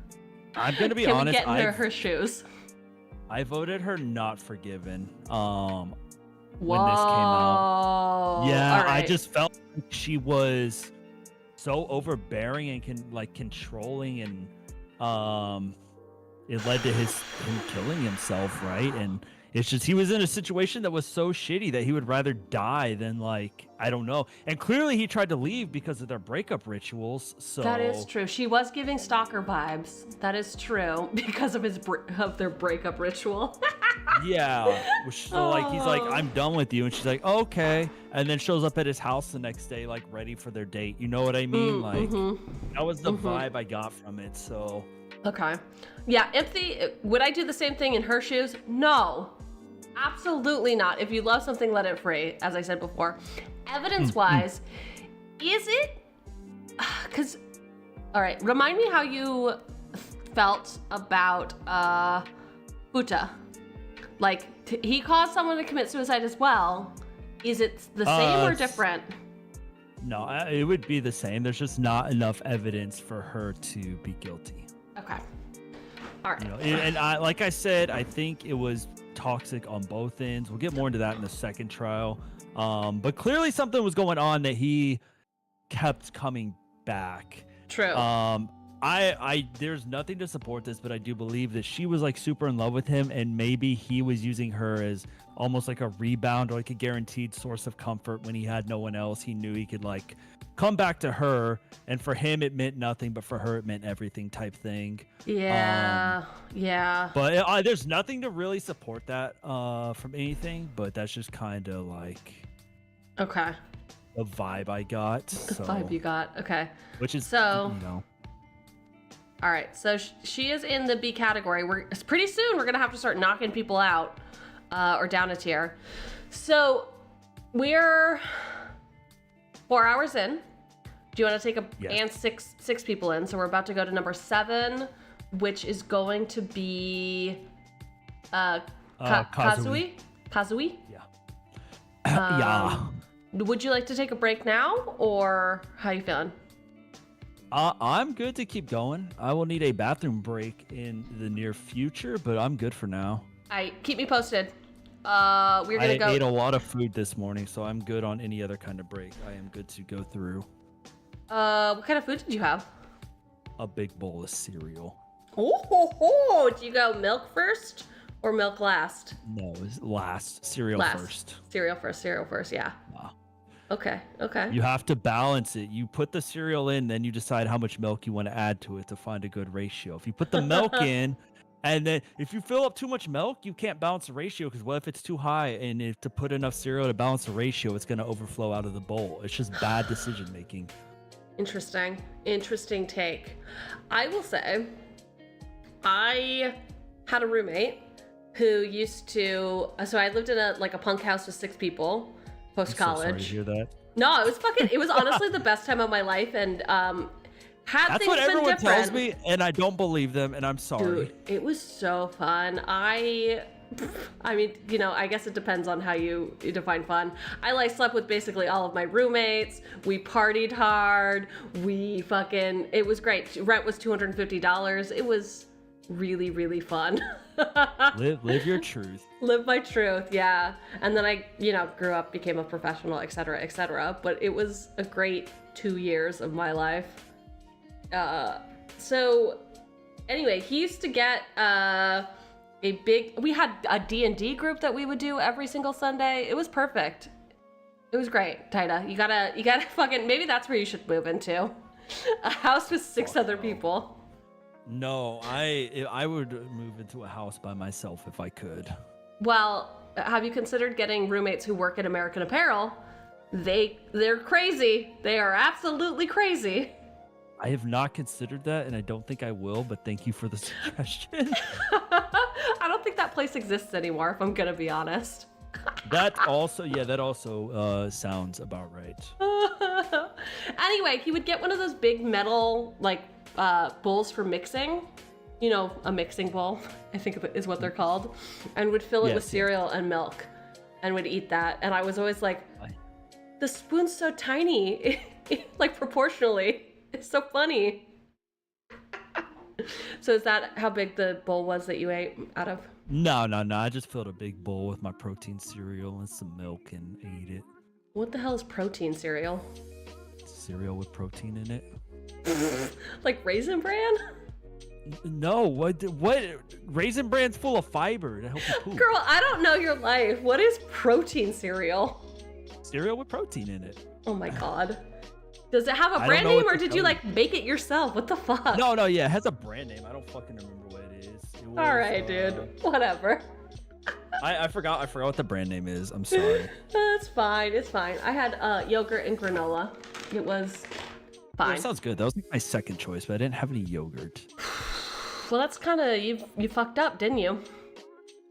I'm gonna be Can honest. we get in her shoes? I voted her not forgiven. When this came out. Yeah, right. I just felt like she was so overbearing and controlling, and it led to him killing himself, right? And it's just he was in a situation that was so shitty that he would rather die than I don't know. And clearly he tried to leave because of their breakup rituals. So that is true. She was giving stalker vibes. That is true because of their breakup ritual. Yeah. So he's like, I'm done with you, and she's like, okay, and then shows up at his house the next day ready for their date. You know what I mean? That was the vibe I got from it. So okay. Yeah, would I do the same thing in her shoes? No. Absolutely not. If you love something, let it free, as I said before. Evidence-wise, is it... Because, all right, remind me how you felt about Buta. Like, he caused someone to commit suicide as well. Is it the same or different? No, it would be the same. There's just not enough evidence for her to be guilty. Okay. All right. You know, and like I said, I think it was toxic on both ends. We'll get more into that in the second trial. But clearly something was going on that he kept coming back. True. I there's nothing to support this, but I do believe that she was like super in love with him, and maybe he was using her as almost like a rebound or like a guaranteed source of comfort when he had no one else. He knew he could like come back to her, and for him it meant nothing, but for her it meant everything type thing. Yeah. But there's nothing to really support that from anything, but that's just kind of like Okay. the vibe I got. The vibe you got. Okay. Which is, so, you know. All right, so she is in the B category. Pretty soon we're gonna have to start knocking people out or down a tier. So we're 4 hours in. Do you want to take and six people in? So we're about to go to number 7, which is going to be Kazui. Kazui? Yeah. Yeah. Would you like to take a break now, or how you feeling? I'm good to keep going. I will need a bathroom break in the near future, but I'm good for now. Keep me posted. We're gonna go. I ate a lot of food this morning, so I'm good on any other kind of break. I am good to go through. What kind of food did you have? A big bowl of cereal. Oh, do you go milk first or milk last? No, it was last. Cereal first. Cereal first, yeah. Wow. Okay. You have to balance it. You put the cereal in, then you decide how much milk you want to add to it to find a good ratio. If you put the milk in, and then if you fill up too much milk, you can't balance the ratio, because what if it's too high, and if to put enough cereal to balance the ratio, it's going to overflow out of the bowl. It's just bad decision making. Interesting take. I will say, I had a roommate who used to, so I lived in a punk house with 6 people post college. I'm so sorry to hear that. No, it was honestly the best time of my life, and that's what everyone tells me, and I don't believe them, and I'm sorry. Dude, it was so fun. I mean, you know, I guess it depends on how you define fun. I slept with basically all of my roommates. We partied hard. It was great. Rent was $250. It was really, really fun. live your truth. Live my truth, yeah. And then I, grew up, became a professional, etc., etc. But it was a great 2 years of my life. So anyway, he used to get we had a D&D group that we would do every single Sunday. It was perfect. It was great. Taida, you gotta fucking, maybe that's where you should move into. A house with 6 other people. No, I would move into a house by myself if I could. Well, have you considered getting roommates who work at American Apparel? They're crazy. They are absolutely crazy. I have not considered that, and I don't think I will, but thank you for the suggestion. I don't think that place exists anymore, if I'm gonna be honest. That also sounds about right. Anyway, he would get one of those big metal, bowls for mixing. You know, a mixing bowl, I think is what they're called. And would fill it with cereal and milk, and would eat that. And I was always like, the spoon's so tiny, proportionally. It's so funny. So is that how big the bowl was that you ate out of? No. I just filled a big bowl with my protein cereal and some milk and ate it. What the hell is protein cereal? Cereal with protein in it. Like Raisin Bran? No, what? Raisin Bran's full of fiber to help you poop. Girl, I don't know your life. What is protein cereal? Cereal with protein in it. Oh my god. Does it have a brand name, or did you make it yourself? What the fuck? No, yeah, it has a brand name. I don't fucking remember what it is. All right, dude. Whatever. I forgot what the brand name is. I'm sorry. It's fine. I had yogurt and granola. It was fine. That sounds good. That was my second choice, but I didn't have any yogurt. Well, that's kind of you fucked up, didn't you?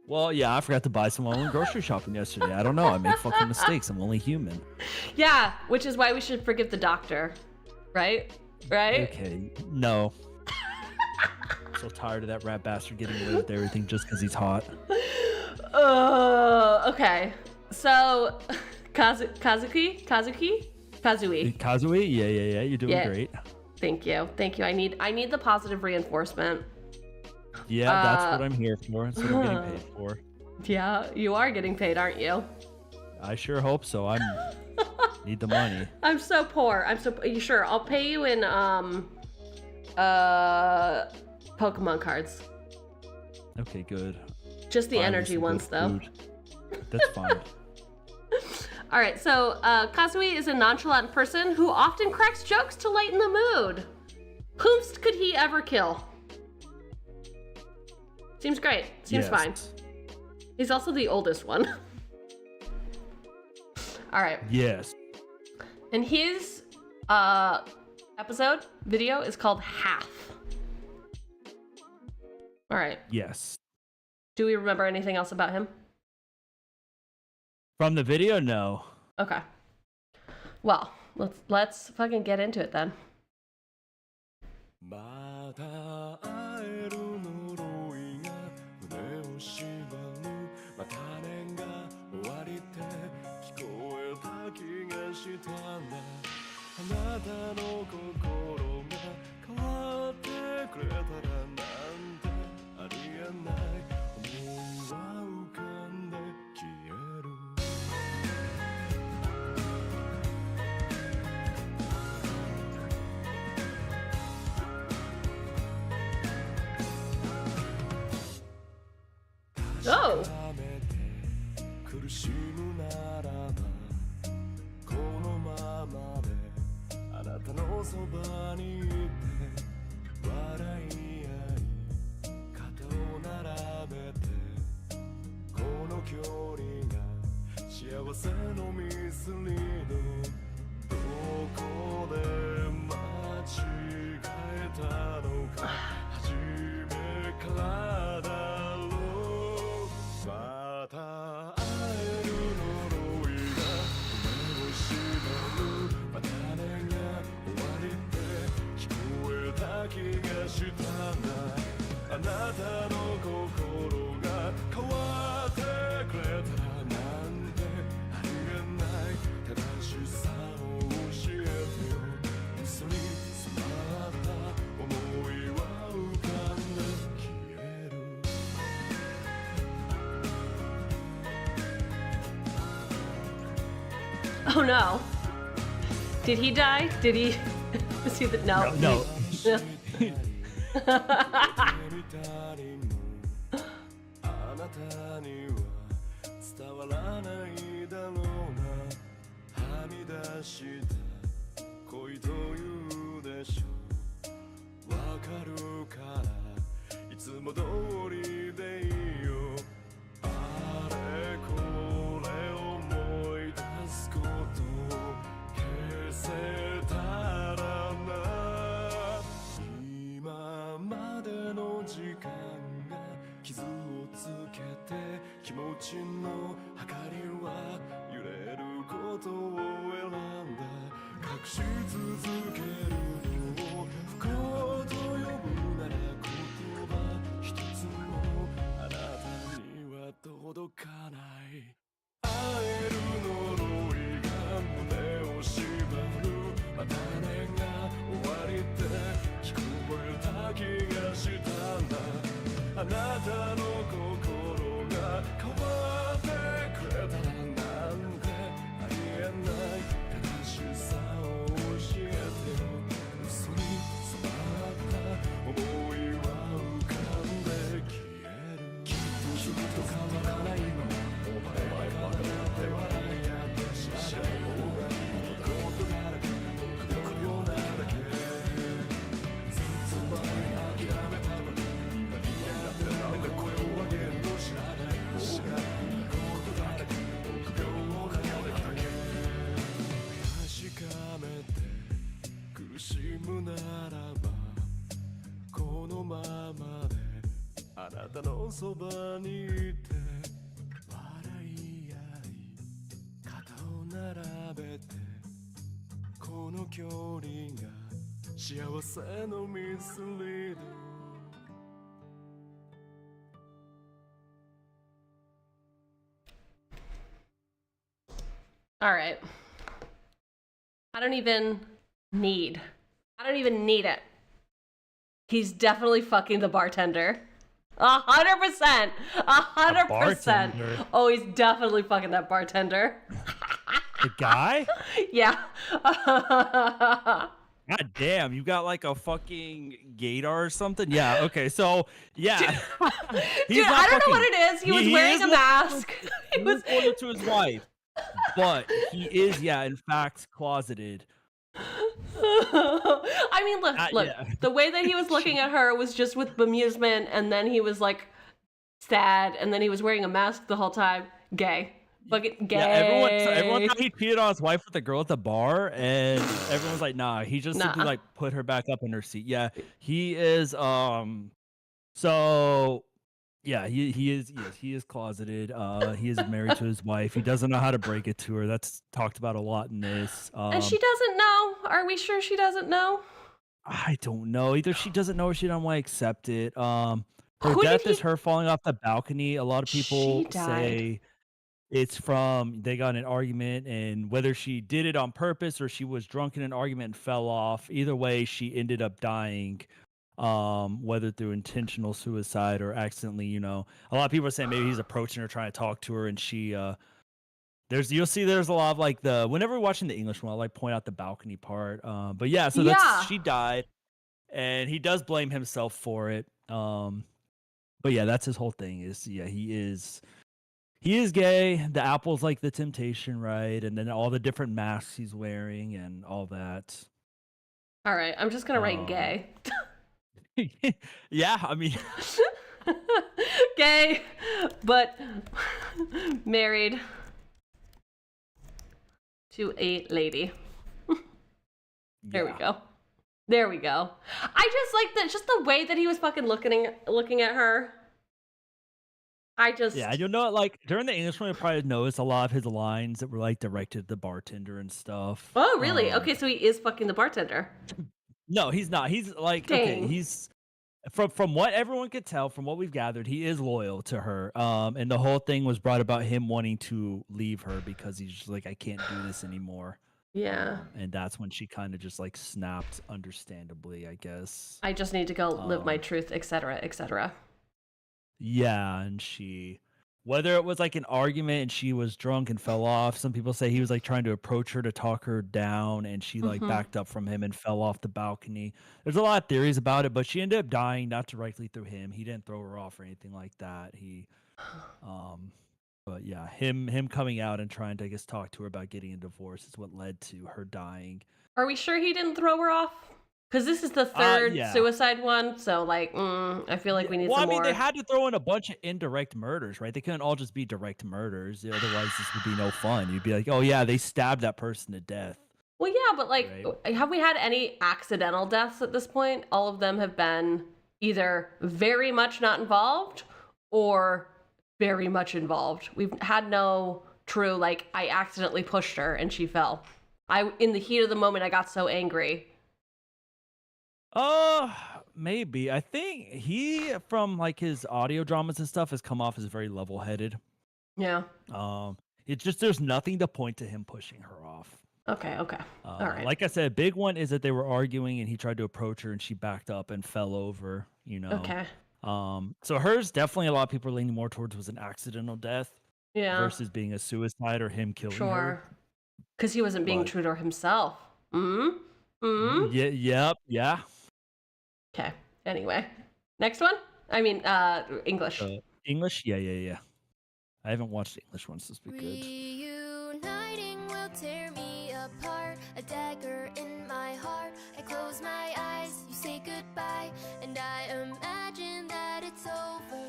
Well, yeah, I forgot to buy some. I went grocery shopping yesterday. I don't know. I make fucking mistakes. I'm only human. Yeah, which is why we should forgive the doctor, right? Right? Okay, no. I'm so tired of that rat bastard getting away with everything just because he's hot. Okay. So, Kazui? Kazui? Yeah. You're doing great. Thank you. I need the positive reinforcement. Yeah, that's what I'm here for. That's what I'm getting paid for. Yeah, you are getting paid, aren't you? I sure hope so. I need the money. I'm so poor. Sure, I'll pay you in Pokemon cards. Okay, good. Just the Fine, energy ones, though. Food. That's fine. All right, so Kazui is a nonchalant person who often cracks jokes to lighten the mood. Whomst could he ever kill? Seems great. Seems fine. He's also the oldest one. All right. Yes. And his episode video is called Half. All right. Yes. Do we remember anything else about him? From the video, no. Okay. Well, let's fucking get into it then. Oh! Oh no. Did he die? Did he? Is he the no? No. のそばにいて笑い合い肩を並べてこの距離が幸せのミスリード All right. I don't even need it. He's definitely fucking the bartender. 100%. 100%. Oh, he's definitely fucking that bartender. The guy? Yeah. God damn, you got like a fucking gaydar or something? Yeah, okay, so, yeah. Dude, I don't know what it is. He was wearing a mask. He was loyal to his wife. But he is, yeah, in fact, closeted. I mean, look. Yeah. The way that he was looking at her was just with bemusement, and then he was like sad, and then he was wearing a mask the whole time. Gay. Fucking gay. Yeah, everyone thought he cheated on his wife with the girl at the bar, and everyone was like, nah, he just simply like put her back up in her seat. Yeah, he is, so yeah, he is closeted. He is married to his wife. He doesn't know how to break it to her. That's talked about a lot in this. And she doesn't know? Are we sure she doesn't know? I don't know. Either she doesn't know or she don't want to accept it. Her death is her falling off the balcony. A lot of people say it's from they got in an argument, and whether she did it on purpose or she was drunk in an argument and fell off. Either way, she ended up dying. Whether through intentional suicide or accidentally, you know, a lot of people are saying maybe he's approaching her, trying to talk to her, and she you'll see there's a lot of like whenever we're watching the English one, I'll like point out the balcony part. But yeah, so she died, and he does blame himself for it. But yeah, that's his whole thing is he is gay. The apple's like the temptation, right? And then all the different masks he's wearing and all that. All right, I'm just gonna write gay. Yeah, I mean, gay, but married to a lady. There we go. There we go. I just like that, just the way that he was fucking looking at her. Yeah, you'll know it like during the English one, you probably noticed a lot of his lines that were like directed to the bartender and stuff. Oh, really? Okay, so he is fucking the bartender. No, he's not. He's like, okay, he's from what everyone could tell, from what we've gathered, he is loyal to her. And the whole thing was brought about him wanting to leave her because he's just like, I can't do this anymore. Yeah. And that's when she kind of just like snapped, understandably, I guess. I just need to go live my truth, etc., etc. Yeah, and whether it was like an argument and she was drunk and fell off, some people say he was like trying to approach her to talk her down, and she like backed up from him and fell off the balcony. There's a lot of theories about it, but she ended up dying not directly through him. He didn't throw her off or anything like that. But yeah, him coming out and trying to, I guess, talk to her about getting a divorce is what led to her dying. Are we sure he didn't throw her off? Because this is the third suicide one, so like, I feel like we need some more. Well, I mean, they had to throw in a bunch of indirect murders, right? They couldn't all just be direct murders. Otherwise, this would be no fun. You'd be like, oh yeah, they stabbed that person to death. Well, yeah, but like, have we had any accidental deaths at this point? All of them have been either very much not involved or very much involved. We've had no true, like, I accidentally pushed her and she fell. In the heat of the moment, I got so angry. Maybe. I think he, from like his audio dramas and stuff, has come off as very level-headed. Yeah. It's just there's nothing to point to him pushing her off. Okay. All right. Like I said, big one is that they were arguing and he tried to approach her and she backed up and fell over, you know. Okay. So hers definitely a lot of people are leaning more towards was an accidental death. Yeah. Versus being a suicide or him killing her. Sure. Because he wasn't being true to himself. Yeah. Okay. Anyway, next one. I mean, English. English? Yeah. I haven't watched the English one, so this will be good. Reuniting will tear me apart. A dagger in my heart. I close my eyes, you say goodbye, and I imagine that it's over.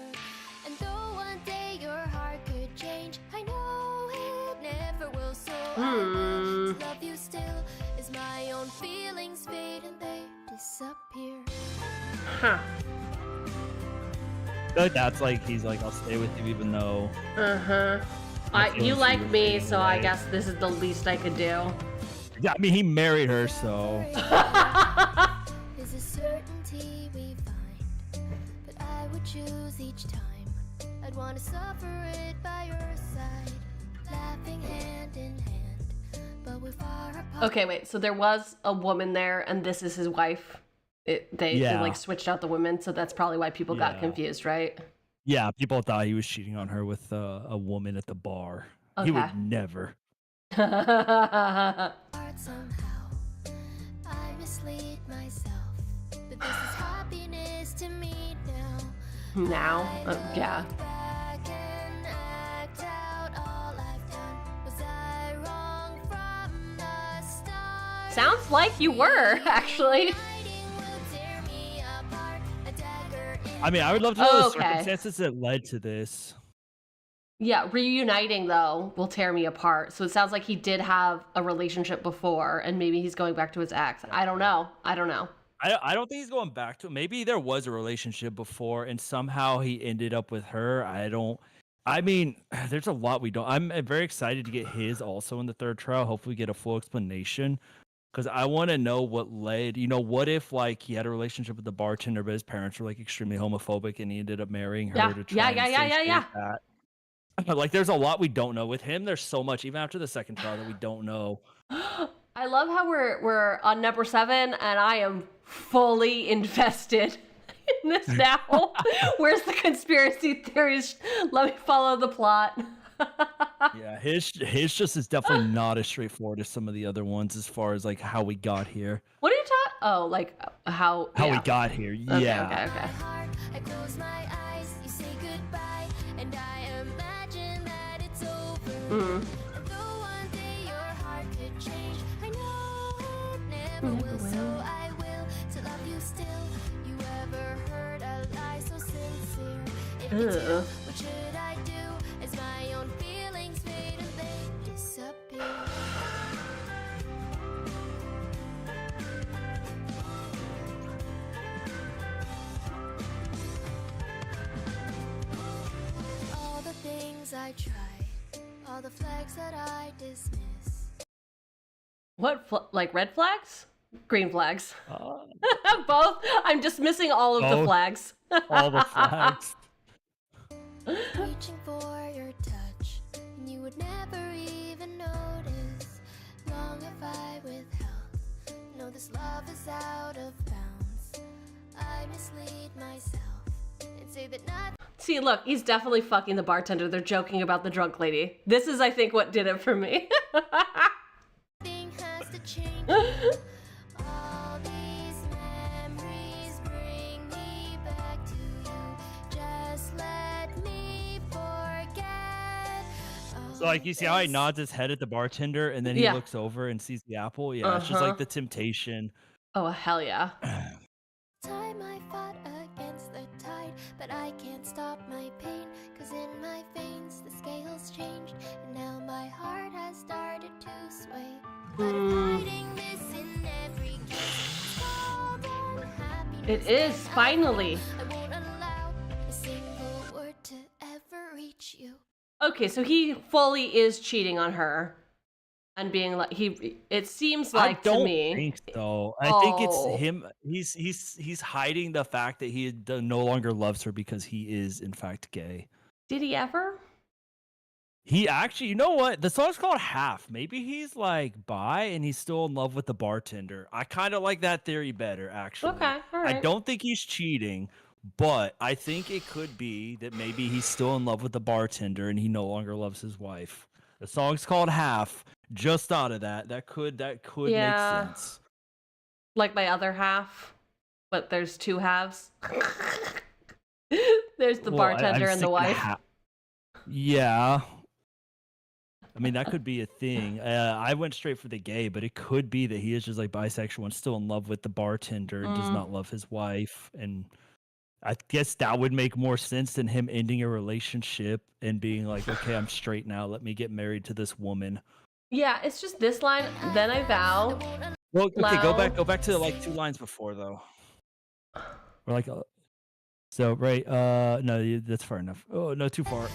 And though one day your heart could change, I know it never will. So I will love you still, as my own feelings fade and they disappear. Huh. like that's like he's like, I'll stay with you even though. You like me, so I away. guess this is the least I could do. Yeah, I mean he married her, so. Is a certainty we find, but I would choose each time. I'd want to suffer it by your side, laughing hand in hand, but we're far apart. Okay, wait. So there was a woman there, and this is his wife. They like switched out the women, so that's probably why people got confused, right? Yeah, people thought he was cheating on her with a woman at the bar. He Okay. would never. Somehow I mislead myself, but this is happiness to me now. Now, yeah. Back and act out all I've done. Was I wrong from the start? Sounds like you were, actually. I mean, I would love to know the circumstances that led to this. Yeah, reuniting though will tear me apart. So it sounds like he did have a relationship before, and maybe he's going back to his ex. I don't know. I don't think he's going back to it. Maybe there was a relationship before, and somehow he ended up with her. I mean, there's a lot we don't. I'm very excited to get his also in the third trial. Hopefully, we get a full explanation. Because I want to know what led, what if like he had a relationship with the bartender, but his parents were like extremely homophobic and he ended up marrying her to try and satiate that. Like there's a lot we don't know with him. There's so much, even after the second trial, that we don't know. I love how we're on number 7 and I am fully invested in this now. Where's the conspiracy theories? Let me follow the plot. Yeah, his just is definitely not as straightforward as some of the other ones as far as like how we got here. What are you talking? Oh, like how we got here. Yeah. Okay. I close my eyes, you say goodbye, and I imagine that it's over. And though one day your heart could change, I know it never will, so I will to love you still. You ever heard a lie so sincere? If you do, what should I do? As my own feelings fade and they disappear. All the things I tried, all the flags that I dismiss. What, like red flags? Green flags? Both? I'm dismissing all of the flags. All the flags. Reaching for your touch, and you would never even notice. Long if I withheld, know this love is out of bounds. I mislead myself and say that nothing. See, look, he's definitely fucking the bartender. They're joking about the drunk lady. This is, I think, what did it for me. Has to change. All these memories bring me back to you. Just let me forget. So like you see how he nods his head at the bartender and then he looks over and sees the apple? Yeah, it's just like the temptation. Oh, hell yeah. Time I fought against the tide, but I can't stop my pain, 'cause in my veins the scales changed, and now my heart has started to sway. But I'm hiding this in every case. It's called unhappiness. It is, finally. I won't allow a single word to ever reach you. Okay, so he fully is cheating on her. And being like it seems like I don't to me. think so. I think it's him. He's hiding the fact that he no longer loves her because he is in fact gay. Did he ever? He actually, you know what? The song's called Half. Maybe he's like bi and he's still in love with the bartender. I kind of like that theory better, actually. Okay, all right. I don't think he's cheating, but I think it could be that maybe he's still in love with the bartender and he no longer loves his wife. The song's called Half. Just thought of that. That could make sense. Like my other half, but there's two halves. There's the bartender and the wife. Yeah. I mean, that could be a thing. I went straight for the gay, but it could be that he is just like bisexual and still in love with the bartender and does not love his wife. And I guess that would make more sense than him ending a relationship and being like, okay, I'm straight now. Let me get married to this woman. Yeah, it's just this line. Then I vow. Well, okay, go back to like 2 lines before though. Or like So right, no, that's far enough. Oh no, too far.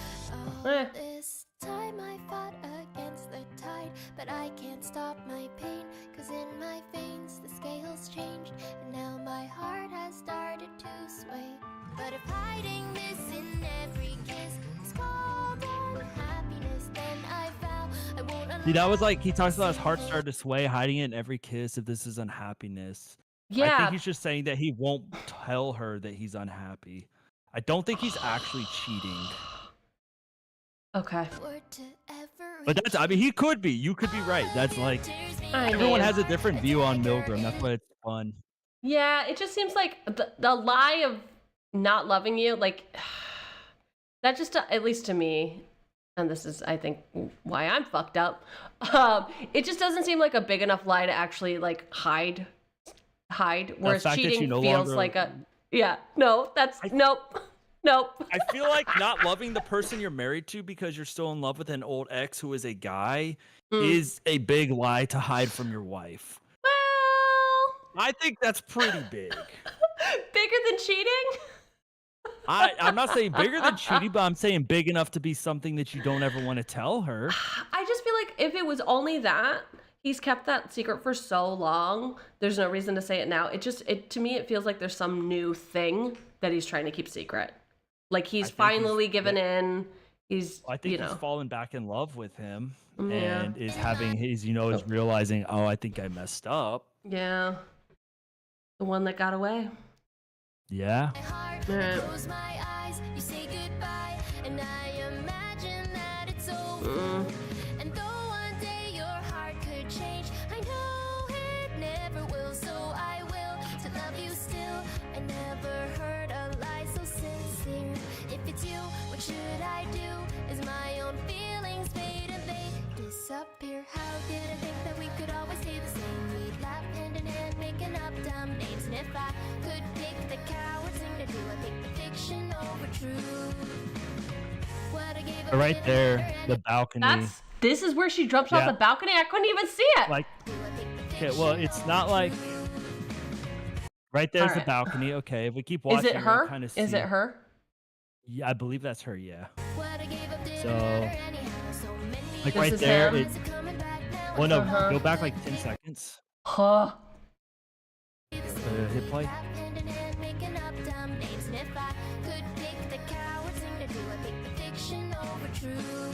This time I fought against the tide, but I can't stop my pain, 'cause in my veins the scales changed, and now my heart has started to sway. But if hiding this in every kiss is called unhappiness, then I vow I won't. See, that was like he talks about his heart started to sway, hiding it in every kiss. If this is unhappiness, I Yeah. think he's just saying that he won't tell her that he's unhappy. I don't think he's actually cheating. Okay. But that's, I mean, he could be. You could be right. That's like, everyone has a different view on Milgram. That's why it's fun. Yeah, it just seems like the lie of not loving you, like, that just, at least to me, and this is, I think, why I'm fucked up, it just doesn't seem like a big enough lie to actually, like, hide. Whereas cheating feels like a, yeah, no, that's, nope. I feel like not loving the person you're married to because you're still in love with an old ex who is a guy is a big lie to hide from your wife. Well, I think that's pretty big. Bigger than cheating? I'm not saying bigger than cheating, but I'm saying big enough to be something that you don't ever want to tell her. I just feel like if it was only that, he's kept that secret for so long, there's no reason to say it now. To me, it feels like there's some new thing that he's trying to keep secret. Like he's finally given in. I think he's fallen back in love with him Yeah. and is having his, is realizing, oh, I think I messed up. Yeah. The one that got away. Yeah. Close my eyes, you say goodbye, and I imagine that it's over. And though one day your heart could change, I know it never will, so I will to love you still. I never heard a lie so sincere. If it's you, what should I do? Is my own feelings fade and they disappear? How did I think that we could always stay the same? We'd laugh hand in hand, making up dumb names. And if I could pick the coward thing to do, I'd pick the fiction over true. What I gave up Right there, the balcony. This is where she jumps off the balcony? I couldn't even see it. Like, okay, well, it's not like right there's the Alright. balcony. Okay, if we keep watching, Is it her? Kind of Is it her? Yeah, I believe that's her. Yeah. So, like This right is there, him? well, no, go back like 10 seconds. Huh. Hit play. making up dumb names. And if I could pick the coward thing to do, I'd pick the fiction over true.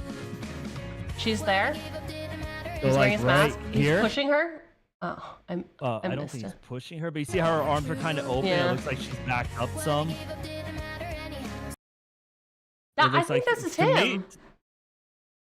She's there? So He's wearing like his right mask. here. He's pushing her? Oh, I I don't missed think it. he's pushing her, but you see how her arms are kind of open. Yeah. It looks like she's backed up some. I looks think like- this is to me- him.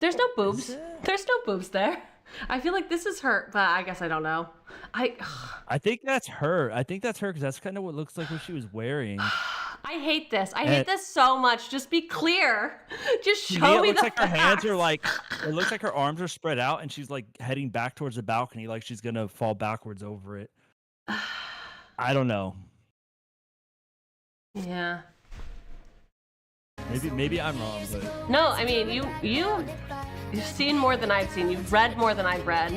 There's no boobs. There's no boobs there. I feel like this is her, but I guess I don't know. I think that's her. I think that's her because that's kind of what looks like what she was wearing. I hate this. I hate this so much. Just be clear. Just To show me, me it looks the like her hands are facts. like. It looks like her arms are spread out, and she's like heading back towards the balcony, like she's gonna fall backwards over it. I don't know. Yeah. Maybe I'm wrong, but No, I mean you've seen more than I've seen. You've read more than I've read.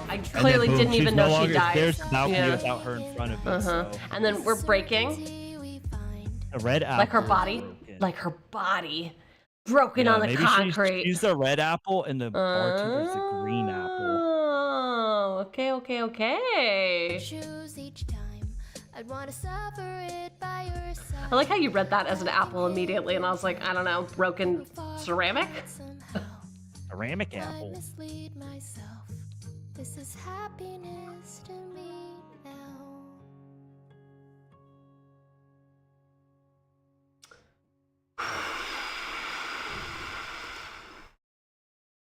I and clearly then, boom, didn't she's even no know she longer, died. There's the balcony Yeah. without her in front of it. Uh-huh. So. And then we're breaking. A red apple. Like her is body. broken. Like her body. Broken Yeah, on the maybe concrete. She's the red apple, and the bartender's the green apple. Oh, okay. Choose each time. I'd want to suffer it by your side. I like how you read that as an apple immediately, and I was like, I don't know, broken ceramic? Ceramic I apple. mislead myself. This is happiness to me now.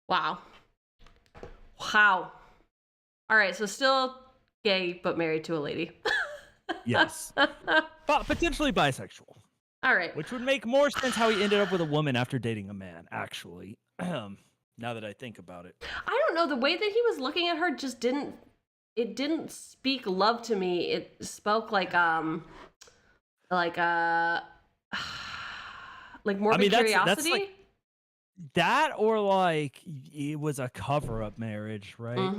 Wow. All right, so still gay, but married to a lady. Yes. But potentially bisexual. All right. Which would make more sense how he ended up with a woman after dating a man, actually. Now that I think about it. I don't know, the way that he was looking at her just didn't speak love to me. It spoke like morbid curiosity. Like, that or like it was a cover-up marriage, right?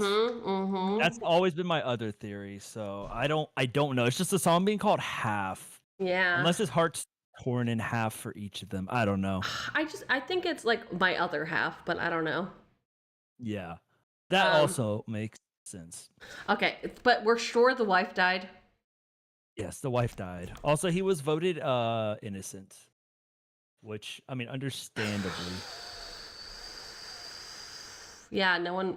That's always been my other theory. So I don't know. It's just a song being called Half. Yeah. Unless his heart's torn in half for each of them. I don't know. I think it's like my other half, but I don't know. Yeah, that also makes sense. Okay, but we're sure the wife died. Yes, the wife died. Also, he was voted innocent, which, I mean, understandably. Yeah, no one.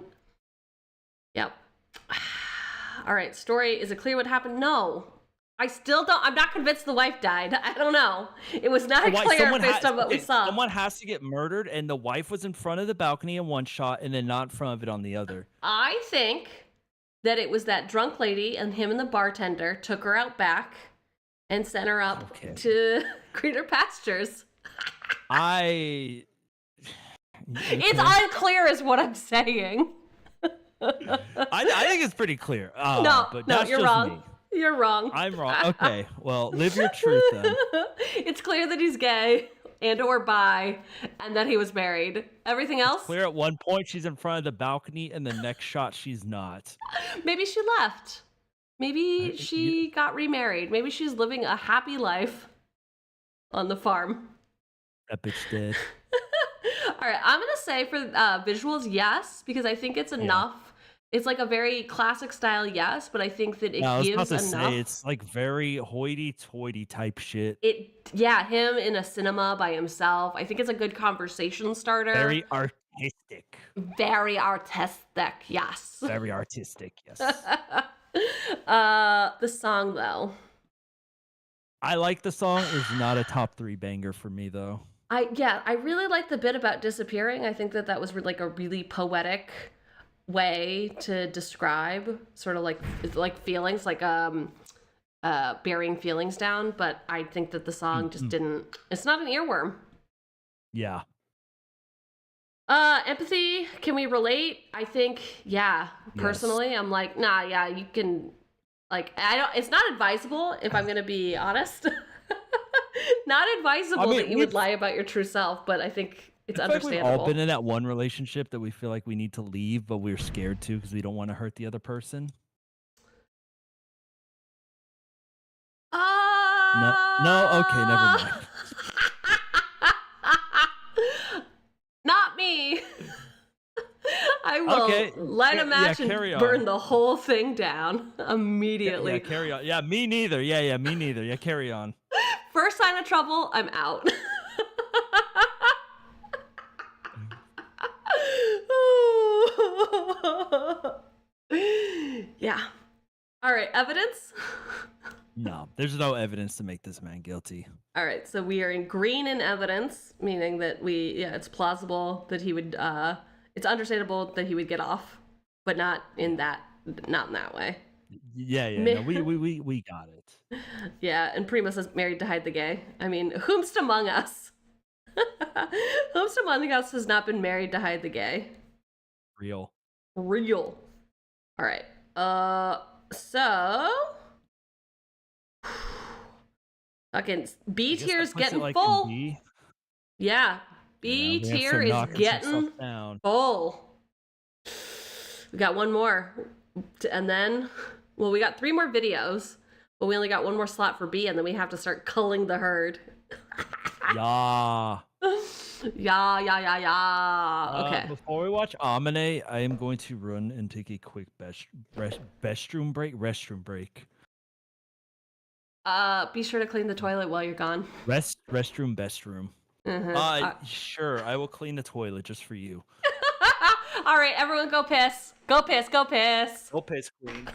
Yep. All right, story. Is it clear what happened? No. I still don't. I'm not convinced the wife died. I don't know. It was not clear based on what we saw. Someone has to get murdered, and the wife was in front of the balcony in one shot, and then not in front of it on the other. I think that it was that drunk lady, and him and the bartender took her out back and sent her up to greener pastures. It's unclear is what I'm saying. I think it's pretty clear. No, you're wrong. Me. You're wrong. I'm wrong. Okay, well, live your truth then. It's clear that he's gay and or bi, and that he was married. Everything else? It's clear at one point she's in front of the balcony, and the next shot she's not. Maybe she left. Maybe she got remarried. Maybe she's living a happy life on the farm. That bitch did. All right, I'm gonna say for visuals, yes, because I think it's enough. It's like a very classic style, yes, but I think that it gives enough. Say, it's like very hoity-toity type shit. Him in a cinema by himself. I think it's a good conversation starter. Very artistic. Very artistic, yes. Very artistic, yes. The song though. I like the song. It's not a top 3 banger for me though. I really like the bit about disappearing. I think that was like a really poetic way to describe sort of like feelings, like burying feelings down. But I think that the song just didn't. It's not an earworm. Yeah. Empathy. Can we relate? I think personally, I'm like, nah, yeah, you can. Like, it's not advisable if I'm gonna be honest. Not advisable that you would lie about your true self, but I think it's understandable. Like we've all been in that one relationship that we feel like we need to leave, but we're scared to because we don't want to hurt the other person. No, okay, never mind. Not me. I will light a match and burn the whole thing down immediately. Yeah, carry on. Yeah, me neither. Yeah, me neither. Yeah, carry on. First sign of trouble, I'm out. Yeah. All right, evidence? No, there's no evidence to make this man guilty. All right, so we are in green in evidence, meaning that it's plausible that he would, it's understandable that he would get off, but not in that way. Yeah, no, we got it. Yeah, and Prima says married to hide the gay. I mean, whomst among us? Whomst among us has not been married to hide the gay? Real. All right. So fucking B tier is getting full. Yeah, B tier is getting full. We got one more, and then we got 3 more videos, but we only got 1 more slot for B, and then we have to start culling the herd. Yeah. Okay. Before we watch Amine, I am going to run and take a quick restroom break. Be sure to clean the toilet while you're gone. Restroom. Sure, I will clean the toilet just for you. All right, everyone go piss. Go piss, go piss. Go piss, queen.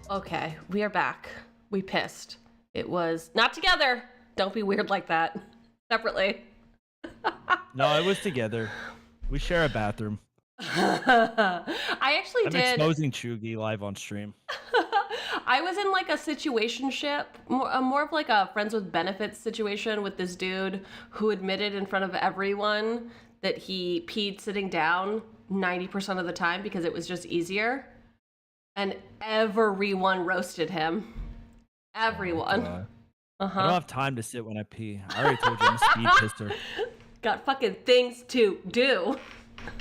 Okay, we are back. We pissed. It was not together. Don't be weird like that. Separately. No, it was together. We share a bathroom. I actually I'm did. exposing Cheugy live on stream. I was in like a situationship, more of like a friends with benefits situation with this dude who admitted in front of everyone that he peed sitting down 90% of the time because it was just easier. And everyone roasted him. Everyone. I don't have time to sit when I pee. I already told you I'm a speed pisser. Got fucking things to do.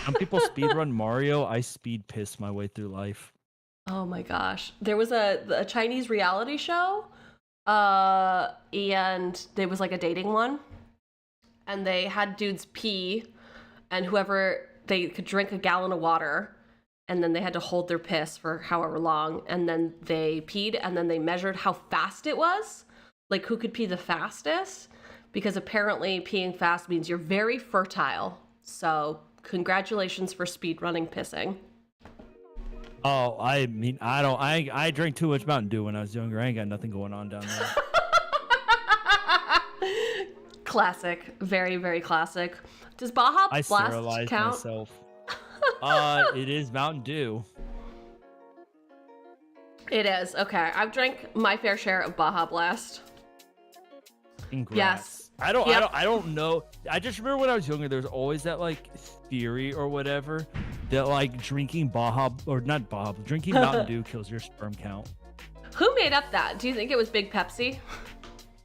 Some people speed run Mario. I speed piss my way through life. Oh my gosh. There was a Chinese reality show, and there was like a dating one, and they had dudes pee, and whoever, they could drink a gallon of water, and then they had to hold their piss for however long, and then they peed, and then they measured how fast it was, like who could pee the fastest, because apparently peeing fast means you're very fertile. So congratulations for speed running pissing. Oh, I mean, I drank too much Mountain Dew when I was younger. I ain't got nothing going on down there. Classic. Very, very classic. Does Baja I Blast sterilized count? myself. It is Mountain Dew. It is. Okay. I've drank my fair share of Baja Blast. Congrats. Yes. I don't know. I just remember when I was younger, there was always that like theory or whatever that like drinking drinking Mountain Dew kills your sperm count. Who made up that? Do you think it was Big Pepsi?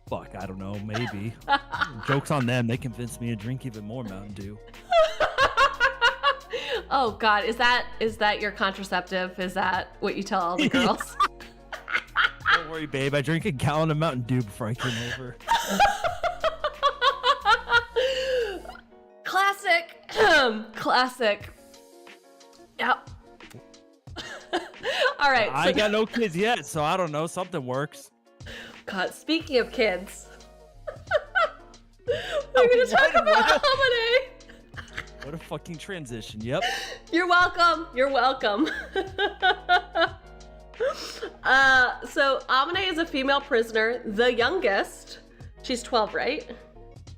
Fuck, I don't know. Maybe. Joke's on them. They convinced me to drink even more Mountain Dew. Oh God, is that your contraceptive? Is that what you tell all the girls? Don't worry, babe. I drank a gallon of Mountain Dew before I came over. Classic. Classic. Yep. All right. I got no kids yet, so I don't know. Something works. God, speaking of kids, we're going to talk about holiday. What a fucking transition. Yep. You're welcome. You're welcome. So Amine is a female prisoner, the youngest. She's 12, right?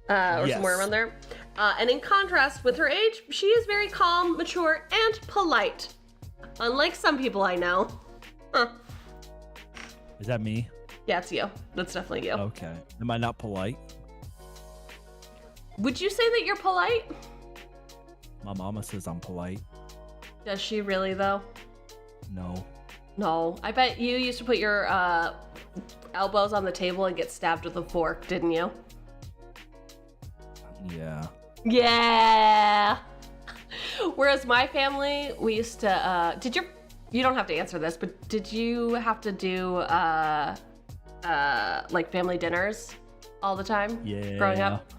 Or Yes. somewhere around there. And in contrast with her age, she is very calm, mature, and polite. Unlike some people I know. Huh. Is that me? Yeah, it's you. That's definitely you. Okay. Am I not polite? Would you say that you're polite? My mama says I'm polite. Does she really, though? No. No. I bet you used to put your elbows on the table and get stabbed with a fork, didn't you? Yeah. Yeah. Whereas my family, we used to, you don't have to answer this, but did you have to do, like family dinners all the time? Yeah. Growing up?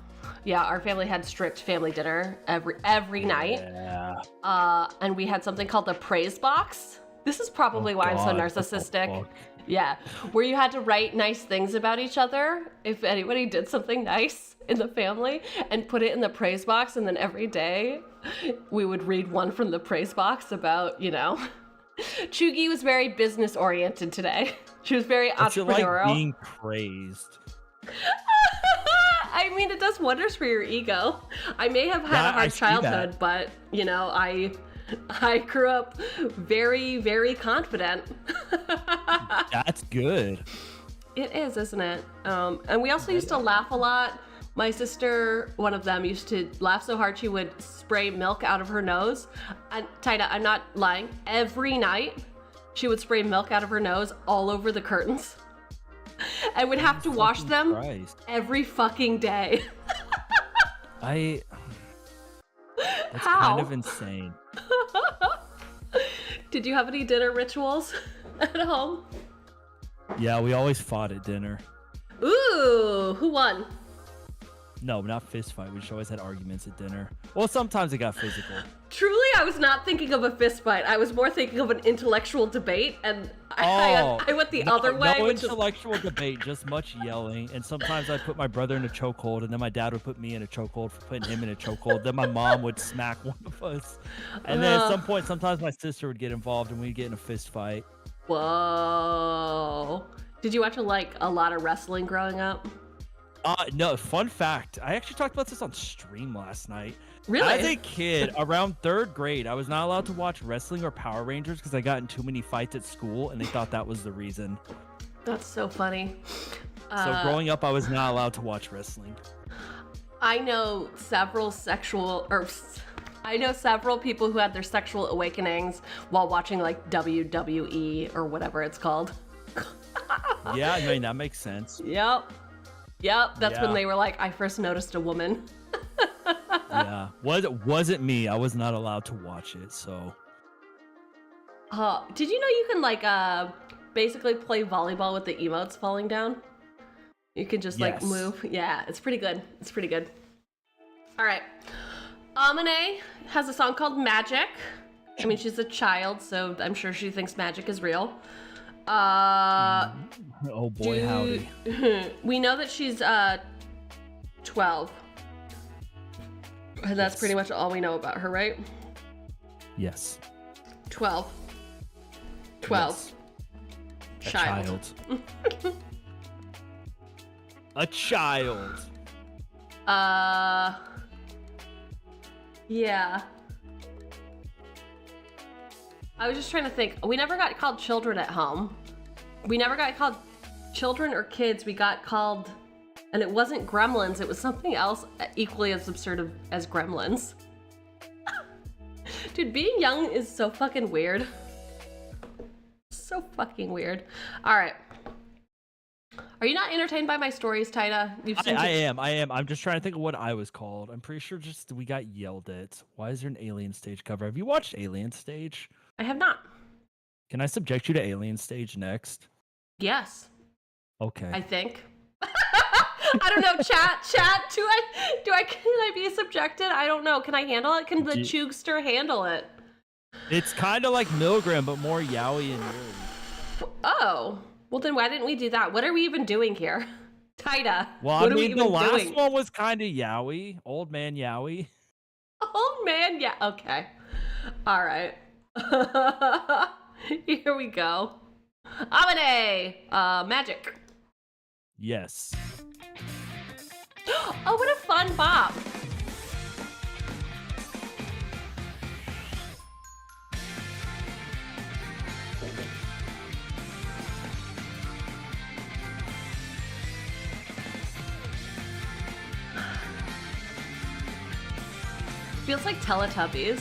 Yeah, our family had strict family dinner every night. Yeah. And we had something called the praise box. This is probably why I'm so narcissistic. Yeah, where you had to write nice things about each other if anybody did something nice in the family and put it in the praise box, and then every day we would read one from the praise box about, Cheugy was very business oriented today. She was very entrepreneurial. Like being praised. I mean, it does wonders for your ego. I may have had a hard childhood, but I grew up very, very confident. That's good. It is, isn't it? And we also used to laugh a lot. My sister, one of them, used to laugh so hard she would spray milk out of her nose. And Taida, I'm not lying. Every night, she would spray milk out of her nose all over the curtains. And would have to wash them every fucking day. That's How? kind of insane. Did you have any dinner rituals at home? Yeah, we always fought at dinner. Ooh, who won? No, not fist fight. We just always had arguments at dinner. Well, sometimes it got physical. Truly, I was not thinking of a fist fight. I was more thinking of an intellectual debate, and I went the other way. No which intellectual debate, just much yelling. And sometimes I'd put my brother in a chokehold, and then my dad would put me in a chokehold for putting him in a chokehold. Then my mom would smack one of us. And then at some point, sometimes my sister would get involved, and we'd get in a fist fight. Whoa. Did you watch a lot of wrestling growing up? No, fun fact. I actually talked about this on stream last night. Really? As a kid, around 3rd grade, I was not allowed to watch wrestling or Power Rangers because I got in too many fights at school, and they thought that was the reason. That's so funny. So growing up, I was not allowed to watch wrestling. I know several people who had their sexual awakenings while watching like WWE or whatever it's called. Yeah, I mean, that makes sense. Yep. That's when they were like, I first noticed a woman. Yeah. Wasn't me. I was not allowed to watch it, so. Did you know you can like basically play volleyball with the emotes falling down? You can just like move. Yeah, it's pretty good. All right. Amane has a song called Magic. I mean, she's a child, so I'm sure she thinks magic is real. Oh boy, howdy. We know that she's 12. And that's pretty much all we know about her, right? Yes. 12. Yes. Child. A child. Yeah. I was just trying to think. We never got called children at home. We never got called children or kids. We got called, and it wasn't gremlins. It was something else equally as absurd as gremlins. Dude, being young is so fucking weird. So fucking weird. All right. Are you not entertained by my stories, Taida? I am. I'm just trying to think of what I was called. I'm pretty sure just we got yelled at. Why is there an Alien Stage cover? Have you watched Alien Stage? I have not. Can I subject you to Alien Stage next? Yes. Okay. I think. I don't know. Chat. Can I be subjected? I don't know. Can I handle it? Can the Chugster handle it? It's kind of like Milgram, but more yaoi and yuri. Oh. Well, then why didn't we do that? What are we even doing here? Taida. Well, I mean, the last one was kind of yaoi. Old man yaoi. Old man, yeah. Okay. All right. Here we go. Amane! Magic. Yes. Oh, what a fun bop. Feels like Teletubbies.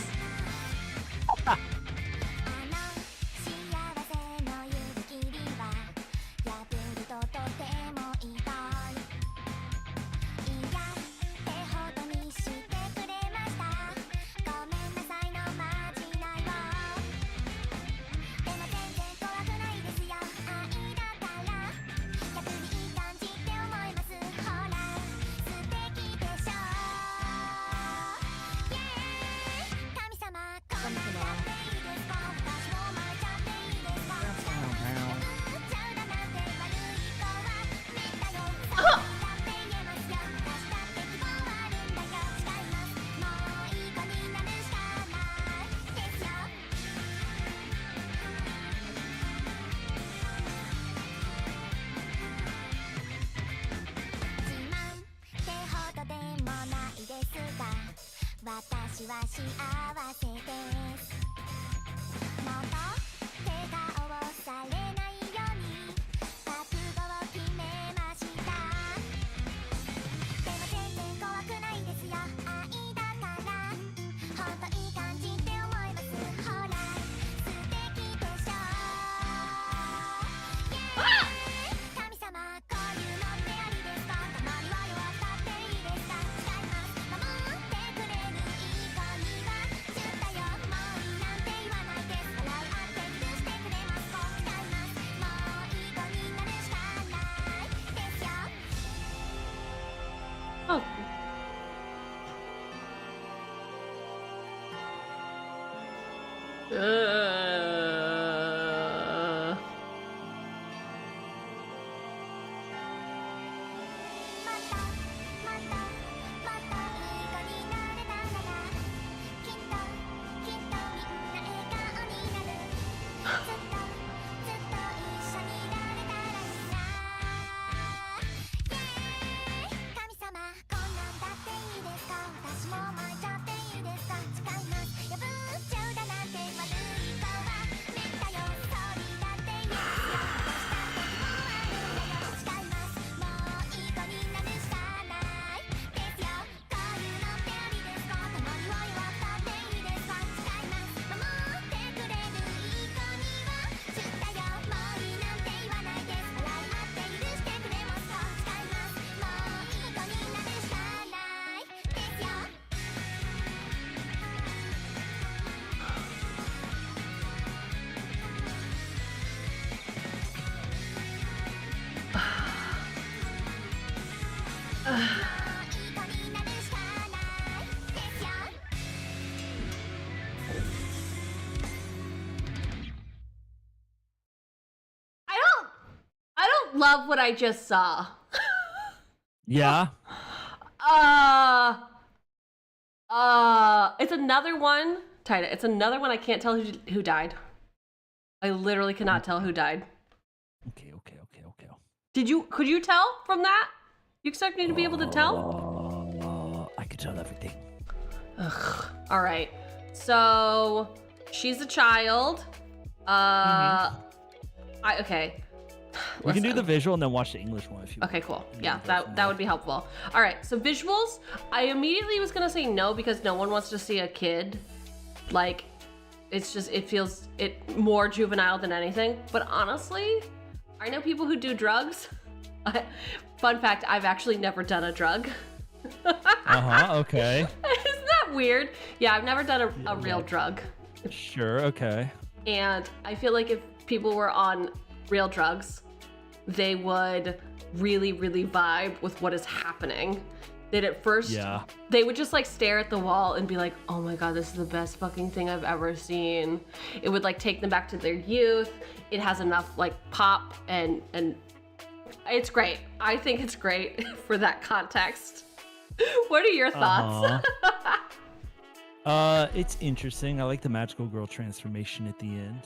love what I just saw. Yeah. It's another one, Taida. It's another one I can't tell who died. I literally cannot tell who died. Okay. Could you tell from that? You expect me to be able to tell? I could tell everything. Ugh. All right. So she's a child. Okay. We can do the visual and then watch the English one if you Okay, cool. Yeah, that would be helpful. All right, so visuals. I immediately was gonna say no because no one wants to see a kid. Like, it feels more juvenile than anything. But honestly, I know people who do drugs. Fun fact: I've actually never done a drug. Okay. Isn't that weird? Yeah, I've never done a real drug. Sure. Okay. And I feel like if people were on real drugs, they would really, really vibe with what is happening. That at first, they would just like stare at the wall and be like, oh my God, this is the best fucking thing I've ever seen. It would like take them back to their youth. It has enough like pop and it's great. I think it's great for that context. What are your thoughts? It's interesting. I like the magical girl transformation at the end.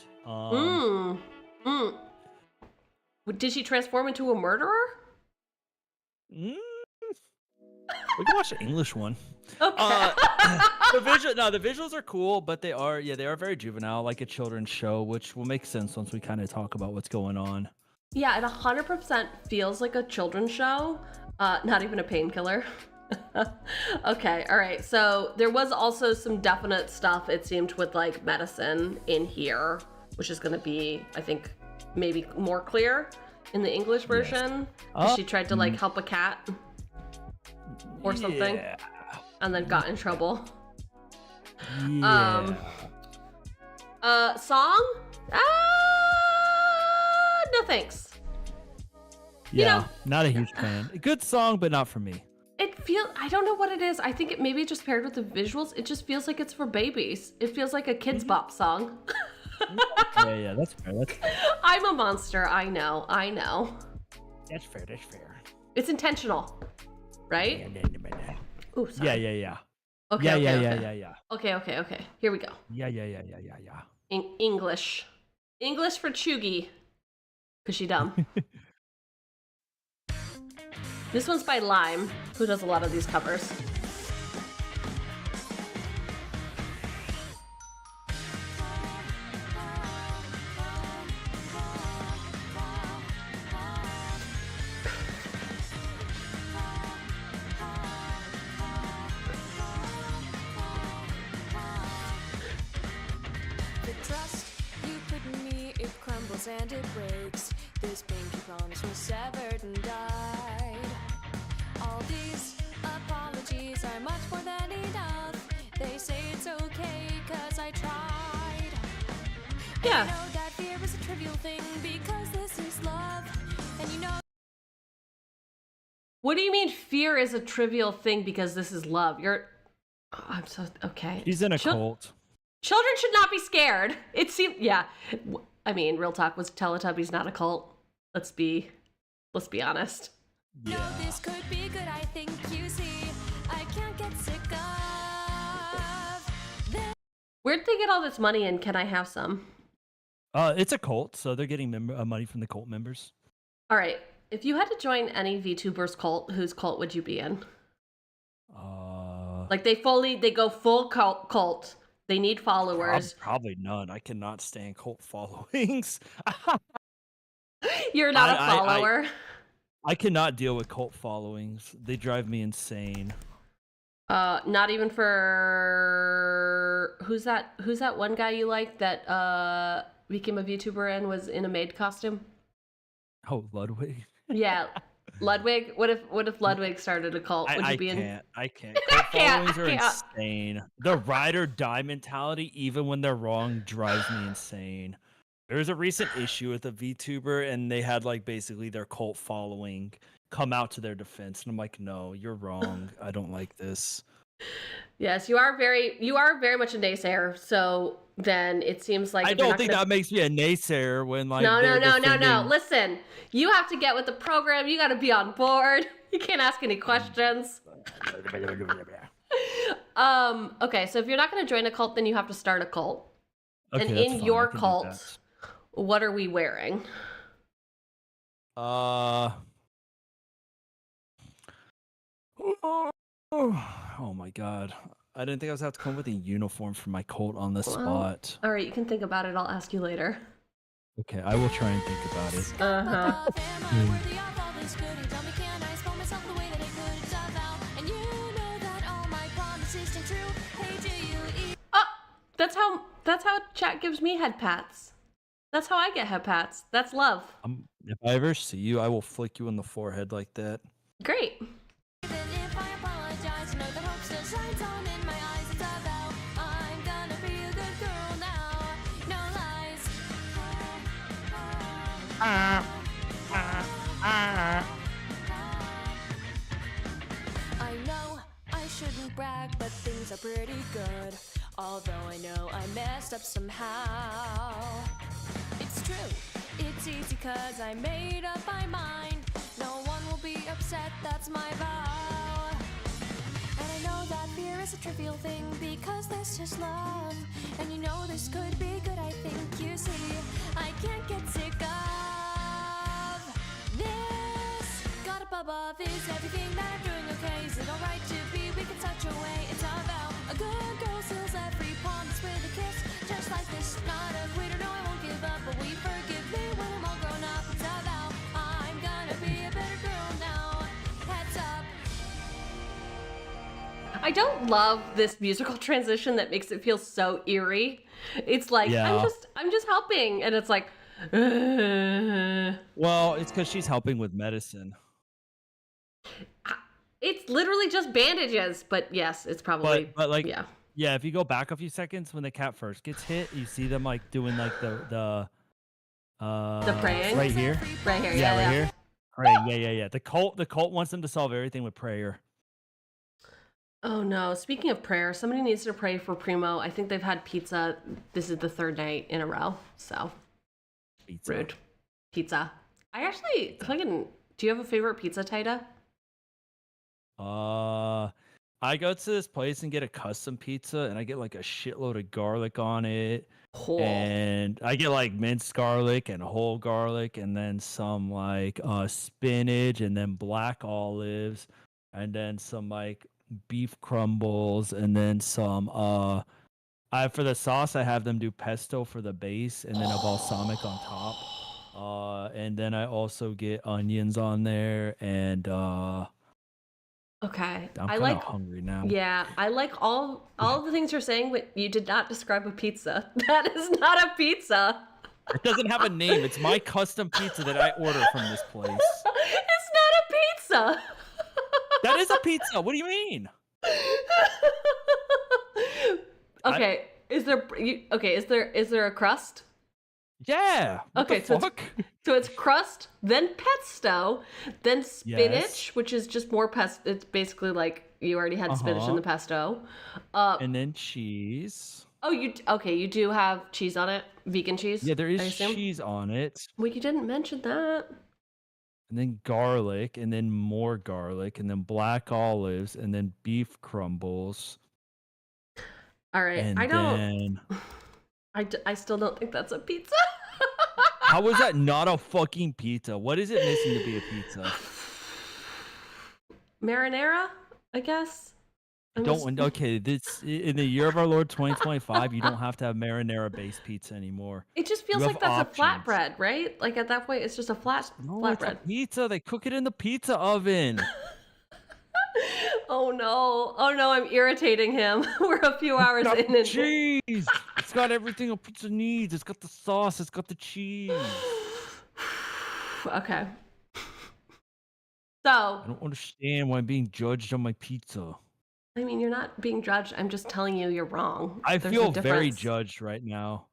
Did she transform into a murderer? We can watch the English one. Okay. The visuals are cool, but they are very juvenile, like a children's show, which will make sense once we kind of talk about what's going on. Yeah, it 100% feels like a children's show, not even a painkiller. Okay, all right. So there was also some definite stuff, it seemed, with like medicine in here, which is going to be, I think, maybe more clear in the English version. She tried to like help a cat or something, and then got in trouble. Song? No thanks. Yeah, not a huge fan. A good song, but not for me. I don't know what it is. I think it maybe just paired with the visuals. It just feels like it's for babies. It feels like a Kids Bop song. Yeah, that's fair. I'm a monster. I know. That's fair. It's intentional, right? Ooh, sorry. Yeah. Okay. Yeah. Okay. Here we go. Yeah. English for Cheugy, cause she dumb. This one's by Lime, who does a lot of these covers. The trust you put in me, it crumbles and it breaks. This pinky promise was severed and died. All these apologies are much more than enough. They say it's okay cause I tried. Yeah. I know that fear is a trivial thing because this is love. And you know. What do you mean fear is a trivial thing because this is love? I'm so okay. She's in a cult. Children should not be scared. It seemed, yeah. I mean, real talk, was Teletubbies not a cult? Let's be honest. No, this could be good, I think you see. I can't get sick of this. Where'd they get all this money and can I have some? It's a cult, so they're getting money from the cult members. All right. If you had to join any VTuber's cult, whose cult would you be in? Like they go full cult. They need followers. Probably none. I cannot stand cult followings. You're not a follower. I cannot deal with cult followings. They drive me insane. Not even for who's that one guy you like that became a VTuber and was in a maid costume? Oh, Ludwig. Yeah, Ludwig. What if Ludwig started a cult? Would you be in? I can't. Cult followings are insane. The ride or die mentality, even when they're wrong, drives me insane. There was a recent issue with a VTuber, and they had like basically their cult following come out to their defense, and I'm like, no, you're wrong. I don't like this. Yes, you are very much a naysayer. So then it seems like I don't think that makes me a naysayer when like No. they're defending- Listen, you have to get with the program. You got to be on board. You can't ask any questions. Okay, so if you're not going to join a cult, then you have to start a cult. Okay, and that's in fine, I your can do cult, what are we wearing? Oh my god. I didn't think I was have to come up with a uniform for my cult on the spot. All right, you can think about it. I'll ask you later. Okay, I will try and think about it. Uh-huh. Oh, that's how chat gives me head pats. That's how I get head pats. That's love. If I ever see you, I will flick you in the forehead like that. Great. I know I shouldn't brag, but things are pretty good. Although I know I messed up somehow. It's true, it's easy cause I made up my mind. No one will be upset, that's my vow. And I know that fear is a trivial thing because there's just love. And you know this could be good, I think you see. I can't get sick of this. Got up above, is everything that I'm doing okay? Is it alright to be weak in such a way? It's all about a good girl seals every promise with a kiss. Just like this, not a quitter, no I won't give up. But will you forgive me when I'm all grown up? It's all about I'm gonna be a better girl now. Heads up. I don't love this musical transition that makes it feel so eerie. It's like Yeah. I'm just helping, and it's like Well, it's because she's helping with medicine. it's literally just bandages. But yes, it's probably But like yeah. if you go back a few seconds when the cat first gets hit, you see them like doing like the praying? right here. Right here, Yeah, yeah. right here. Praying, yeah. The cult wants them to solve everything with prayer. Oh no, speaking of prayer, somebody needs to pray for Primo. I think they've had pizza. This is the third night in a row. So Pizza. rude. Pizza. I actually fucking. Do you have a favorite pizza, Taida? I go to this place and get a custom pizza, and I get like a shitload of garlic on it, and I get like minced garlic and whole garlic, and then some like spinach, and then black olives, and then some like beef crumbles, and then some for the sauce I have them do pesto for the base, and then a balsamic on top, and then I also get onions on there, and Okay. I'm I kind like of hungry now. Yeah, I like all of the things you're saying, but you did not describe a pizza. That is not a pizza. It doesn't have a name. It's my custom pizza that I order from this place. It's not a pizza. That is a pizza. What do you mean? Okay. Is there a crust? Yeah. What Okay, the fuck? so it's crust, then pesto, then spinach, Yes. which is just more pesto. It's basically like you already had spinach in the pesto. And then cheese. Oh, you do have cheese on it, vegan cheese. Yeah, there I is assume? cheese on it. Well, you didn't mention that. And then garlic, and then more garlic, and then black olives, and then beef crumbles. All right, And I don't. then I still don't think that's a pizza. how is that not a fucking pizza? What is it missing to be a pizza? Marinara, I guess. Okay, this in the year of our Lord 2025, you don't have to have marinara based pizza anymore. It just feels You like have that's a flatbread, right? Like at that point, it's just a No, it's a flatbread. pizza. They cook it in the pizza oven. Oh no! Oh no! I'm irritating him. We're a few hours Got in the and cheese. It's got everything a pizza needs. It's got the sauce. It's got the cheese. Okay. So I don't understand why I'm being judged on my pizza. I mean, you're not being judged. I'm just telling you you're wrong. I There's a feel very difference. judged right now.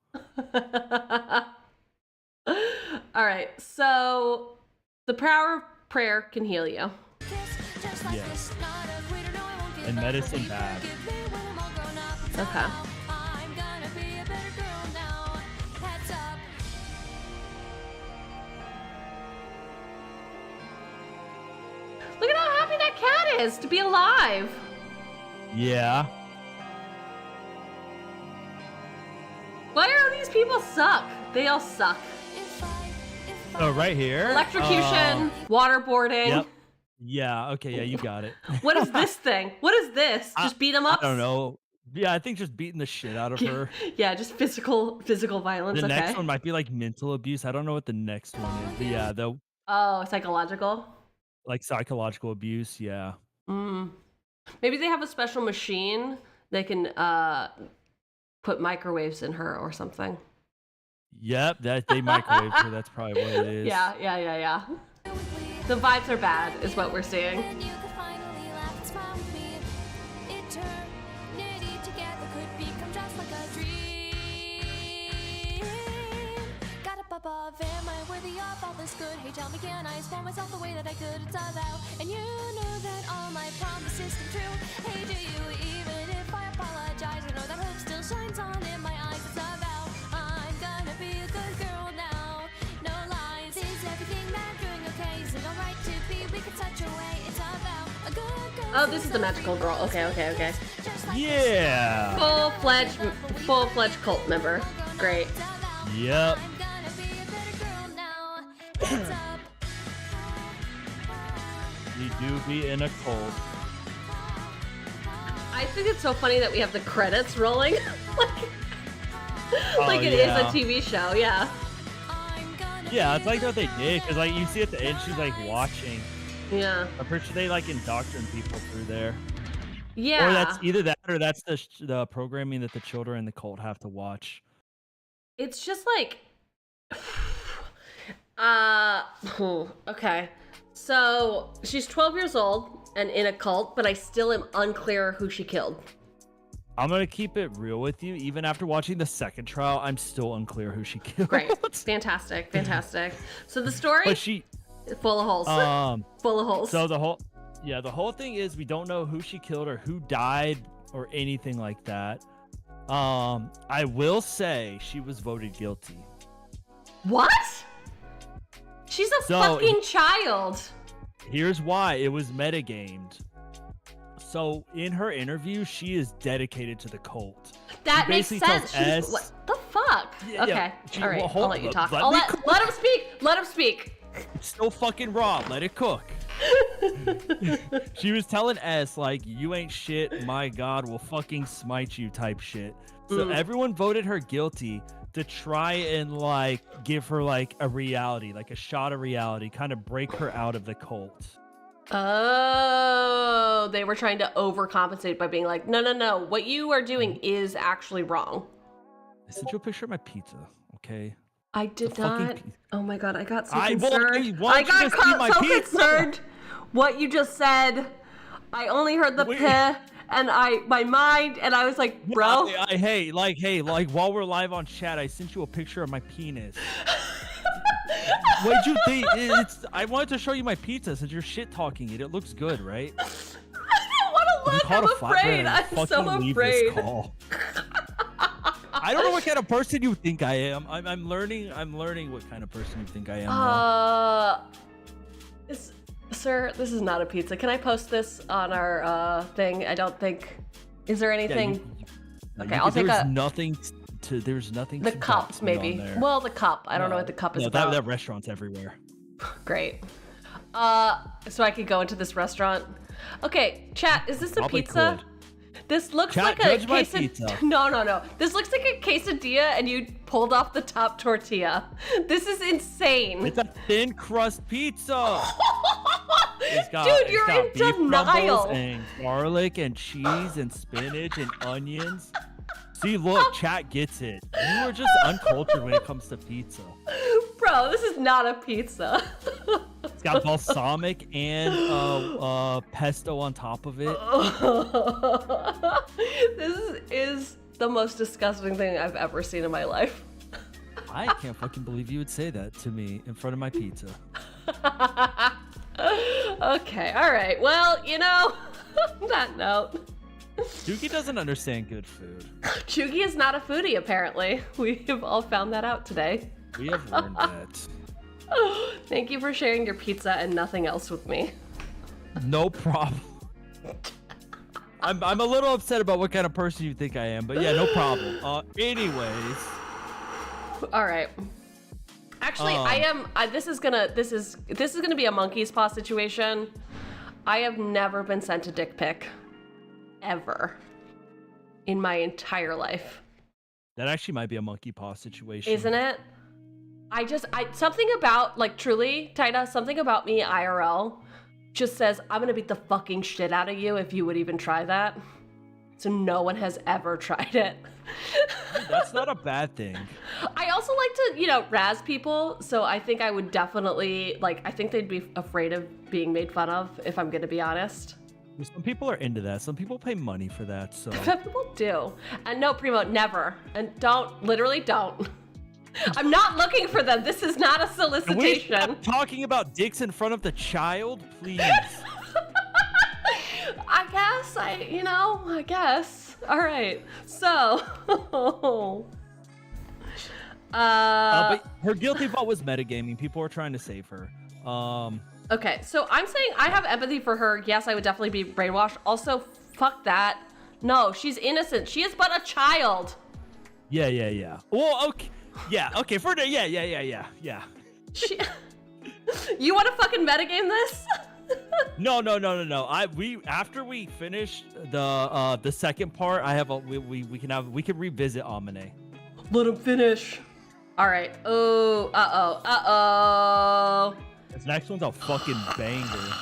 All right. So the power of prayer can heal you. Yes. and medicine bad. Okay. Look at how happy that cat is to be alive. Yeah. Why are these people suck? They all suck. Oh, right here. Electrocution, waterboarding. Yep. Yeah. Okay. Yeah, you got it. What is this thing? What is this? Just beat them up? I don't know. Yeah, I think just beating the shit out of her. Yeah, just physical violence. The Okay. next one might be like mental abuse. I don't know what the next one is. But yeah, the Oh, psychological. like psychological abuse. Yeah. Maybe they have a special machine they can put microwaves in her or something. Yep. That they microwaved her. That's probably what it is. Yeah. The vibes are bad, is what we're seeing. Above, am I worthy of all this good? Hey, tell me, can I spoil myself the way that I could? It's allowed, and you know that all my promises come true. Hey, do you? Even if I apologize, I know that hope still shines on in my eyes. It's about I'm gonna be a good girl now. No lies. Is everything that doing okay? Is it alright to be weak in such a way? It's about a good girl. Oh, this is the magical girl. Okay. Yeah. Full-fledged cult member. Great. Yep. You do be in a cult. I think it's so funny that we have the credits rolling. like it is yeah. a TV show, yeah. Yeah, it's like what they did, because like you see at the end, she's like watching. Yeah. I'm pretty sure they like indoctrinate people through there. Yeah. Or that's either that or that's the programming that the children in the cult have to watch. It's just like, okay. So she's 12 years old and in a cult, but I still am unclear who she killed. I'm gonna keep it real with you. Even after watching the second trial, I'm still unclear who she killed. Great, fantastic. So the story, but she full of holes. Full of holes. So the whole thing is we don't know who she killed or who died or anything like that. I will say she was voted guilty. What? She's a fucking child. Here's why. It was metagamed. So in her interview, she is dedicated to the cult. That makes sense. What the fuck? Okay. All right. I'll let you talk. Let him speak. Let him speak. It's still fucking raw. Let it cook. She was telling S like, you ain't shit. My God will fucking smite you type shit. So everyone voted her guilty to try and like give her like a reality, like a shot of reality, kind of break her out of the cult. Oh, they were trying to overcompensate by being like, no, what you are doing is actually wrong. I sent you a picture of my pizza, okay? I did not. Oh my God, I got so concerned. Concerned. What you just said. I only heard the "p" and my mind, and I was like, bro. Hey, while we're live on chat, I sent you a picture of my penis. What'd you think? I wanted to show you my pizza since you're shit talking it. It looks good, right? I don't want to look. I'm afraid. I'm so afraid. I don't know what kind of person you think I am. I'm learning what kind of person you think I am. Sir, this is not a pizza. Can I post this on our thing? I don't think. Is there anything? Okay, I'll take There's nothing. The cup, maybe. Well, the cup. I don't know what the cup is about. That restaurant's everywhere. Great. So I could go into this restaurant. Okay, chat. Is this a pizza? Could. This looks like a quesadilla. No. This looks like a quesadilla, and you pulled off the top tortilla. This is insane. It's a thin crust pizza. Dude, you're in denial. And garlic and cheese and spinach and onions. See, look, chat gets it. You are just uncultured when it comes to pizza. Bro, this is not a pizza. It's got balsamic and pesto on top of it. This is the most disgusting thing I've ever seen in my life. I can't fucking believe you would say that to me in front of my pizza. Okay, all right. Well, On that note. Cheugy doesn't understand good food. Cheugy is not a foodie, apparently. We have all found that out today. We have learned that. Thank you for sharing your pizza and nothing else with me. No problem. I'm a little upset about what kind of person you think I am, but yeah, no problem. Anyways. All right. Actually, this is gonna be a monkey's paw situation. I have never been sent a dick pic. Ever in my entire life. That actually might be a monkey paw situation. Isn't it? Something about, like, truly, Taida, something about me IRL just says, I'm gonna beat the fucking shit out of you if you would even try that. So no one has ever tried it. That's not a bad thing. I also like to, razz people. So I think I would definitely, I think they'd be afraid of being made fun of, if I'm gonna be honest. Some people are into that. Some people pay money for that. So some people do. And no, Primo, never. And literally don't. I'm not looking for them. This is not a solicitation. Can we stop talking about dicks in front of the child, please? I guess. All right. So. But her guilty vote was metagaming. People were trying to save her. Okay, so I'm saying I have empathy for her. Yes, I would definitely be brainwashed. Also, fuck that. No, she's innocent. She is but a child. Yeah. Well, okay. Yeah, okay. Yeah. You want to fucking metagame this? No. After we finish the second part, we can revisit Amine. Let him finish. All right. Oh. This next one's a fucking banger.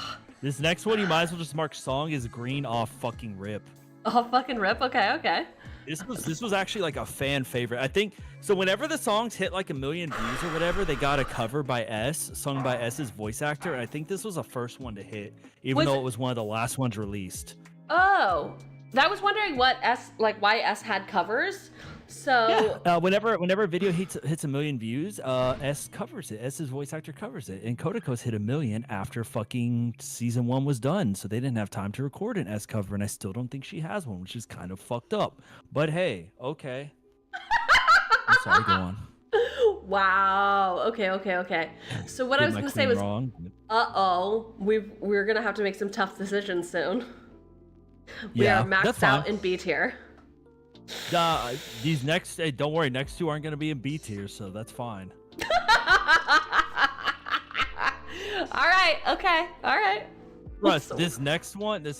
This next one, you might as well just mark song is green off fucking rip. Off fucking rip? Okay. This was actually like a fan favorite. I think, so whenever the songs hit like 1 million views or whatever, they got a cover by S, sung by S's voice actor. And I think this was the first one to hit, even though it was one of the last ones released. Oh, I was wondering why S had covers. So yeah. Whenever a video hits 1 million views, S covers it. S's voice actor covers it. And Kodako's hit 1 million after fucking season 1 was done, so they didn't have time to record an S cover, and I still don't think she has one, which is kind of fucked up. But hey, okay. I'm sorry, go on. Wow. Okay. So what I was gonna say was, we're gonna have to make some tough decisions soon. We are maxed out in B tier. These next, don't worry, next 2 aren't going to be in B tier, so that's fine. All right, okay, all right. Russ, this next one, the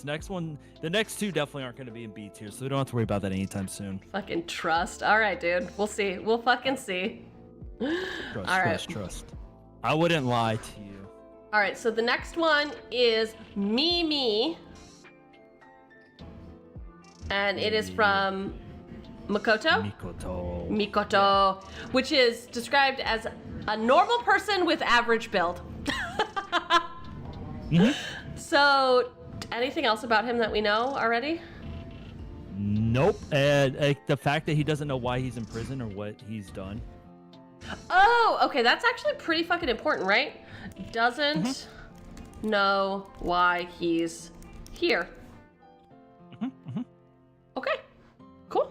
next 2 definitely aren't going to be in B tier, so we don't have to worry about that anytime soon. Fucking trust. All right, dude. We'll see. We'll fucking see. Trust. I wouldn't lie to you. All right, so the next one is Me. And it is from Mikoto, which is described as a normal person with average build. So, anything else about him that we know already? Nope. The fact that he doesn't know why he's in prison or what he's done. Oh, okay. That's actually pretty fucking important, right? Doesn't know why he's here. Okay, cool.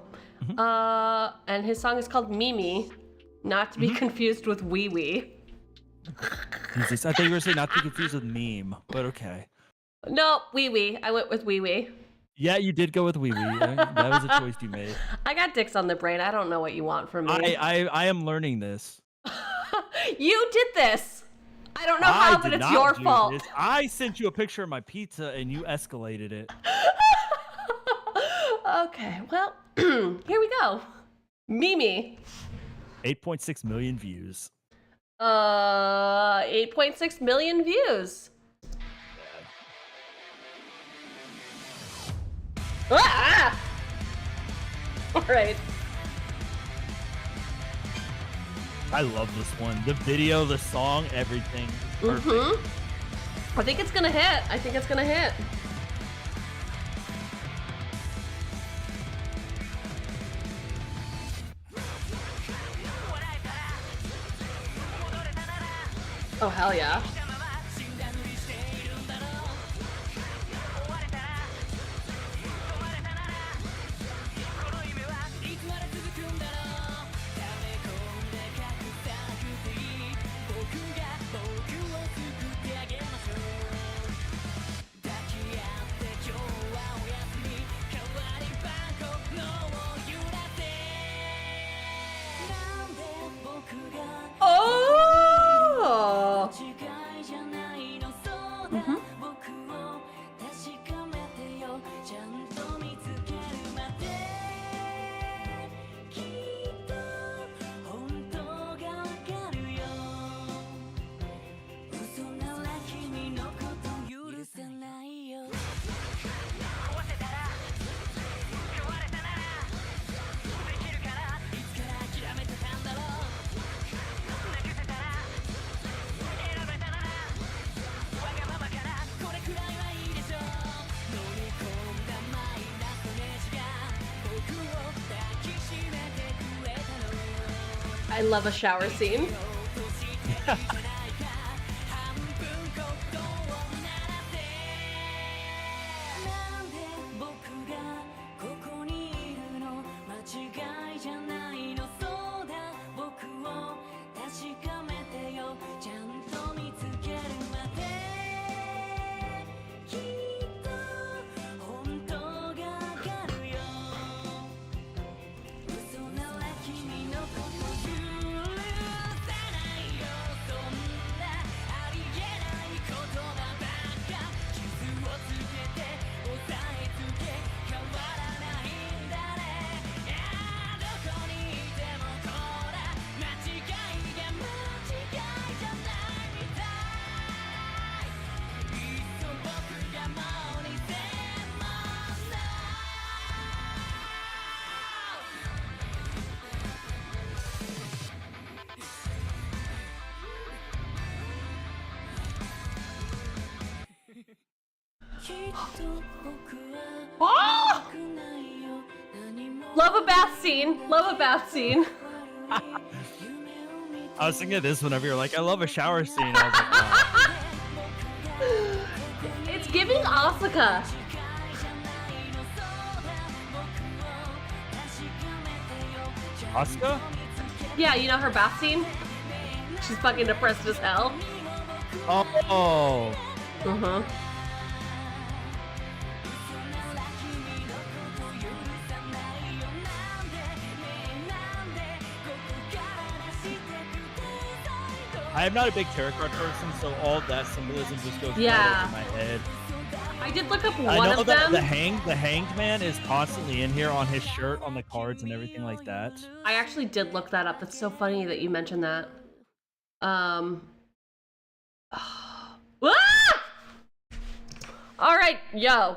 And his song is called Mimi, not to be confused with Wee Wee. Jesus, I thought you were saying not to be confused with meme, but okay. No, Wee Wee. I went with Wee Wee. Yeah, you did go with Wee Wee. That was a choice you made. I got dicks on the brain. I don't know what you want from me. I am learning this. You did this. I don't know how, but it's your fault. This. I sent you a picture of my pizza and you escalated it. Okay, well, here we go. Mimi. 8.6 million views. 8.6 million views. Ah! All right. I love this one. The video, the song, everything. Perfect. I think it's gonna hit. Oh, hell yeah. Mhm. I love a shower scene. Oh! Love a bath scene. Love a bath scene. I was thinking of this whenever you're like, I love a shower scene. I was like, oh. It's giving Asuka. Asuka? Yeah, you know her bath scene? She's fucking depressed as hell. Oh. Uh-huh. I am not a big tarot card person, so all that symbolism just goes right Yeah. over my head. I did look up I one know of that them. the hanged man is constantly in here on his shirt, on the cards, and everything like that. I actually did look that up. That's so funny that you mentioned that. Ah! All right, yo.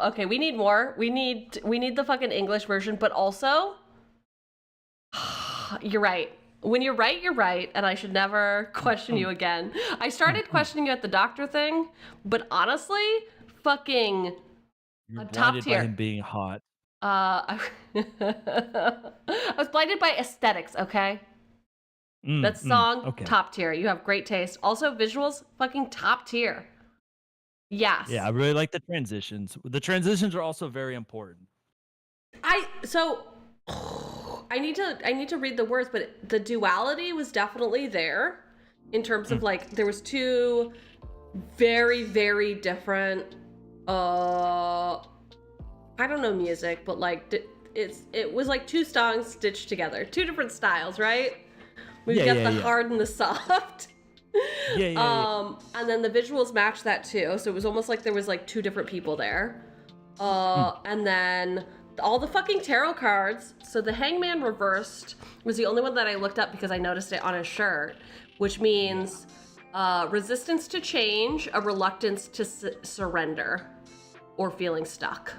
Okay, we need more. We need the fucking English version, but also, you're right. When you're right, and I should never question you again. I started questioning you at the doctor thing, but honestly, fucking You're top blinded by tier. him being hot. I was blinded by aesthetics, okay? That song, okay. top tier. You have great taste. Also, visuals, fucking top tier. Yes. Yeah, I really like the transitions. The transitions are also very important. I need to read the words, but the duality was definitely there in terms of like there was two very, very different I don't know music, but like it was like two songs stitched together, two different styles, right? We've got the hard and the soft. Yeah. And then the visuals matched that too, so it was almost like there was like two different people there. And then all the fucking tarot cards. So the Hangman reversed was the only one that I looked up because I noticed it on his shirt, which means resistance to change, a reluctance to surrender, or feeling stuck.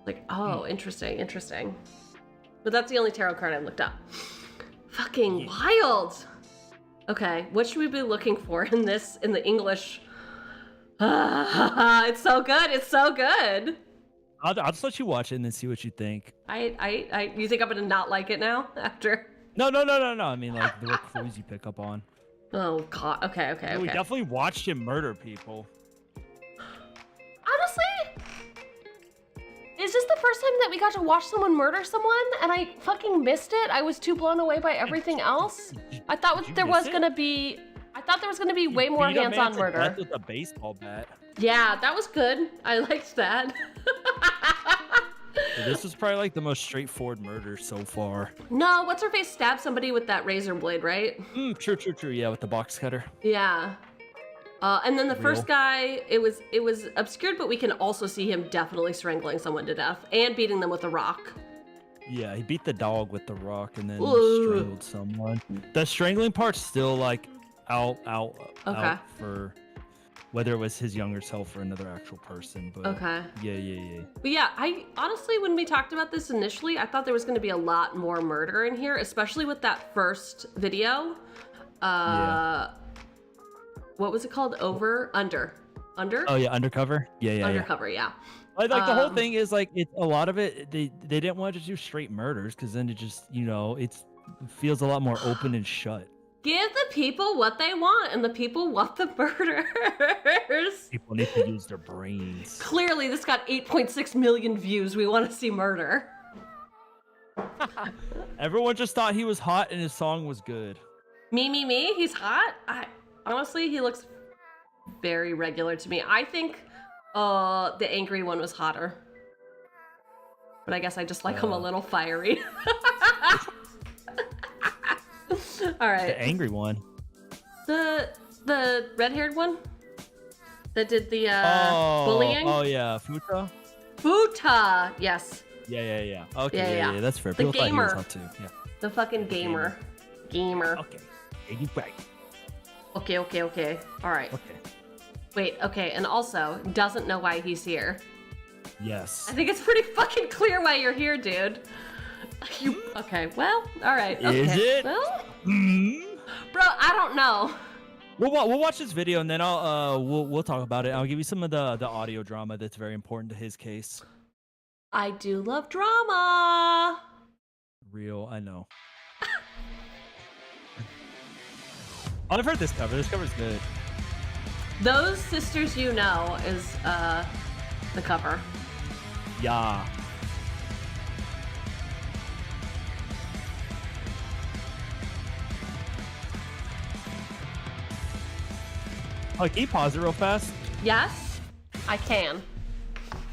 Like, oh, interesting. But that's the only tarot card I looked up. Fucking wild. Okay, what should we be looking for in the English? It's so good. I'll just let you watch it and then see what you think. You think I'm gonna not like it now after? No. I mean, like, the clues you pick up on. Oh God. Okay. We definitely watched him murder people. Honestly, is this the first time that we got to watch someone murder someone and I fucking missed it? I was too blown away by everything else. I thought there was gonna be way more hands-on murder. With a baseball bat. Yeah, that was good. I liked that. This is probably like the most straightforward murder so far. No, what's her face stabbed somebody with that razor blade, right? True. Yeah, with the box cutter. Yeah. And then the first guy, it was obscured, but we can also see him definitely strangling someone to death and beating them with a rock. Yeah, he beat the dog with the rock and then Ooh. strangled someone. The strangling part's still like out for whether it was his younger self or another actual person. But Okay. Yeah. But yeah, I honestly, when we talked about this initially, I thought there was going to be a lot more murder in here, especially with that first video. What was it called? Under? Oh yeah, undercover. Yeah. Undercover, yeah. Like the whole thing is like it's a lot of it. They didn't want to do straight murders because then it just it feels a lot more open and shut. Give the people what they want, and the people want the murders. People need to use their brains. Clearly, this got 8.6 million views. We want to see murder. Everyone just thought he was hot and his song was good. Me. He's hot. Honestly, he looks very regular to me. I think the angry one was hotter. But I guess I just like him a little fiery. All right. The angry one. The red-haired one that did the bullying. Oh yeah, Futa. Yes. Yeah. Okay, Yeah. that's fair. The People thought he was gamer. hot too. Yeah. The fucking gamer. Okay. Right. Okay. All right. Okay. Wait. Okay. And also doesn't know why he's here. Yes. I think it's pretty fucking clear why you're here, dude. Okay. Well. All right. Okay. Is it? Well. Bro, I don't know. We'll watch this video and then we'll talk about it. I'll give you some of the audio drama that's very important to his case. I do love drama. Real, I know. I've heard this cover. This cover's good. Those Sisters You Know is the cover. Yeah. Oh, can you pause it real fast? Yes, I can.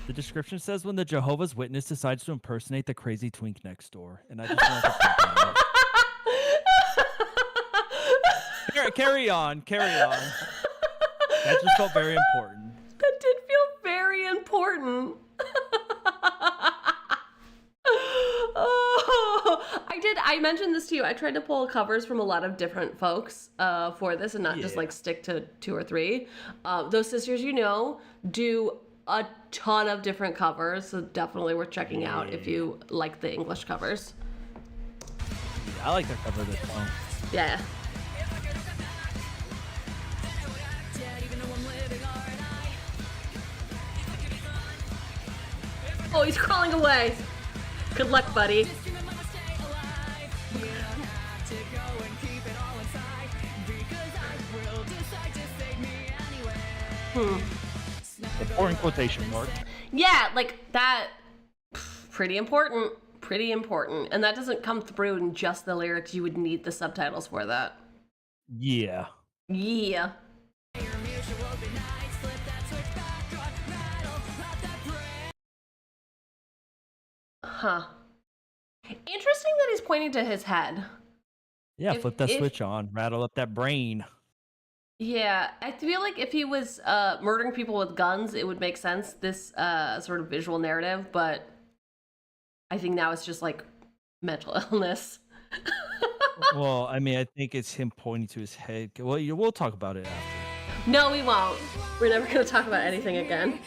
The description says when the Jehovah's Witness decides to impersonate the crazy twink next door, and I just wanted to point that out. Carry on. That just felt very important. That did feel very important. I mentioned this to you. I tried to pull covers from a lot of different folks for this and not just like stick to 2 or 3. Those Sisters You Know do a ton of different covers, so definitely worth checking out if you like the English covers. Yeah, I like their cover of this song. Yeah. Oh, he's crawling away. Good luck, buddy. Important quotation mark. Yeah, like that. Pretty important. And that doesn't come through in just the lyrics. You would need the subtitles for that. Yeah. Huh. Interesting that he's pointing to his head. Yeah, flip that switch on. Rattle up that brain. Yeah, I feel like if he was murdering people with guns, it would make sense, this sort of visual narrative, but I think now it's just like mental illness. Well, I mean, I think it's him pointing to his head. Well, we'll talk about it after. No, we won't. We're never going to talk about anything again.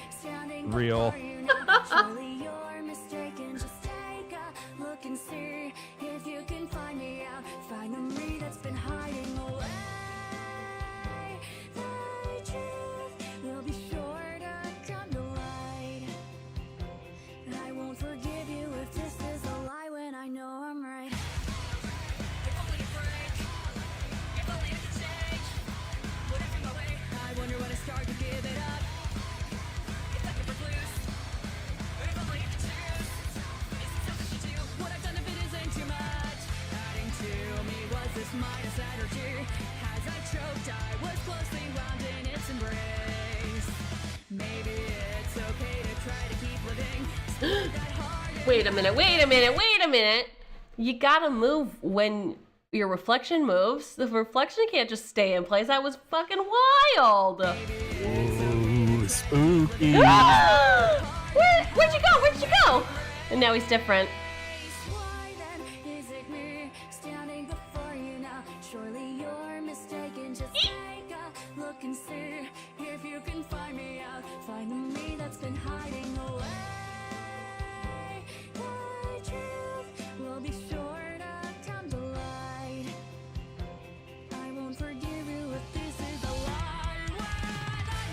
Real. Wait a minute. You gotta move when your reflection moves. The reflection can't just stay in place. That was fucking wild. Ooh, spooky. Where'd you go? Where'd you go? And now he's different. Surely you're mistaken. Just take a look and see if you can find me out. Find the me that's been hiding away. The truth will be short of time to lie. I won't forgive you if this is a lie. When I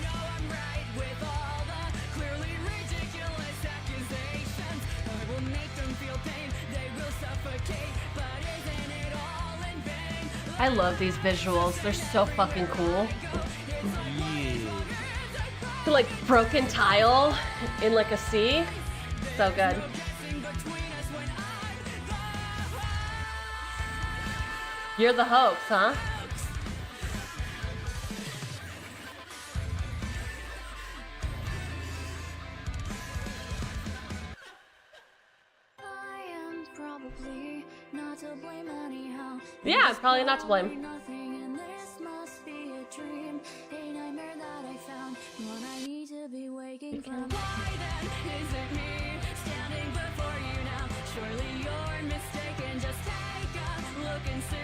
know I'm right with all the clearly ridiculous accusations, I will make them feel pain. They will suffocate, but isn't it all in vain? I love these visuals. They're so fucking cool. The, like broken tile in like a sea. So good. You're the hoax, huh? I am probably not to blame anyhow. Yeah, probably not to blame. Nothing, and this must be a dream, a nightmare that I found. One I need to be waking from. Why then is it me standing before you now? Surely you're mistaken. Just take a look and see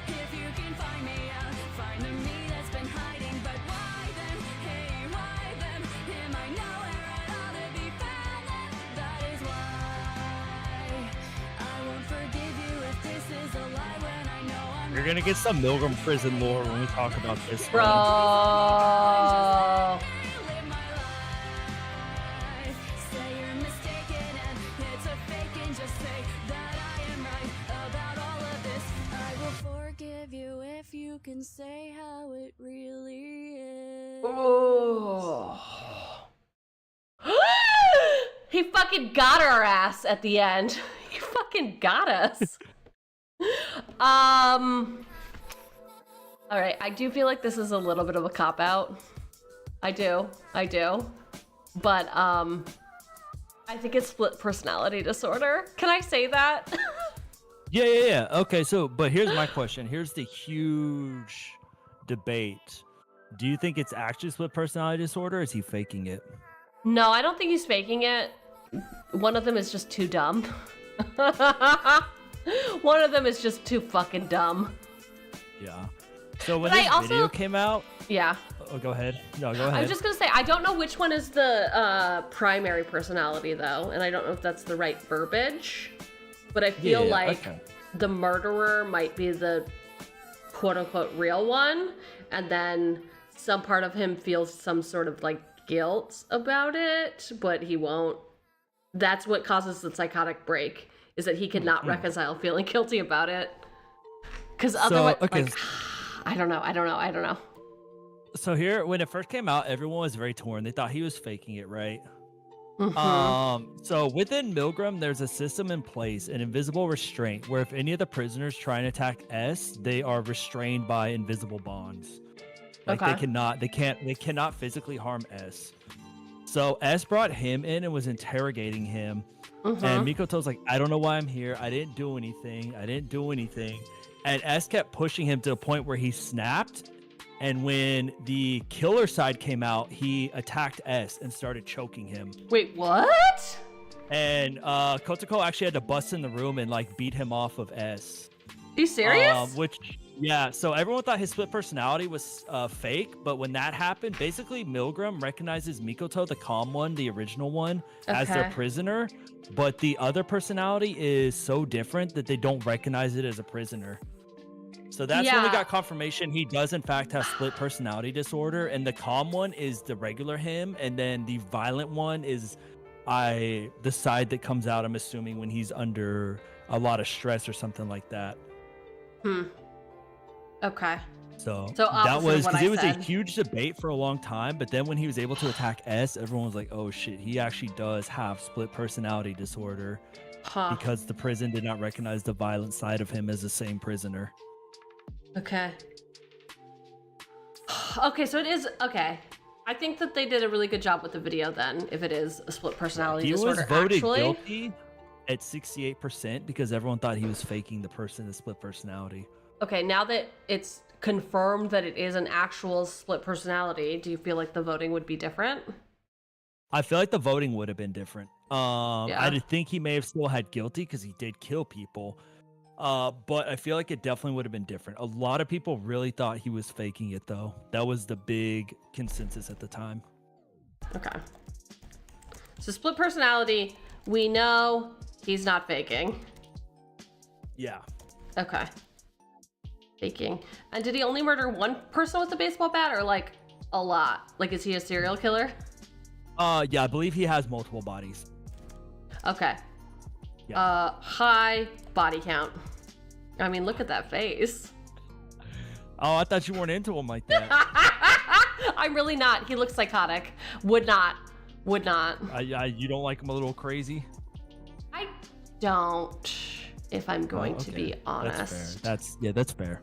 if you can find me out. Find the me that's been hiding. But why then? Hey, why then? Am I nowhere at all to be found? And that is why I won't forgive you if this is a lie. When I know I'm You're gonna get some Milgram prison lore when we talk about this. Bro. say you're mistaken and it's a fake, and just say that I am right about all of this. I will forgive you if you can say how it really is. Oh. He fucking got our ass at the end. He fucking got us. All right, I do feel like this is a little bit of a cop-out. I do. But, I think it's split personality disorder. Can I say that? Yeah. Okay, so, but here's my question. Here's the huge debate. Do you think it's actually split personality disorder, or is he faking it? No, I don't think he's faking it. One of them is just too dumb. One of them is just too fucking dumb. Yeah. So when But this I also- video came out... Yeah. Oh, go ahead. No, go ahead. I was just gonna say, I don't know which one is the primary personality though, and I don't know if that's the right verbiage, but I feel Yeah, like okay. the murderer might be the quote-unquote real one, and then some part of him feels some sort of like guilt about it, but he won't. That's what causes the psychotic break, is that he cannot reconcile feeling guilty about it. Because otherwise, okay. like, I don't know. So here, when it first came out, everyone was very torn. They thought he was faking it, right? Mhm. So within Milgram, there's a system in place, an invisible restraint, where if any of the prisoners try and attack S, they are restrained by invisible bonds. Like Okay. they cannot physically harm S. So S brought him in and was interrogating him. Mhm. And Mikoto's like, I don't know why I'm here. I didn't do anything. And S kept pushing him to the point where he snapped. And when the killer side came out, he attacked S and started choking him. Wait, what? And Kotoko actually had to bust in the room and like beat him off of S. Are you serious? Yeah, so everyone thought his split personality was fake, but when that happened, basically Milgram recognizes Mikoto, the calm one, the original one, as their Okay. prisoner, but the other personality is so different that they don't recognize it as a prisoner. So that's when we Yeah. got confirmation he does in fact have split personality disorder, and the calm one is the regular him, and then the violent one is the side that comes out, I'm assuming, when he's under a lot of stress or something like that. Okay. So So that opposite of was what because I it was a said. huge debate for a long time, but then when he was able to attack S, everyone was like, oh shit, he actually does have split personality disorder, because the prison did not recognize the violent side of him as the same prisoner. Okay. Okay, so it is okay. I think that they did a really good job with the video then, if it is a split personality He disorder. was voted actually. guilty at 68% because everyone thought he was faking the split personality. Okay, now that it's confirmed that it is an actual split personality, do you feel like the voting would be different? I feel like the voting would have been different. I did think he may have still had guilty because he did kill people. But I feel like it definitely would have been different. A lot of people really thought he was faking it, though. That was the big consensus at the time. Okay. So split personality, we know he's not faking. Yeah. Okay. Faking. And did he only murder one person with a baseball bat, or like a lot? Like, is he a serial killer? Yeah, I believe he has multiple bodies. Okay. Yeah. High body count. I mean, look at that face. Oh, I thought you weren't into him like that. I'm really not. He looks psychotic. Would not. You don't like him a little crazy? I don't, if I'm going to be honest. That's fair.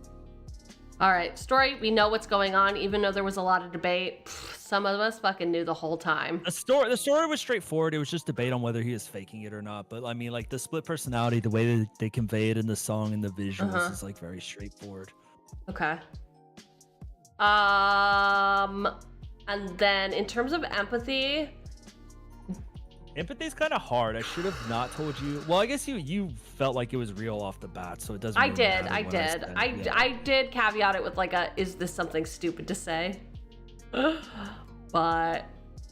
All right, story, we know what's going on, even though there was a lot of debate. Some of us fucking knew the whole time. The story was straightforward. It was just debate on whether he is faking it or not. But I mean, like, the split personality, the way that they convey it in the song and the visuals is like very straightforward. Okay. And then in terms of empathy, empathy's kind of hard. I should have not told you. Well, I guess you felt like it was real off the bat, so it doesn't. I really did. matter I did caveat it with like is this something stupid to say? But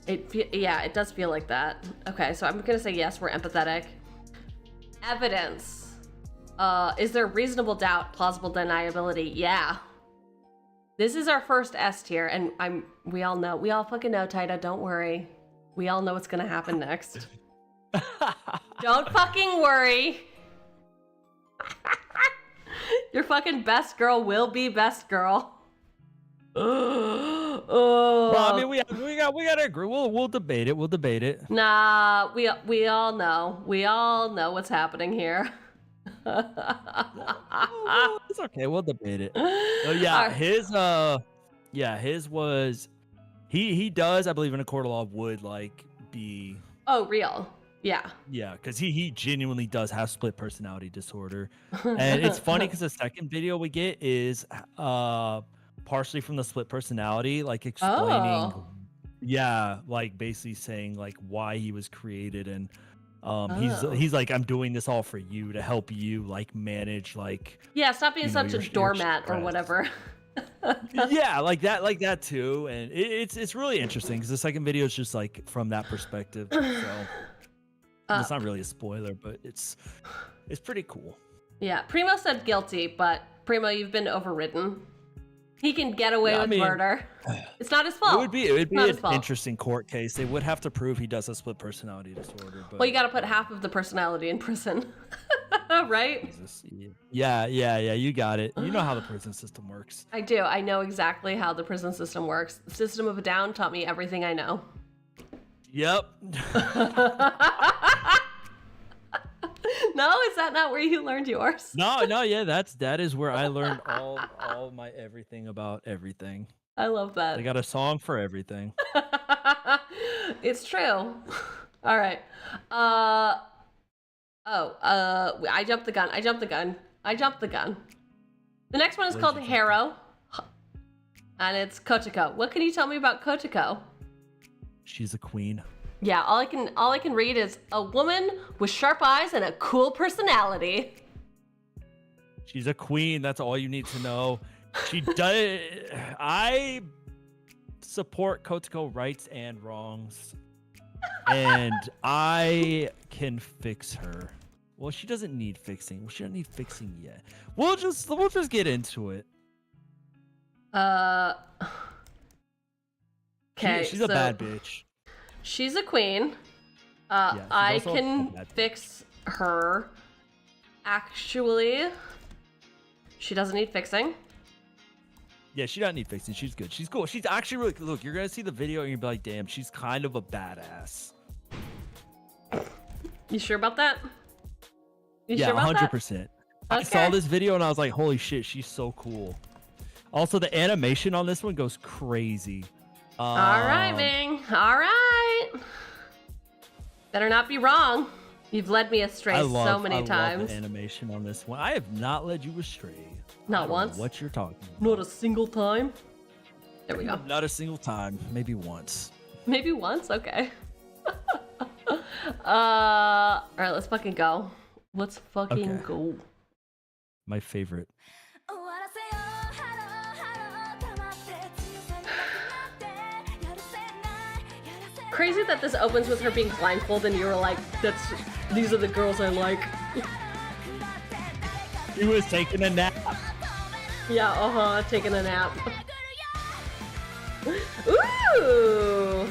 it does feel like that. Okay, so I'm gonna say yes, we're empathetic. Evidence. Is there reasonable doubt, plausible deniability? Yeah. This is our first S tier, and we all fucking know, Taida, don't worry. We all know what's gonna happen next. Don't fucking worry. Your fucking best girl will be best girl. Well, I mean, we gotta agree. We'll debate it. We'll debate it. Nah, we all know. We all know what's happening here. It's okay. We'll debate it. Oh yeah, his was he does, I believe, in a court of law would like be. Oh, real. Yeah. Yeah, because he genuinely does have split personality disorder, and it's funny because the second video we get is partially from the split personality, like explaining. Oh. Yeah, like basically saying like why he was created, and he's like, I'm doing this all for you to help you like manage like. Yeah, stop being such a doormat or whatever. Yeah, like that too, and it's really interesting because the second video is just like from that perspective. So it's not really a spoiler, but it's pretty cool. Yeah, Primo said guilty, but Primo, you've been overridden. He can get away with murder. It's not his fault. It would be an interesting court case. They would have to prove he does have split personality disorder. But... Well, you got to put half of the personality in prison, right? Jesus. Yeah. You got it. You know how the prison system works. I do. I know exactly how the prison system works. The System of a Down taught me everything I know. Yep. No, is that not where you learned yours? No, yeah, that is where I learned all my everything about everything. I love that. They got a song for everything. It's true. All right. I jumped the gun. The next one is called Harrow, and it's Kotoko. What can you tell me about Kotoko? She's a queen. Yeah, all I can read is a woman with sharp eyes and a cool personality. She's a queen. That's all you need to know. She does. I support Kotoko rights and wrongs, and I can fix her. Well, she doesn't need fixing. She doesn't need fixing yet. We'll just get into it. Okay. She's a bad bitch. She's a queen. I can fix her. Actually, she doesn't need fixing. Yeah, she doesn't need fixing. She's good. She's cool. She's actually really good. Look, you're gonna see the video and you'll be like, damn, she's kind of a badass. You sure about that? Yeah, sure about 100%. Okay. I saw this video and I was like, holy shit, she's so cool. Also, the animation on this one goes crazy. All right, Ming. All right. Better not be wrong. You've led me astray so many times. I love the animation on this one. I have not led you astray. Not I don't once. know what you're talking about. Not a single time. There we go. Not a single time. Maybe once. Maybe once. Okay. All right, let's fucking go. Let's fucking go. My favorite. Crazy that this opens with her being blindfolded and you were like, these are the girls I like. He was taking a nap. Yeah, taking a nap. Ooh!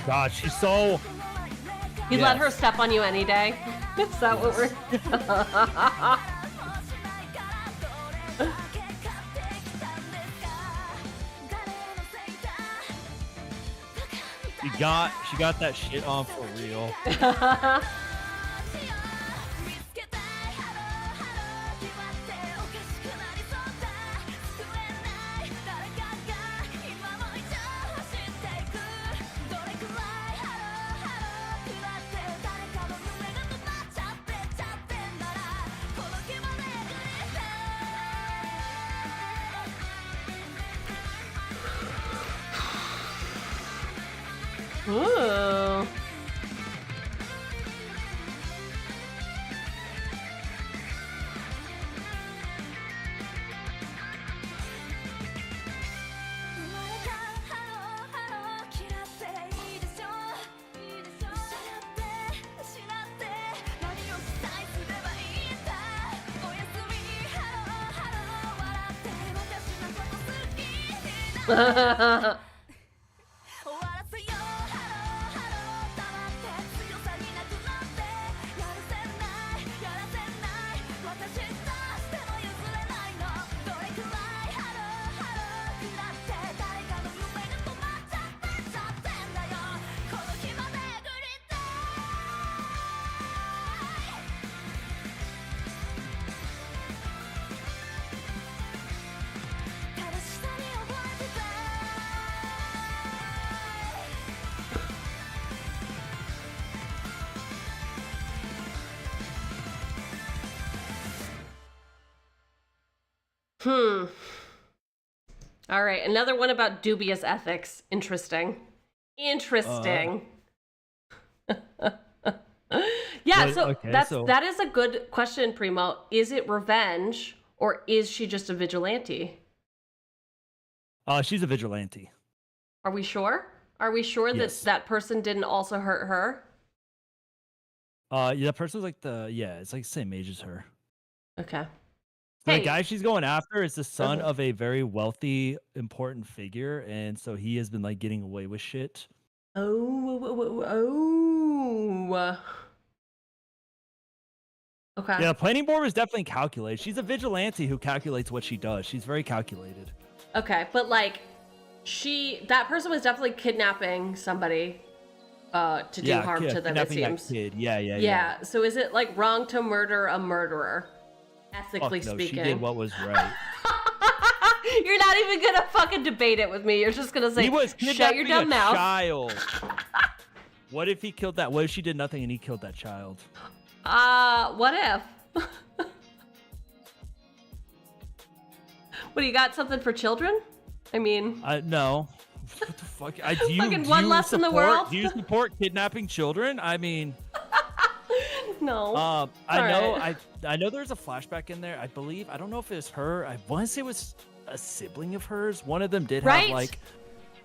God, she's so... You'd let her step on you any day? Is that what we're... She got that shit on for real. Ooh. All right, another one about dubious ethics. Interesting. Yeah, that is a good question, Primo. Is it revenge or is she just a vigilante? She's a vigilante. Are we sure? Are we sure Yes. that person didn't also hurt her? Yeah, that person's like it's like the same age as her. Okay. So Hey. the guy she's going after is the son of a very wealthy, important figure, and so he has been like getting away with shit. Okay. Yeah, the planning board was definitely calculated. She's a vigilante who calculates what she does. She's very calculated. Okay, but like, that person was definitely kidnapping somebody to do harm to them, it kidnapping that seems. kid. Yeah. Yeah, so is it like wrong to murder a murderer? Ethically Fuck no, speaking. she did what was right. You're not even gonna fucking debate it with me. You're just gonna say, He was shut your dumb kidnapping a mouth. child. What if he killed that? What if she did nothing and he killed that child? What if? What, you got something for children? I mean... No. What the fuck? Do you, Fucking do one you less in the support- world? Do you support kidnapping children? I mean... No. I know there's a flashback in there. I believe, I don't know if it was her. I want to say it was a sibling of hers. One of them did have like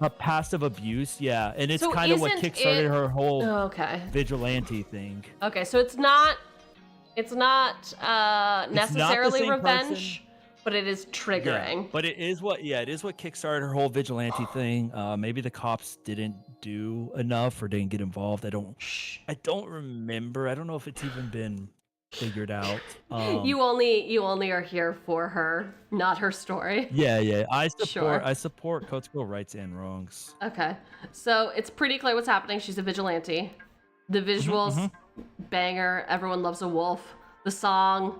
a passive abuse. Yeah. And it's So kind of what isn't kickstarted it- her whole Okay. vigilante thing. Okay, so it's not necessarily same revenge, but it is triggering. Yeah, but it is what kickstarted her whole vigilante thing. Maybe the cops didn't do enough or didn't get involved. I don't remember. I don't know if it's even been figured out. You only are here for her, not her story. Yeah. I Sure. support Kotsuko rights and wrongs. Okay, so it's pretty clear what's happening. She's a vigilante. The visuals, banger. Everyone loves a wolf. The song,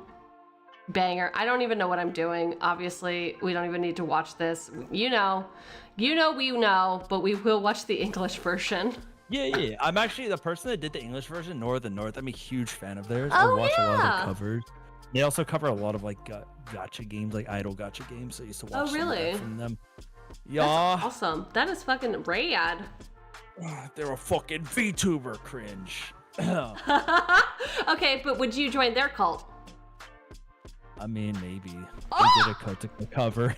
banger. I don't even know what I'm doing. Obviously, we don't even need to watch this. We know, but we will watch the English version. Yeah. I'm actually the person that did the English version, Northern North. I'm a huge fan of theirs. Oh, I watch a lot of yeah. their covers. They also cover a lot of like gacha games, like idol gacha games. So I used to watch some of that really? from them. Yeah. That's awesome. That is fucking rad. They're a fucking VTuber cringe. Okay, but would you join their cult? I mean, maybe. They did a Kotsuko cover.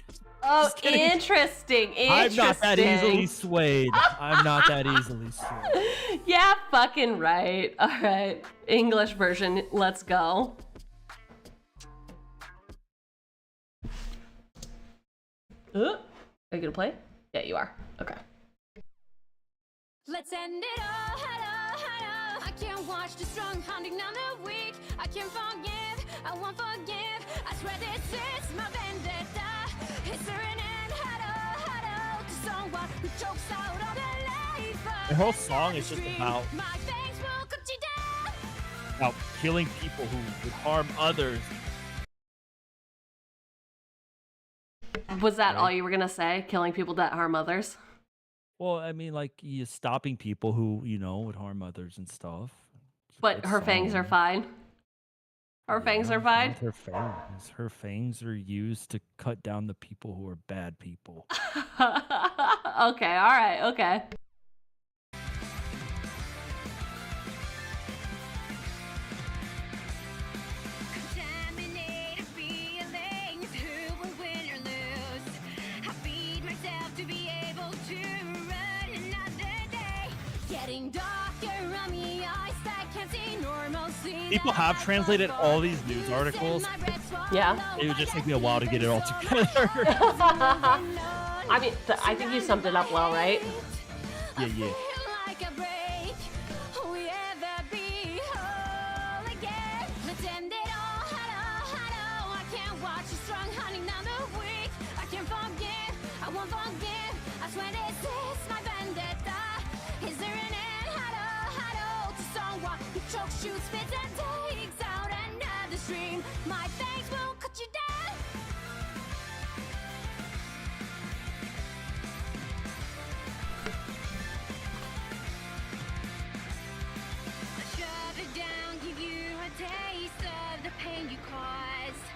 Oh, Just kidding. interesting. I'm not that easily swayed. I'm not that easily swayed. Yeah, fucking right. All right. English version, let's go. Are you gonna play? Yeah, you are. Okay. Let's end it all, hello. I can't watch the strong hunting down the weak. I can't forgive, I won't forgive. I swear this is my vendetta. Is there an end, hello, to someone who chokes out all the life? The whole song is just about My fangs will cut you down. about killing people who would harm others. Was that all you were gonna say? Killing people that harm others? Well, I mean, like you stopping people who would harm others and stuff. But her fangs are fine. Her fangs are fine. Her fangs. Her fangs are used to cut down the people who are bad people. Okay, all right, okay. Contaminated feelings, who will win or lose? I feed myself to be able to run another day. Getting darker on the eyes that can't see normalcy. People have translated all these news articles. Yeah. It would just take me a while to get it all together. I mean, I think you summed it up well, right? Yeah. Like a break, will we ever be whole again? Let's end it all, hello. I can't watch you strong hunting down the weak. I can't forgive, I won't forgive. I swear this is my vendetta. Is there an end, hello, to someone who chokes, shoots, spits, and takes out another stream? My fangs will cut you down. Shove it down, give you a taste of the pain you caused.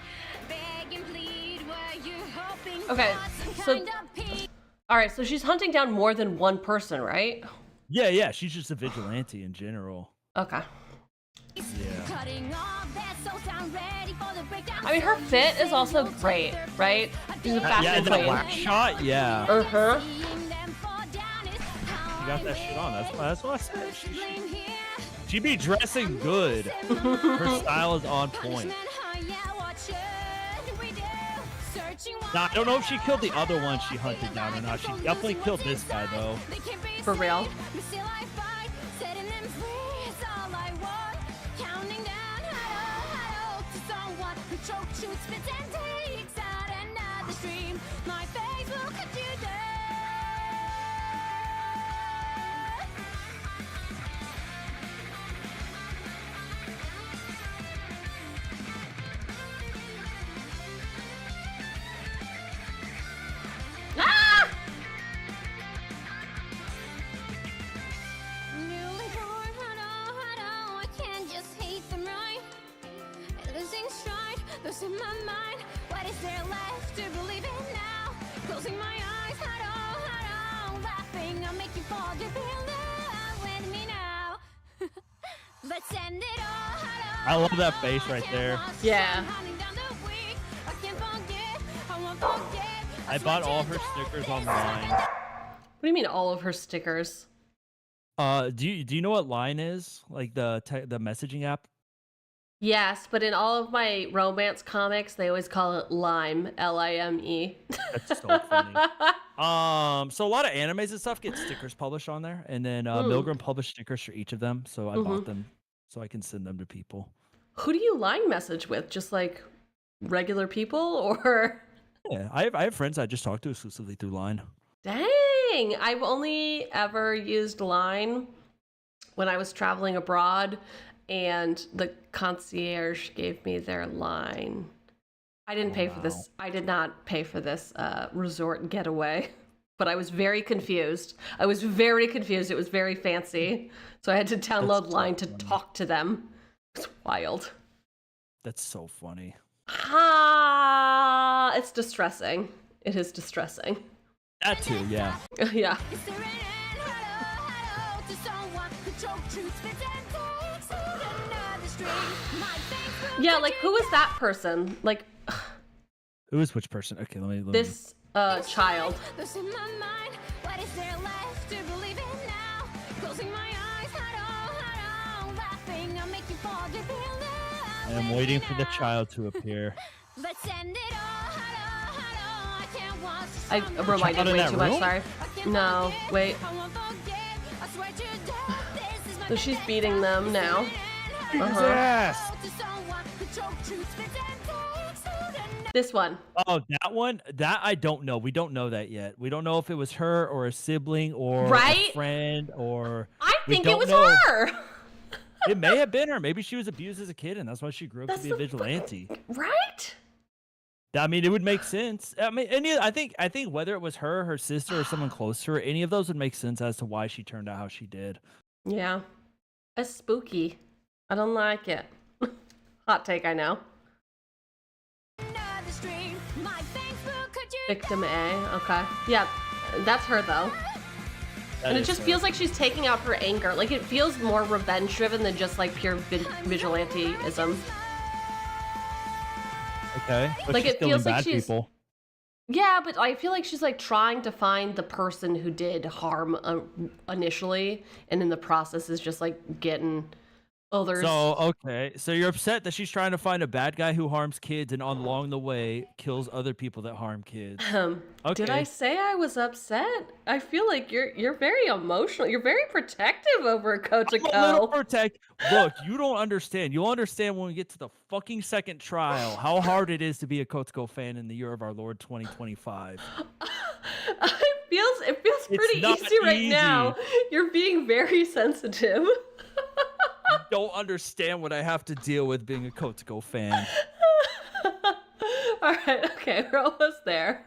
Beg and plead, were you hoping Okay, for some so kind of peace? all right, so she's hunting down more than one person, right? Yeah. She's just a vigilante in general. Okay. Yeah. Cutting off that soul sound ready for the breakdown. I mean, her fit is also great, right? She's a fashion Yeah, in the queen. black shot, yeah. Uh-huh. She got that shit on. That's what I said. She be dressing good. Her style is on point. Now, I don't know if she killed the other one she hunted down or not. She definitely killed this guy, though. For real. Choke, shoot, spits, and takes out another stream. My face will cut you down. losing my mind. What is there left to believe in now? Closing my eyes, hello, laughing. I'll make you forget in love with me now. Let's end it all. Hello, I love that face right there. Yeah. I can't forget, I won't forget. I bought all her stickers online. What do you mean all of her stickers? Do you know what Line is? Like the messaging app? Yes, but in all of my romance comics, they always call it Lime, Lime. That's so funny. So a lot of animes and stuff get stickers published on there, and then Milgram published stickers for each of them. So I bought them so I can send them to people. Who do you line message with? Just like regular people, or? Yeah, I have friends I just talk to exclusively through Line. Dang, I've only ever used Line when I was traveling abroad, and the concierge gave me their line. I didn't pay for this. I did not pay for this resort getaway, but I was very confused. It was very fancy, so I had to download Line to talk to them. It's wild. That's so funny. It's distressing. It is distressing. That too, yeah. Yeah. Yeah, like who is that person? Like who is which person? Okay, let me this child. I am waiting for the child to appear. I reminded way too much, sorry. No, wait. So she's beating them now. Yes. This one. Oh, that one? That I don't know. We don't know that yet. We don't know if it was her or a sibling or a friend or... I think it was her! It may have been her. Maybe she was abused as a kid and that's why she grew up to be a vigilante. Right? I mean, it would make sense. I mean, I think whether it was her, her sister, or someone close to her, any of those would make sense as to why she turned out how she did. Yeah. It's spooky. I don't like it. Hot take, I know. Victim A, okay. Yeah, that's her though. And it just feels like she's taking out her anger. Like it feels more revenge driven than just like pure vigilanteism. Okay. But like she's it feels like bad she's people. Yeah, but I feel like she's like trying to find the person who did harm initially, and in the process is just like getting others. So okay, so you're upset that she's trying to find a bad guy who harms kids, and along the way kills other people that harm kids. Okay. Did I say I was upset? I feel like you're very emotional. You're very protective over Kotoko. I'm a little protective. Look, you don't understand. You'll understand when we get to the fucking second trial how hard it is to be a Kotoko fan in the year of our Lord 2025. It feels pretty easy right now. You're being very sensitive. You don't understand what I have to deal with being a Kotoko fan. All right, okay, we're almost there.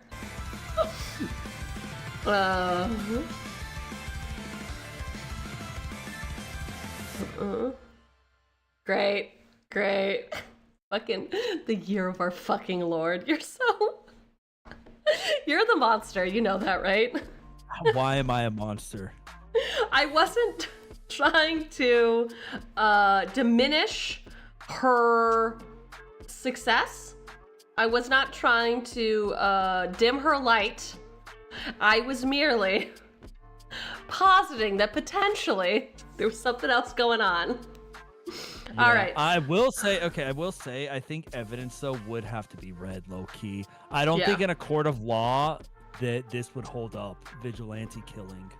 Great. Fucking the year of our fucking Lord. You're the monster. You know that, right? Why am I a monster? I wasn't trying to diminish her success. I was not trying to dim her light. I was merely positing that potentially there was something else going on. Yeah, all right. I will say, I think evidence, though, would have to be read low-key. I don't think in a court of law that this would hold up, vigilante killing.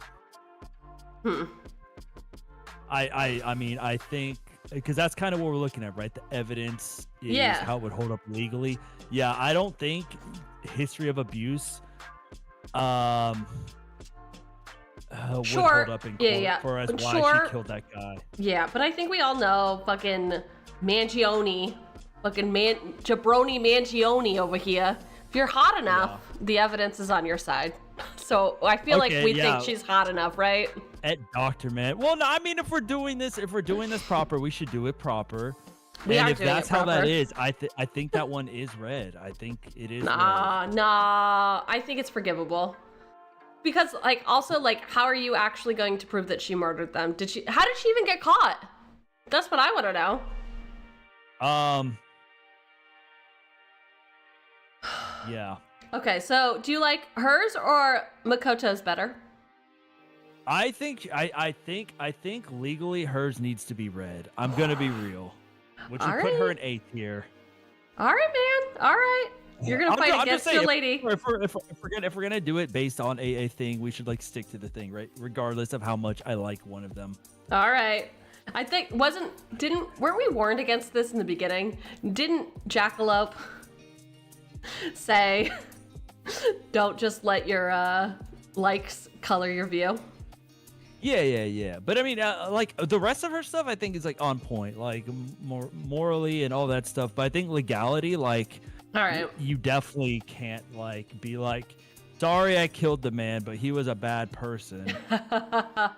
I mean, I think, because that's kind of what we're looking at, right? The evidence is how it would hold up legally. Yeah, I don't think history of abuse would hold up in court for us why she killed that guy. Yeah, but I think we all know fucking Mangione, jabroni Mangione over here. If you're hot enough, the evidence is on your side. So I feel like we think she's hot enough, right? At Dr. Man. Well, no, I mean, if we're doing this proper, we should do it proper. We and are if doing that's it how that proper. is, I think that one is red. I think it is red. Nah. I think it's forgivable. Because, like, also, like, how are you actually going to prove that she murdered them? How did she even get caught? That's what I want to know. Yeah. Okay, so do you like hers or Makoto's better? I think legally hers needs to be red. I'm gonna be real. Would you put her in A tier? All right, man. All right. You're gonna fight against your lady. If we're gonna do it based on a thing, we should like stick to the thing, right? Regardless of how much I like one of them. All right. I think weren't we warned against this in the beginning? Didn't Jackalope say, don't just let your likes color your view? Yeah. But I mean, like the rest of her stuff, I think is like on point, like more morally and all that stuff. But I think legality, like, all right, you definitely can't like be like, sorry, I killed the man, but he was a bad person. That's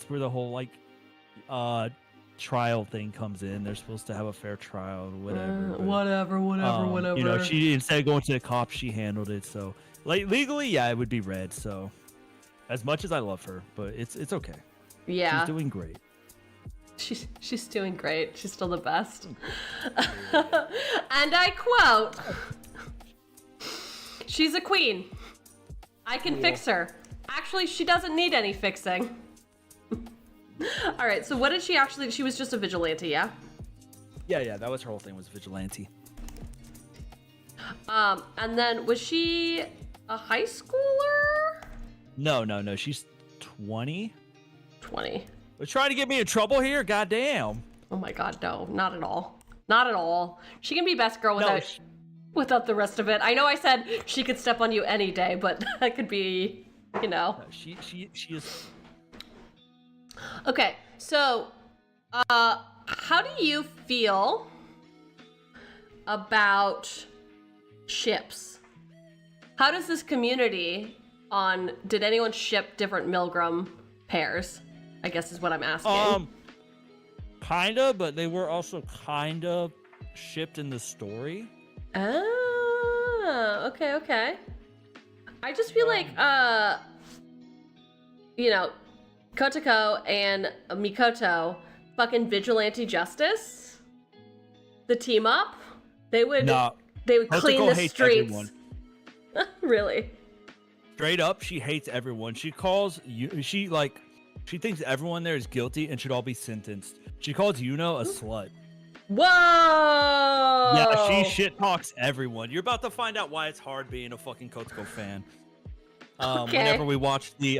where the whole like trial thing comes in. They're supposed to have a fair trial or whatever. Whatever. She, instead of going to the cops, she handled it. So like legally, yeah, it would be red. So as much as I love her, but it's okay. Yeah, she's doing great. She's doing great. She's still the best. And I quote, she's a queen. I can fix her. Actually, she doesn't need any fixing. All right, so what did she actually... She was just a vigilante, yeah? Yeah, that was her whole thing, was vigilante. And then, was she a high schooler? No, she's 20. 20. They're trying to get me in trouble here? Goddamn. Oh my god, no, not at all. Not at all. She can be best girl without the rest of it. I know I said she could step on you any day, but that could be, No, she is... Okay, so, how do you feel about ships? How does this community did anyone ship different Milgram pairs? I guess is what I'm asking. Kinda, but they were also kinda shipped in the story. Ah, okay. I just feel like, Kotoko and Mikoto, fucking vigilante justice, the team up, they would clean the hates streets. Everyone. Really? Straight up, she hates everyone. She calls you. She thinks everyone there is guilty and should all be sentenced. She calls Yuno a slut. Whoa! Yeah, she shit talks everyone. You're about to find out why it's hard being a fucking Kotoko fan. Okay. Whenever we watched the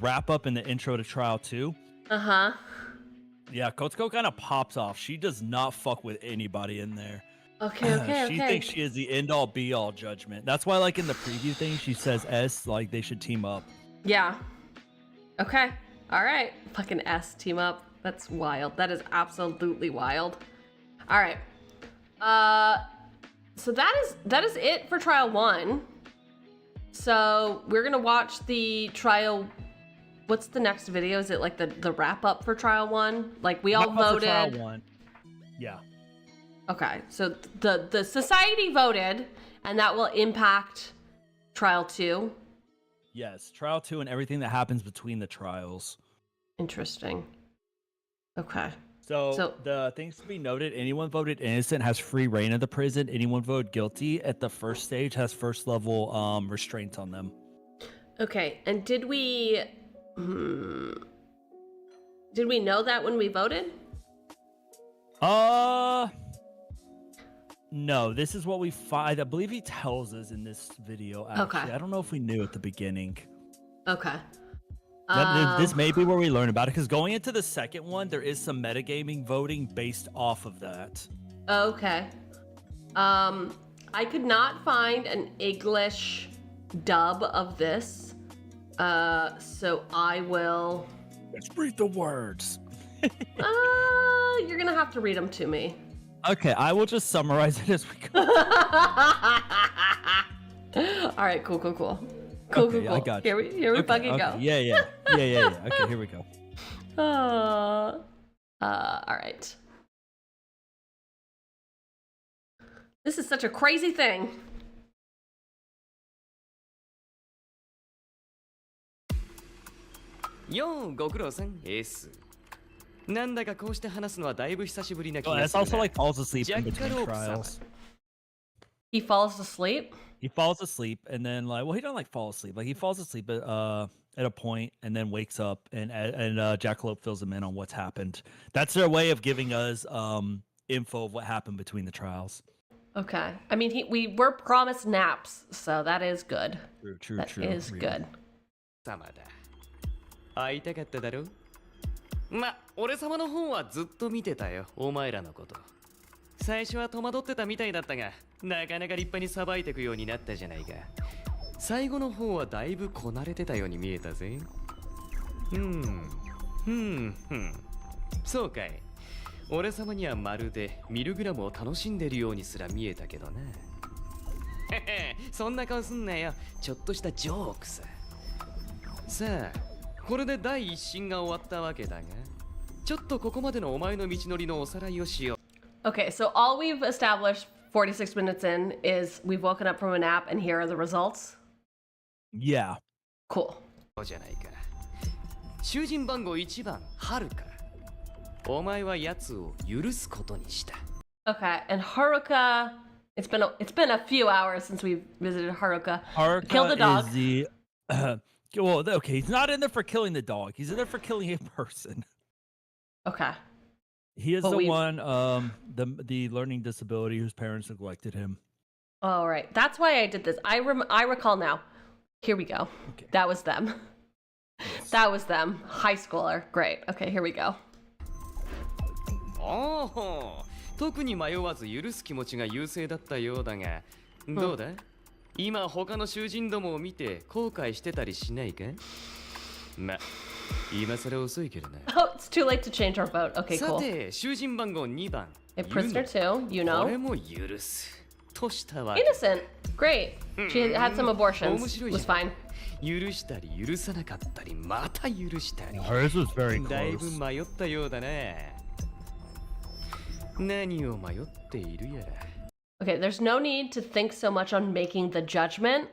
wrap up and the intro to Trial 2. Uh-huh. Yeah, Kotoko kind of pops off. She does not fuck with anybody in there. Okay. She thinks she is the end all be all judgment. That's why, like in the preview thing, she says like they should team up. Yeah. Okay. All right. Fucking S team up. That's wild. That is absolutely wild. All right. So that is it for Trial 1. So we're gonna watch the trial. What's the next video? Is it like the wrap up for Trial 1? Like we all voted. Trial 1. Yeah. Okay, so the society voted, and that will impact Trial 2. Yes, Trial 2 and everything that happens between the trials. Interesting. Okay. So the things to be noted: anyone voted innocent has free reign of the prison. Anyone voted guilty at the first stage has first level restraints on them. Okay, and did we know that when we voted? No, this is what we find. I believe he tells us in this video. Actually. Okay. I don't know if we knew at the beginning. Okay. This may be where we learn about it, because going into the second one, there is some metagaming voting based off of that. Okay. I could not find an English dub of this, so I will... Let's read the words. You're gonna have to read them to me. Okay, I will just summarize it as we go. All right, cool. Cool. I got you. Here we fucking go. Yeah. Okay, here we go. All right. This is such a crazy thing. Yo, ご苦労さん、エース。なんだかこうして話すのはだいぶ久しぶりな気 Oh, が that's する also な。 like falls asleep ジャ in ッカ between ロープ様。 trials. He falls asleep? He falls asleep and then like, well, he doesn't like fall asleep. Like he falls asleep at a point and then wakes up and Jackalope fills him in on what's happened. That's their way of giving us info of what happened between the trials. Okay. I mean, we were promised naps, so that is good. True. That is good. 様だ。会いたかっただろ？ま、俺様の方はずっと見てたよ、お前らのこと。最初は戸惑ってたみたいだったが、なかなか立派にさばいてくようになったじゃないか。最後の方はだいぶこなれてたように見えたぜ。そうかい。俺様にはまるでミルグラムを楽しんでるようにすら見えたけどな。そんな顔すんなよ。ちょっとしたジョークさ。さあ、これで第一審が終わったわけだが、ちょっとここまでのお前の道のりのおさらいをしよう。Okay, so all we've established 46 minutes in is we've woken up from a nap and here are the results. Yeah. Cool. そうじゃないか。囚人番号1番、ハルカ。お前は奴を許すことにした。Okay, and Haruka, it's been a few hours since we visited Haruka. Haruka Killed the dog. is the well, okay, he's not in there for killing the dog. He's in there for killing a person. Okay. He is the one, the learning disability whose parents neglected him. All right, that's why I did this. I recall now. Here we go. Okay. That was them. Yes. That was them. High schooler. Great. Okay, here we go. おお、特に迷わず許す気持ちが優勢だったようだが、どうだ？今他の囚人どもを見て後悔してたりしないか？ま、今更遅いけどな。Oh, it's too late to change our vote. Okay, さ cool. て、囚人番号2番。A prisoner too, you know. 俺も許す。としたわ。 Innocent. Great. She had some abortions. 面白い Was じゃん。 fine. 許したり許さなかったりまた許したり。 Hers was very だいぶ close. 迷ったようだな。何を迷っているやら。 Okay, there's no need to think so much on making the judgment.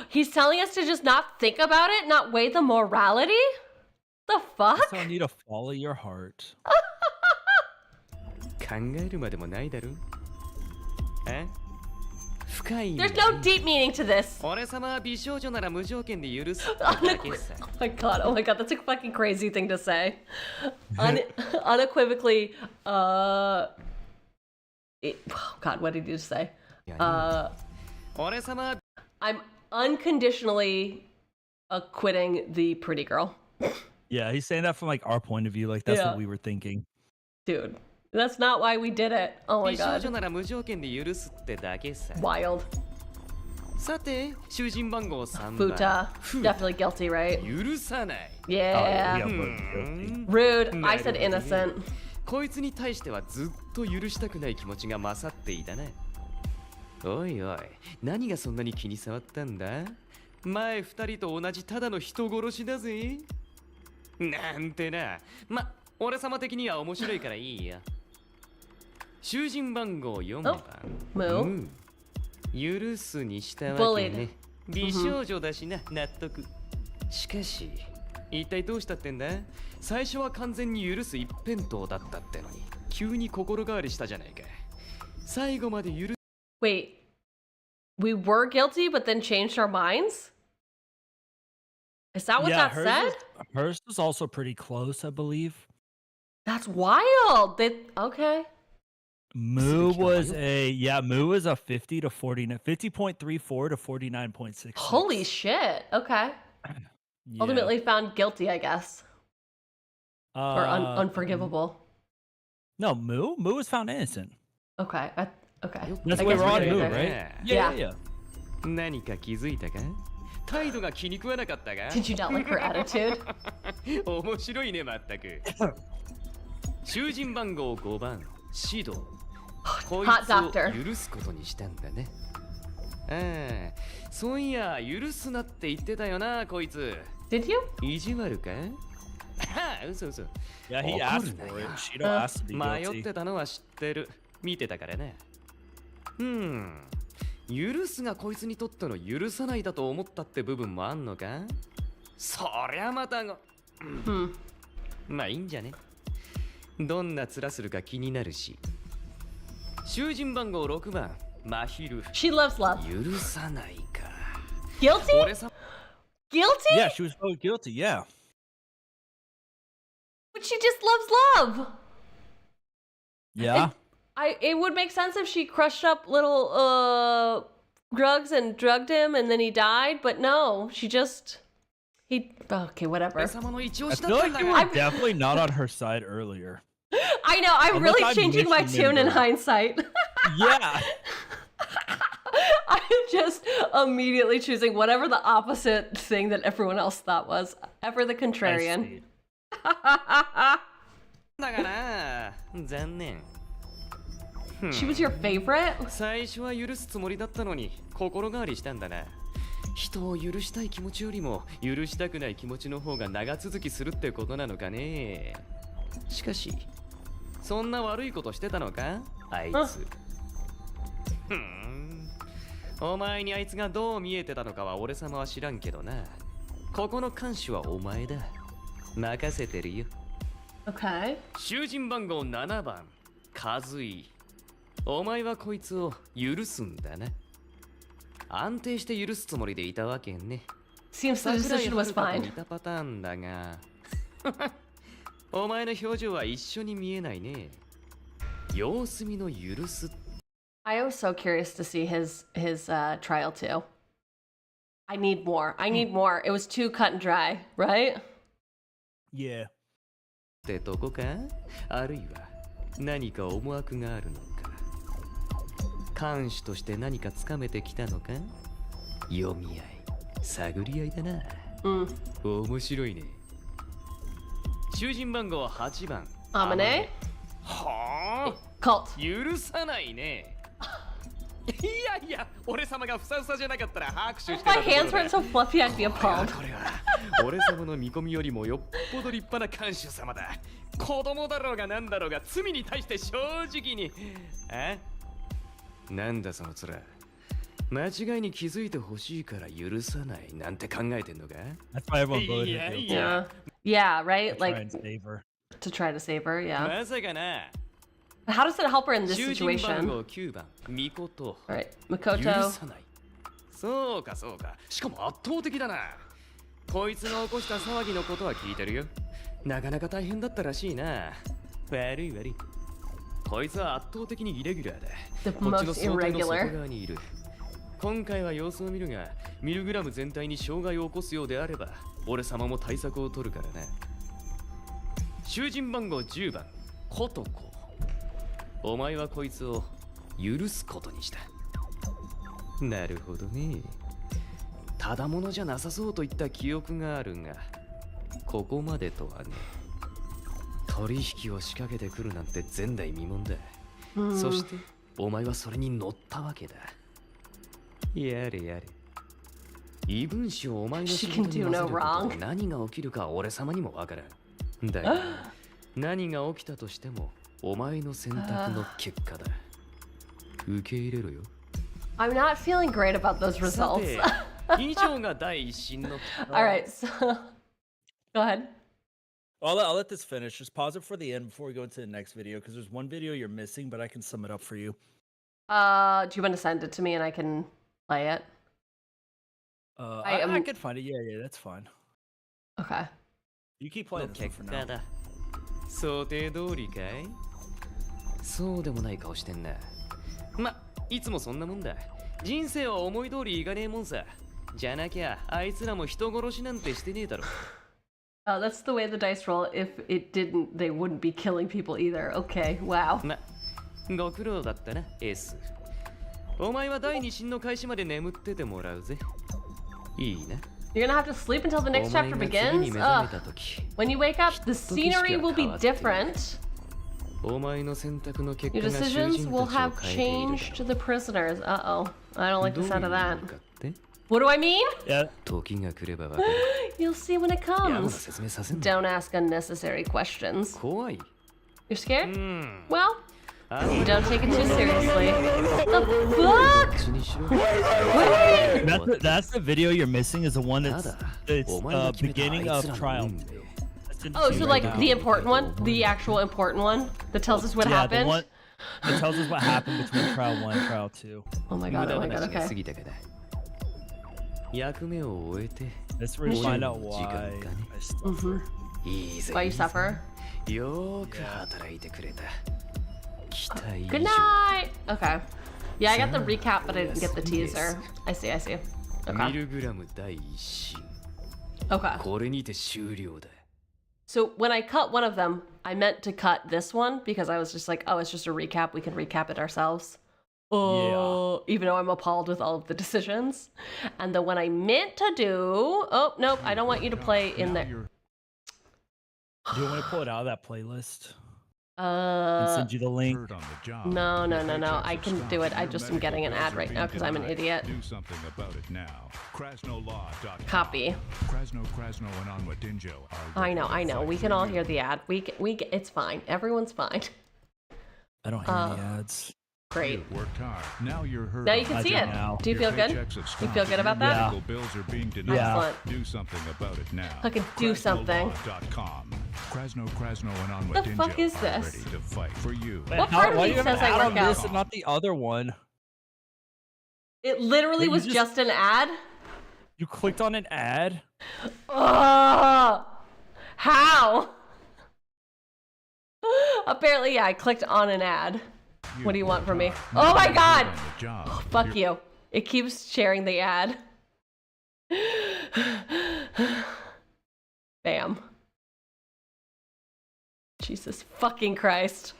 He's telling us to just not think about it, not weigh the morality? The fuck? So I need to follow your heart. 考えるまでもないだろ。え？深い。 There's no deep meaning to this. 俺様は美少女なら無条件で許すってだけさ。Oh my god, that's a fucking crazy thing to say. Unequivocally, God, what did you just say? I'm unconditionally acquitting the pretty girl. Yeah, he's saying that from like our point of view. Like that's Yeah. what we were thinking. Dude, that's not why we did it. Oh my 美少 god. 女なら無条件で許すってだけさ。 Wild. さて、囚人番号3番。 Futa. Definitely guilty, right? 許さない。 Yeah. Rude. I said innocent. こいつに対してはずっと許したくない気持ちが勝っていたね。おいおい、何がそんなに気に障ったんだ？前2人と同じただの人殺しだぜ。なんてな。ま、俺様的には面白いからいいや。囚人番号4番。Moo. 許すにしたわけね。美少女だしな、納得。しかし、一体どうしたってんだ？最初は完全に許す一辺倒だったってのに、急に心変わりしたじゃないか。最後まで許す。Wait. We were guilty, but then changed our minds? Is that what that said? Hers was also pretty close, I believe. That's wild. Okay. Moo was a 50 to 49, 50.34 to 49.6. Holy shit. Okay. Yeah. Ultimately found guilty, I guess. Or unforgivable. No, Moo was found innocent. Okay. Okay. That's I why guess we're on we're Moo, good. right? Yeah. 何か気づいたか？態度が気に食わなかったか？ Did you not like her attitude? 面白いね、まったく。囚人番号5番、シド。こいつを許すことにしたんだね。ああ、そういや、許すなって言ってたよな、こいつ。Did you? 意地悪か？嘘嘘。 Yeah, he asked for it. Shido asked to be 迷っ guilty. てたのは知ってる。見てたからね。許すがこいつにとっての許さないだと思ったって部分もあんのか？そりゃまたご。まあいいんじゃね。どんな面するか気になるし。囚人番号6番、マヒル。 She loves love. 許さないか。 Guilty? 俺さ Guilty? Yeah, she was so guilty. Yeah. But she just loves love. Yeah. It would make sense if she crushed up little drugs and drugged him and then he died, but no, she just okay, whatever. I feel like you were definitely not on her side earlier. I know, I'm Unless really I changing my tune in hindsight. Yeah. I'm just immediately choosing whatever the opposite thing that everyone else thought was. Ever the contrarian. だから残念。 She was your favorite? 最初は許すつもりだったのに心変わりしたんだな。人を許したい気持ちよりも許したくない気持ちの方が長続きするってことなのかね。しかしそんな悪いことしてたのかあいつ。お前にあいつがどう見えてたのかは俺様は知らんけどな。ここの看守はお前だ。任せてるよ。 Okay. 囚人番号7番、カズイ。お前はこいつを許すんだな。安定して許すつもりでいたわけね。 Seems the decision was fine. 似たパターンだが。お前の表情は一緒に見えないね。様子見の許す。 I was so curious to see his trial too. I need more. I need more. It was too cut and dry, right? Yeah. ってとこか？あるいは何か思惑があるのか。看守として何かつかめてきたのか？読み合い、探り合いだな。面白いね。囚人番号8番。Amane? はあ Cult. 許さないね。いやいや、俺様がふさふさじゃなかったら拍手してた My hands weren't so fluffy, I'd be appalled. これは俺様の見込みよりもよっぽど立派な看守様だ。子供だろうがなんだろうが罪に対して正直に。なんだその面。間違いに気づいてほしいから許さないなんて考えてんのか？ That's why everyone voted her guilty. Yeah, right? To try Like and save her. to try to save her, yeah. まさかな。 How does it help her in this 囚人番 situation? 号9番、ミコト。 Alright, 許 Makoto. さない。そうかそうか。しかも圧倒的だな。こいつが起こした騒ぎのことは聞いてるよ。なかなか大変だったらしいな。悪い悪い。こいつは圧倒的にイレギュラーだ。 The こっちの most 想定の外 irregular. 側にいる。今回は様子を見るが、ミルグラム全体に障害を起こすようであれば、俺様も対策を取るからな。囚人番号10番、コトコ。お前はこいつを許すことにした。なるほどね。ただものじゃなさそうといった記憶があるが、ここまでとはね。取引を仕掛けてくるなんて前代未聞だ。そしてお前はそれに乗ったわけだ。やれやれ。異分子をお前の仕事に混ぜることで何が起きるか俺様にもわからん。だが何が起きたとしてもお前の選択の結果だ。受け入れろよ。 I'm not feeling great about those results. 以上が第一審の。Alright, so go ahead. I'll let this finish. Just pause it for the end before we go into the next video because there's one video you're missing, but I can sum it up for you. Do you want to send it to me and I can play it? I can find it. Yeah, that's fine. Okay. You keep playing this one for now. 想定通りかい？そうでもない顔してんな。ま、いつもそんなもんだ。人生は思い通りいかねえもんさ。じゃなきゃあいつらも人殺しなんてしてねえだろ。Oh, that's the way the dice roll. If it didn't, they wouldn't be killing people either. Okay, wow. ま、ご苦労だったな、S。お前は第二審の開始まで眠っててもらうぜ。いいな。You're gonna have to sleep until the next chapter begins? Ugh. When you wake up, the scenery will be different. Your decisions will have changed the prisoners. Uh-oh. I don't like the sound of that. What do I mean? Yeah. You'll see when it comes. Don't ask unnecessary questions. You're scared? Well, don't take it too seriously. The fuck? That's the video you're missing. Is the one that's beginning of trial. Oh, so like the important one, the actual important one that tells us what happened. The one that tells us what happened between trial 1 and trial 2. Oh my god! Oh my god! Okay. Let's really find out why I suffer. Why you suffer? Good night. Okay. Yeah, I got the recap, but I didn't get the teaser. I see. Okay. Okay. So when I cut one of them, I meant to cut this one because I was just like, oh, it's just a recap. We can recap it ourselves. Oh, even though I'm appalled with all of the decisions. And the one I meant to do, oh, nope, I don't want you to play in there. Do you want me to pull it out of that playlist? And send you the link. No. I can do it. I just am getting an ad right now because I'm an idiot. Do something about it now. Copy. I know. We can all hear the ad. It's fine. Everyone's fine. I don't hear any ads. Great. Now you're heard. Now you can see it. Do you feel good? You feel good about that? Yeah. Excellent. Do something about it now. Fucking do something. The fuck is this? Ready to fight for you. What part of me says I work out? This and not the other one. It literally was just an ad? You clicked on an ad? How? Apparently, yeah, I clicked on an ad. What do you want from me? Oh my god! Oh, fuck you. It keeps sharing the ad. Bam. Jesus fucking Christ.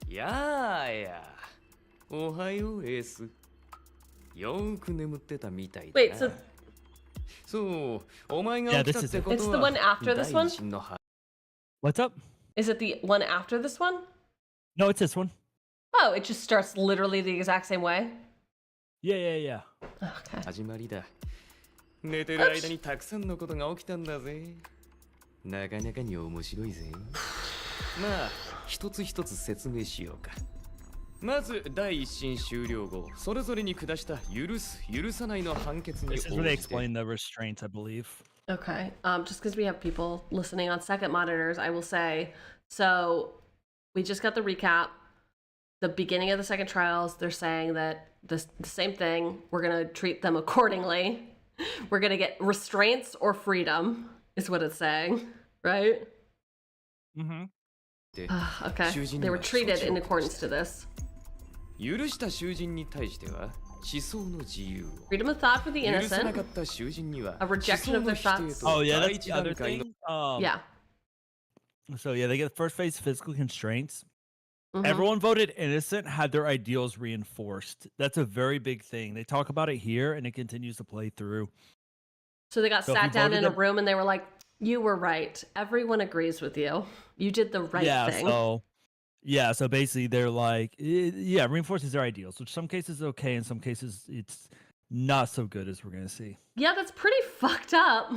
Yeah. Wait, so yeah, this is it. It's the one after this one? What's up? Is it the one after this one? No, it's this one. Oh, it just starts literally the exact same way? Yeah. Okay. 寝てる間にたくさんのことが起きたんだぜ。なかなかに面白いぜ。まあ、一つ一つ説明しようか。まず第一審終了後、それぞれに下した許す、許さないの判決に応じ This て。 is where they explain the restraints, I believe. Okay. Just because we have people listening on second monitors, I will say, so we just got the recap. The beginning of the second trials, they're saying that the same thing. We're going to treat them accordingly. We're going to get restraints or freedom, is what it's saying, right? Mm-hmm. Okay. They were treated in accordance to this. 許した囚人に対しては思想の自由を Freedom of thought for the 許さな innocent. かった囚人には A rejection of their 思想の thoughts. 否定と Oh, yeah, 第 that's 一 the 段 other 階の thing. Yeah. So, yeah, they get first phase physical constraints. Mhm. Everyone voted innocent, had their ideals reinforced. That's a very big thing. They talk about it here, and it continues to play through. So they got So if you sat down voted in a them- room and they were like, you were right. Everyone agrees with you. You did the right thing. So basically they're like, reinforces their ideals, which some cases is okay, in some cases it's not so good, as we're gonna see. Yeah, that's pretty fucked up.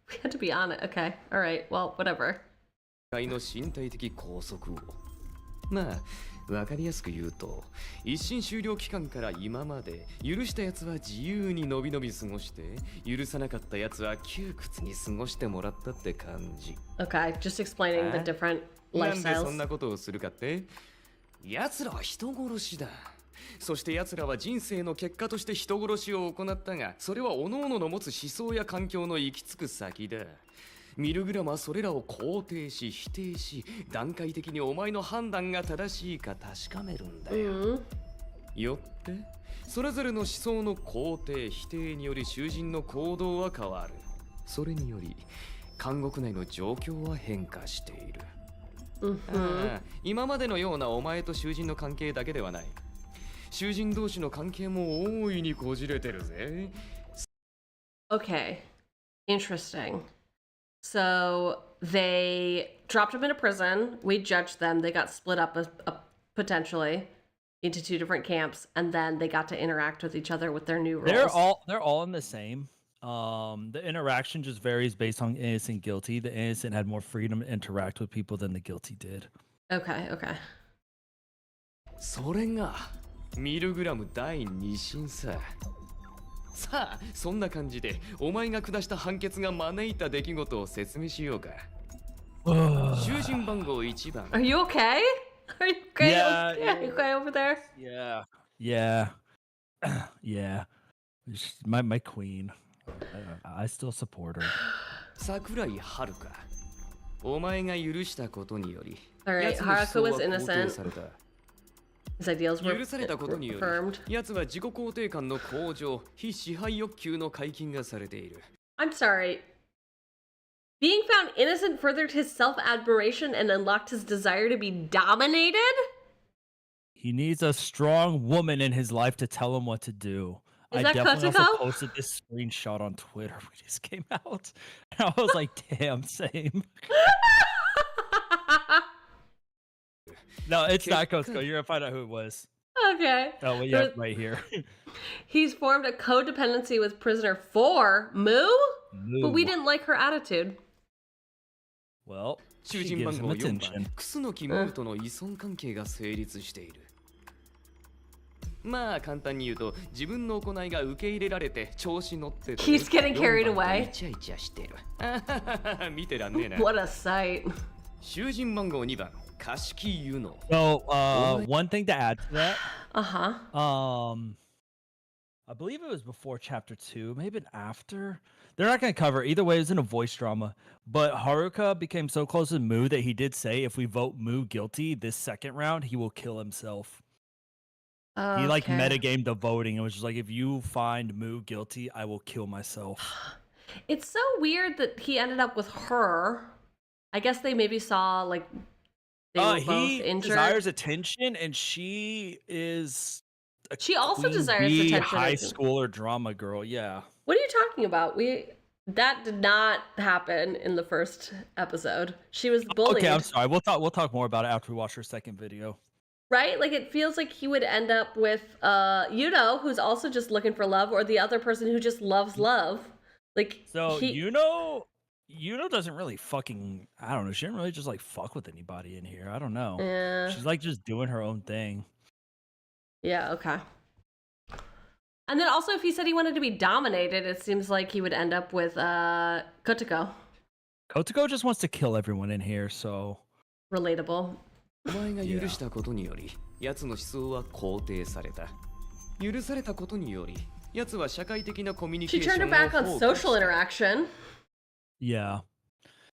We had to be on it. Okay. All right. Well, whatever. 界の身体的拘束をまあわかりやすく言うと一審終了期間から今まで許したやつは自由にのびのび過ごして許さなかったやつは窮屈に過ごしてもらったって感じ Okay. Just explaining the different なんでそ lifestyles. んなことをするかって奴らは人殺しだそして奴らは人生の結果として人殺しを行ったがそれは各々の持つ思想や環境の行き着く先だミルグラムはそれらを肯定し否定し段階的にお前の判断が正しいか確かめるんだよ、よってそれぞれの思想の肯定否定により囚人の行動は変わるそれにより監獄内の状況は変化している、ああ今までのようなお前と囚人の関係だけではない囚人同士の関係も大いにこじれてるぜ Okay. Interesting. So they dropped him into prison. We judged them. They got split up potentially into two different camps, and then they got to interact with each other with their new rules. They're all in the same. The interaction just varies based on innocent guilty. The innocent had more freedom to interact with people than the guilty did. Okay, okay. それがミルグラム第2審さ。さあ、そんな感じでお前が下した判決が招いた出来事を説明しようか。囚人番号1番。Are you okay? Are you okay? Yeah, Are you okay over there? Yeah. Yeah. Yeah. My queen. I still support her. 桜井遥か。お前が許したことにより。 Alright, Haruka was innocent. His ideals were 許されたことにより、 confirmed. 奴は自己肯定感の向上、非支配欲求の解禁がされている。I'm sorry. Being found innocent furthered his self-admiration and unlocked his desire to be dominated? He needs a strong woman in his life to tell him what to do. Is I that definitely Kotoko? also posted this screenshot on Twitter when this came out. And I was like, damn, same. No, it's not Kotoko. You're gonna find out who it was. Okay. Oh, well, yeah, right here. He's formed a codependency with prisoner 4, Moo? But we Moo. didn't like her attitude. Well, 囚 she 人 gives 番 him 号4 attention. 番、楠木モルとの依存関係が成立している。まあ簡単に言うと、自分の行いが受け入れられて調子乗ってて。 He's getting carried 4番 away. とイチャイチャしてる。見てらんねえな。 What a sight. 囚人番号2番、貸木優乃。 So, one thing to add to that. Uh-huh. I believe it was before chapter 2, maybe after. They're not going to cover. Either way, it was in a voice drama. But Haruka became so close with Moo that he did say if we vote Moo guilty this second round, he will kill himself. He like metagamed the voting. It was just like, if you find Moo guilty, I will kill myself. It's so weird that he ended up with her. I guess they maybe saw like they were both He injured. desires attention, and she is. She also queen desires bee attention. High schooler drama girl, yeah. What are you talking about? That did not happen in the first episode. She was bullied. Okay, I'm sorry. We'll talk more about it after we watch her second video. Right? Like it feels like he would end up with Yuno, who's also just looking for love, or the other person who just loves love. Like So Yuno doesn't really fucking, I don't know, she didn't really just like fuck with anybody in here. I don't know. Yeah. She's like just doing her own thing. Yeah, okay. And then also if he said he wanted to be dominated, it seems like he would end up with Kotoko. Kotoko just wants to kill everyone in here, so Relatable. お前が許したことにより、奴の思想は肯定された。許されたことにより、奴は社会的なコミュニケ She ーシ turned ョ her ン back を on 放棄 social interaction. yeah.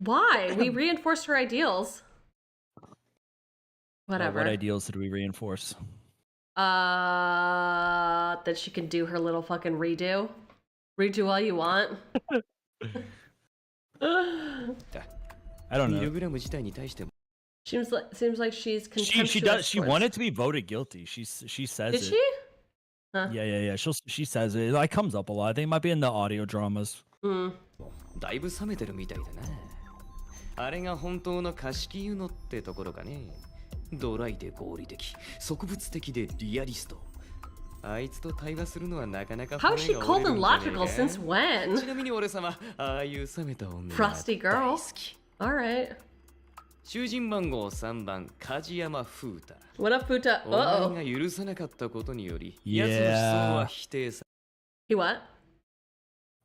Why? We reinforced her ideals. Whatever. What ideals did we reinforce? That she can do her little fucking redo. Redo all you want. I don't know. ミルグラム自体に対しても Seems like she's contemptuous. She does. She towards- wanted to be voted guilty. She says Did it. she? Huh. Yeah. She says it. It like comes up a lot. I think it might be in the audio dramas. だいぶ冷めてるみたいだな。あれが本当の貸木優乃ってところかね。ドライで合理的、植物的でリアリスト。あいつと対話するのはなかなか How is she 骨が cold 折れる and んじゃねえ logical か since when? ちなみに俺様、ああいう冷めた女が Frosty girl. Alright. 囚人番号3番、梶山風太。 What up, Futa? お Uh-oh. 前が許さなかったことにより、 Yeah. 奴の思想は否定さ He what?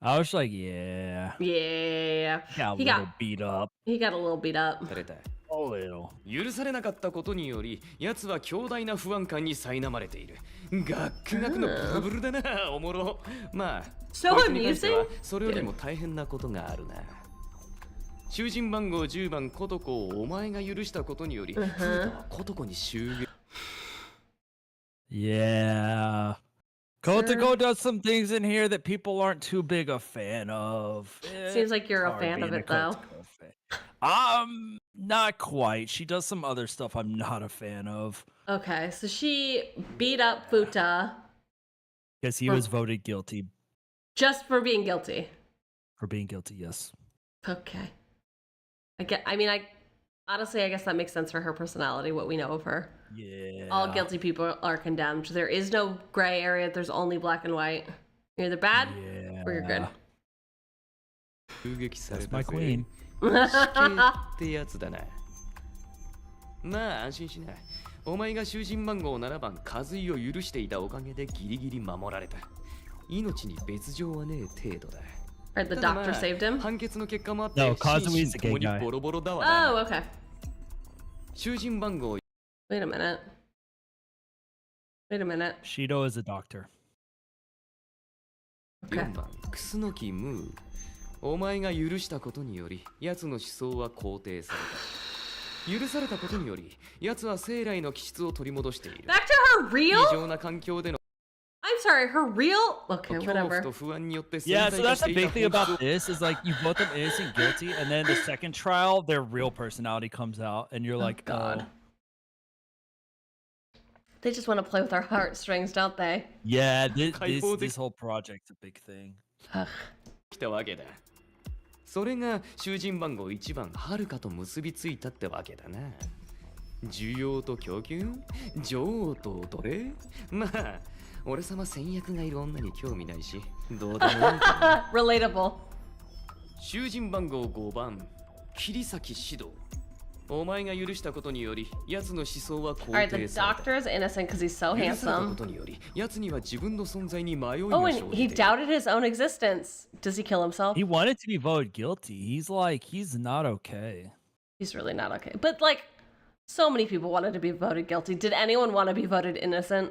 I was like, yeah. Yeah. Got a He little got beat up. he got a little beat up. れた。 A little. 許されなかったことにより、奴は強大な不安感に苛まれている。ガックガクのブルブルだな、おもろ。まあ、 So こいつに関しては amusing? それよりも大変なことがあるな。囚人番号10番コトコをお前が許したことにより、フータはコトコに襲撃。 Yeah. Kotoko does some things in here that people aren't too big a fan of. Seems like you're a Hard fan of being it though. Kotoko fan. Not quite. She does some other stuff I'm not a fan of. Okay, so she beat up Futa Because he was voted guilty. just for being guilty. For being guilty, yes. Okay. Honestly, I guess that makes sense for her personality, what we know of her. Yeah. All guilty people are condemned. There is no gray area. There's only black and white. You're either bad or you're good. That's my queen. ってやつだな。まあ安心しな。お前が囚人番号7番和井を許していたおかげでギリギリ守られた。命に別状はねえ程度だ。Right, the doctor saved him? 判決の結果もあって、 No, Kazui's the 心身とも gay に guy. ボロボロだわな。 Oh, okay. 囚人番号 Wait a minute. Wait a minute. Shido is a doctor. 4番楠木ムー。お前が許したことにより、奴の思想は肯定された。許されたことにより、奴は生来の気質を取り戻している。 Back to her 異 real? 常な環境での I'm sorry, her real? Okay, 恐怖 whatever. と不安によって Yeah, so 潜在化 that's し the てい big た thing 本質 about を this is like you vote them innocent, guilty, and then the second trial, their real personality comes out, and you're like, God. oh. They just want to play with our heartstrings, don't they? Yeah, this whole project's a big thing. 来たわけだ。それが囚人番号1番はるかと結びついたってわけだな。需要と供給、女王と奴隷。まあ俺様戦略がいる女に興味ないし、どうでもいいけど。Relatable. 囚人番号5番桐崎指導。お前が許したことにより、奴の思想は肯 Alright, the 定された。 doctor is innocent because he's so 許されたこ handsome. とにより、奴には自分の存在に迷いが Oh, 生 and じ he ている。 doubted his own existence. Does he kill himself? He wanted to be voted guilty. He's like, he's not okay. He's really not okay. But like, so many people wanted to be voted guilty. Did anyone want to be voted innocent?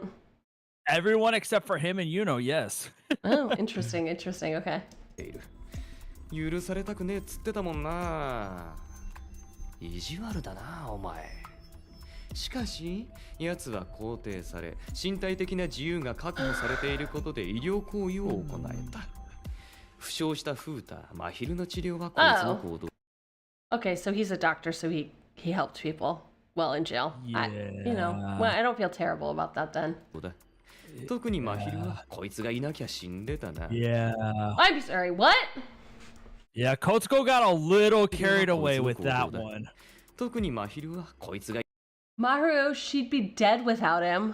Everyone except for him and Yuno, yes. Oh, interesting, interesting. Okay. 許されたくねえっつってたもんな。意地悪だなお前。しかし奴は肯定され、身体的な自由が確保されていることで医療行為を行えた。負傷したフータ、真昼の治療はこいつの行動。 Okay, so he's a doctor, so he helped people while in jail. You know, well, I don't feel terrible about that then. 特に真昼はこいつがいなきゃ死んでたな。 Yeah. I'm sorry, what? Yeah, Kotsuko got a little carried away with that one. 特に真昼はこいつが Maru, she'd be dead without him.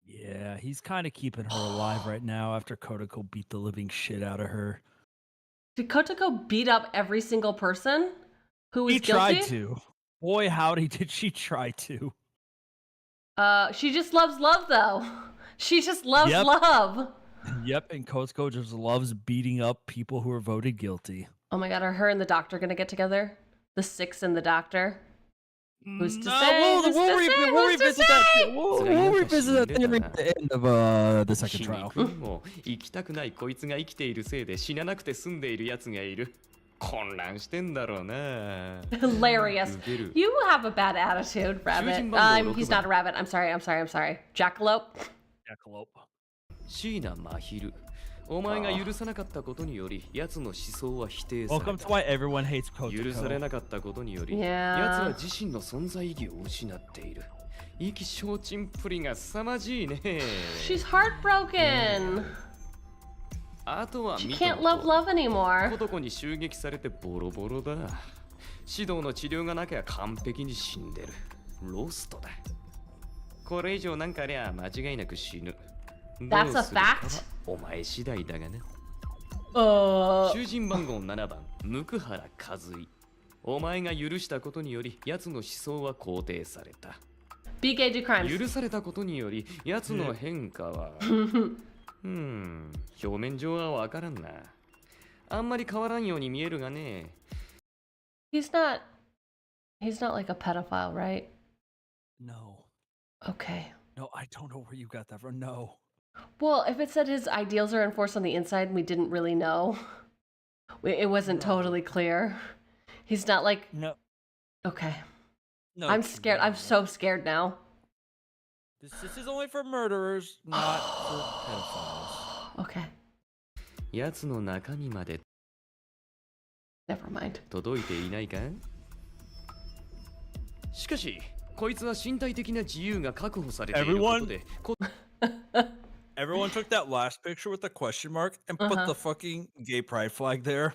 Yeah, he's kind of keeping her alive right now after Kotoko beat the living shit out of her. Did Kotoko beat up every single person who was He guilty? tried to. Boy, howdy, did she try to. She just loves love, though. She just loves Yep. love. Yep, and Kotsuko just loves beating up people who are voted guilty. Oh my god, are her and the doctor gonna get together? The six and the doctor? Who's to No, say? we'll Who's to say? we'll Who's to revisit that. say? We'll revisit that theory at the end of the second trial. もう生きたくないこいつが生きているせいで死ななくて済んでいる奴がいる。混乱してんだろうな。 Hilarious. ウケる。 You have a bad attitude, rabbit. He's not a rabbit. I'm sorry. Jackalope. Jackalope. 椎名真昼。お前が許さなかったことにより、奴の思想は否定された。 Welcome to why everyone hates Kotsuko. 許されなかったことにより、 Yeah. 奴は自身の存在意義を失っている。意気消沈っぷりが凄まじいね。 She's heartbroken. あとは She 見て can't の love love anymore. 男に襲撃されてボロボロだ。指導の治療がなきゃ完璧に死んでる。ロストだ。これ以上なんかありゃ間違いなく死ぬ。 That's a fact? お前次第だがね。Uh. 囚人番号7番、向原和井。お前が許したことにより、奴の思想は肯定された。 Be gay, do crimes. 許されたことにより、奴の変化は、表面上はわからんな。あんまり変わらんように見えるがね。He's not like a pedophile, right? No. Okay. No, I don't know where you got that from. No. Well, if it said his ideals are enforced on the inside and we didn't really know, it wasn't totally clear. He's not like... No. Okay. No. I'm scared. I'm so scared now. This is only for murderers, not for pedophiles. Okay. 奴の中身まで Never mind. 届いていないか？しかし、こいつは身体的な自由が確保されていることで。 Everyone took that last picture with the question mark and put the fucking gay pride flag there.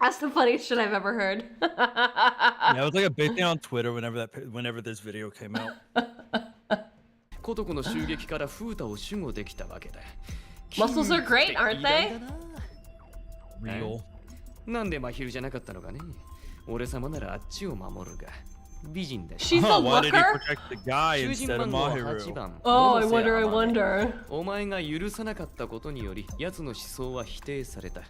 That's the funniest shit I've ever heard. Yeah, it was like a big thing on Twitter whenever this video came out. コトコの襲撃からフータを守護できたわけだ。Muscles are great, aren't they? Real. なんで真昼じゃなかったのかね。俺様ならあっちを守るが。美人だ。 She's a Why did he looker? protect the guy 囚人 instead 番 of 号 Mahiru? 8番。 Oh, I wonder. お前が許さなかったことにより、奴の思想は否定された。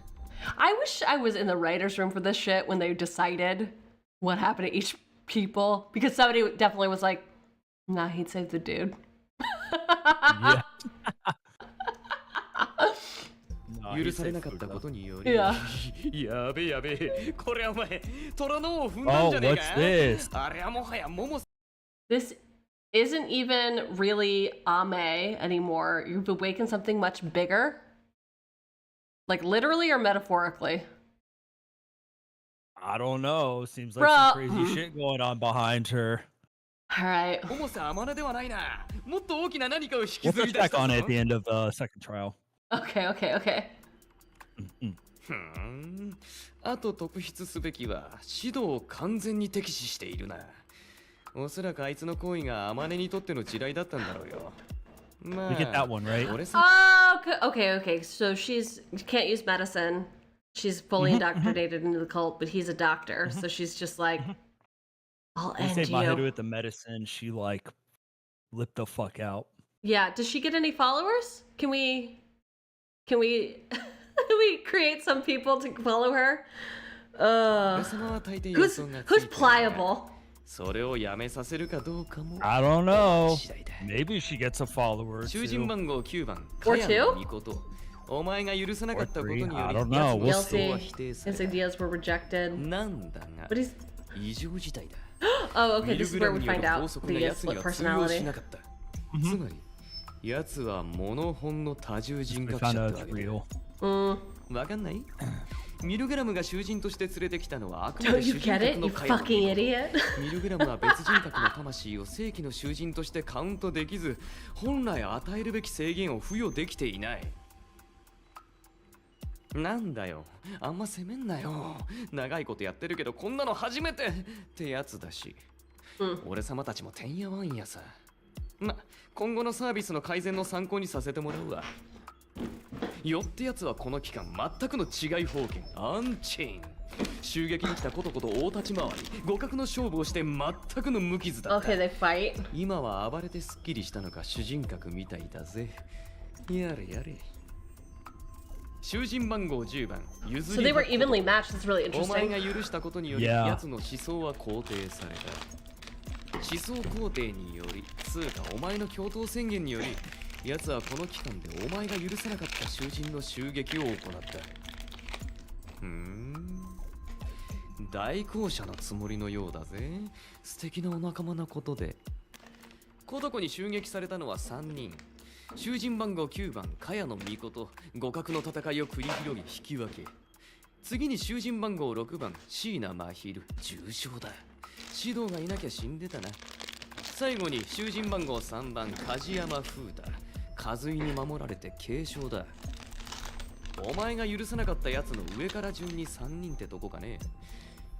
I wish I was in the writer's room for this shit when they decided what happened to each people. Because somebody definitely was like, nah, he'd save the dude. Yeah. 許されなかったことにより。 Yeah. やべえやべえ。これはお前、虎の尾を踏んだんじゃねえか。 Oh, what's this? あれはもはや桃。 This isn't even really Ame anymore. You've awakened something much bigger. Like literally or metaphorically? I don't know. Seems like Bruh. some crazy shit going on behind her. Alright. 重さ甘々ではないな。もっと大きな何かを引き We'll ずり touch 出 back した on it at ぞ。 the end of the second trial. Okay. あと特筆すべきは指導を完全に敵視しているな。おそらくあいつの行為が天音にとっての地雷だったんだろうよ。まあ、 We get that one, right? 俺さ、 Oh, okay. So she can't use medicine. She's fully indoctrinated into the cult, but he's a doctor. So she's just like, I'll You end say Mahiru you. with the medicine, she like flipped the fuck out. Yeah, does she get any followers? Can we we create some people to follow her? 俺様は大抵予想がついて Who's るが pliable? それをやめさせるかどうかも。 I don't know. Maybe she gets a follower 囚 too. 人番号9番、 Or 茅野美琴。お前が許さなかったことにより、 I don't 奴 know. の We'll 思想 Guilty. は否定され His た。 ideas were rejected. なんだが、 But he's 異常事態だ。 Oh, okay, ミ this ル is グ where ラム we によ find る out 法則 the が奴 split には通用し personality. なかった。つまり、奴はモノホンの多重人 We 格 found 者 out ってわ it's けだ。 real. わかんない？ミルグラムが囚人として連れてきたのはあくま Don't で you 主人 get 格 it, の you 解放。 fucking idiot? ミルグラムは別人格の魂を正規の囚人としてカウントできず、本来与えるべき制限を付与できていない。なんだよ、あんま責めんなよ。長いことやってるけどこんなの初めてってやつだし。俺様たちもてんやわんやさ。ま、今後のサービスの改善の参考にさせてもらうわ。よってやつはこの期間全くの違い方権アンチェイン。襲撃に来たことこと大立ち回り、互角の勝負をして全くの無傷だった。 Okay, they fight. 今は暴れてすっきりしたのか主人格みたいだぜ。やれやれ。囚人番号10番、譲 So り they were evenly matched. That's really お前 interesting. が許したことにより、 Yeah. 奴の思想は肯定された。思想肯定により、つうかお前の共闘宣言により、奴はこの期間でお前が許さなかった囚人の襲撃を行った。大公社のつもりのようだぜ。素敵なお仲間なことで。孤独に襲撃されたのは3人。囚人番号9番、茅野美琴、互角の戦いを繰り広げ引き分け。次に囚人番号6番、椎名真昼、重傷だ。指導がいなきゃ死んでたな。最後に囚人番号3番、梶山風太、和井に守られて軽傷だ。お前が許さなかったやつの上から順に3人ってとこかね。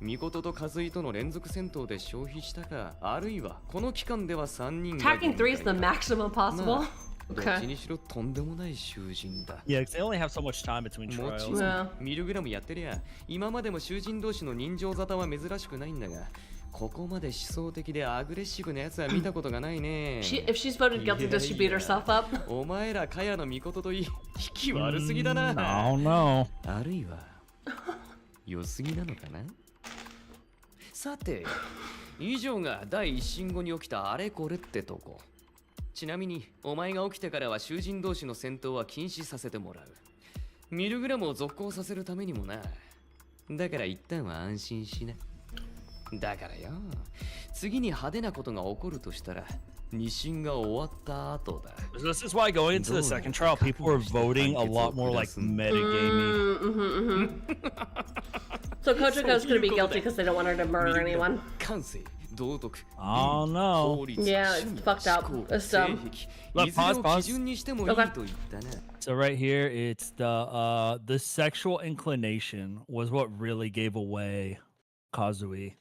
ミコトとカズイとの連続戦闘で消費したか、あるいはこの期間では3人が Attacking 3 is the maximum possible. どっちにしろとんでもない囚人だ。 Yeah, because they only have so much time between もち trials. ろんミルグラムやってりゃ今までも囚人同士の人情沙汰は珍しくないんだが、ここまで思想的でアグレッシブなやつは見たことがないね。 If she's voted guilty, does she beat herself up? お前ら茅野美琴といい、引き悪すぎだな。 I don't know. あるいは良すぎなのかな。さて、以上が第一審後に起きたあれこれってとこ。ちなみにお前が起きてからは囚人同士の戦闘は禁止させてもらう。ミルグラムを続行させるためにもな。だから一旦は安心しな。だからよ、次に派手なことが起こるとしたら二審が終わった後だ。 This is why going into the second trial, people were voting a lot more like metagaming. So Kojoko's gonna be guilty because they don't want her to murder anyone. 感性、道徳、 Oh no. 法律、 Yeah, it's fucked up. 思考、 It's 性 dumb. 癖、 Look, いずれ pause, を pause. 基準にしてもいいと言ったな。 So right here, it's the sexual inclination was what really gave away Kazui.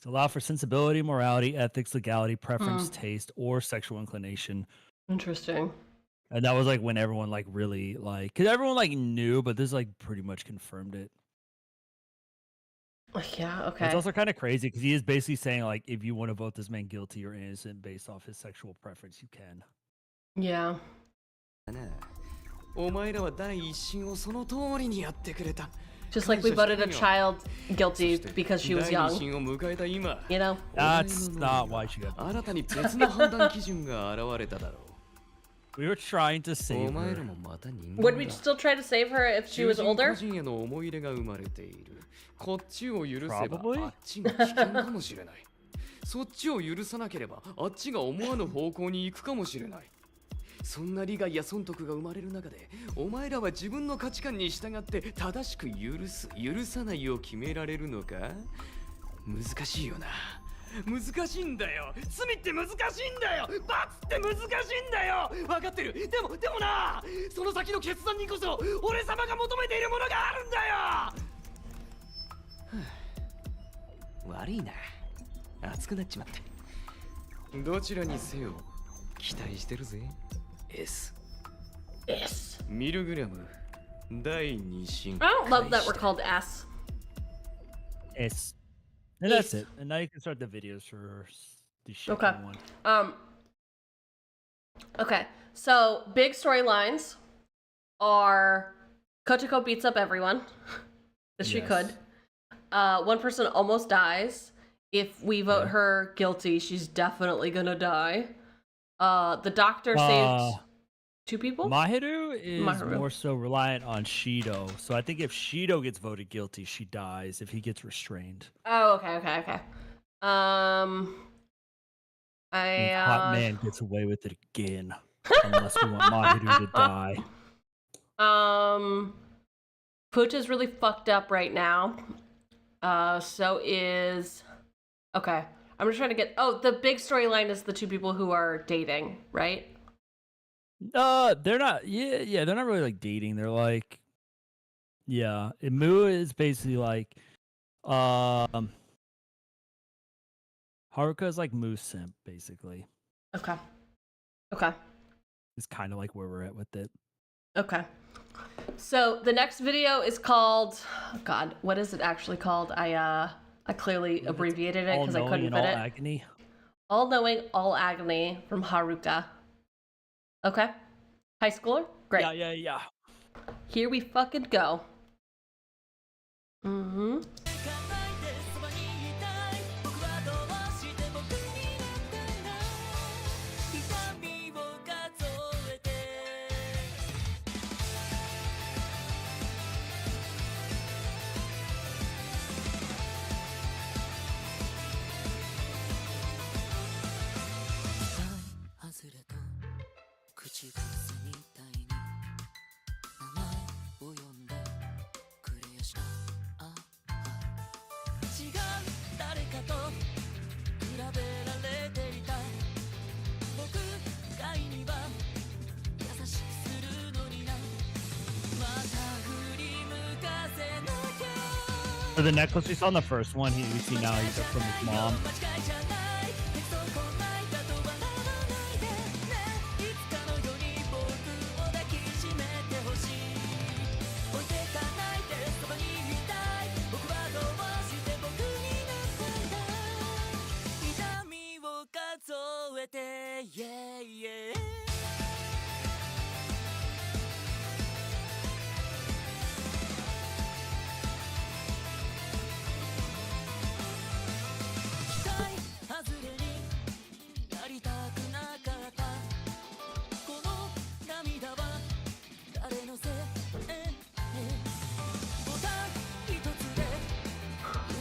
It's allowed for sensibility, morality, ethics, legality, preference, taste, or sexual inclination. Interesting. And that was like when everyone like really like, because everyone like knew, but this like pretty much confirmed it. Yeah, okay. It's also kind of crazy because he is basically saying like, if you want to vote this man guilty or innocent based off his sexual preference, you can. Yeah. お前らは第一審をその通りにやってくれた。 Just like we voted a child guilty because she was young. You know? That's not why she got. 新たに別の判断基準が現れただろう。 We were trying to save her. Would we still try to save her if she was older? 個人への思い入れが生まれている。こっちを許せばあっちが危険かもしれない。そっちを許さなければあっちが思わぬ方向に行くかもしれない。そんな利害や損得が生まれる中で、お前らは自分の価値観に従って正しく許す、許さないを決められるのか？難しいよな。難しいんだよ。罪って難しいんだよ。罰って難しいんだよ。分かってる。でもな、その先の決断にこそ俺様が求めているものがあるんだよ。悪いな。熱くなっちまった。どちらにせよ期待してるぜ。S. I don't love that we're called S. S. And that's it. And now you can start the videos for the shit Okay. one. Okay. So big storylines are Kotoko beats up everyone. As she could. One person almost dies. If we vote her guilty, she's definitely gonna die. The doctor saved 2 people? Mahiru is more so reliant on Shido. So I think if Shido gets voted guilty, she dies if he gets restrained. Oh, okay. Hot man gets away with it again. Unless we want Mahiru to die. Pucha's really fucked up right now. So is... Okay. I'm just trying to get... Oh, the big storyline is the 2 people who are dating, right? They're not... Yeah, they're not really, like, dating. They're, like... Yeah. Mu is basically, like... Haruka is, like, Mu's simp, basically. Okay. It's kind of, like, where we're at with it. Okay. So, the next video is called... Oh, God, what is it actually called? I clearly abbreviated it because I couldn't fit it. Agony. All Knowing, All Agony from Haruka. Okay. High schooler? Great. Yeah. Here we fucking go. Mm-hmm. So the necklace we saw in the first one, we see now he got from his mom.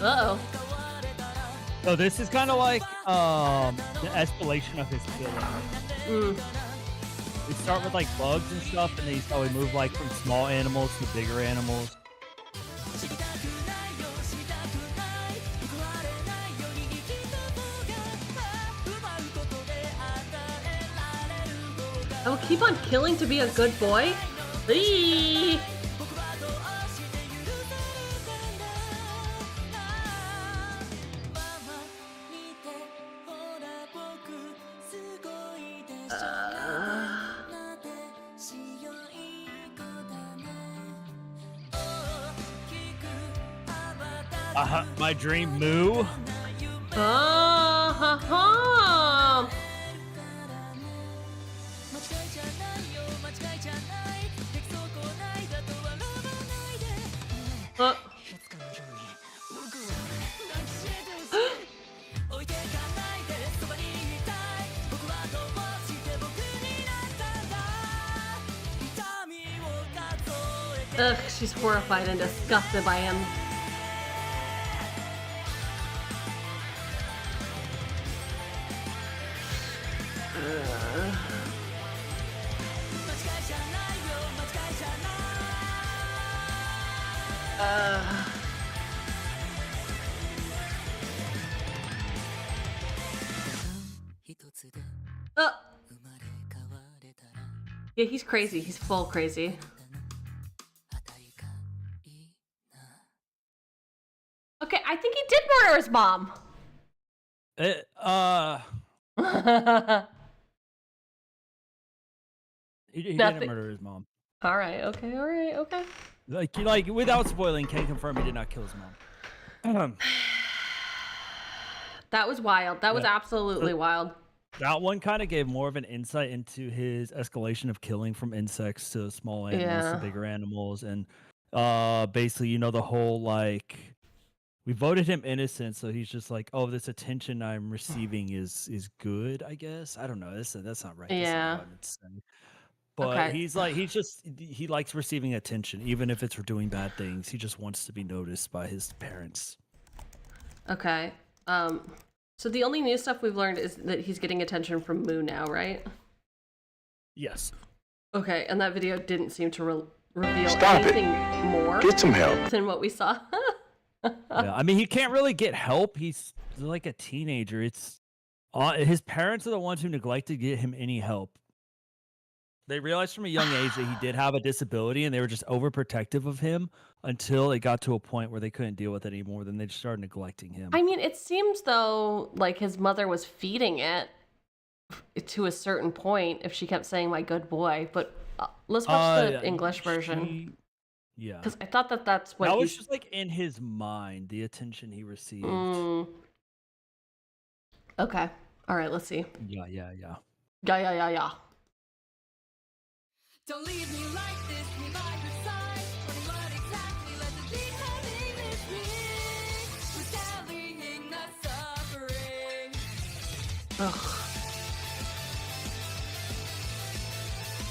Uh-oh. So this is kind of like the escalation of his killing. We start with like bugs and stuff, and then you slowly move like from small animals to bigger animals. I will keep on killing to be a good boy? Eee! My dream moo. Ugh, she's horrified and disgusted by him. Yeah, he's crazy. He's full crazy. Okay, I think he did murder his mom. He didn't murder his mom. All right, okay. Like without spoiling, can confirm he did not kill his mom. That was wild. That was absolutely wild. That one kind of gave more of an insight into his escalation of killing from insects to small animals to bigger animals, and basically, you know, the whole like we voted him innocent, so he's just like, oh, this attention I'm receiving is good, I guess. I don't know. That's not right. Yeah. But he's like, he likes receiving attention, even if it's for doing bad things. He just wants to be noticed by his parents. Okay. So the only new stuff we've learned is that he's getting attention from Moo now, right? Yes. Okay, and that video didn't seem to reveal anything more. Get some help. Than what we saw. Yeah, I mean, he can't really get help. He's like a teenager. It's his parents are the ones who neglect to get him any help. They realized from a young age that he did have a disability, and they were just overprotective of him until it got to a point where they couldn't deal with it anymore. Then they just started neglecting him. I mean, it seems though like his mother was feeding it to a certain point if she kept saying "my good boy." But let's watch the English version. Yeah, because I thought that's what that was just like in his mind, the attention he received. Okay, all right, let's see. Yeah. Don't leave me like this, me by your side. Wondering what exactly led to becoming this weak. We're sallying the suffering. Ugh.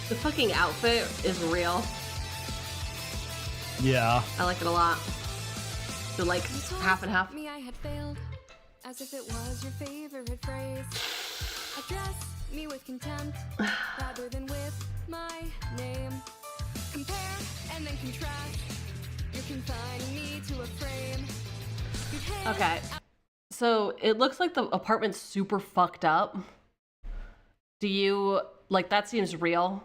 The fucking outfit is real. Yeah. I like it a lot. So like half and half. Me I had failed, as if it was your favorite phrase. Address me with contempt, rather than with my name. Compare and then contrast. You're confining me to a frame. Okay. So it looks like the apartment's super fucked up. Do you like that seems real,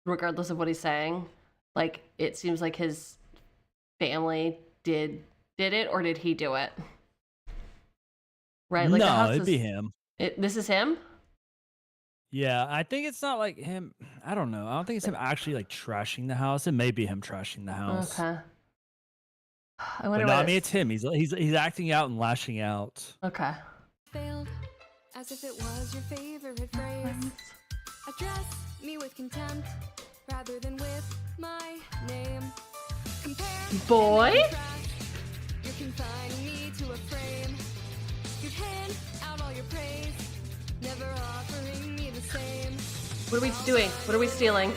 regardless of what he's saying? Like it seems like his family did it, or did he do it? Right? Like no, it'd be him. This is him? Yeah, I think it's not like him. I don't know. I don't think it's him actually like trashing the house. It may be him trashing the house. Okay. I wonder. But no, I mean it's him. He's acting out and lashing out. Okay. Failed, as if it was your favorite phrase. Address me with contempt, rather than with my name. Compare. Boy. You're confining me to a frame. You'd hand out all your praise, never offering me the same. What are we doing? What are we stealing?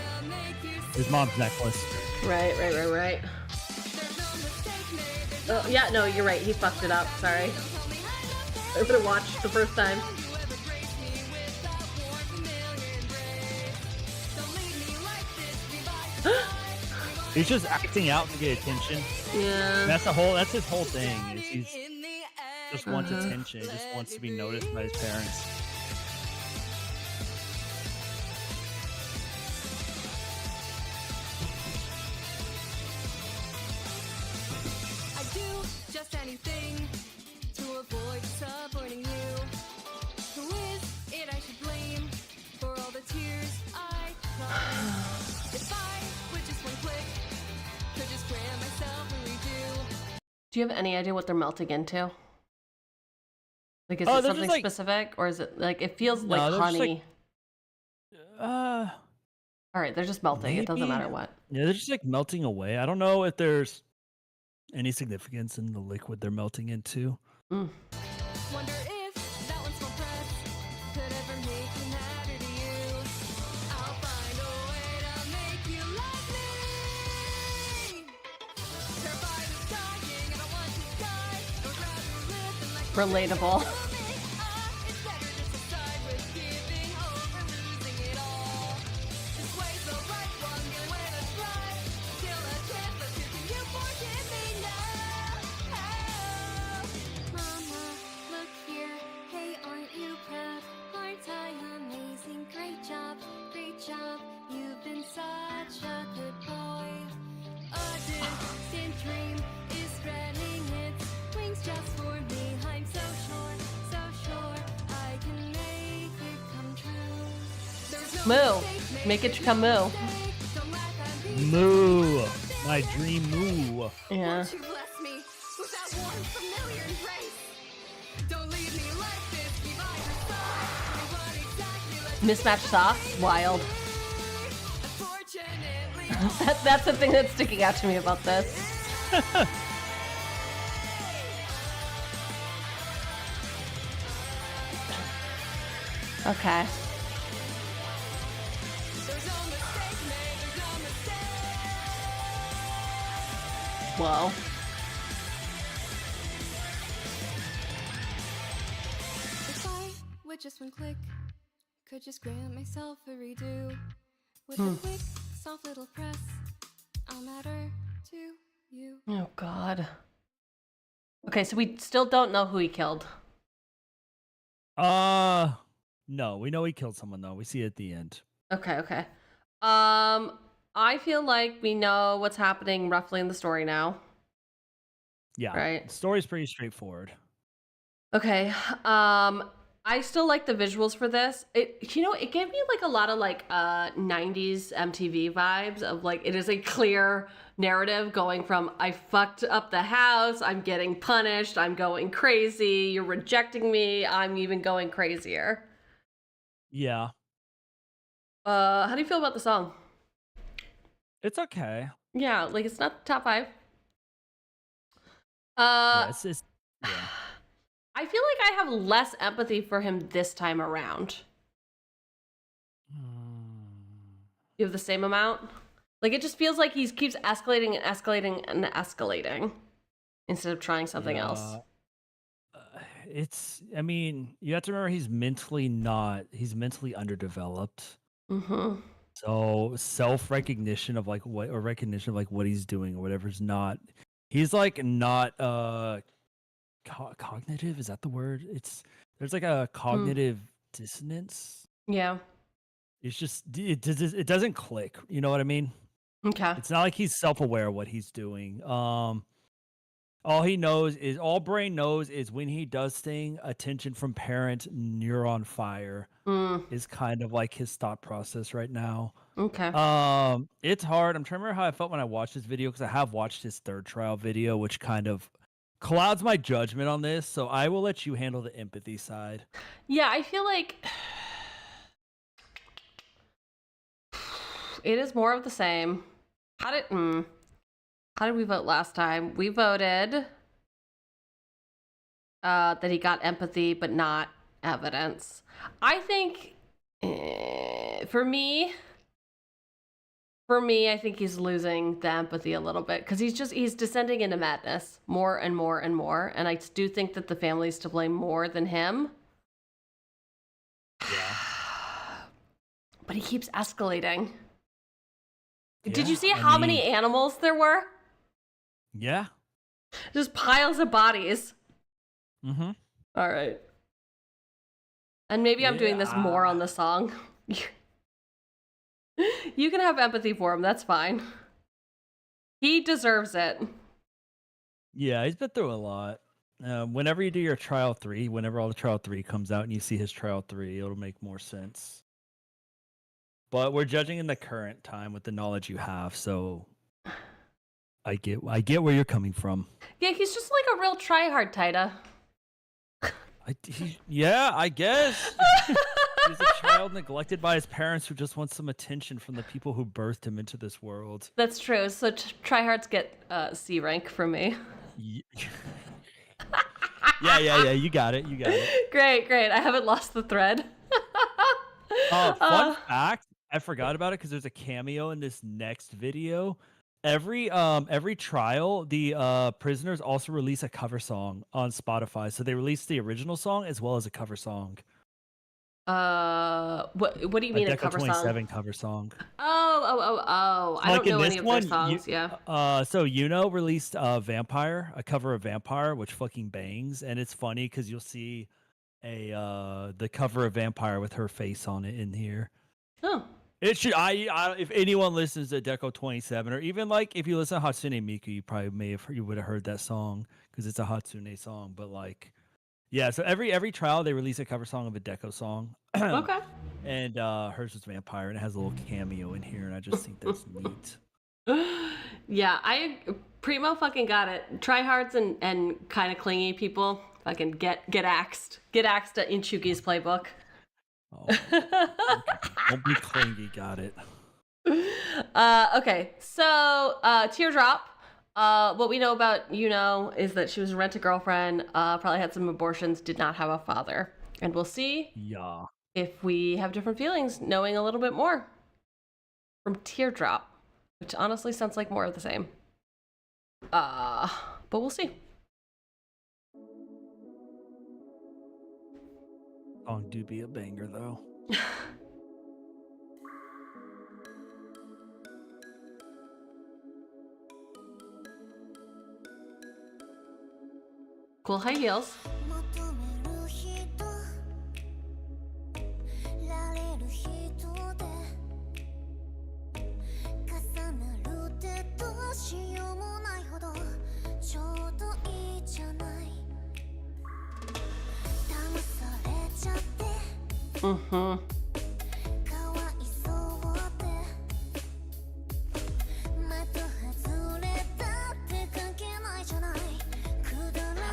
His mom's necklace. Right. Oh, yeah, no, you're right. He fucked it up. Sorry. I would have watched the first time. He's just acting out to get attention. Yeah. That's his whole thing. Is he's just wants attention. He just wants to be noticed by his parents. I do just anything to avoid disappointing you. Who is it I should blame for all the tears I cried? If I would just one click, could just grant myself a redo. Do you have any idea what they're melting into? Like, is Oh, it they're something just, like- specific, or is it like it feels No, like they're just, honey? Uh, All right, they're just melting. It doesn't maybe. matter what. Yeah, they're just like melting away. I don't know if there's any significance in the liquid they're melting into. Wonder if that one's for press could ever make me matter to you. I'll find a way to make you love me. Terrified of dying, I don't want to die. I would rather live than like Relatable. it's better just to side with giving over, losing it all. This way's the right one, gonna win a try. Still a chance, but can you forgive me now? Mama, look here. Hey, aren't you proud? Aren't I amazing? Great job, great job. You've been such a good boy. A distant dream is spreading its wings just for me. I'm so sure I can make it come true. There's no Moo. Make it come moo. Moo. My dream moo. Yeah. Won't you bless me with that warm, familiar embrace? Don't leave me like this, be by your side. What exactly let's Mismatched socks? Wild. Unfortunately, That's the thing that's sticking out to me about this. Okay. there's no mistake made, there's no mistake. Whoa. If I with just one click could just grant myself a redo with a quick, soft little press, I'll matter to you. Oh, God. Okay, so we still don't know who he killed. No, we know he killed someone though. We see it at the end. Okay. I feel like we know what's happening roughly in the story now. Yeah. Right. The story's pretty straightforward. Okay. I still like the visuals for this. It gave me like a lot of like 90s MTV vibes of like it is a clear narrative going from I fucked up the house, I'm getting punished, I'm going crazy, you're rejecting me, I'm even going crazier. Yeah. How do you feel about the song? It's okay. Yeah, like it's not top 5. Yeah, yeah. I feel like I have less empathy for him this time around. You have the same amount? Like, it just feels like he keeps escalating and escalating and escalating instead of trying something else. I mean, you have to remember he's mentally underdeveloped. Mm-hmm. So self-recognition of like recognition of like what he's doing or whatever's not. He's like not cognitive, is that the word? There's like a cognitive dissonance. Yeah. It's just it doesn't click. You know what I mean? Okay. It's not like he's self-aware of what he's doing. All brain knows is when he does thing, attention from parent, neuron fire is kind of like his thought process right now. Okay. It's hard. I'm trying to remember how I felt when I watched this video because I have watched his third trial video, which kind of clouds my judgment on this. So I will let you handle the empathy side. Yeah, I feel like it is more of the same. How did we vote last time? We voted that he got empathy but not evidence. I think for me, I think he's losing the empathy a little bit because he's descending into madness more and more and more. And I do think that the family's to blame more than him. Yeah. But he keeps escalating. Did Yeah, you see how many animals there were? Yeah. Just piles of bodies. Mm-hmm. All right. And maybe I'm doing this more on the song. You can have empathy for him. That's fine. He deserves it. Yeah, he's been through a lot. Whenever you do your trial 3, whenever all the trial 3 comes out and you see his trial 3, it'll make more sense. But we're judging in the current time with the knowledge you have, so I get where you're coming from. Yeah, he's just like a real tryhard, Taida. I guess. He's a child neglected by his parents who just wants some attention from the people who birthed him into this world. That's true. So tryhards get C rank from me. Yeah. You got it. Great. I haven't lost the thread. Fun fact, I forgot about it because there's a cameo in this next video. Every trial, the prisoners also release a cover song on Spotify. So they release the original song as well as a cover song. What do you mean a cover 27 song? Cover song. Oh. I don't know any of their songs. So released Vampire, a cover of Vampire, which fucking bangs, and it's funny because you'll see the cover of Vampire with her face on it in here. Oh. It should. If anyone listens to Deco 27, or even like if you listen to Hatsune Miku, you would have heard that song because it's a Hatsune song. But like, yeah. So every trial they release a cover song of a Deco song. Okay. And hers was Vampire, and it has a little cameo in here, and I just think that's neat. Yeah, Primo fucking got it. Tryhards and kind of clingy people fucking get axed. Get axed in Cheugy's playbook. Don't be clingy, got it. Okay, so Teardrop. What we know about is that she was a rent-a-girlfriend, probably had some abortions, did not have a father. And we'll see if we have different feelings knowing a little bit more from Teardrop, which honestly sounds like more of the same. But we'll see. Song do be a banger though. Cool high heels. Mm-hmm.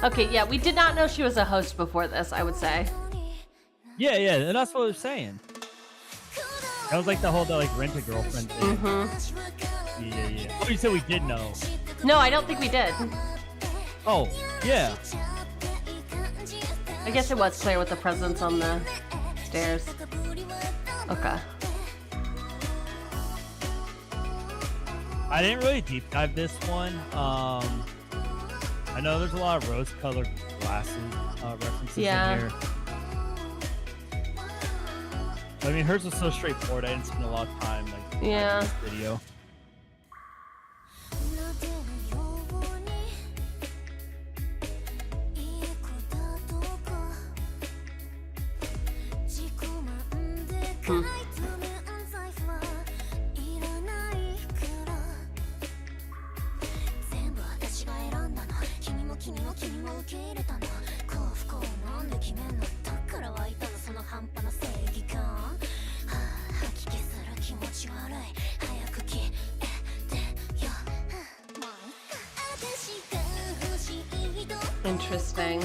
Okay, yeah, we did not know she was a host before this, I would say. Yeah, and that's what I was saying. That was like the whole rent-a-girlfriend thing. Mm-hmm. Yeah. Oh, you said we did know. No, I don't think we did. Oh, yeah. I guess it was clear with the presence on the stairs. Okay. I didn't really deep dive this one. I know there's a lot of rose-colored glasses references in here. I mean, hers was so straightforward. I didn't spend a lot of time in this video. Interesting.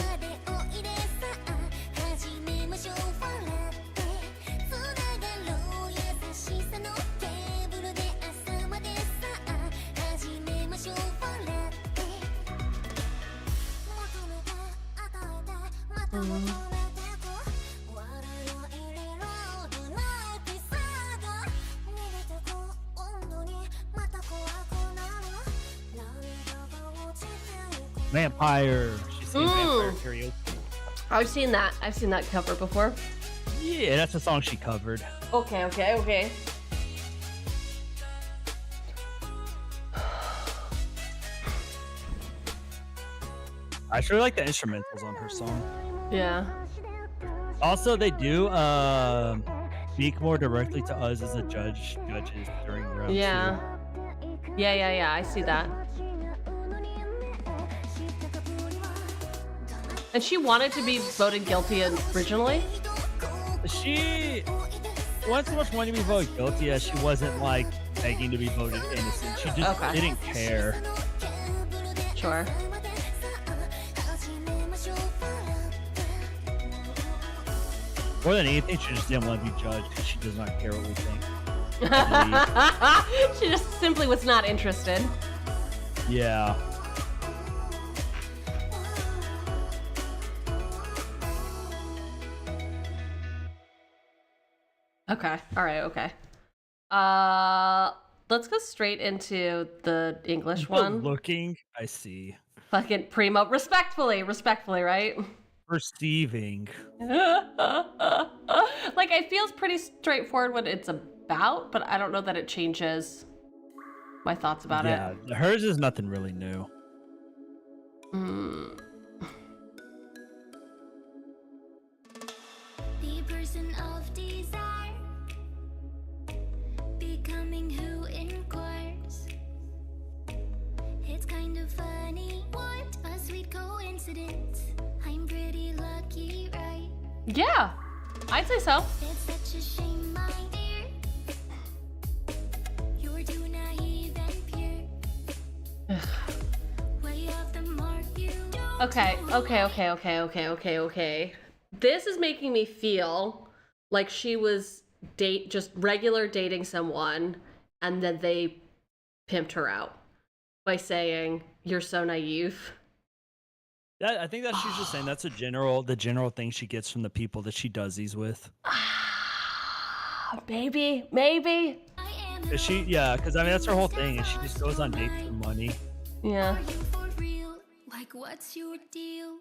Vampire. She's seen Vampire karaoke. I've seen that cover before. Yeah, that's the song she covered. Okay. I really like the instrumentals on her song. Yeah. Also, they do speak more directly to us as judges during round 2. Yeah, I see that. And she wanted to be voted guilty originally? She wasn't so much wanting to be voted guilty as she wasn't like begging to be voted innocent. She just didn't care. Sure. More than anything, she just didn't want to be judged because she does not care what we think. She just simply was not interested. Yeah. Okay. All right. Okay. Let's go straight into the English one. Looking, I see. Fucking primo, respectfully, right? Perceiving. Like, it feels pretty straightforward what it's about, but I don't know that it changes my thoughts about it. Yeah, hers is nothing really new. The person of desire, becoming who inquires. It's kind of funny, what a sweet coincidence. I'm pretty lucky, right? Yeah, I'd say so. It's such a shame, my dear. You're too naive and pure. Way off the mark, you don't Okay. know. This is making me feel like she was just regular dating someone, and then they pimped her out by saying, "You're so naive." I think that she's just saying that's the general thing she gets from the people that she does these with. Maybe. Is she? Yeah, because I mean that's her whole thing. Is she just goes on dates for money? Yeah. Are you for real? Like, what's your deal?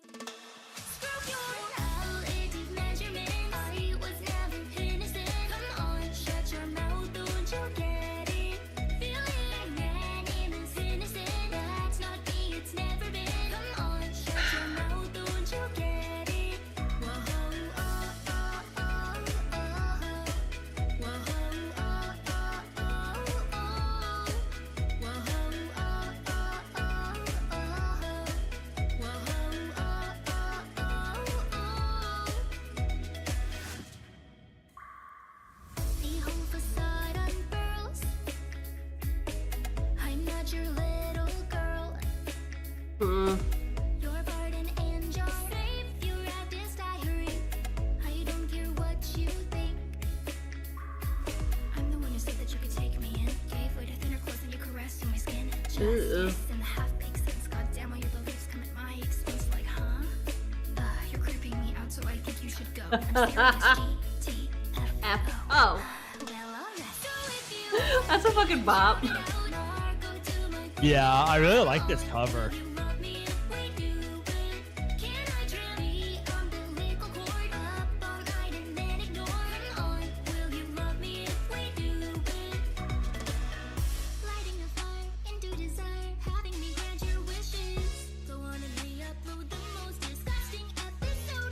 Screw your outdated measurements. I was never innocent. Come on, shut your mouth, don't you get it? Feeling man is innocent. That's not me, it's never been. Come on, shut your mouth, don't you get it? Whoa, oh, oh, oh, oh. Whoa, oh, oh, oh, oh. Whoa, oh, oh, oh, the whole facade unfurls. I'm not your little girl. Your pardon and your faith. You wrapped in diary. I don't care what you think. I'm the one who said that you could take me in. Gave way to thinner clothes and you caressed in my skin. Justice and the half-baked sense. Goddamn, all your beliefs come at my expense. Like, huh? You're creeping me out, so I think you should go. I'm serious. Oh. That's a fucking bop. Yeah, I really like this cover.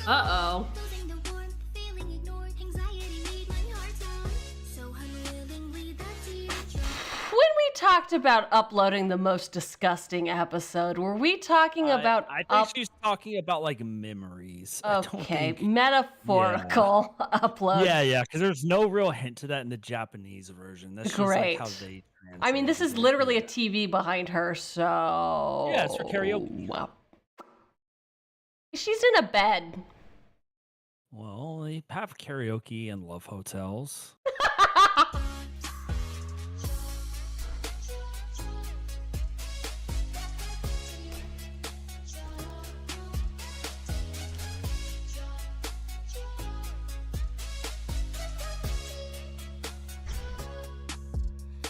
Uh-oh. When we talked about uploading the most disgusting episode, were we talking about I think she's talking about like memories. I don't Okay, think- metaphorical upload. Yeah, because there's no real hint to that in the Japanese version. That's just Great. like how they I mean, this is literally a TV behind her, so... Yeah, it's for karaoke. Wow. She's in a bed. Well, they have karaoke and love hotels.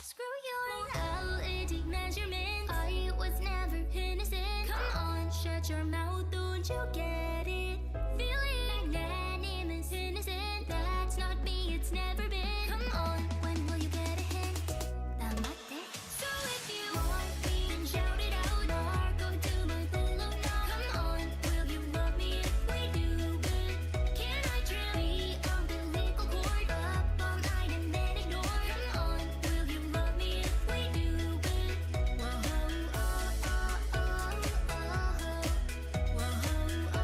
Screw your outdated measurements. I was never innocent. Come on, shut your mouth, don't you get it? Feeling man is innocent. That's not me, it's never been. Come on, when will you get a hint? Damate. So if you want me, then shout it out. Or go to my pillow now. Come on, will you love me if we do it? Can I try the umbilical cord up all night and then ignore? Come on, will you love me if we do it? Whoa, oh, oh, oh, oh. Whoa, oh, oh,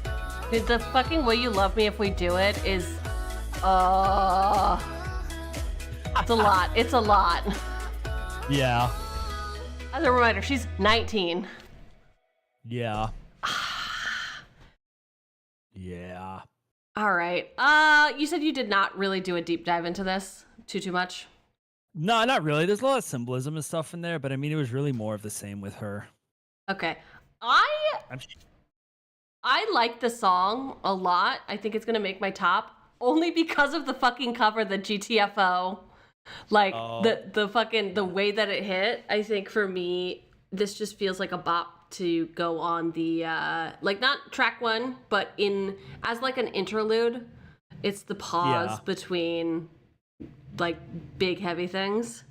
oh. Dude, the fucking "Will You Love Me If We Do It" is, it's a lot. It's a lot. Yeah. As a reminder, she's 19. Yeah. Yeah. All right. You said you did not really do a deep dive into this too much. No, not really. There's a lot of symbolism and stuff in there, but I mean, it was really more of the same with her. Okay. I like the song a lot. I think it's gonna make my top only because of the fucking cover, the GTFO. Like the way that it hit. I think for me, this just feels like a bop to go on the like not track one, but as like an interlude. It's the pause between like big heavy things.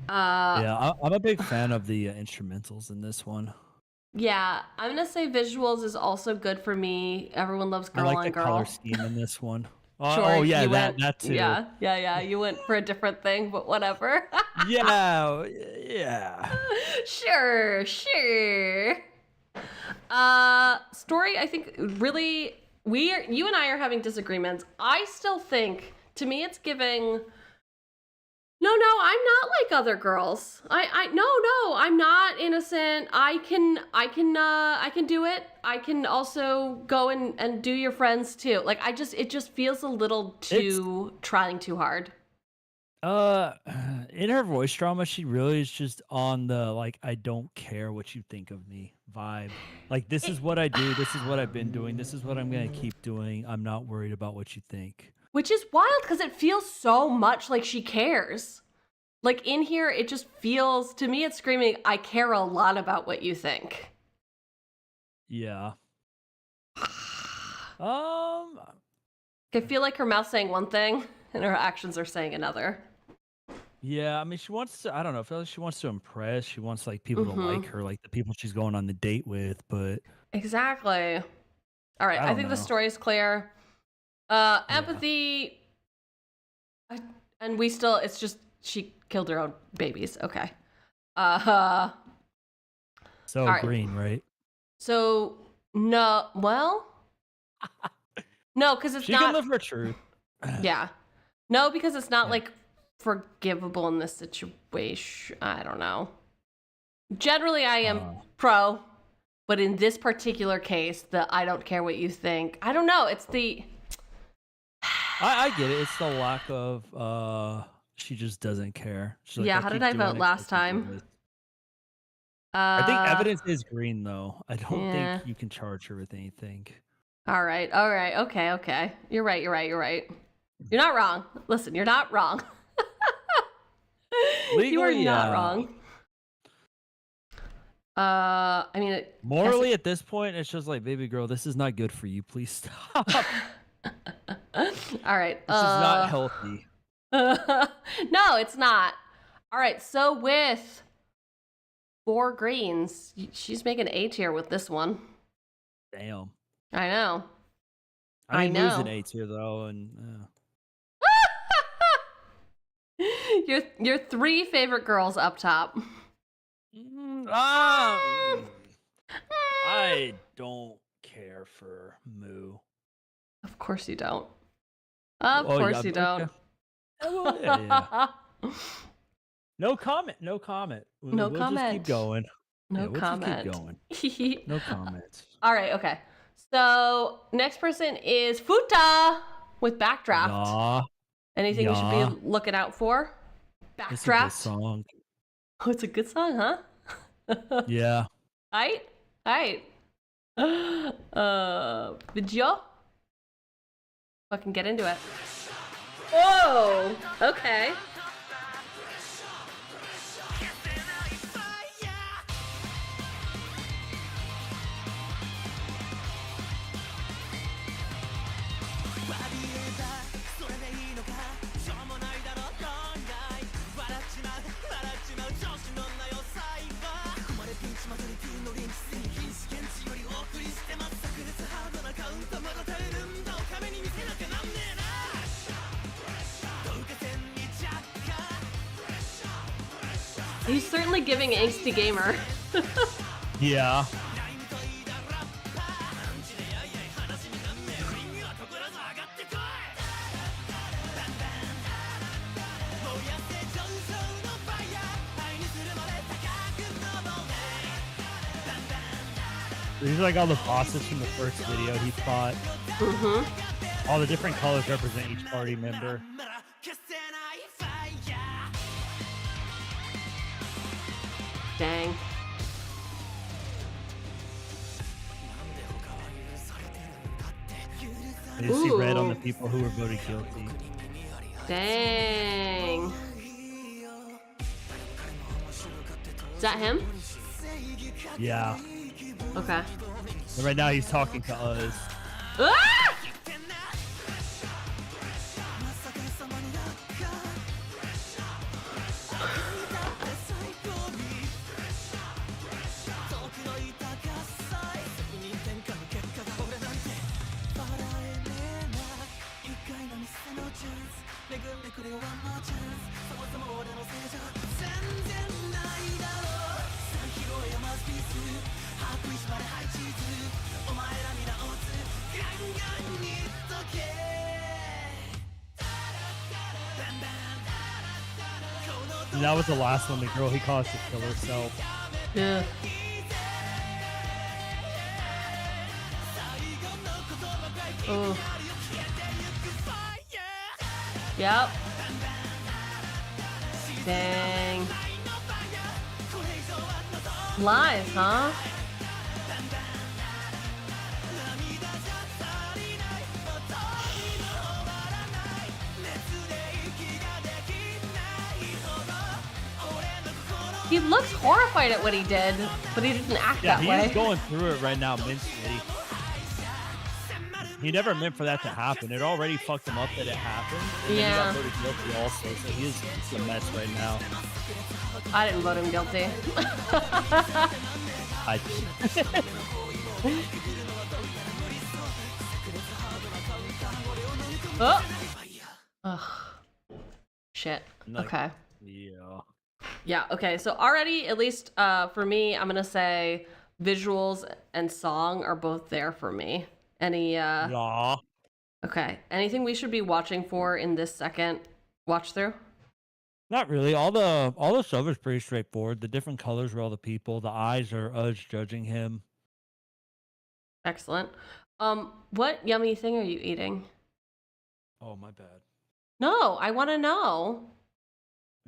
Yeah, I'm a big fan of the instrumentals in this one. Yeah, I'm gonna say visuals is also good for me. Everyone loves girl I like on the girl. color scheme in this one. Sure, oh yeah, that too. Yeah. You went for a different thing, but whatever. Yeah. Sure. Story, I think really you and I are having disagreements. I still think, to me, it's giving. No, I'm not like other girls. No, I'm not innocent. I can do it. I can also go and do your friends too. Like it just feels a little too trying too hard. In her voice drama, she really is just on the like, I don't care what you think of me vibe. Like, this is what I do. This is what I've been doing. This is what I'm gonna keep doing. I'm not worried about what you think. Which is wild because it feels so much like she cares. Like in here, it just feels, to me, it's screaming, I care a lot about what you think. Yeah. I feel like her mouth's saying one thing and her actions are saying another. Yeah, I mean, she wants to, I don't know, I feel like she wants to impress. She wants like people to like her, like the people she's going on the date with, but... Exactly. All right, I think the story is clear. Empathy, and we still, it's just, she killed her own babies. Okay. So right. Green, right? So, no, well... No, because it's she not... can live her truth. Yeah. No, because it's not, like, forgivable in this situation. I don't know. Generally, I am pro, but in this particular case, I don't care what you think. I don't know. It's the... I get it. It's the lack of... She just doesn't care. She's yeah, like, how did I vote last time? I think evidence is Green, though. I don't think you can charge her with anything. All right. Okay. You're right. You're not wrong. Listen, you're not wrong. Legally, you are not wrong. I mean... Morally, at this point, it's just like, baby girl, this is not good for you. Please stop. All right. This is not healthy. No, it's not. All right, so with 4 greens, she's making A tier with this one. Damn. I know. I mean, lose an A tier though, and your 3 favorite girls up top. I don't care for Moo. Of course you don't. Of course you don't. Yeah. No comment. No we'll comment. Just keep going. No comment. Just keep going. No comment. All right, okay. So next person is Futa with Backdraft. Anything we should be looking out for? Backdraft. It's a good song. Oh, it's a good song, huh? Yeah. Alright. Video? Fucking get into it. Whoa! Okay. He's certainly giving angsty gamer. Yeah. These are like all the bosses from the first video he fought. Mm-hmm. All the different colors represent each party member. Dang. You see red on the people who were voted guilty. Dang. Is that him? Yeah. Okay. And right now he's talking to us. Ah! And that was the last one, the girl he caused to kill herself. Yeah. Oh. Yep. Dang. Live, huh? He looks horrified at what he did, but he didn't act that way. He's going through it right now mentally. He never meant for that to happen. It already fucked him up that it happened. And then he got voted guilty also, so he is a mess right now. I didn't vote him guilty. I did. Oh. Ugh. Shit. Like, okay. Yeah. Yeah, okay. So already, at least for me, I'm going to say visuals and song are both there for me. Any Yeah. Okay. Anything we should be watching for in this second watch through? Not really. All the stuff is pretty straightforward. The different colors are all the people. The eyes are us judging him. Excellent. What yummy thing are you eating? Oh, my bad. No, I want to know.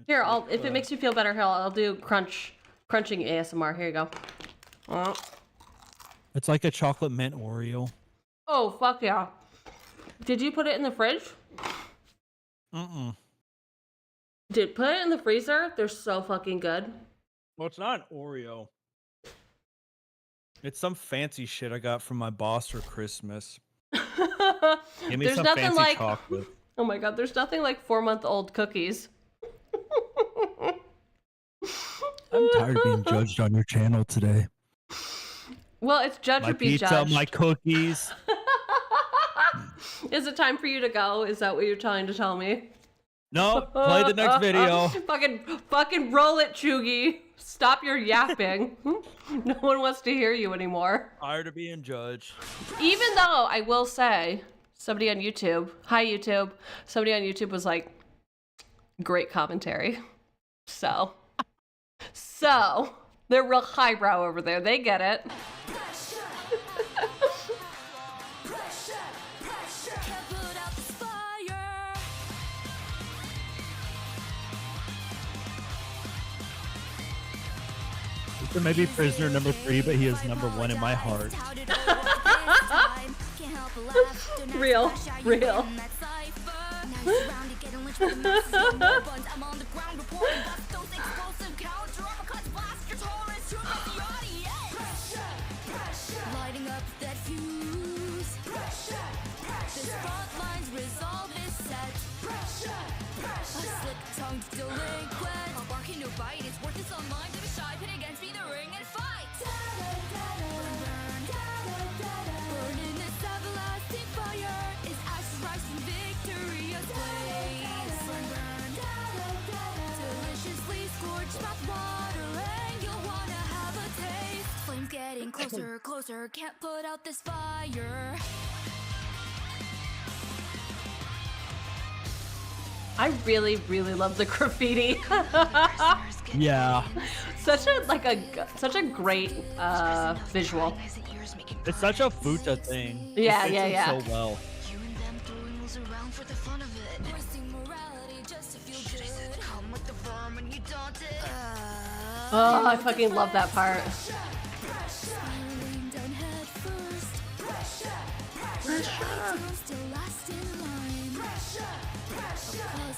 Here, if it makes you feel better, I'll do crunching ASMR. Here you go. Oh. It's like a chocolate mint Oreo. Oh, fuck yeah. Did you put it in the fridge? Mm-mm. Dude, put it in the freezer. They're so fucking good. Well, it's not an Oreo. It's some fancy shit I got from my boss for Christmas. Give me some fancy chocolate. Oh my god, there's nothing like 4-month-old cookies. I'm tired of being judged on your channel today. Well, it's judge My or be pizza, judged. my cookies. Is it time for you to go? Is that what you're trying to tell me? No, play the next video. Fucking roll it, Cheugy. Stop your yapping. No one wants to hear you anymore. Tired of being judged. Even though I will say, somebody on YouTube, hi YouTube, somebody on YouTube was like, great commentary. So they're real highbrow over there. They get it. So maybe prisoner number 3, but he is number 1 in my heart. Real. Lighting up that fuse. This front line's resolve is set. A slick-tongued delinquent. A barking no bite. It's worth its own mind. If a shy pit against me, the ring and fight. Burn in this everlasting fire. Is ashes rising victorious blaze. Deliciously scorched mouth watering. You'll wanna have a taste. Flames getting closer. Can't put out this fire. I really love the graffiti. Yeah. Such a great visual. It's such a Futa thing. Yeah, It fits in yeah. so well. Oh, I fucking love that part.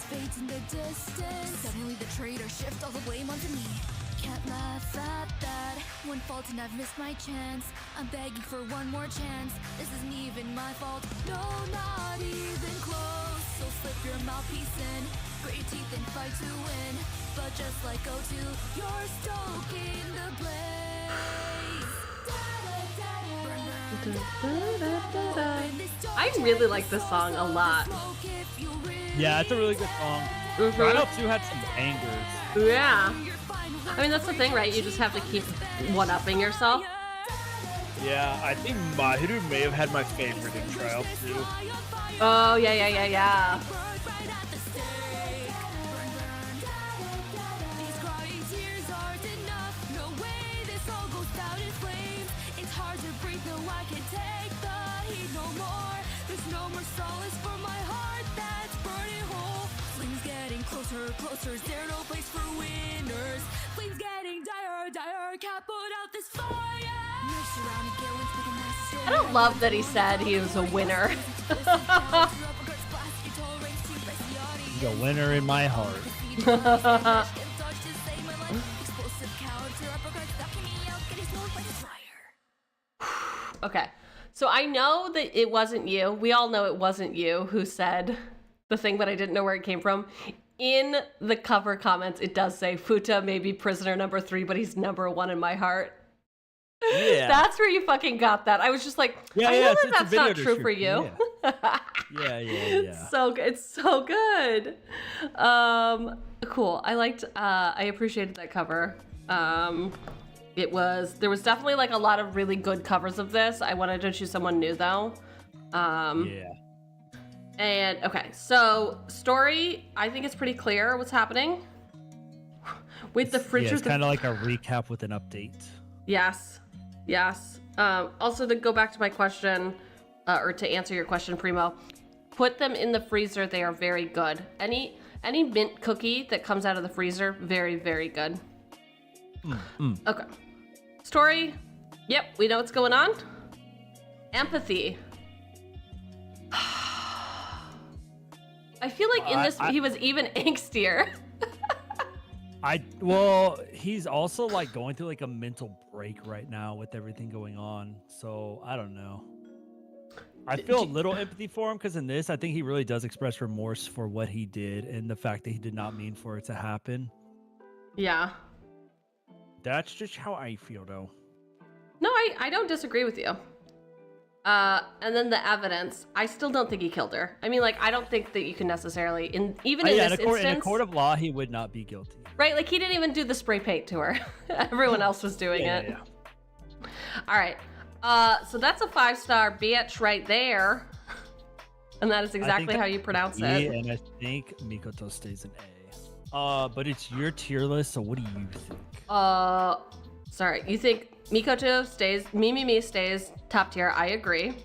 Fades in the distance. Suddenly the traitor shift all the blame onto me. Can't laugh at that. One fault and I've missed my chance. I'm begging for one more chance. This isn't even my fault. No, not even close. So slip your mouthpiece in. Grit your teeth and fight to win. But just like O2, you're stoking the blaze. I really like this song a lot. Yeah, it's a really good song. Trial 2 had some bangers. Yeah. I mean, that's the thing, right? You just have to keep one-upping yourself. Yeah, I think Mahiru may have had my favorite in Trial 2. Oh, yeah. Closer, is there no place for winners? Flames getting dire, can't put out this fire. I don't love that he said he was a winner. He's a winner in my heart. Okay, so I know that it wasn't you. We all know it wasn't you who said the thing, but I didn't know where it came from. In the cover comments, it does say Futa may be prisoner number 3, but he's number 1 in my heart. Yeah. That's where you fucking got that. I was just like, I know that that's not true for you. Yeah. So good. It's so good. Cool. I appreciated that cover. There was definitely like a lot of really good covers of this. I wanted to choose someone new though. Yeah. And okay, so story, I think it's pretty clear what's happening with the fridge. Yeah, it's kind of like a recap with an update. Yes. Also, to go back to my question, or to answer your question, Primo, put them in the freezer. They are very good. Any mint cookie that comes out of the freezer, very, very good. Okay. Story. Yep, we know what's going on. Empathy. I feel like in this he was even angstier. Well, he's also like going through like a mental break right now with everything going on. So I don't know. I feel a little empathy for him because in this, I think he really does express remorse for what he did and the fact that he did not mean for it to happen. Yeah. That's just how I feel though. No, I don't disagree with you. And then the evidence. I still don't think he killed her. I mean, like, I don't think that you can necessarily, in a court of law, he would not be guilty. Right? Like, he didn't even do the spray paint to her. Everyone else was doing it. Yeah. All right. So that's a 5-star bitch right there. And that is exactly how you pronounce it. And I think Mikoto stays an A. But it's your tier list, so what do you think? Sorry. You think Mikoto stays, Me stays top tier. I agree.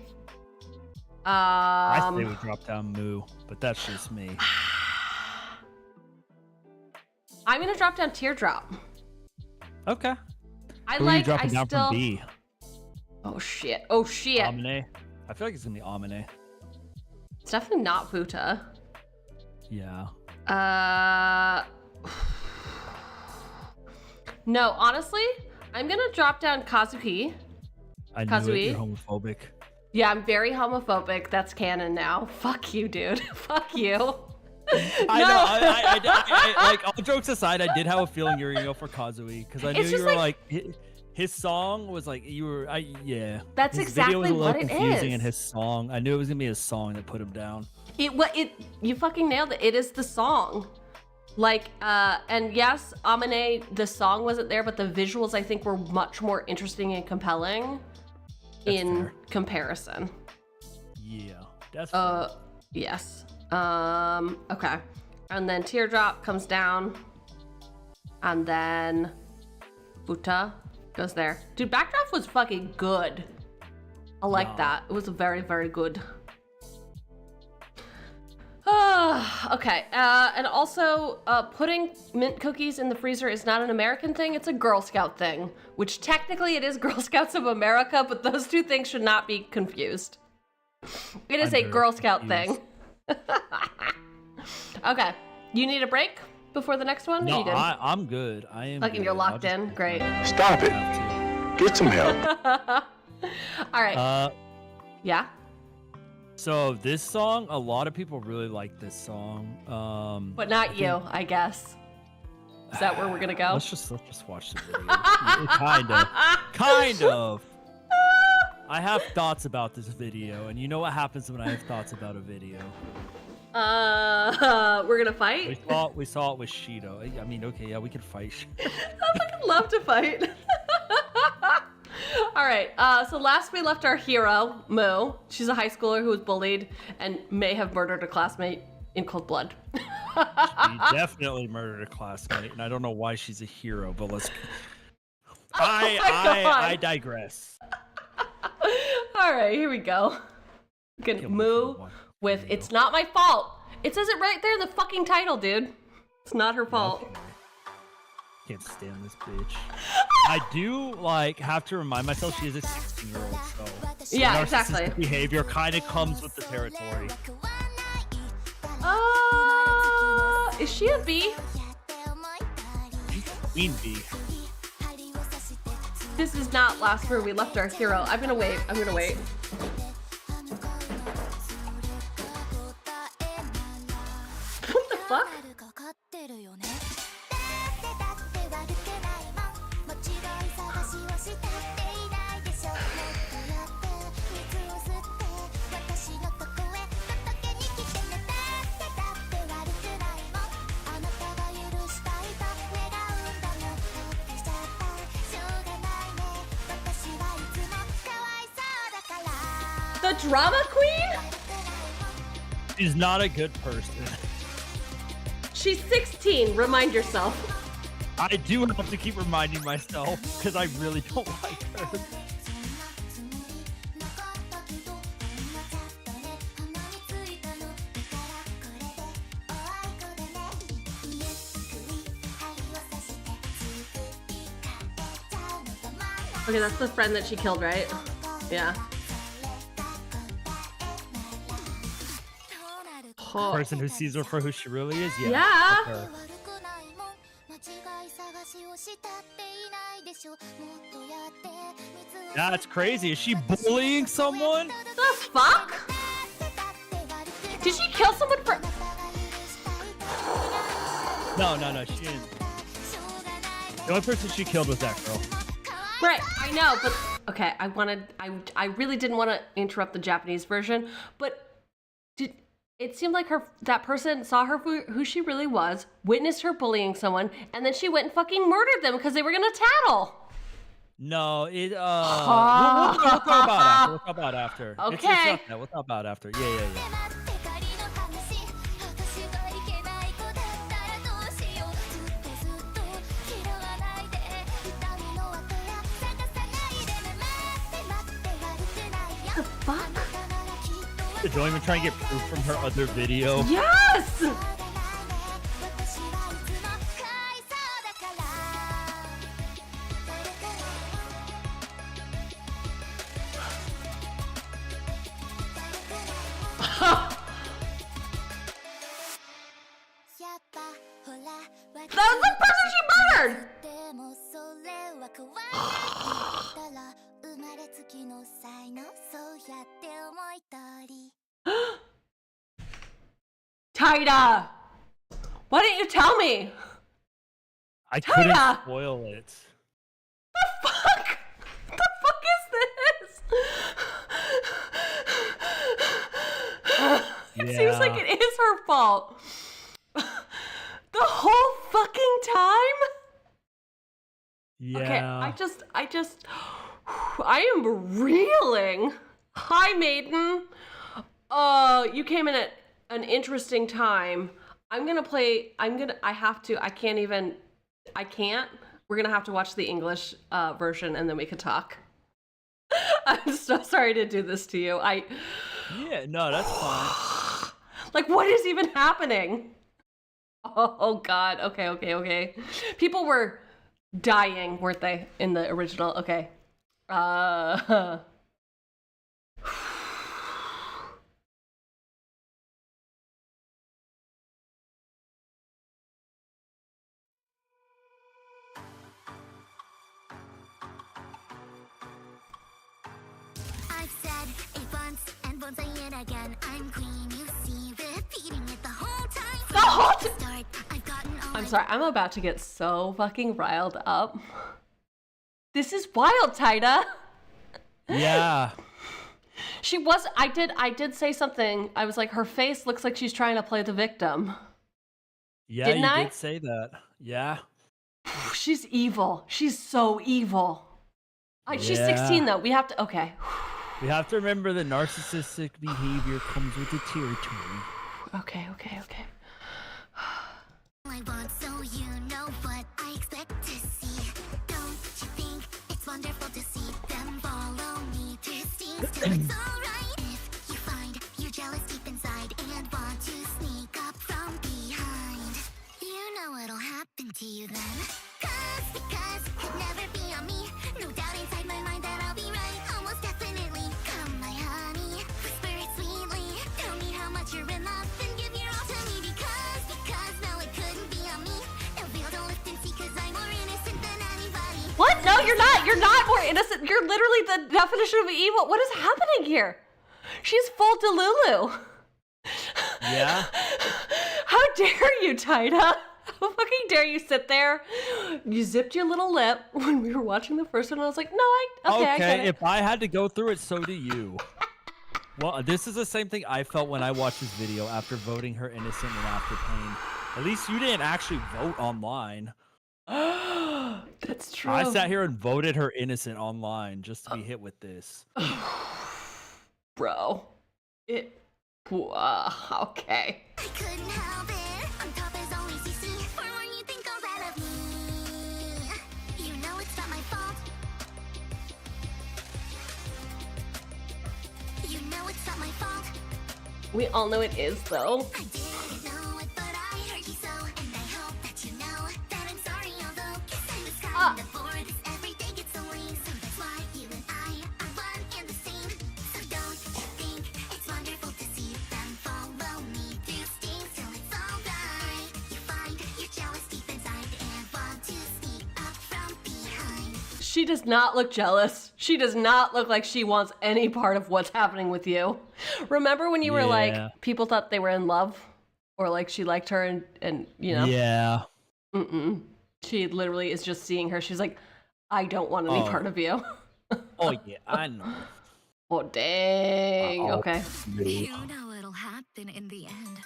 I say we drop down Moo, but that's just me. I'm gonna drop down Teardrop. Okay. Who are you dropping down from B? Oh shit. Amine. I feel like it's gonna be Amine. It's definitely not Futa. Yeah. No, honestly, I'm gonna drop down Kazuki. I knew it, you're homophobic. Yeah, I'm very homophobic. That's canon now. Fuck you, dude. Fuck you. I know. I like, all jokes aside, I did have a feeling you were gonna go for Kazui because I knew you were like his song was like you were. Yeah. That's his exactly video was a little what it confusing is. in his song. I knew it was gonna be his song that put him down. You fucking nailed it. It is the song. Like, and yes, Amine, the song wasn't there, but the visuals I think were much more interesting and compelling in comparison. Yeah, that's fair. Yes. Okay. And then Teardrop comes down. And then Futa goes there. Dude, Backdraft was fucking good. I like that. It was very, very good. Okay, and also, putting mint cookies in the freezer is not an American thing, it's a Girl Scout thing. Which technically it is Girl Scouts of America, but those two things should not be confused. It is a Girl Scout thing. Okay, you need a break before the next one? No, I'm good. I am Like, and you're locked in? Great. Stop it. Get some help. All right. Yeah? So this song, a lot of people really like this song. But not you, I guess. Is that where we're gonna go? Let's just watch the video. Kind of. I have thoughts about this video, and you know what happens when I have thoughts about a video. We're gonna fight? We saw it with Shido. I mean, okay, yeah, we can fight. I fucking love to fight. All right, so last we left our hero, Moo. She's a high schooler who was bullied and may have murdered a classmate in cold blood. She definitely murdered a classmate, and I don't know why she's a hero, but let's... I digress. All right, here we go. Moo with "It's Not My Fault." It says it right there in the fucking title, dude. It's not her fault. Okay. Can't stand this bitch. I do have to remind myself she is a 16-year-old, so yeah, exactly. Behavior kind of comes with the territory. Is she a B? Queen B. This is not last where we left our hero. I'm gonna wait. What the fuck? The drama queen? She's not a good person. She's 16, remind yourself. I do have to keep reminding myself, because I really don't like her. Okay, that's the friend that she killed, right? Yeah. The person who sees her for who she really is? Yeah. Yeah. That's crazy. Is she bullying someone? The fuck? Did she kill someone for... No, she didn't. The only person she killed was that girl. Right, I know, but... Okay, I really didn't want to interrupt the Japanese version, but... It seemed like that person saw her for who she really was, witnessed her bullying someone, and then she went and fucking murdered them because they were gonna tattle. No, we'll talk about after. Okay. We'll talk about after. Yeah. The fuck? Don't even try and get proof from her other video. Yes! That was the person she murdered! Taida! Why didn't you tell me? I couldn't spoil it. The fuck? The fuck is this? It seems like it is her fault. The whole fucking time? Yeah. Okay, I am reeling. Hi, maiden. You came in at an interesting time. I can't even, I can't. We're gonna have to watch the English version and then we can talk. I'm so sorry to do this to you. Yeah, no, that's fine. Like, what is even happening? Oh God. Okay. People were dying, weren't they, in the original? Okay. I've said it once and won't say it again. I'm queen, you see, repeating it the whole time. The whole time. Start, I've gotten all I'm sorry, I'm about to get so fucking riled up. This is wild, Taida. Yeah. I did say something. I was like, her face looks like she's trying to play the victim. Yeah, Didn't I? did say that. Yeah. She's evil. She's so evil. She's 16 though. We have to, okay. We have to remember that narcissistic behavior comes with the territory. Okay. I want, so you know what I expect to see. Don't you think it's wonderful to see them follow me through stings till it's alright? If you find you're jealous deep inside and want to sneak up from behind, you know what'll happen to you then. Because it'd never be on me. No doubt inside my mind that I'll be right. Almost definitely. Come, my honey, whisper it sweetly. Tell me how much you're in love and give your all to me. Because no, it couldn't be on me. No veil to lift and see, cause I'm more innocent than anybody. What? No, you're not. You're not more innocent. You're literally the definition of evil. What is happening here? She's full Delulu. Yeah. How dare you, Taida? How fucking dare you sit there? You zipped your little lip when we were watching the first one. I was like, no, I get it. If I had to go through it, so do you. Well, this is the same thing I felt when I watched this video after voting her innocent and after pain. At least you didn't actually vote online. That's true. I sat here and voted her innocent online just to be hit with this. Bro. Okay. I couldn't help it. On top as always you see. For when you think all that of me. You know it's not my fault. You know it's not my fault. We all know it is, though. I didn't know it, but I heard you so. And I hope that you know that I'm sorry, although kissing the sky before this every day gets so lame. So that's why you and I are one and the same. So don't you think it's wonderful to see them follow me through stings till it's alright? You find you're jealous deep inside and want to sneak up from behind. She does not look jealous. She does not look like she wants any part of what's happening with you. Remember when you were like, people thought they were in love? Or like she liked her and you know? Yeah. She literally is just seeing her. She's like, I don't want any part of you. Oh, yeah, I know. Oh, dang. Okay. You know it'll happen in the end.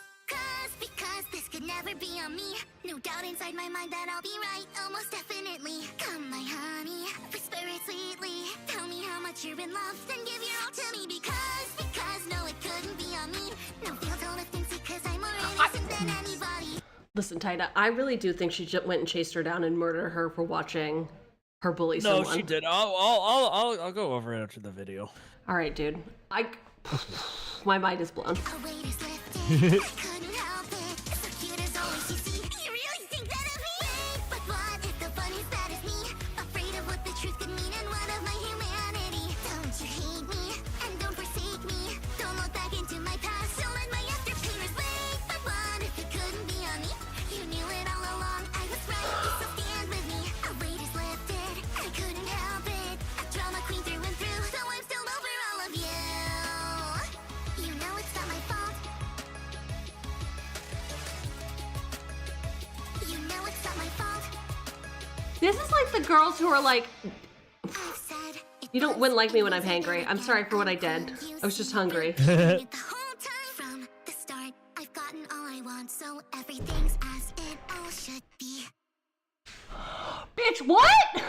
Because this could never be on me. No doubt inside my mind that I'll be right. Almost definitely. Come, my honey, whisper it sweetly. Tell me how much you're in love, then give your all to me. Because no, it couldn't be on me. No feel to lift and see, cause I'm more innocent than anybody. Listen, Taida, I really do think she just went and chased her down and murdered her for watching her bully someone. No, she did. I'll go over it after the video. All right, dude. My mind is blown. This is like the girls who are like, you wouldn't like me when I'm hangry. I'm sorry for what I did. I was just hungry. From the start, I've gotten all I want, so everything's as it all should be. Bitch, what?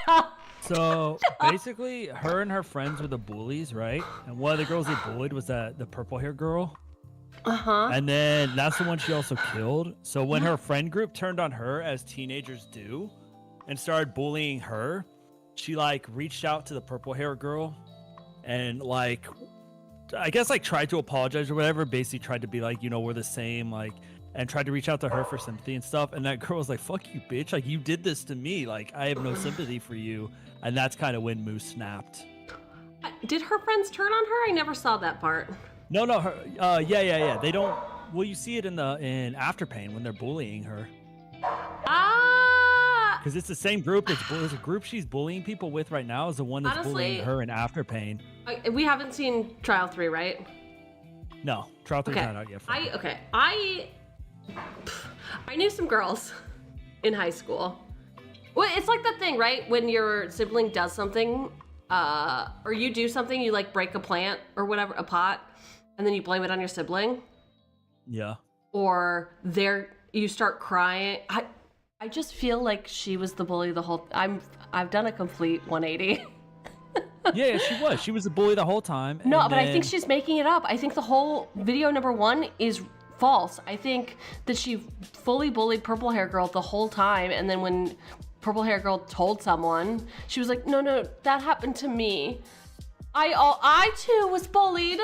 Taida! So basically, her and her friends were the bullies, right? And one of the girls they bullied was the purple hair girl. And then that's the one she also killed. So when her friend group turned on her, as teenagers do, and started bullying her, she like reached out to the purple hair girl and like, I guess like tried to apologize or whatever. Basically tried to be like, you know, we're the same, like, and tried to reach out to her for sympathy and stuff. And that girl was like, fuck you, bitch. Like, you did this to me. Like, I have no sympathy for you. And that's kind of when Moose snapped. Did her friends turn on her? I never saw that part. No, her, yeah. They don't, well, you see it in Afterpain when they're bullying her. Because it's the same group. There's a group she's bullying people with right now is the one that's bullying her in Afterpain. We haven't seen Trial 3, right? No, Trial 3's not out yet. I knew some girls in high school. Well, it's like that thing, right? When your sibling does something, or you do something, you like break a plant or whatever, a pot, and then you blame it on your sibling. Yeah. Or you start crying. I just feel like she was the bully the whole. I've done a complete 180. Yeah, she was. She was a bully the whole time. No, but I think she's making it up. I think the whole video number 1 is false. I think that she fully bullied Purple Hair Girl the whole time, and then when Purple Hair Girl told someone, she was like, no, that happened to me. I too was bullied.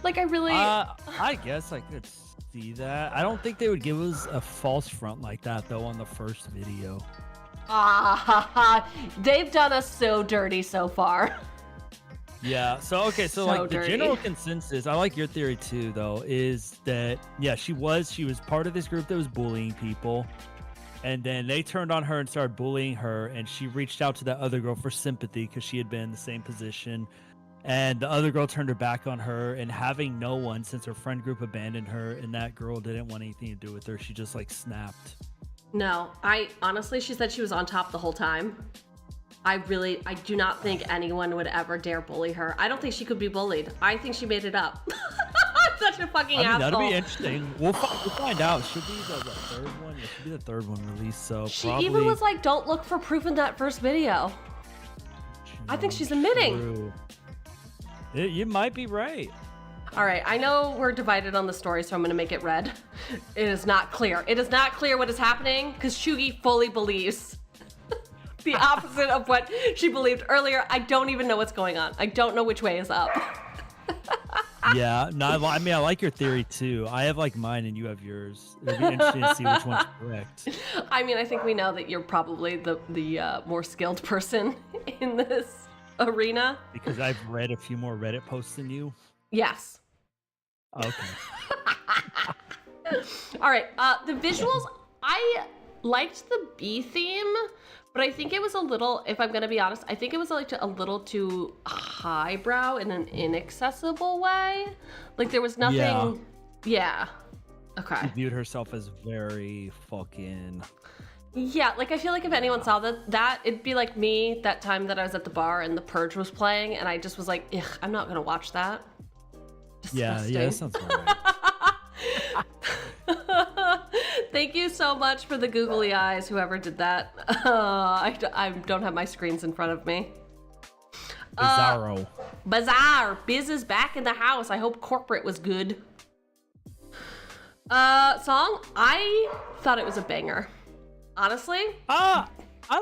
Like, I really... I guess I could see that. I don't think they would give us a false front like that, though, on the first video. They've done us so dirty so far. Yeah, so like dirty. The general consensus, I like your theory too, though, is that, yeah, she was part of this group that was bullying people. And then they turned on her and started bullying her, and she reached out to that other girl for sympathy because she had been in the same position. And the other girl turned her back on her, and having no one since her friend group abandoned her and that girl didn't want anything to do with her, she just like snapped. No, honestly, she said she was on top the whole time. I do not think anyone would ever dare bully her. I don't think she could be bullied. I think she made it up. Such a fucking asshole. That'll be interesting. We'll find out. Should be the third one. It should be the third one released. So she even was like, "Don't look for proof in that first video." I think she's admitting. You might be right. All right, I know we're divided on the story, so I'm going to make it red. It is not clear. It is not clear what is happening because Cheugy fully believes the opposite of what she believed earlier. I don't even know what's going on. I don't know which way is up. Yeah, no, I mean, I like your theory too. I have like mine and you have yours. It'll be interesting to see which one's correct. I mean, I think we know that you're probably the more skilled person in this arena. Because I've read a few more Reddit posts than you. Yes. Okay. All right. The visuals, I liked the bee theme, but I think it was a little, if I'm going to be honest, I think it was like a little too highbrow in an inaccessible way. Like there was nothing. Yeah. Okay. She viewed herself as very fucking. Yeah, like I feel like if anyone saw that it'd be like me that time that I was at the bar and The Purge was playing, and I just was like, ugh, I'm not gonna watch that. Disgusting. Yeah, that sounds right. Thank you so much for the googly eyes, whoever did that. I don't have my screens in front of me. Bizarro. Bizarre. Biz is back in the house. I hope corporate was good. Song, I thought it was a banger. Honestly? I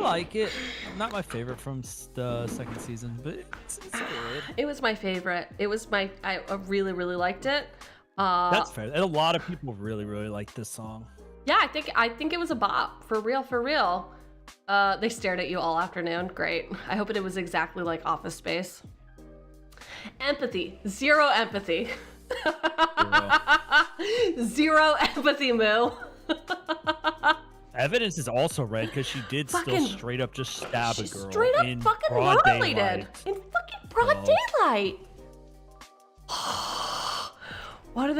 like it. Not my favorite from the second season, but it's good. It was my favorite. I really, really liked it. That's fair. And a lot of people really, really like this song. Yeah, I think it was a bop. For real. They stared at you all afternoon. Great. I hope it was exactly like Office Space. Empathy. Zero empathy. Zero empathy, Moo. Evidence is also red because she did still straight up just stab a girl. Straight up in fucking broad mutilated. daylight. In fucking broad daylight. Why do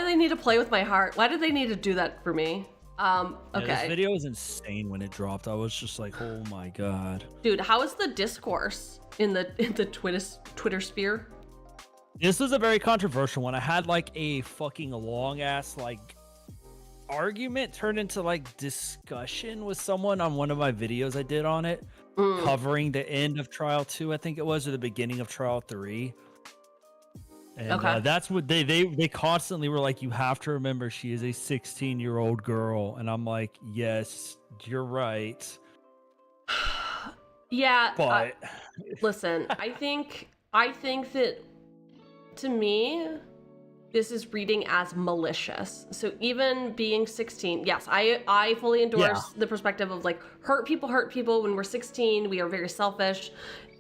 they need to play with my heart? Why do they need to do that for me? Okay. Yeah, this video was insane when it dropped. I was just like, oh my god. Dude, how is the discourse in the Twitter sphere? This was a very controversial one. I had like a fucking long ass like argument turned into like discussion with someone on one of my videos I did on it, covering the end of Trial 2, I think it was, or the beginning of Trial 3. And Okay. that's what they constantly were like, you have to remember she is a 16-year-old girl. And I'm like, yes, you're right. Yeah. But listen, I think that, to me, this is reading as malicious. So even being 16, yes, I fully endorse the perspective of like hurt people when we're 16. We are very selfish.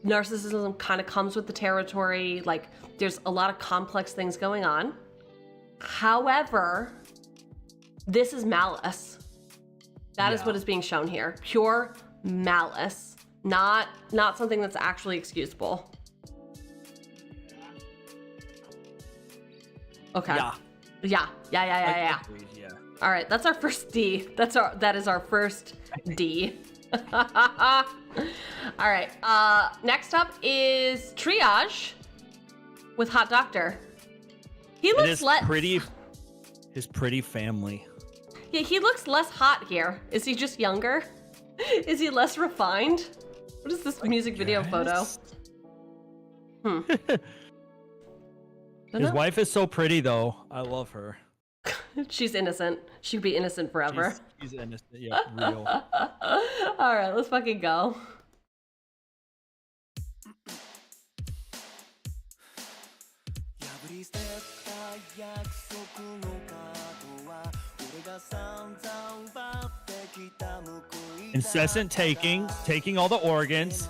Narcissism kind of comes with the territory. Like there's a lot of complex things going on. However, this is malice. That is what is being shown here. Pure malice. Not something that's actually excusable. Okay. Yeah. All right, that's our first D. That is our first D. All right. Next up is Triage with Hot Doctor. He looks his pretty family. Yeah, he looks less hot here. Is he just younger? Is he less refined? What is this music video photo? His wife is so pretty, though. I love her. She's innocent. She could be innocent forever. She's innocent. Yeah, real. All right, let's fucking go. Incessant taking all the organs.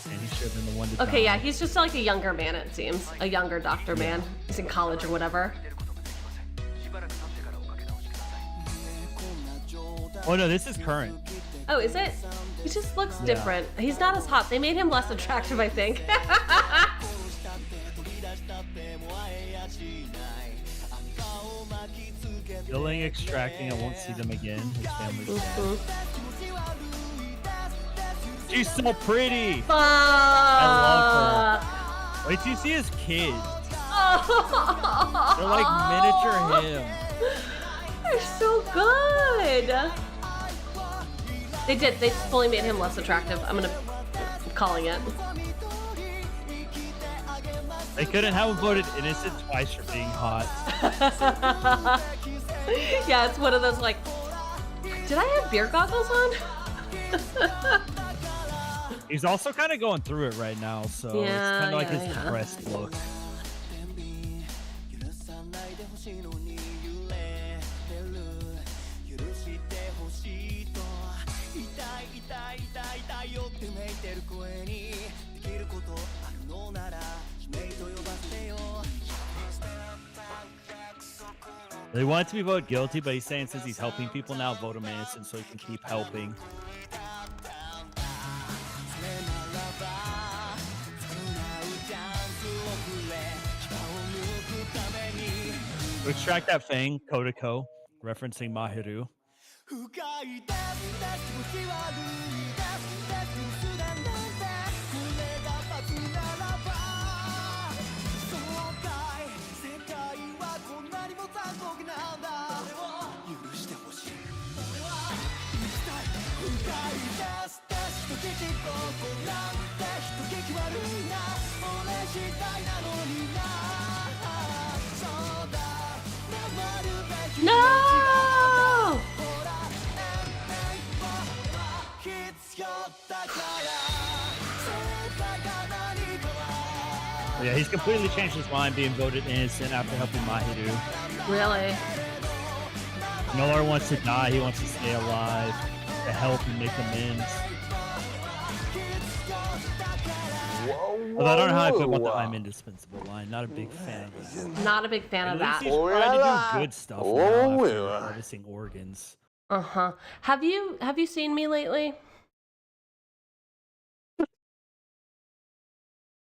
And he should have been the one to Okay, die. yeah, he's just like a younger man, it seems. A younger doctor man. He's in college or whatever. Oh no, this is current. Oh, is it? He just looks different. He's not as hot. They made him less attractive, I think. Billing, extracting. I won't see them again. His family's dead. She's so pretty. I love her. Wait till you see his kids. They're like miniature him. They're so good. They fully made him less attractive. I'm calling it. They couldn't have him voted innocent twice for being hot. Yeah, it's one of those like, did I have beer goggles on? He's also kind of going through it right now, so it's kind of like his depressed look. They want to be voted guilty, but he's saying since he's helping people now, vote him innocent so he can keep helping. To extract that fang, Kodako, referencing Mahiru. No! Yeah, he's completely changed his mind being voted innocent after helping Mahiru. Really? No longer wants to die, he wants to stay alive, to help and make amends. Although I don't know how I feel about the I'm indispensable line. Not a big fan of that. Not a big fan of that. He's trying to do good stuff now after harvesting organs. Uh-huh. Have you seen me lately?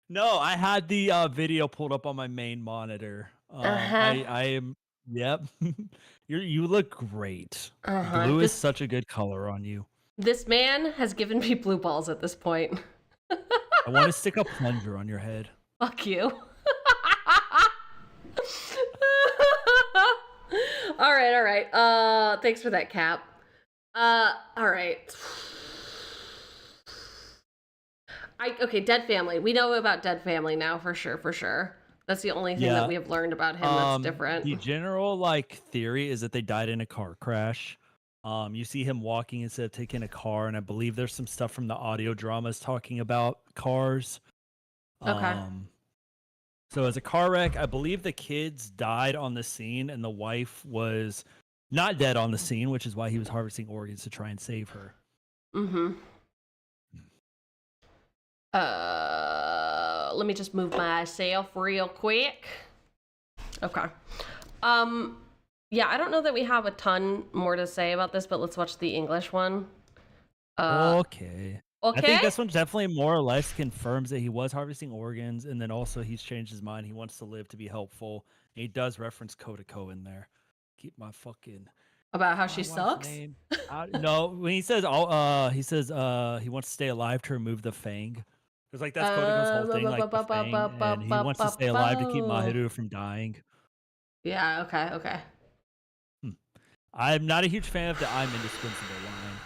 No, I had the video pulled up on my main monitor. I am. Yep. You look great. Blue is such a good color on you. This man has given me blue balls at this point. I want to stick a plunger on your head. Fuck you. All right. Thanks for that, Cap. All right. Okay, dead family. We know about dead family now for sure. That's the only thing that we have learned about him that's different. The general like theory is that they died in a car crash. You see him walking instead of taking a car, and I believe there's some stuff from the audio dramas talking about cars. Okay. So as a car wreck, I believe the kids died on the scene, and the wife was not dead on the scene, which is why he was harvesting organs to try and save her. Mm-hmm. Let me just move myself real quick. Okay. Yeah, I don't know that we have a ton more to say about this, but let's watch the English one. Okay. Okay. I think this one definitely more or less confirms that he was harvesting organs, and then also he's changed his mind. He wants to live to be helpful. And he does reference Kodako in there. Keep my fucking about how she sucks. No, when he says he wants to stay alive to remove the fang, because like that's Kodako's whole thing, like the fang, and he wants to stay alive to keep Mahiru from dying. Yeah. Okay. I'm not a huge fan of the "I'm indispensable" line.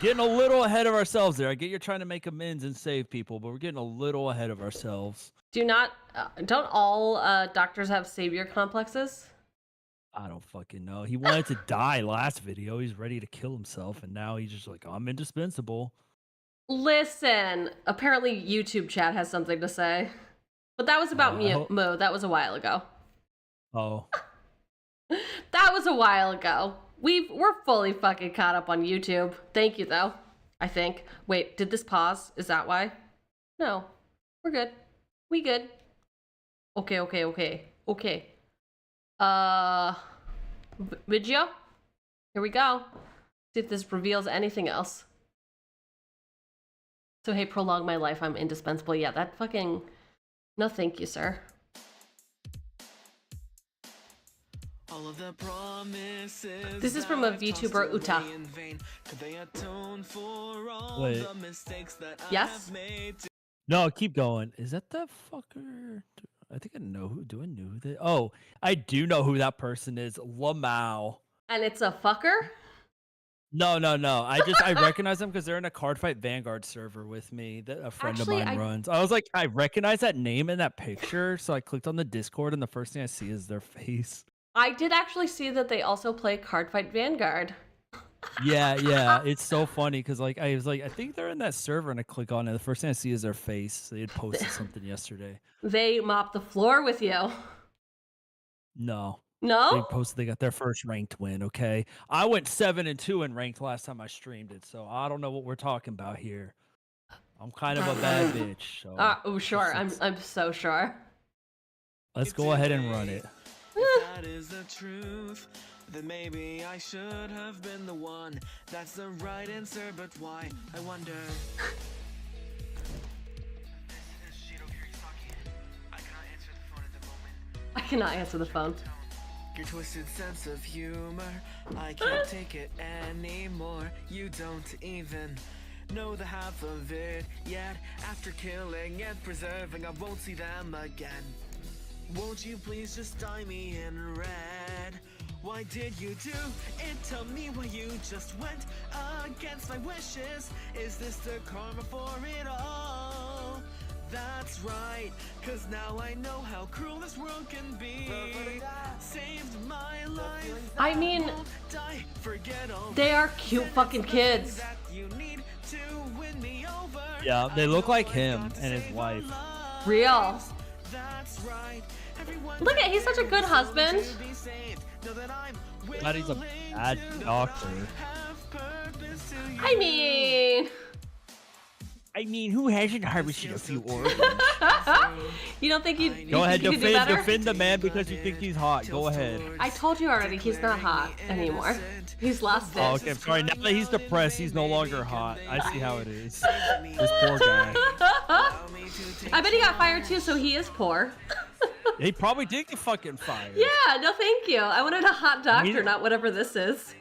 Getting a little ahead of ourselves there. I get you're trying to make amends and save people, but we're getting a little ahead of ourselves. Don't all doctors have savior complexes? I don't fucking know. He wanted to die last video. He's ready to kill himself, and now he's just like, I'm indispensable. Listen, apparently YouTube chat has something to say. But that was about Mo. That was a while ago. Oh. That was a while ago. We're fully fucking caught up on YouTube. Thank you, though. I think. Wait, did this pause? Is that why? No. We're good. We good. Okay. Video? Here we go. See if this reveals anything else. So, hey, prolong my life. I'm indispensable. Yeah, that fucking... No, thank you, sir. All of the promises this is from a VTuber, Uta. Wait. Yes? No, keep going. Is that the fucker? I think I know who. Do I know who that? Oh, I do know who that person is. Lamau. And it's a fucker? No. I recognize them because they're in a Cardfight Vanguard server with me that a friend of mine runs. I was like, I recognize that name in that picture, so I clicked on the Discord, and the first thing I see is their face. I did actually see that they also play Cardfight Vanguard. Yeah, it's so funny because like I was like, I think they're in that server, and I click on it. The first thing I see is their face. They had posted something yesterday. They mopped the floor with you. No. No? They got their first ranked win. Okay, I went 7-2 in ranked last time I streamed it, so I don't know what we're talking about here. I'm kind of a bad bitch. So sure. I'm so sure. Let's go ahead and run it. That is the truth. Then maybe I should have been the one. That's the right answer, but why? I wonder. I cannot answer the phone. Your twisted sense of humor, I can't take it anymore. You don't even know the half of it yet. After killing and preserving, I won't see them again. Won't you please just dye me in red? Why did you do it? Tell me why you just went against my wishes. Is this the karma for it all? That's right, cause now I know how cruel this world can be. Saved my life. I mean, they are cute fucking kids. Yeah, they look like him and his wife. Real. Look at, he's such a good husband. But he's a bad doctor. I mean, who hasn't harvested a few organs? You don't think you Go ahead, think you could do better? defend the man because you think he's hot. Go ahead. I told you already, he's not hot anymore. He's lost it. Oh, okay, I'm sorry. Now that he's depressed, he's no longer hot. I see how it is. This poor guy. I bet he got fired too, so he is poor. He probably did get fucking fired. Yeah, no thank you. I wanted a hot doctor, not whatever this is.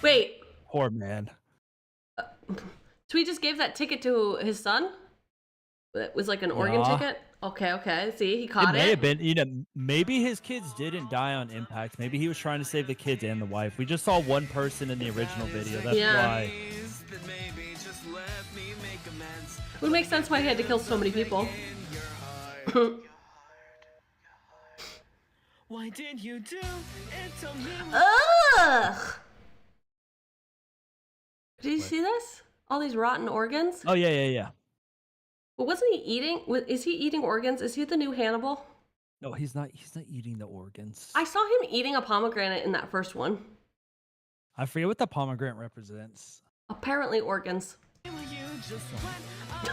Wait. Poor man. So he just gave that ticket to his son? It was like an organ ticket? Okay. See, he caught it. It may have been, maybe his kids didn't die on impact. Maybe he was trying to save the kids and the wife. We just saw one person in the original video. That's why. Would make sense why he had to kill so many people. Why did you do it to me? Ugh! Did you see this? All these rotten organs? Oh, yeah. But wasn't he eating? Is he eating organs? Is he the new Hannibal? No, he's not eating the organs. I saw him eating a pomegranate in that first one. I forget what the pomegranate represents. Apparently organs.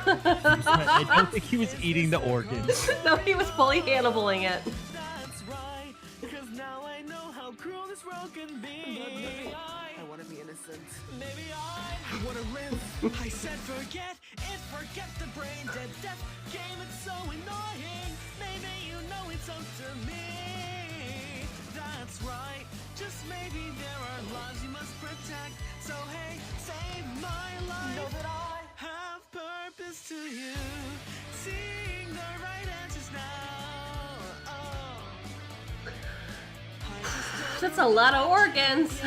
I don't think he was eating the organs. No, he was fully Hannibaling it. That's right, 'cause now I know how cruel this world can be. I wanna be innocent. Maybe I wanna live. I said forget it, forget the brain dead death game. It's so annoying. Maybe you know it's up to me. That's right. Just maybe there are lives you must protect. So hey, save my life. Know that I have purpose to you. Seeing the right answers now. Oh. That's a lot of organs.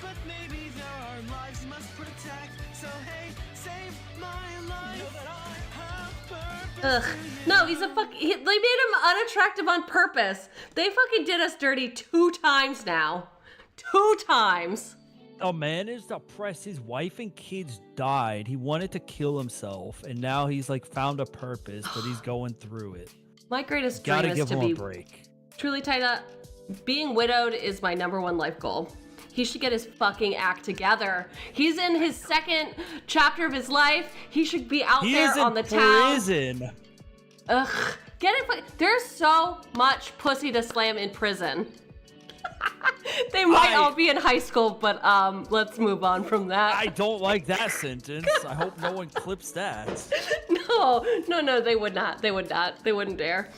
But maybe there are lives you must protect. So hey, save my life. Know that I have purpose. Ugh. No, he's a they made him unattractive on purpose. They fucking did us dirty 2 times now. 2 times. Oh, man is depressed. His wife and kids died. He wanted to kill himself, and now he's like found a purpose, but he's going through it. My greatest dream Gotta is give to him be a break. truly Taida. Being widowed is my #1 life goal. He should get his fucking act together. He's in his 2nd chapter of his life. He should be out there on the town. Prison. Ugh. Get it? There's so much pussy to slam in prison. They might all be in high school, but let's move on from that. I don't like that sentence. I hope no one clips that. No, they would not. They would not. They wouldn't dare.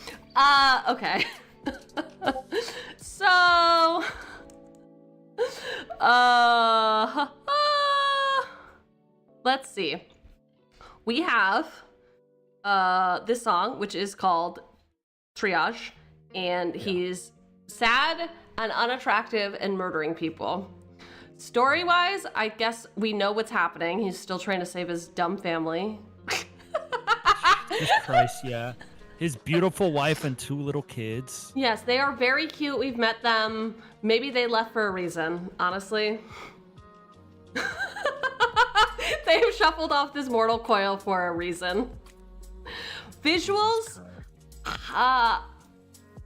Okay. So, let's see. We have this song, which is called Triage, and he's sad and unattractive and murdering people. Story-wise, I guess we know what's happening. He's still trying to save his dumb family. Jesus Christ, yeah. His beautiful wife and 2 little kids. Yes, they are very cute. We've met them. Maybe they left for a reason, honestly. They have shuffled off this mortal coil for a reason. Visuals?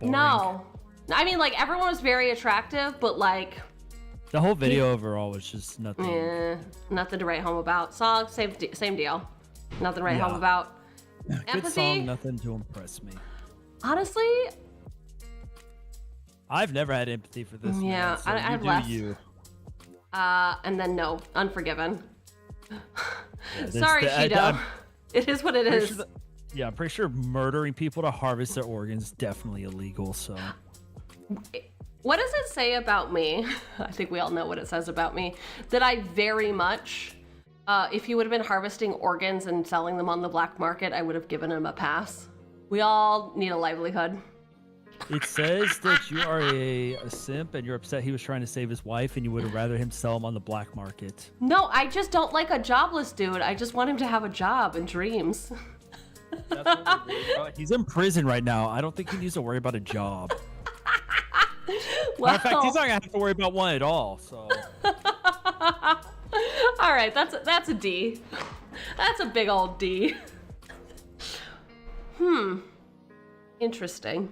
No. I mean, like, everyone was very attractive, but, like... The whole video overall was just nothing. Nothing to write home about. Song, same deal. Nothing to write home about. Good Empathy? song, nothing to impress me. Honestly... I've never had empathy for this Yeah, man, so I have do less. you. And then no, Unforgiven. Yeah, Sorry, Shido. It is what it is. Sure I'm pretty sure murdering people to harvest their organs is definitely illegal, so... What does it say about me? I think we all know what it says about me. That I very much, if he would have been harvesting organs and selling them on the black market, I would have given him a pass. We all need a livelihood. It says that you are a simp and you're upset he was trying to save his wife and you would have rather him sell him on the black market. No, I just don't like a jobless dude. I just want him to have a job and dreams. That's what we're worried about. He's in prison right now. I don't think he needs to worry about a job. Well, Matter of fact, he's not gonna have to worry about one at all. So. All right, that's a D. That's a big old D. Interesting.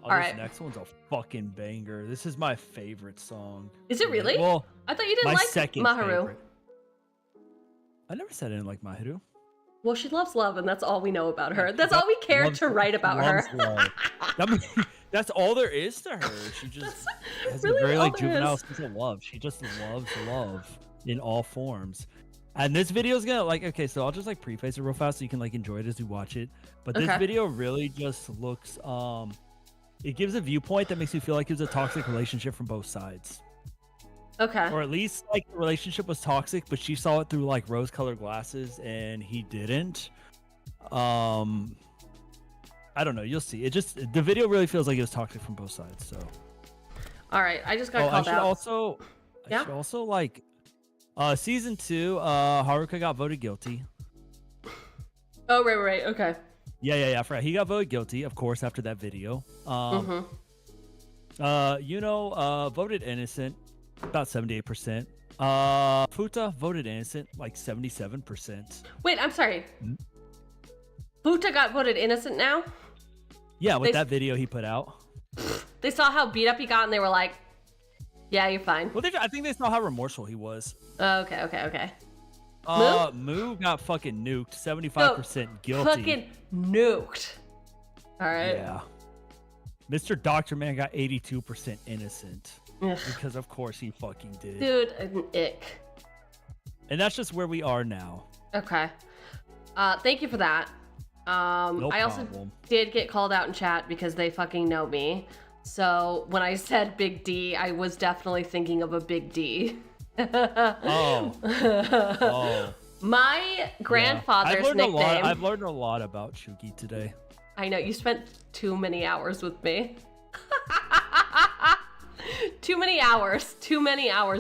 Oh, All this right. next one's a fucking banger. This is my favorite song. Is it really? Well, I thought you didn't my like second Maharu. favorite. I never said I didn't like Maharu. Well, she loves love, and that's all we know about her. That's all we care to write about her. I mean, that's all there is to her. She just has really a very all like there juvenile is. sense of love. She just loves love in all forms. And this video is gonna okay, so I'll just like preface it real fast so you can like enjoy it as you watch it. But this Okay. video really just looks it gives a viewpoint that makes you feel like it was a toxic relationship from both sides. Okay. Or at least like the relationship was toxic, but she saw it through like rose-colored glasses and he didn't. I don't know. You'll see. The video really feels like it was toxic from both sides. So. All right, I just got called I out. should also like Season 2, Haruka got voted guilty. Oh, right. Okay. Yeah. I forgot. He got voted guilty, of course, after that video. Voted innocent, about 78%. Futa voted innocent, like 77%. Wait, I'm sorry. Futa got voted innocent now? Yeah, with that video he put out. They saw how beat up he got and they were like, yeah, you're fine. Well, I think they saw how remorseful he was. Okay. Moo got fucking nuked, 75% guilty. Fucking nuked. All right. Yeah. Mr. Dr. Man got 82% innocent. Ugh. Because of course he fucking did. Dude, an ick. And that's just where we are now. Okay. Thank you for that. I also did get called out in chat because they fucking know me. So when I said Big D, I was definitely thinking of a Big D. Oh. My grandfather's nickname. I've learned a lot about Cheugy today. I know, you spent too many hours with me. Too many hours,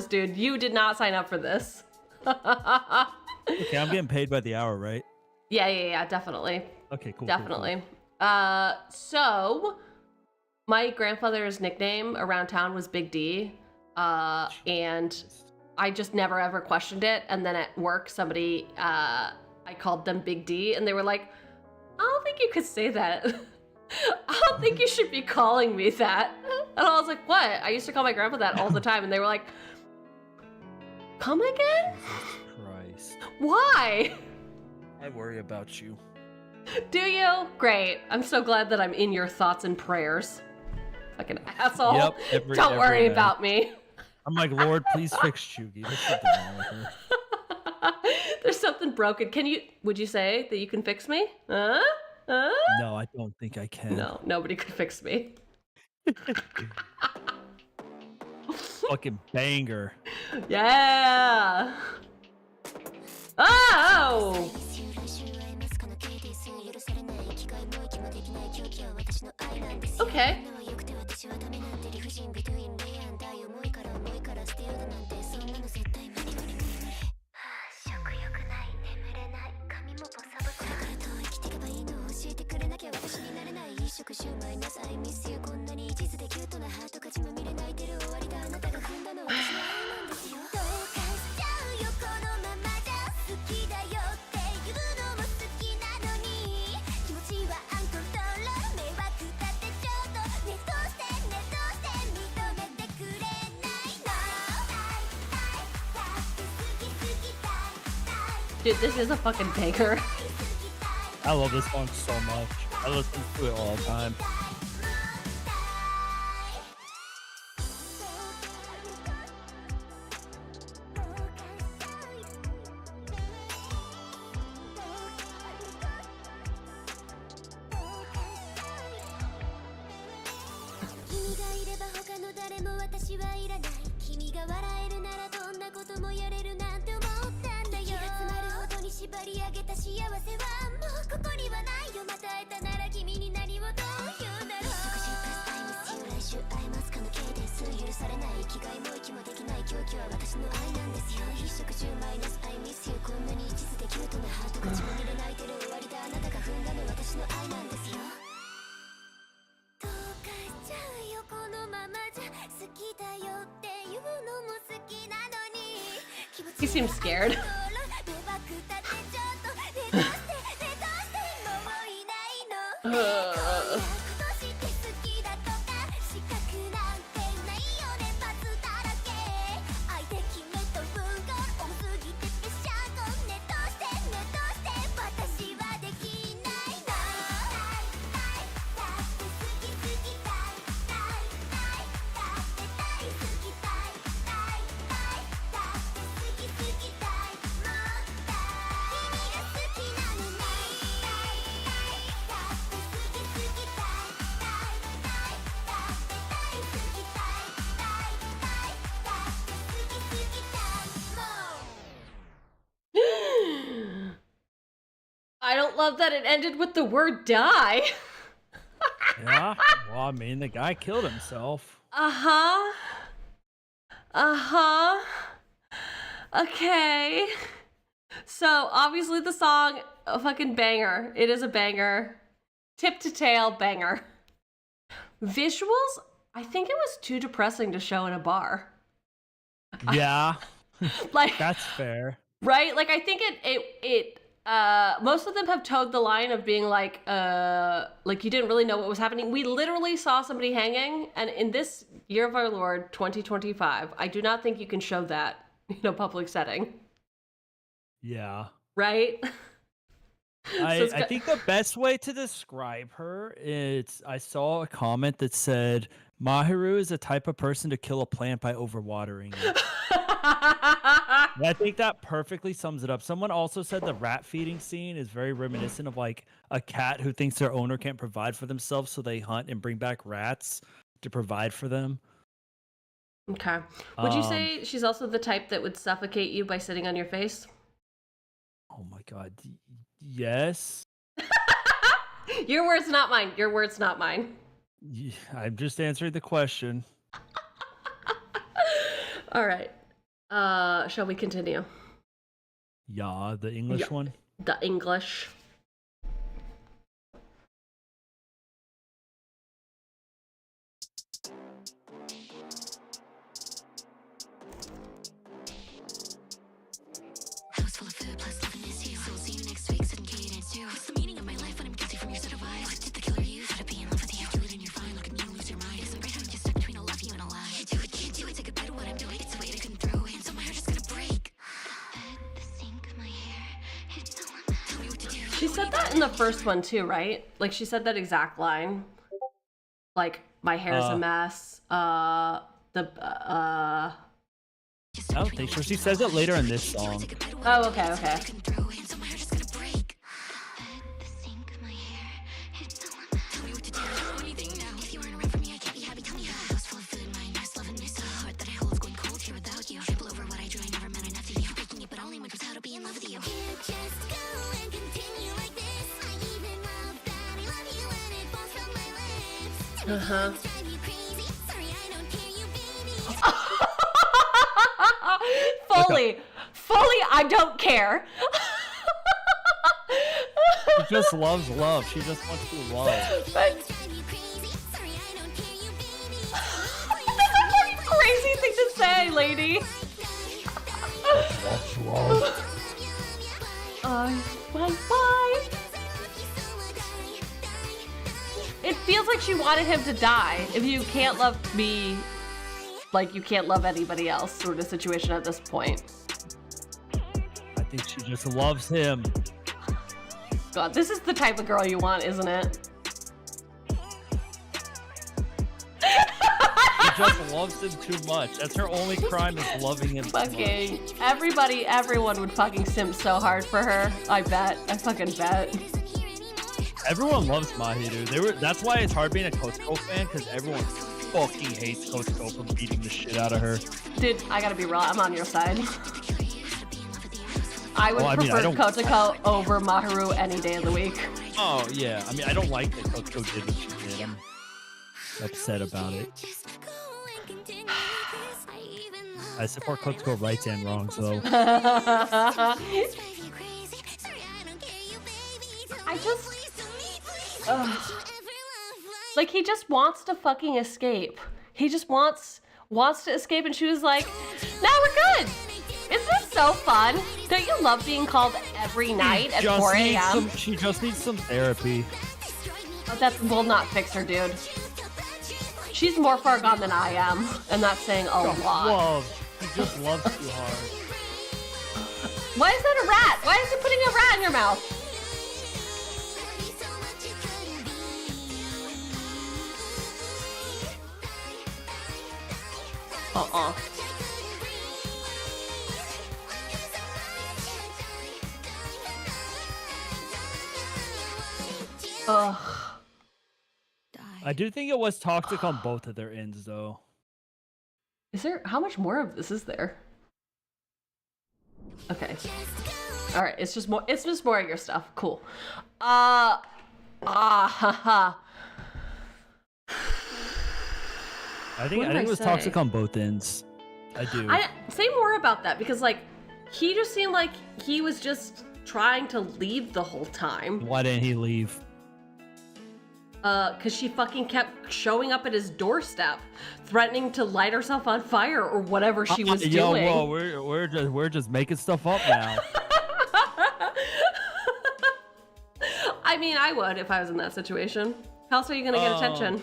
dude. You did not sign up for this. Okay, I'm getting paid by the hour, right? Yeah, definitely. Okay, cool. Definitely. Cool. So my grandfather's nickname around town was Big D. And I just never ever questioned it. And then at work, somebody, I called them Big D, and they were like, I don't think you could say that. I don't think you should be calling me that. And I was like, what? I used to call my grandpa that all the time. And they were like, come again? Christ. Why? I worry about you. Do you? Great. I'm so glad that I'm in your thoughts and prayers. Fucking asshole. Yep, Don't worry night. about me. I'm like, Lord, please fix Cheugy. There's something wrong with her. There's something broken. Would you say that you can fix me? No, I don't think I can. No, nobody could fix me. Fucking banger. Yeah. Oh! Okay. Dude, this is a fucking banger. I love this song so much. I listen to it all the time. He seems scared. I don't love that it ended with the word die. Yeah, well, I mean, the guy killed himself. Okay. So, obviously the song, a fucking banger. It is a banger. Tip to tail banger. Visuals, I think it was too depressing to show in a bar. Yeah. Like, that's fair. Right? Like, I think most of them have towed the line of being like you didn't really know what was happening. We literally saw somebody hanging, and in this year of our Lord, 2025, I do not think you can show that in a public setting. Yeah. Right? I think the best way to describe her is I saw a comment that said Mahiru is the type of person to kill a plant by overwatering it. And I think that perfectly sums it up. Someone also said the rat feeding scene is very reminiscent of like a cat who thinks their owner can't provide for themselves, so they hunt and bring back rats to provide for them. Okay. Would you say she's also the type that would suffocate you by sitting on your face? Oh my god. Yes. Your words, not mine. Your words, not mine. Yeah, I'm just answering the question. All right. Shall we continue? Yeah, the English one? The English. House full of food plus loving is you. So see you next week, sitting cadence too. What's the meaning of my life when I'm guilty from your set of eyes? What did the killer use? How to be in love with you? Do it and you're fine, look at me and lose your mind. It's right how you stuck between a love you and a lie. Can't do it, take a bit of what I'm doing. It's a weight I couldn't throw in, so my heart is gonna break. The sink, my hair, it's so tell me what to do. She said that in the first one too, right? Like she said that exact line. Like, my hair's a mess. I don't think so. She says it later in this song. Oh, okay. Uh-huh. Fully, I don't care. She just loves love. She just wants to love. But... That's a fucking crazy thing to say, lady. That's love. My wife. It feels like she wanted him to die. If you can't love me, like you can't love anybody else, sort of situation at this point. I think she just loves him. God, this is the type of girl you want, isn't it? She just loves him too much. That's her only crime, is loving him fucking too much. Everyone would fucking simp so hard for her. I fucking bet. Everyone loves Mahiru. That's why it's hard being a Kotoko fan, because everyone fucking hates Kotoko for beating the shit out of her. Dude, I gotta be real. I'm on your side. I would prefer Kotoko over Mahiru any day of the week. Oh, yeah. I mean, I don't like that Kotoko did what she did. I'm upset about it. I support Kotoko rights and wrongs, though. I just... like, he just wants to fucking escape. He just wants to escape, and she was like, "No, we're good. Isn't this so fun? Don't you love being called every night at 4 a.m.? She just needs some therapy. Oh, that will not fix her, dude. She's more far gone than I am, and that's saying a lot. Love. She just loves too hard. Why is that a rat? Why is it putting a rat in your mouth? Ugh. I do think it was toxic on both of their ends, though. Is there... How much more of this is there? Okay. Alright, it's just more of your stuff. Cool. Haha. I think it was toxic on both ends. I do. Say more about that, because, like, he just seemed like he was just trying to leave the whole time. Why didn't he leave? Cause she fucking kept showing up at his doorstep, threatening to light herself on fire or whatever she was doing. Well, we're just making stuff up now. I mean, I would if I was in that situation. How else are you gonna get attention?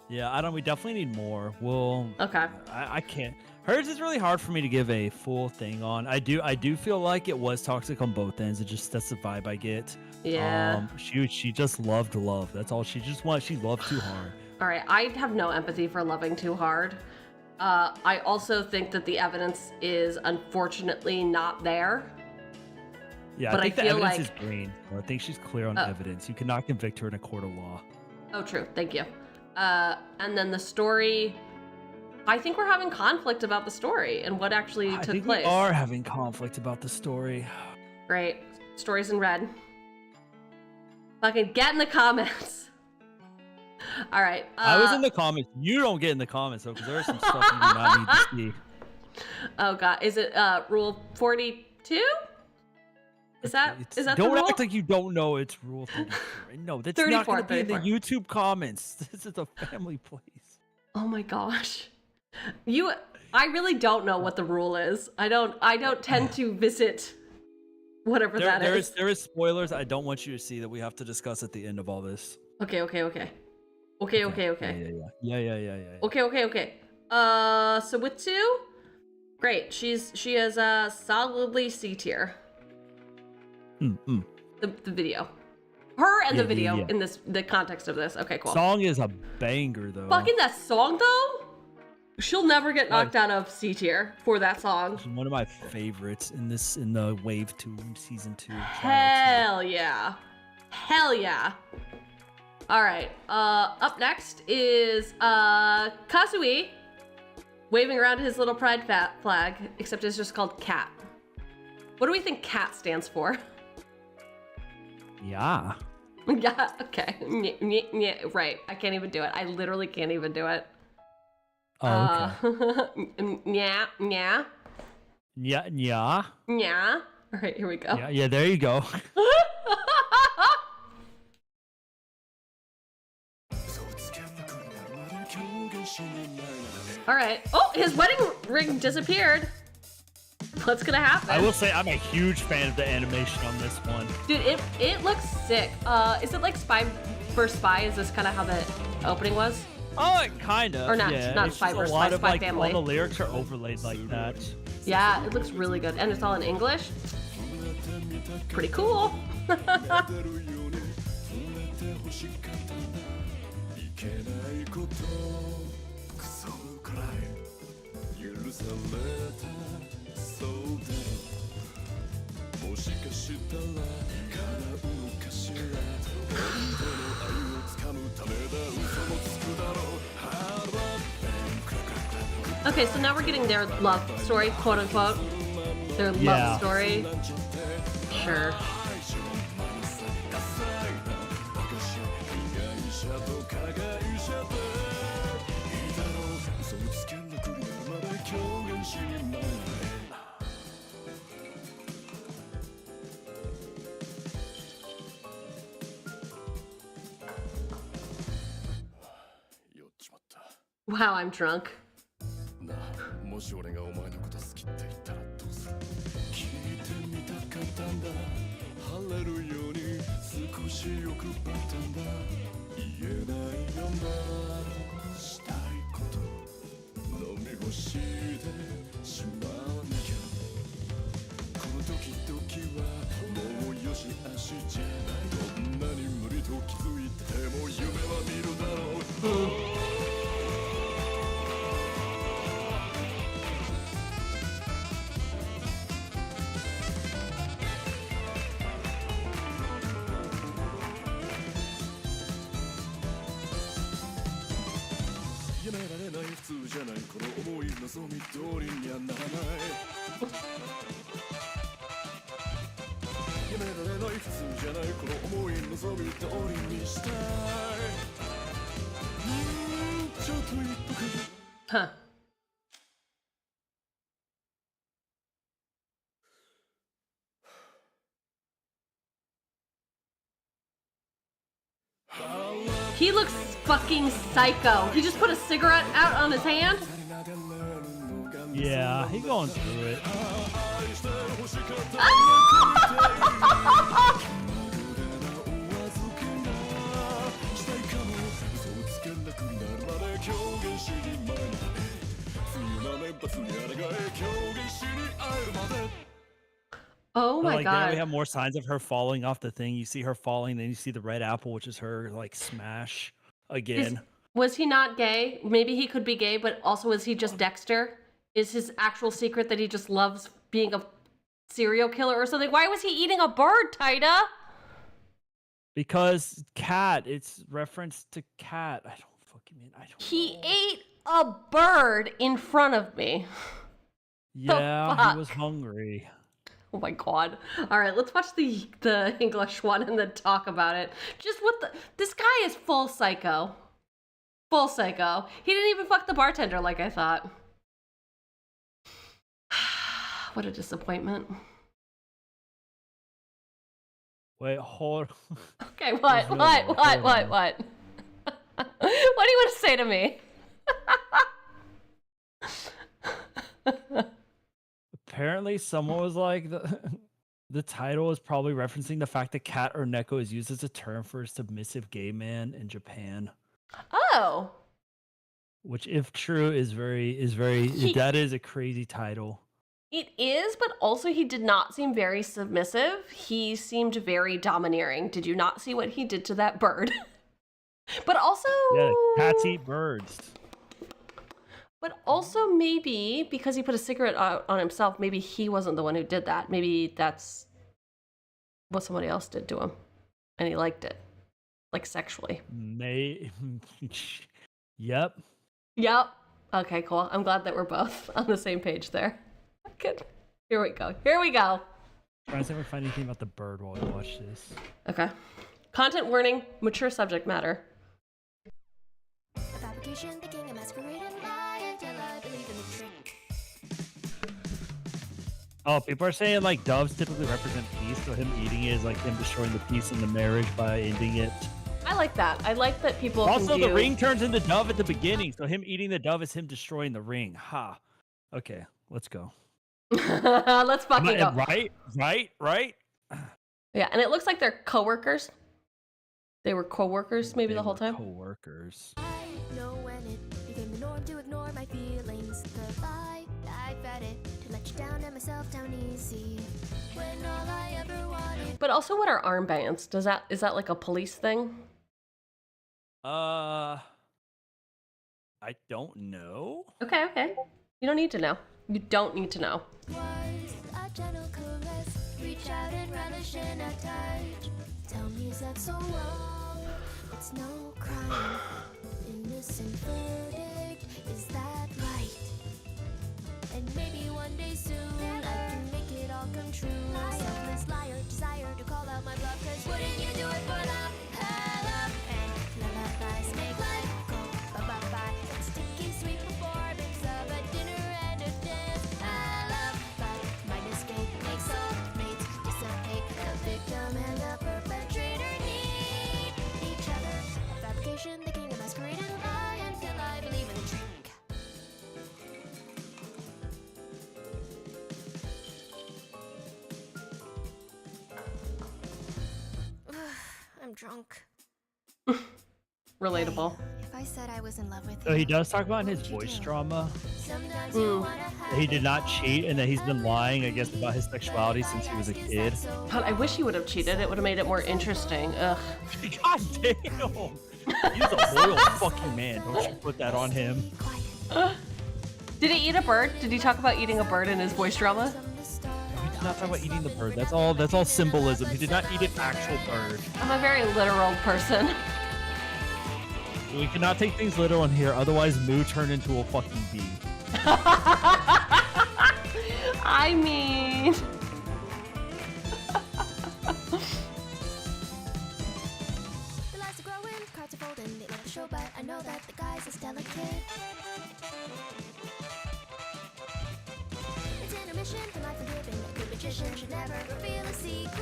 Yeah, we definitely need more. Well, okay. I can't. Hers is really hard for me to give a full thing on. I do feel like it was toxic on both ends. That's the vibe I get. Yeah. She just loved love. That's all she just wanted. She loved too hard. All right, I have no empathy for loving too hard. I also think that the evidence is unfortunately not there. Yeah, but I think the feel evidence like... is green. I think she's clear on evidence. You cannot convict her in a court of law. Oh, true. Thank you. And then the story... I think we're having conflict about the story and what actually took I think place. We are having conflict about the story. Great. Stories in red. Fucking get in the comments. All right. I was in the comments. You don't get in the comments though, because there's some stuff you do not need to see. Oh god, is it rule 42? Is that the rule? Don't act like you don't know it's rule 34. No, that's not going to be in the 34. YouTube comments. This is a family place. Oh my gosh. I really don't know what the rule is. I don't tend to visit whatever that is. There is spoilers I don't want you to see that we have to discuss at the end of all this. Okay. Okay. Yeah. Okay. So with 2, great. She is solidly C tier. The video. Her and the video in the context of this. Okay, cool. Song is a banger though. Fucking that song though. She'll never get knocked out of C tier for that song. It's one of my favorites in the Wave 2 season 2. Hell yeah. All right. Up next is Kazui waving around his little pride flag, except it's just called cat. What do we think cat stands for? Yeah. Yeah. Okay. Right. I can't even do it. I literally can't even do it. Oh, okay. Yeah. All right, here we go. Yeah, there you go. All right. Oh, his wedding ring disappeared. What's gonna happen? I will say I'm a huge fan of the animation on this one. Dude, it looks sick. Is it like Spy vs. Spy? Is this kind of how the opening was? Oh, kind of. Or not, yeah. not Spy vs. Spy, Spy Family. All the lyrics are overlaid like that. Yeah, it looks really good. And it's all in English. Pretty cool. Okay, so now we're getting their love story, quote unquote. Their love story. Sure. Wow, I'm drunk. Huh. He looks fucking psycho. He just put a cigarette out on his hand. Yeah, he's going through it. Oh my Now god. we have more signs of her falling off the thing. You see her falling, then you see the red apple, which is her like smash again. Was he not gay? Maybe he could be gay, but also is he just Dexter? Is his actual secret that he just loves being a serial killer or something? Why was he eating a bird, Taida? Because cat, it's reference to cat. I don't He ate a bird in front of me. Yeah, fuck? he was hungry. Oh my god. Alright, let's watch the English one and then talk about it. Just what the... This guy is full psycho. Full psycho. He didn't even fuck the bartender like I thought. What a disappointment. Wait, hold. Okay, what? What do you want to say to me? Apparently, someone was like, the title is probably referencing the fact that cat or neko is used as a term for a submissive gay man in Japan. Oh. Which, if true, that is a crazy title. It is, but also he did not seem very submissive. He seemed very domineering. Did you not see what he did to that bird? But also... Yeah, cats eat birds. But also maybe, because he put a cigarette out on himself, maybe he wasn't the one who did that. Maybe that's what somebody else did to him. And he liked it. Like sexually. Yep. Yep. Okay, cool. I'm glad that we're both on the same page there. Good. Here we go. Here we go. Trying to see if I find anything about the bird while we watch this. Okay. Content warning, mature subject matter. Fabrication, thinking a masquerade and lie until I believe in the trick. Oh, people are saying like doves typically represent peace, so him eating it is like him destroying the peace in the marriage by ending it. I like that. I like that people Also, can the do... ring turns into dove at the beginning, so him eating the dove is him destroying the ring. Ha. Okay, let's go. Let's fucking go. Right. Yeah, and it looks like they're co-workers. They were co-workers maybe the whole time. Co-workers. I know when it became the norm to ignore my feelings. The lie, I fed it to let you down and myself down easy. When all I ever wanted. But also, what are armbands? Is that like a police thing? I don't know. Okay. You don't need to know. You don't need to know. Was a gentle caress, reach out and relish in a touch. Tell me, is that so wrong? It's no crime. Innocent verdict, is that right? And maybe one day soon I can make it all come true. Selfless liar, desire to call out my bluff. Cause wouldn't you do it for love? Love and lullabies make life go bye-bye-bye. Sticky sweet performance of a dinner and a dance. I love, but my mistake makes all mates dissipate. The victim and the perpetrator need each other. Fabrication, the king of masquerade and lie until I believe in the trick. I'm drunk. Relatable. If I said I was in love with So he does talk about in his voice drama. That he did not cheat and that he's been lying, I guess, about his sexuality since he was a kid. God, I wish he would have cheated. It would have made it more interesting. Ugh. God damn. He's a loyal fucking man. Don't you put that on him. Did he eat a bird? Did he talk about eating a bird in his voice drama? He did not talk about eating the bird. That's all symbolism. He did not eat an actual bird. I'm a very literal person. We cannot take things literal in here, otherwise Moo turned into a fucking bee. I mean... The lies are growing, cards are folding, they let the show, but I know that the guys is delicate. It's intermission for life and giving. A good magician should never reveal a secret.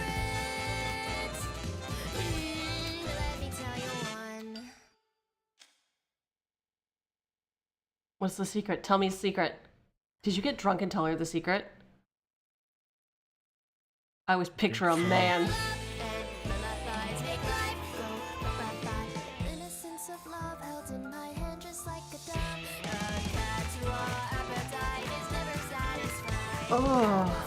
Let me tell you What's the secret? Tell me the secret. Did you get drunk and tell her the secret? I always picture a man. Oh.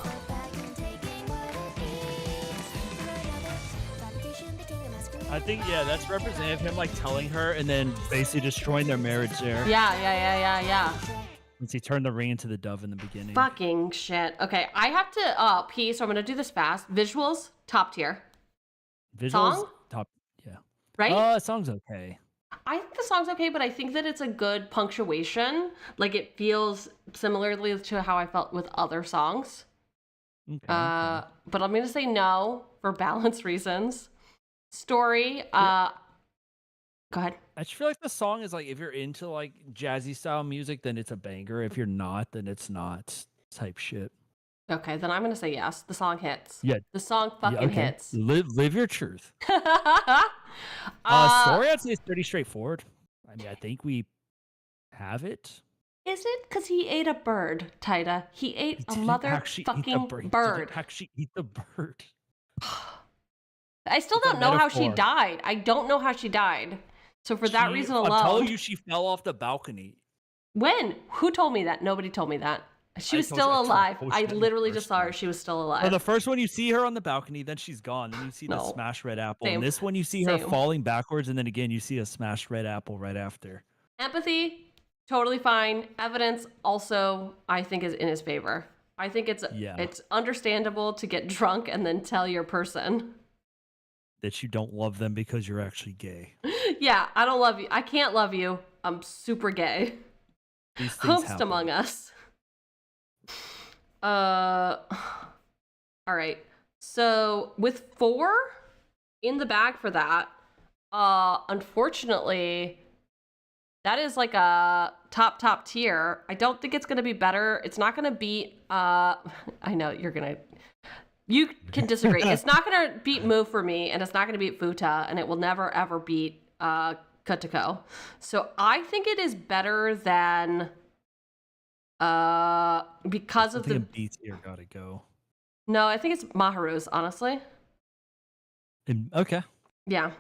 I think, yeah, that's representative of him, like, telling her and then basically destroying their marriage there. Yeah. Since he turned the ring into the dove in the beginning. Fucking shit. Okay, I have to pee, so I'm gonna do this fast. Visuals, top tier. Visuals, Song? top, yeah. Right? Song's okay. I think the song's okay, but I think that it's a good punctuation. Like, it feels similarly to how I felt with other songs. Okay. But I'm gonna say no for balance reasons. Story, go ahead. I just feel like the song is like, if you're into like jazzy style music, then it's a banger. If you're not, then it's not type shit. Okay, then I'm gonna say yes. The song hits. Yeah. The song fucking hits. Live your truth. Story, I'd say is pretty straightforward. I mean, I think we have it. Is it? Because he ate a bird, Taida. He ate a motherfucking bird. He actually eat the bird. I still don't know how she died. I don't know how she died. So for that reason alone. I'm telling you, she fell off the balcony. When? Who told me that? Nobody told me that. She was still alive. I literally just saw her. She was still alive. Well, the first one you see her on the balcony, then she's gone. Then you see the smashed red apple. Same. And this one you see her falling backwards, and then again you see a smashed red apple right after. Empathy, totally fine. Evidence also, I think, is in his favor. I think it's understandable to get drunk and then tell your person that you don't love them because you're actually gay. Yeah, I don't love you. I can't love you. I'm super gay. These things Host happen. among us. All right. So with 4 in the bag for that, unfortunately, that is like a top tier. I don't think it's gonna be better. It's not gonna beat. I know you can disagree. It's not gonna beat Mu for me, and it's not gonna beat Futa, and it will never ever beat Kutako. So I think it is better than because of the B tier gotta go. No, I think it's Maharu's, honestly. Okay. Yeah.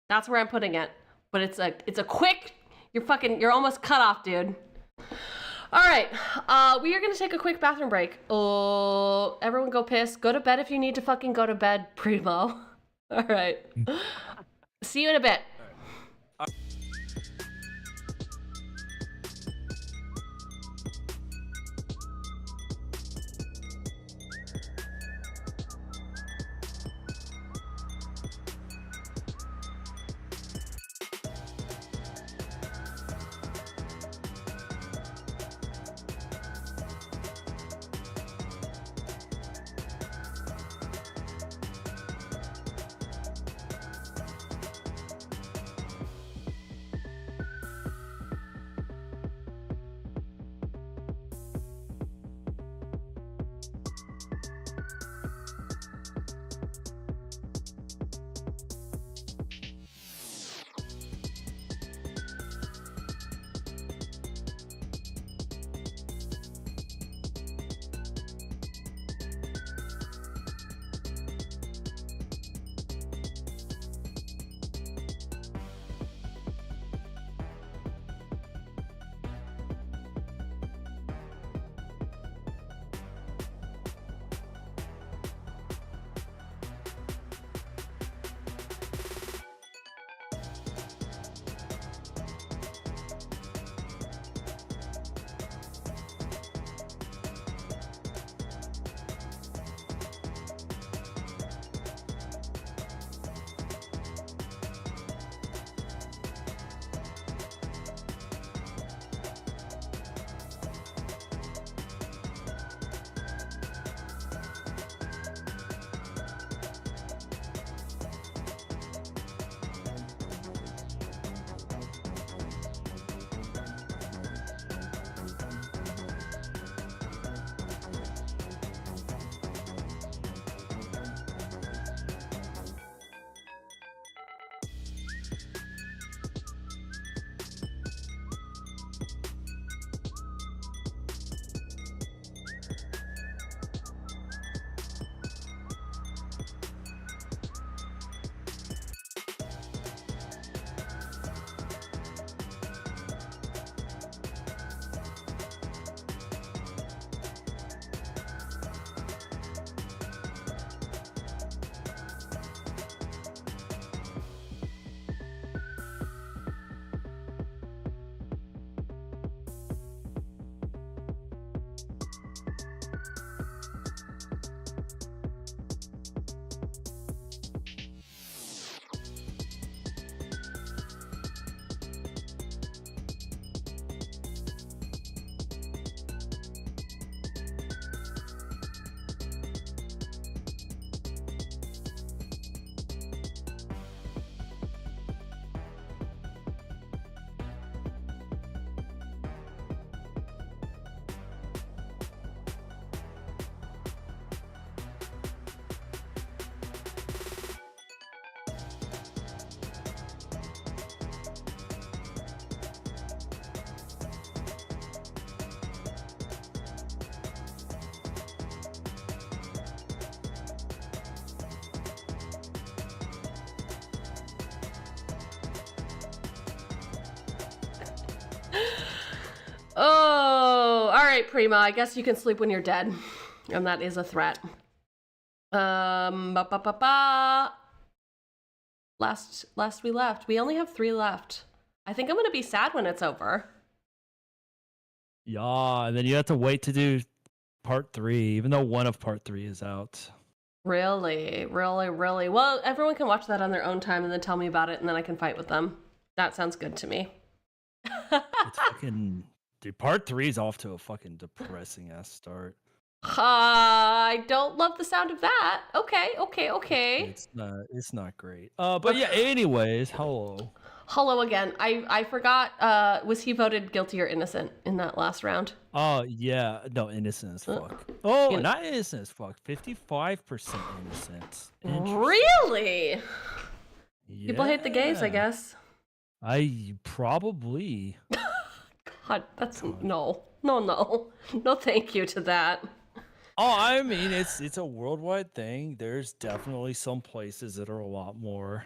That's where I'm putting it. But it's a quick, you're almost cut off, dude. All right, we are gonna take a quick bathroom break. Oh, everyone go piss. Go to bed if you need to fucking go to bed, primo. All right. See you in a bit. right, Prima. I guess you can sleep when you're dead, and that is a threat. Ba, ba, ba, ba. Last we left. We only have 3 left. I think I'm gonna be sad when it's over. Yeah, and then you have to wait to do part 3, even though one of part 3 is out. Really? Well, everyone can watch that on their own time and then tell me about it, and then I can fight with them. That sounds good to me. It's fucking... Dude, part 3 is off to a fucking depressing ass start. I don't love the sound of that. Okay. It's not great. But yeah, anyways, hello. Hello again. I forgot, was he voted guilty or innocent in that last round? Oh, yeah. No, innocent as fuck. Oh, not innocent as fuck. 55% innocent. Really? Yeah. People hate the gays, I guess. Probably. God, that's... No, thank you to that. Oh, I mean, it's a worldwide thing. There's definitely some places that are a lot more,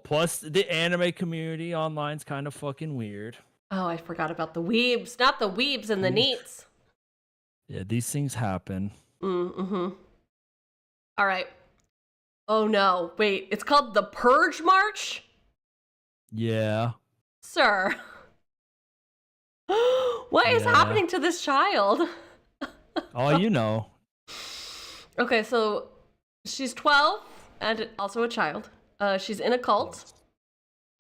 plus the anime community online's kind of fucking weird. Oh, I forgot about the weebs. Not the weebs and the neats. Yeah, these things happen. Mm-hmm. All right. Oh, no. Wait, it's called the Purge March? Yeah. Sir. What is happening to this child? Oh, you know. Okay, so she's 12 and also a child. She's in a cult.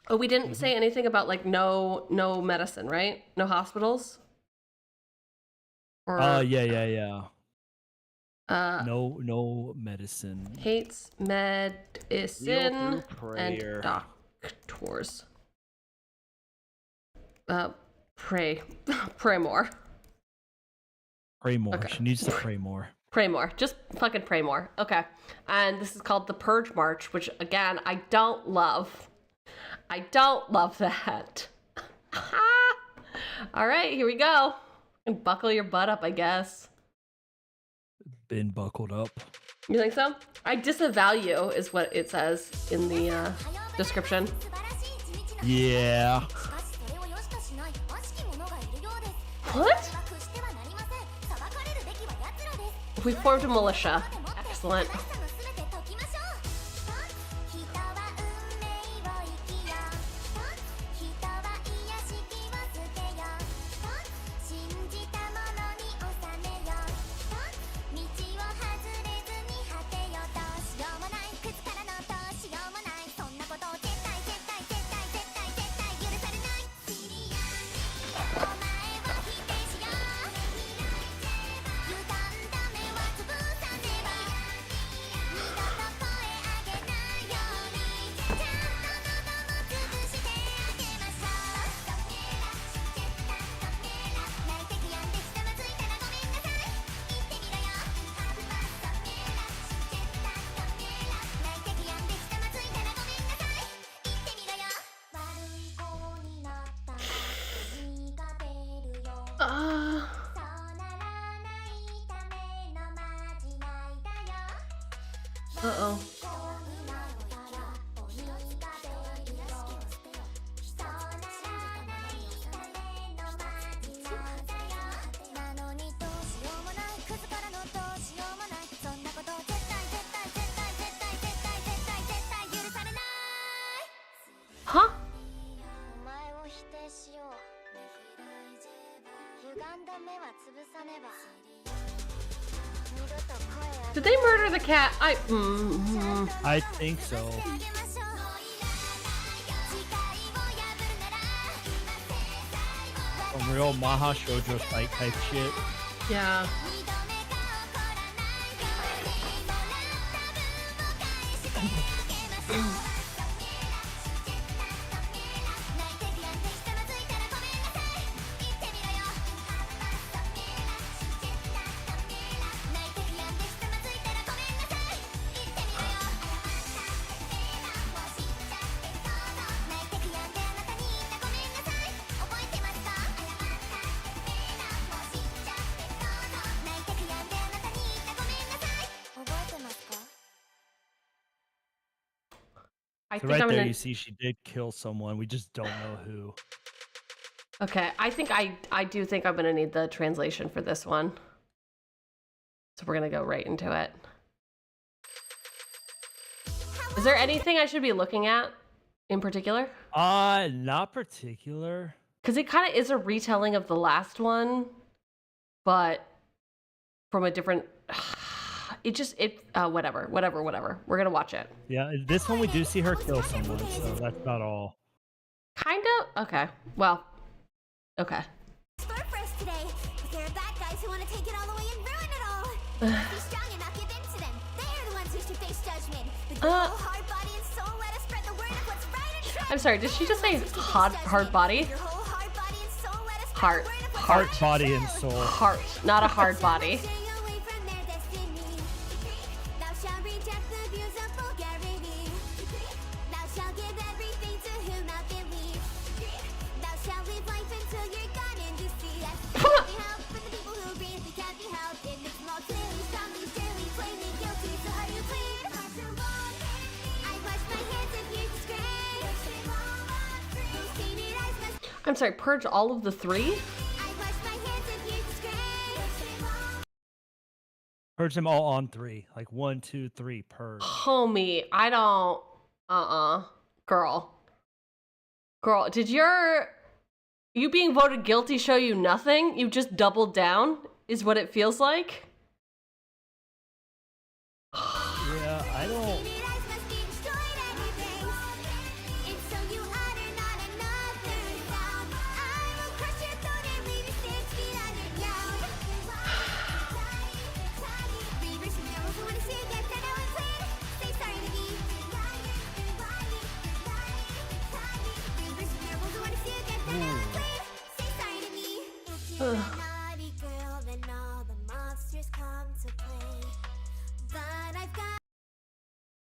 Oh, we didn't say anything about like no medicine, right? No hospitals? Yeah. No medicine. Hates medicine and doctors. Pray more. Pray more. Okay. She needs to pray more. Pray more. Just fucking pray more. Okay. And this is called the Purge March, which again, I don't love. I don't love that. All right, here we go. And buckle your butt up, I guess. Been buckled up. You think so? I disavow you is what it says in the description. Yeah. What? We formed a militia. Excellent. Uh-oh. Huh? Did they murder the cat? I think so. Some real Maha Shoujo fight type shit. Yeah. So right there, you see she did kill someone. We just don't know who. Okay, I think I do think I'm gonna need the translation for this one. So we're gonna go right into it. Is there anything I should be looking at in particular? Not particular. Because it kind of is a retelling of the last one, but from a different. Whatever. We're gonna watch it. Yeah, this one we do see her kill someone, so that's about all. Kind of. Okay. Well. Okay. Explore first today, but there are bad guys who want to take it all away and ruin it all. Be strong and not give in to them. They are the ones who should face judgment. With the whole hard body and soul, let us spread the word of what's right and true. I'm sorry. Did she just say hard body? Heart. Heart, body, and soul. Heart, not a hard body. I'm sorry, purge all of the three? Purge them all on 3. Like 1, 2, 3, purge. Homie, I don't... Girl, did you being voted guilty show you nothing? You just doubled down, is what it feels like? Yeah, I don't...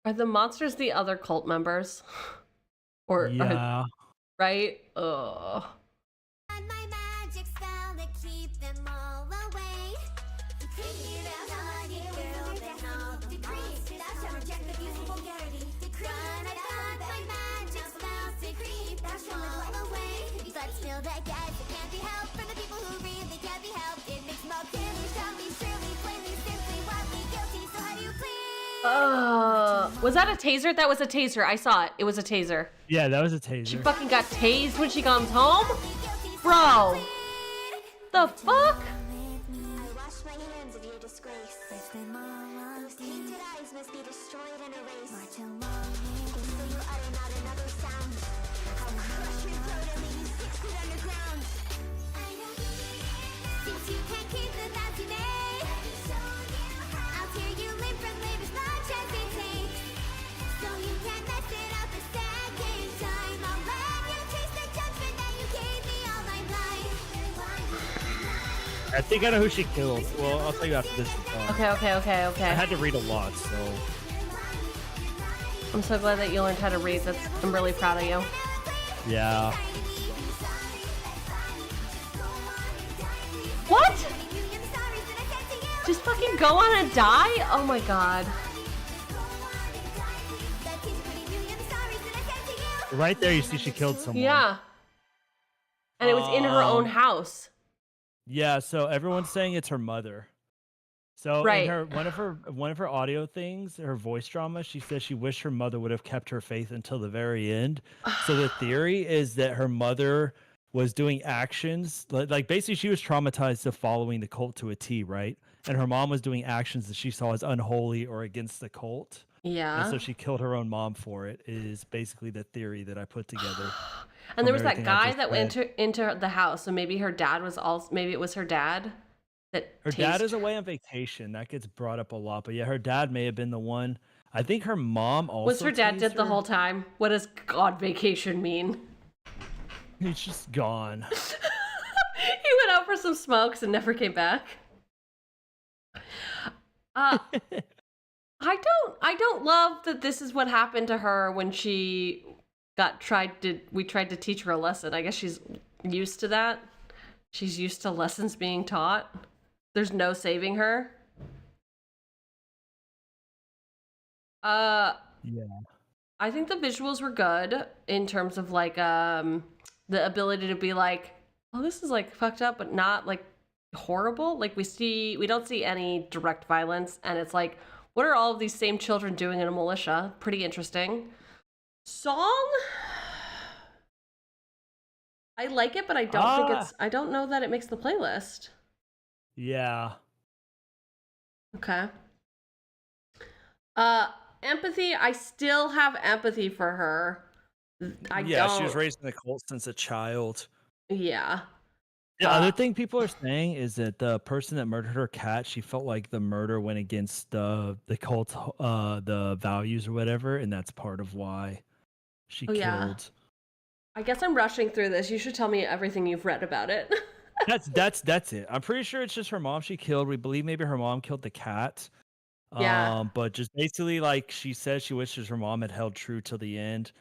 Are the monsters the other cult members? Or yeah. Right? Ugh. Was that a taser? That was a taser. I saw it. It was a taser. Yeah, that was a taser. She fucking got tased when she comes home? Bro. The fuck? I wash my hands of your disgrace. Those tainted eyes must be destroyed and erased. So you utter not another sound. I'll crush your throat and leave you 6 feet underground. Since you can't keep the vows you made, I'll tear you limb from limb as much as it takes. So you can't mess it up a second time. I'll let you taste the judgment that you gave me all my life. I think I know who she killed. Well, I'll tell you after this. Okay. I had to read a lot, so... I'm so glad that you learned how to read. I'm really proud of you. Yeah. What? Just fucking go on and die? Oh my god. Right there, you see she killed someone. Yeah. And it was in her own house. Yeah, so everyone's saying it's her mother. So Right. in her one of her audio things, her voice drama, she says she wished her mother would have kept her faith until the very end. So the theory is that her mother was doing actions like basically she was traumatized to following the cult to a T, right? And her mom was doing actions that she saw as unholy or against the cult. Yeah. And so she killed her own mom for it, is basically the theory that I put together. And there was that guy that went into the house, so maybe her dad was also, maybe it was her dad that Her dad is away on vacation. That gets brought up a lot. But yeah, her dad may have been the one. I think her mom also was her dad tased dead the her. whole time? What does God vacation mean? He's just gone. He went out for some smokes and never came back. I don't love that this is what happened to her when she we tried to teach her a lesson. I guess she's used to that. She's used to lessons being taught. There's no saving her. Yeah. I think the visuals were good in terms of like the ability to be like Oh, this is like fucked up, but not like horrible. Like we don't see any direct violence, and it's like, what are all of these same children doing in a militia? Pretty interesting. Song? I like it, but I don't think I don't know that it makes the playlist. Yeah. Okay. Empathy, I still have empathy for her. She was raised in the cult since a child. Yeah. The other thing people are saying is that the person that murdered her cat, she felt like the murder went against the cult, the values or whatever, and that's part of why she killed. Yeah. I guess I'm rushing through this. You should tell me everything you've read about it. That's it. I'm pretty sure it's just her mom she killed. We believe maybe her mom killed the cat. Yeah. But just basically, like she said, she wishes her mom had held true till the end.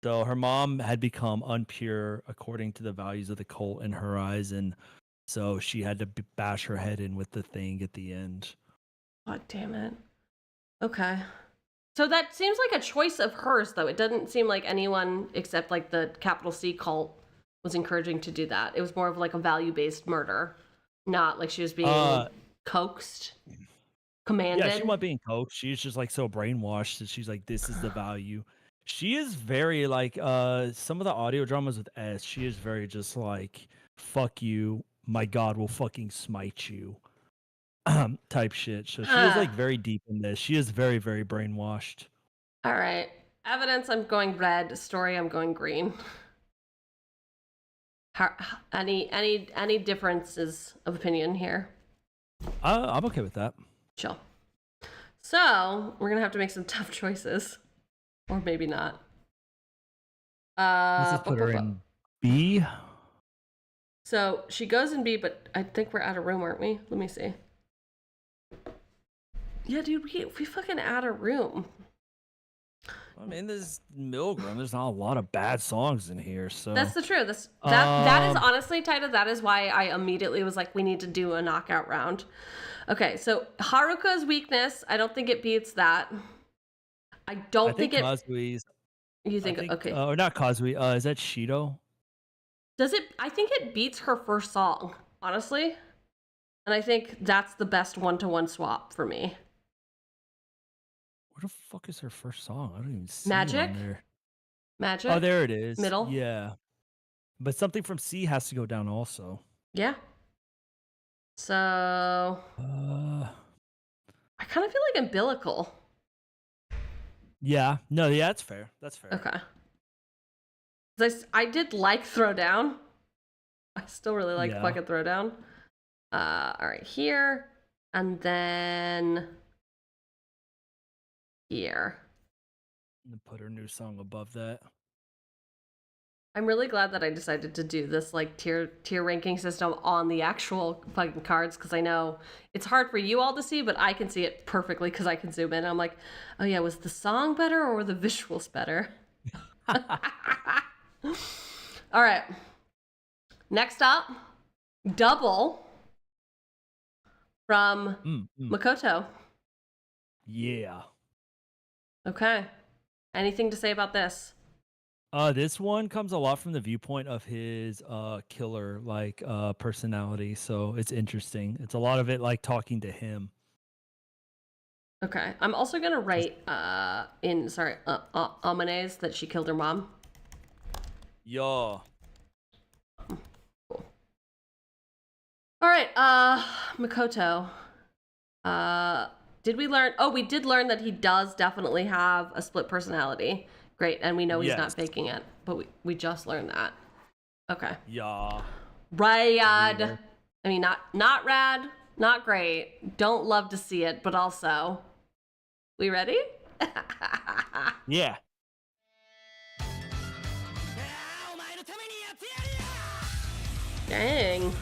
Though her mom had become unpure according to the values of the cult in her eyes, and so she had to bash her head in with the thing at the end. God damn it. Okay. So that seems like a choice of hers, though. It doesn't seem like anyone except like the capital C cult was encouraging to do that. It was more of like a value-based murder, not like she was being coaxed, commanded. Yeah, she wasn't being coaxed. She's just like so brainwashed that she's like, this is the value. She is very like some of the audio dramas with S. She is very just like, fuck you, my God will fucking smite you, type shit. So she is like very deep in this. She is very, very brainwashed. All right, evidence. I'm going red. Story. I'm going green. Any differences of opinion here? I'm okay with that. Chill. So we're gonna have to make some tough choices. Or maybe not. Let's just put her in B. So she goes in B, but I think we're out of room, aren't we? Let me see. Yeah, dude, we fucking out of room. I mean, this Milgram, there's not a lot of bad songs in here, so That's the truth. That is honestly, Taida, that is why I immediately was like, we need to do a knockout round. Okay, so Haruka's weakness, I don't think it beats that. I think it. Kazui's. You think okay? Or not Kazui. Is that Shido? Does it? I think it beats her first song, honestly, and I think that's the best one-to-one swap for me. Where the fuck is her first song? I don't even see Magic. it on there. Magic. Oh, there it is. Middle. Yeah, but something from C has to go down also. Yeah. So. I kind of feel like Umbilical. Yeah, no, yeah, that's fair. That's fair. Okay. I did like Throwdown. I still really like fucking Throwdown. All right, here, and then here. And put her new song above that. I'm really glad that I decided to do this like tier ranking system on the actual fucking cards, because I know it's hard for you all to see, but I can see it perfectly because I can zoom in. I'm like, oh yeah, was the song better or were the visuals better? All right. Next up, Double from Makoto. Yeah. Okay. Anything to say about this? This one comes a lot from the viewpoint of his killer personality, so it's interesting. It's a lot of it like talking to him. Okay, I'm also gonna write Amane's that she killed her mom. Yeah. Cool. All right, Makoto. Did we learn? Oh, we did learn that he does definitely have a split personality. Great, and we know he's not faking it, but we just learned that. Okay. Yeah. Rad. I mean, not rad, not great. Don't love to see it, but also, we ready? Yeah. Dang.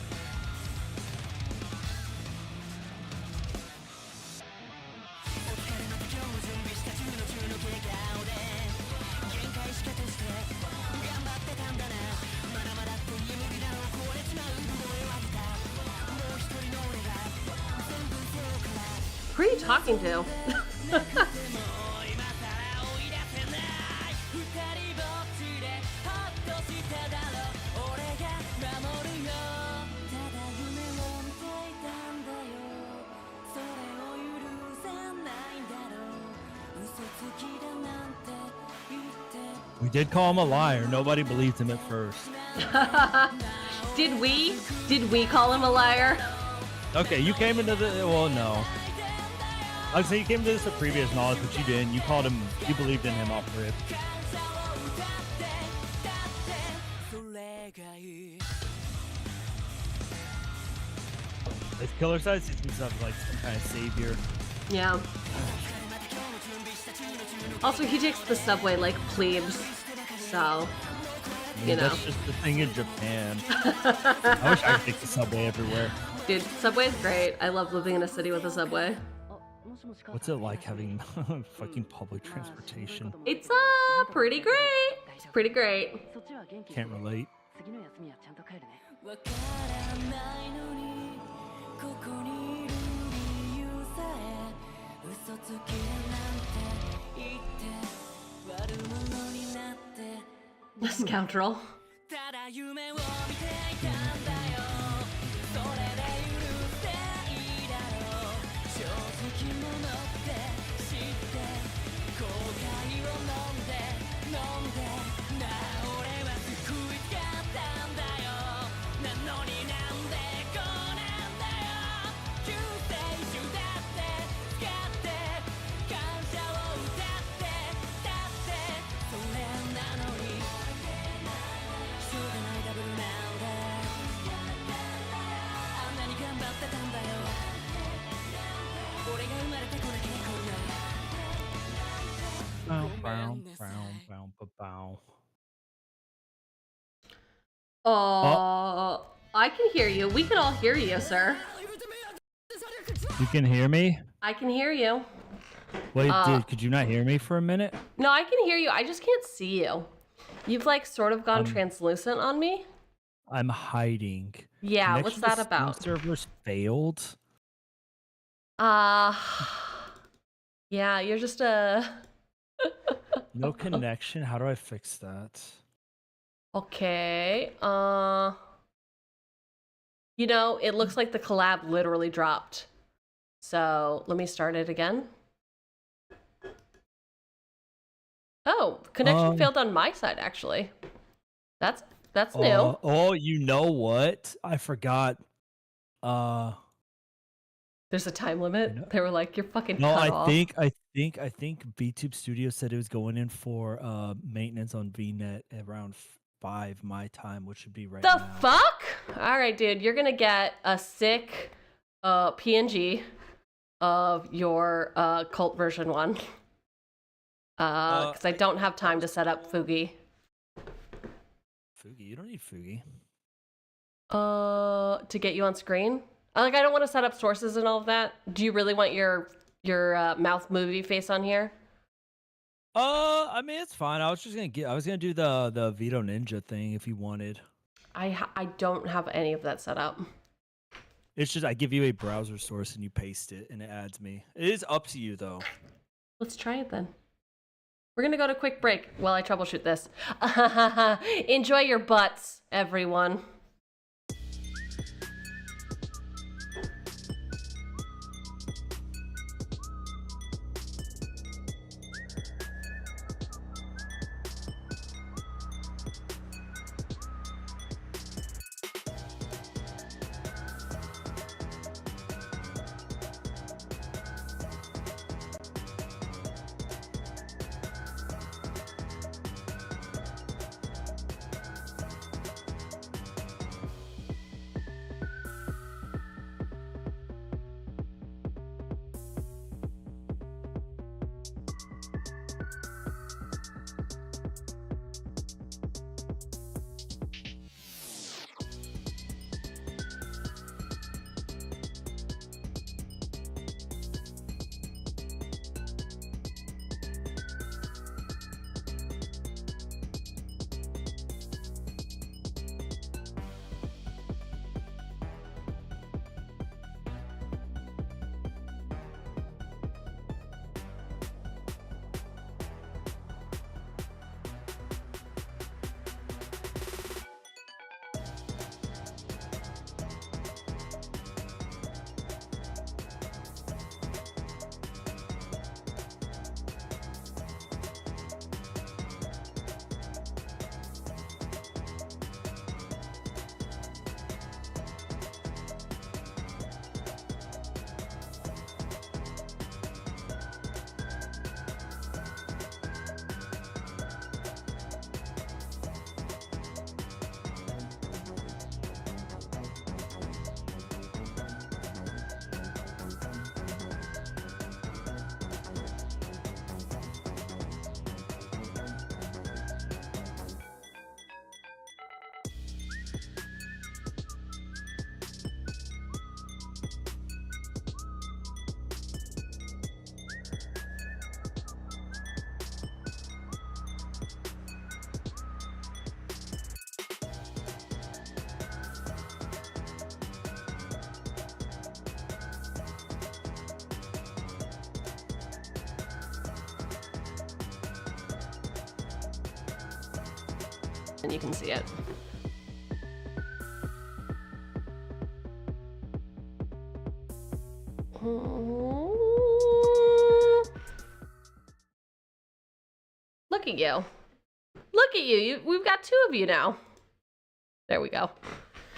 Who are you talking to? We did call him a liar. Nobody believed him at first. Did we? Did we call him a liar? Okay, you came into the... Well, no. I'd say you came into this with previous knowledge, but you didn't. You called him... You believed in him off rip. This killer side sees himself like some kind of savior. Yeah. Also, he takes the subway like plebes, so, you know. That's just the thing in Japan. I wish I could take the subway everywhere. Dude, subway's great. I love living in a city with a subway. What's it like having fucking public transportation? It's pretty great. It's pretty great. Can't relate. Scoundrel. I can hear you. We can all hear you, sir. You can hear me? I can hear you. Wait, dude, could you not hear me for a minute? No, I can hear you. I just can't see you. You've like sort of gone translucent on me. I'm hiding. Yeah, Connection what's that to about? Steam servers failed. Yeah, you're just a... No connection? How do I fix that? Okay, you know, it looks like the collab literally dropped. So, let me start it again. Oh, connection failed on my side, actually. That's new. Oh, you know what? I forgot. There's a time limit. They were like, "You're fucking No, cut I off." think VTube Studio said it was going in for maintenance on VNet around 5 my time, which should be right now. The fuck? All right, dude, you're gonna get a sick PNG of your cult version one. Because I don't have time to set up Fugi. Fugi? You don't need Fugi. To get you on screen? Like, I don't want to set up sources and all of that. Do you really want your mouth movie face on here? I mean, it's fine. I was gonna do the Vito Ninja thing if you wanted. I don't have any of that set up. It's just I give you a browser source and you paste it and it adds me. It is up to you though. Let's try it then. We're gonna go to a quick break while I troubleshoot this. Enjoy your butts, everyone. and you can see it. Look at you. Look at you. We've got 2 of you now. There we go.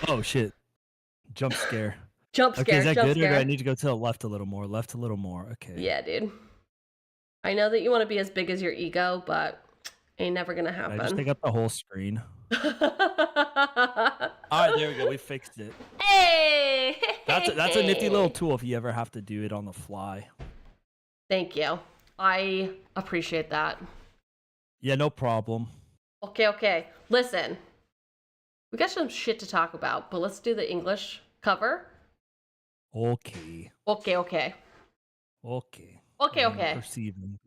Oh shit. Jump scare. Jump scare. Okay, is that jump good scare. or do I need to go to the left a little more? Left a little more. Okay. Yeah, dude. I know that you want to be as big as your ego, but ain't never gonna happen. I just take up the whole screen. Alright, there we go. We fixed it. Hey! That's a nifty little tool if you ever have to do it on the fly. Thank you. I appreciate that. Yeah, no problem. Okay. Listen. We got some shit to talk about, but let's do the English cover. Okay. Okay. Perceiving.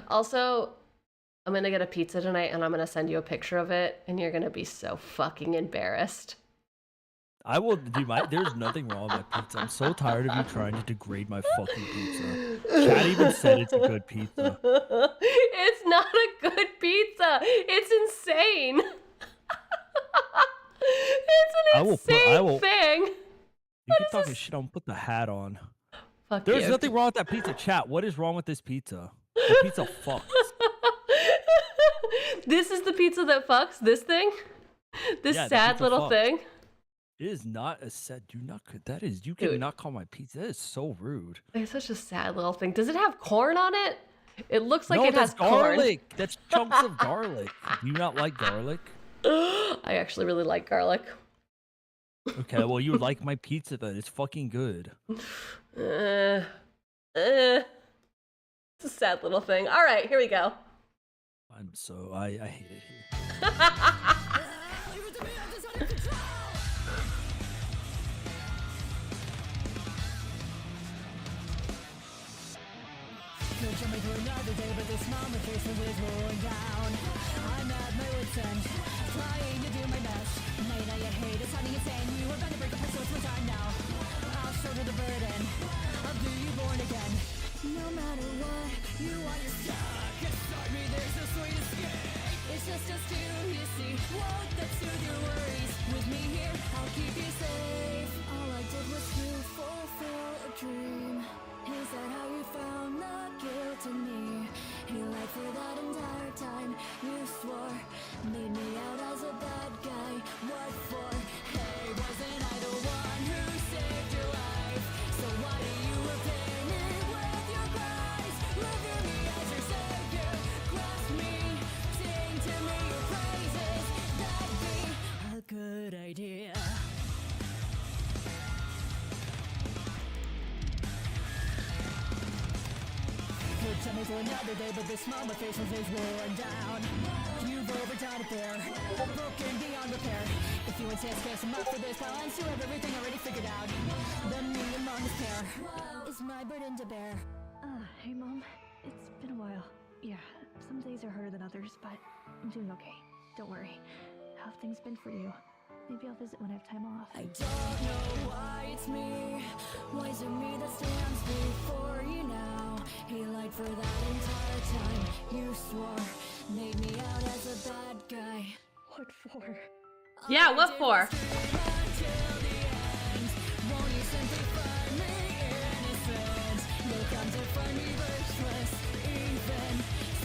Also, I'm gonna get a pizza tonight and I'm gonna send you a picture of it and you're gonna be so fucking embarrassed. I will do my. There's nothing wrong with my pizza. I'm so tired of you trying to degrade my fucking pizza. Chad even said it's a good pizza. It's not a good pizza. It's insane. It's an insane thing. You keep talking shit. I'm gonna put the hat on. Fuck There's you. nothing wrong with that pizza. Chat. What is wrong with this pizza? The pizza fucks. This is the pizza that fucks this thing? This Yeah, the sad pizza little fucks. thing? It is not a set. Do not. That is. You cannot call my pizza. That is so rude. It's such a sad little thing. Does it have corn on it? It looks like No, it has that's garlic. corn. That's chunks of garlic. Do you not like garlic? I actually really like garlic. Okay, well you would like my pizza then. It's fucking good. It's a sad little thing. All right, here we go. I hate it here. Jumping through another day, but this moment faces is worn down. I'm at my wit's end, trying to do my best. Might I yet hate, it's sounding insane. You are bound to break apart, so it's my time now. I'll shoulder the burden of being born again. No matter what, you are your stuck. Inside me, there's no sweet escape. It's just us two, you see. Won't that soothe your worries? With me here, I'll keep you safe. All I did was to fulfill a dream. Is that how you found the guilt in me? He lied for that entire time. You swore, made me out as a bad guy. What for? Hey, wasn't I the one who saved your life? So why do you repay me with your cries? Revere me as your savior. Grasp me, sing to me your praises. That'd be a good idea. Tell me for another day, but this moment faces is worn down. You've overdone it there, broken beyond repair. If you insist, scarce enough for this balance, you have everything already figured out. Then me among this pair is my burden to bear. Hey Mom, it's been a while. Yeah, some days are harder than others, but I'm doing okay. Don't worry. How have things been for you? Maybe I'll visit when I have time off. I don't know why it's me. Why is it me that stands before you now? He lied for that entire time. You swore, made me out as a bad guy. What for? Yeah, what for? Until the end. Won't you simply find me innocent? You'll come to find me virtuous, even.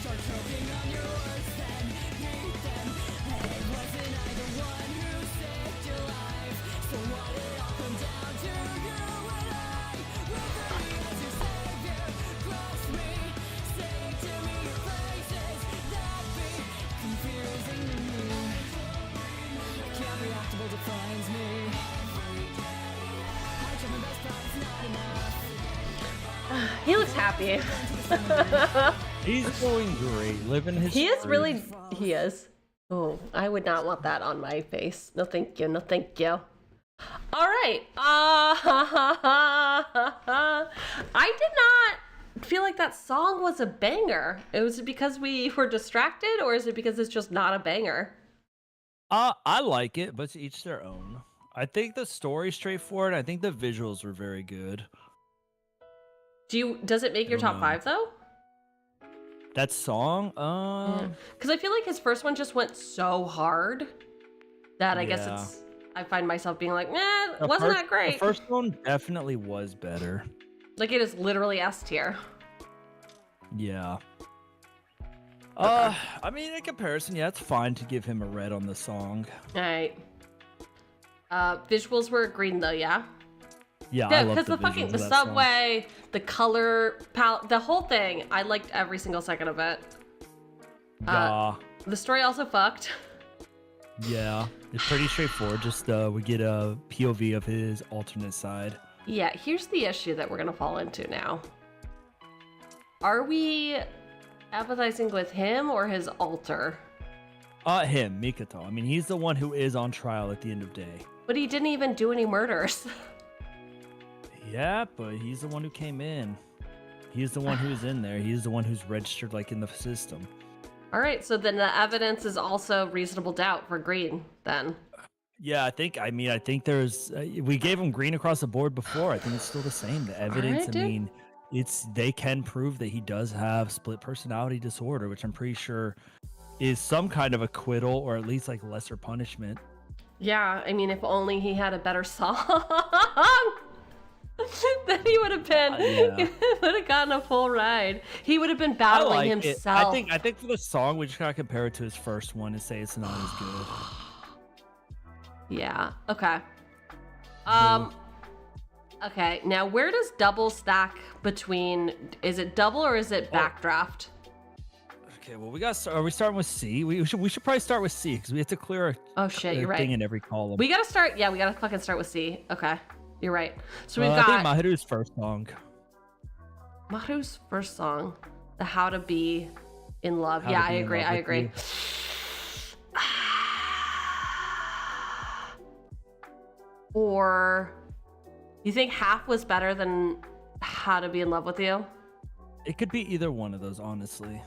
Start choking on your words, then hate them. Hey, wasn't I the one who saved your life? So what it all come down to? You and I. Refer me as your savior. Cross me, say to me your praises. That be confusing to me. I can't react to what defines me. I try my best, but it's not enough. He looks happy. He's doing great, living his. He is truth. really. He is. Oh, I would not want that on my face. No, thank you. No, thank you. All right. I did not feel like that song was a banger. Was it because we were distracted, or is it because it's just not a banger? I like it, but to each their own. I think the story's straightforward. I think the visuals were very good. Does it make your top 5 though? That song? Because I feel like his first one just went so hard that I guess Yeah. I find myself being like, wasn't that great? The first one definitely was better. Like, it is literally S tier. Yeah. I mean, in comparison, yeah, it's fine to give him a red on the song. All right. Visuals were green though, yeah? Yeah, I love because the fucking visuals the of that song. subway, the color palette, the whole thing. I liked every single second of it. Yeah. The story also fucked. Yeah, it's pretty straightforward. Just we get a POV of his alternate side. Yeah, here's the issue that we're gonna fall into now. Are we empathizing with him or his alter? Him, Mikoto. I mean, he's the one who is on trial at the end of day. But he didn't even do any murders. Yeah, but he's the one who came in. He's the one who's in there. He's the one who's registered, like, in the system. All right, so then the evidence is also reasonable doubt for green, then. Yeah, I think there's... we gave him green across the board before. I think it's still the same. The evidence, Alright, dude. I mean, they can prove that he does have split personality disorder, which I'm pretty sure is some kind of acquittal or at least, like, lesser punishment. Yeah, I mean, if only he had a better song, then he would have been, he would have gotten a full ride. He would have been battling himself. I think for the song, we just gotta compare it to his first one and say it's not as good. Yeah. Okay. Okay. Now, where does double stack between? Is it double or is it backdraft? Okay. Well, we got. Are we starting with C? We should probably start with C because we have to clear Oh shit, you're right. thing in every column. We gotta start. Yeah, we gotta fucking start with C. Okay, you're right. So we've I think got Mahiru's first song. Mahiru's first song, the How to Be in Love. How Yeah, to I Be in agree. Love I with agree. You. Or you think Half was better than How to Be in Love with You? It could be either one of those, honestly.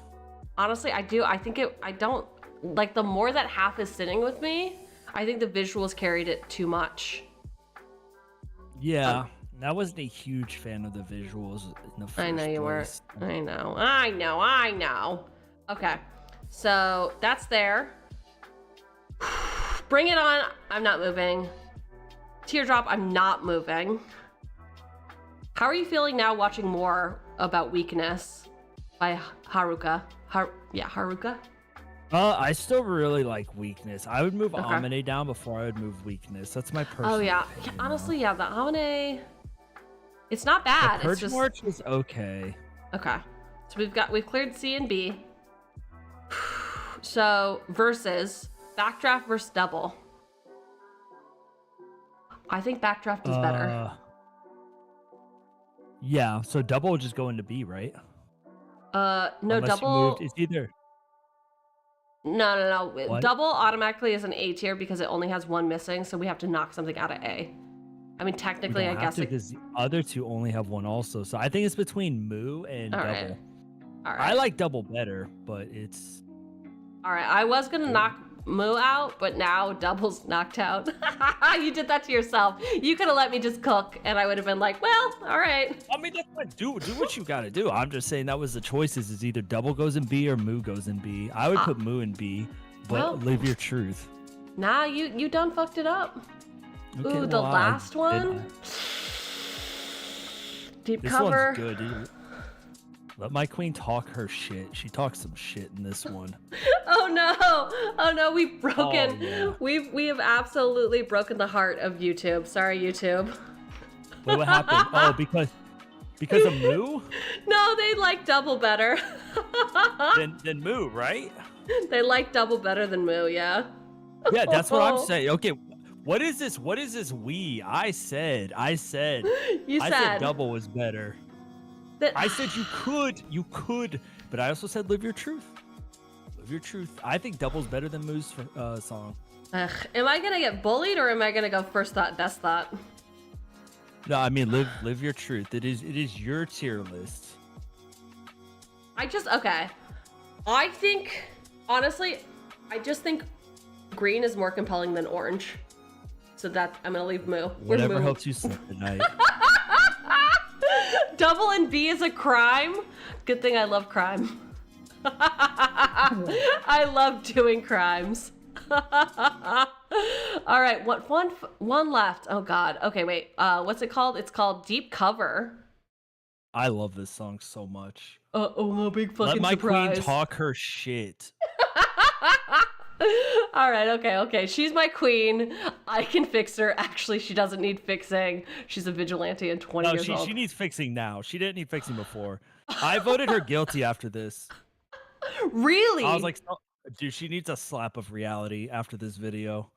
Honestly, I do. I think it. I don't like the more that Half is sitting with me. I think the visuals carried it too much. Yeah, I wasn't a huge fan of the visuals in the first I know you place. weren't. I know. Okay, so that's there. Bring it on. I'm not moving. Teardrop, I'm not moving. How are you feeling now watching more about Weakness by Haruka? Haruka? I still really like Weakness. I would move Okay. Amine down before I would move Weakness. That's my personal Oh yeah. opinion. Honestly, yeah, the Amine, it's not bad. The It's Purge just March is okay. okay. So we've cleared C and B. So versus Backdraft versus Double. I think Backdraft is better. Yeah, so Double would just go into B, right? No, Unless you Double. moved- it's either. No. What? Double automatically is an A tier because it only has one missing, so we have to knock something out of A. I mean, technically, I guess it. Because the other two only have one also, so I think it's between Moo and All Double. right. All right. I like Double better, but it's. All right, I was gonna knock Moo out, but now Double's knocked out. You did that to yourself. You could have let me just cook, and I would have been like, well, all right. I mean, that's what, do what you gotta do. I'm just saying that was the choices. Is either Double goes in B or Moo goes in B. I would put Moo in B, but well. live your truth. Nah, you done fucked it up. Okay, Ooh, the well, last one. Deep This cover. one's good. Dude. Let my queen talk her shit. She talks some shit in this one. Oh no, we've broken. yeah. We have absolutely broken the heart of YouTube. Sorry, YouTube. Wait, what happened? Oh, because of Moo? No, they like Double better. Then Moo, right? They like Double better than Moo, yeah. Yeah, that's what I'm saying. Okay, what is this? What is this? I said. You I said said Double was better. I said you could, but I also said live your truth. Live your truth. I think Double's better than Moo's song. Ugh, am I gonna get bullied or am I gonna go first thought, best thought? No, I mean live your truth. It is your tier list. Okay. I think, honestly, I just think green is more compelling than orange. So that I'm gonna leave Moo. Where's Whatever Moo? helps you sleep tonight. Double and B is a crime. Good thing I love crime. I love doing crimes. All right, one left. Oh God. Okay, wait. What's it called? It's called Deep Cover. I love this song so much. Oh, big fucking Let my surprise. queen talk her shit. All right, okay. She's my queen. I can fix her. Actually, she doesn't need fixing. She's a vigilante and 20 years old. She needs fixing now. She didn't need fixing before. I voted her guilty after this. Really? I was like, dude, she needs a slap of reality after this video.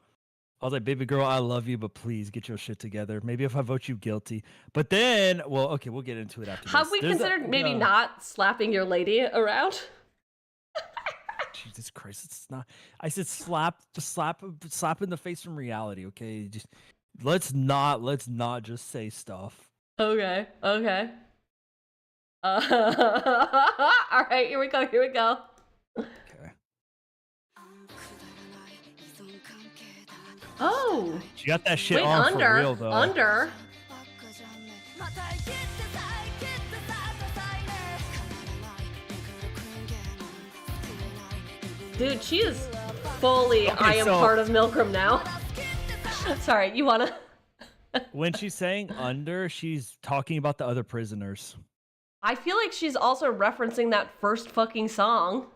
I was like, baby girl, I love you, but please get your shit together. Maybe if I vote you guilty. But then, well, okay, we'll get into it after Have this. we considered maybe not slapping your lady around? Jesus Christ, it's not. I said slap in the face from reality, okay? Just let's not just say stuff. Okay. All right, here we go. Okay. Oh. She got that shit Wait, on for real though. Under. Dude, she is fully Okay, I am so- part of Milgram now. Sorry, you wanna? When she's saying under, she's talking about the other prisoners. I feel like she's also referencing that first fucking song.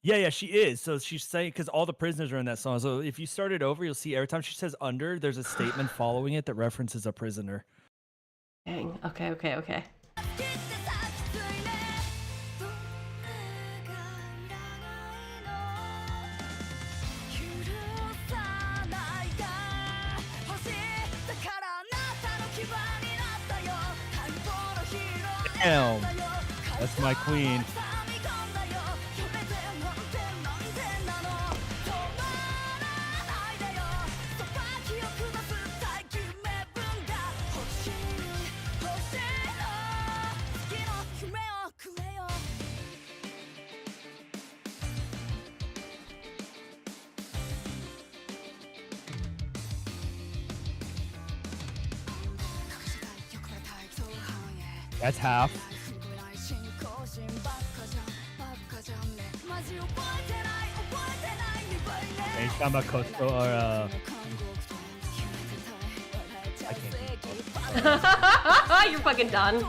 Yeah, she is. So she's saying, because all the prisoners are in that song. So if you start it over, you'll see every time she says under, there's a statement following it that references a prisoner. Dang. Okay. Damn. That's my queen. That's half. And he's talking about Coastal or I can't keep up. You're fucking done.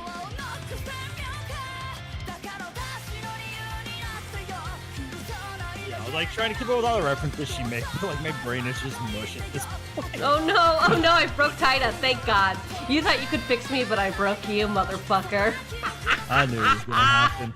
I was like trying to keep up with all the references she makes, but like my brain is just mush at this point. Oh no, I broke Taida, thank God. You thought you could fix me, but I broke you, motherfucker. I knew it was gonna happen.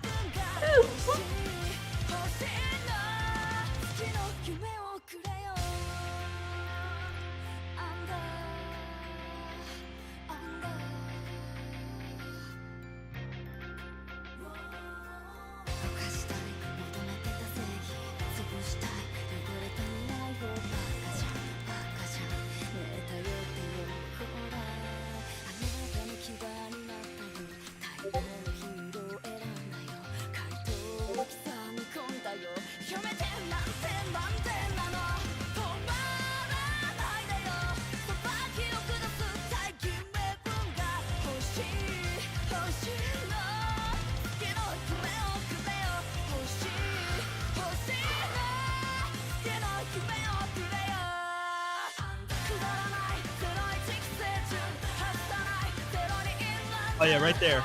Oh yeah, right there.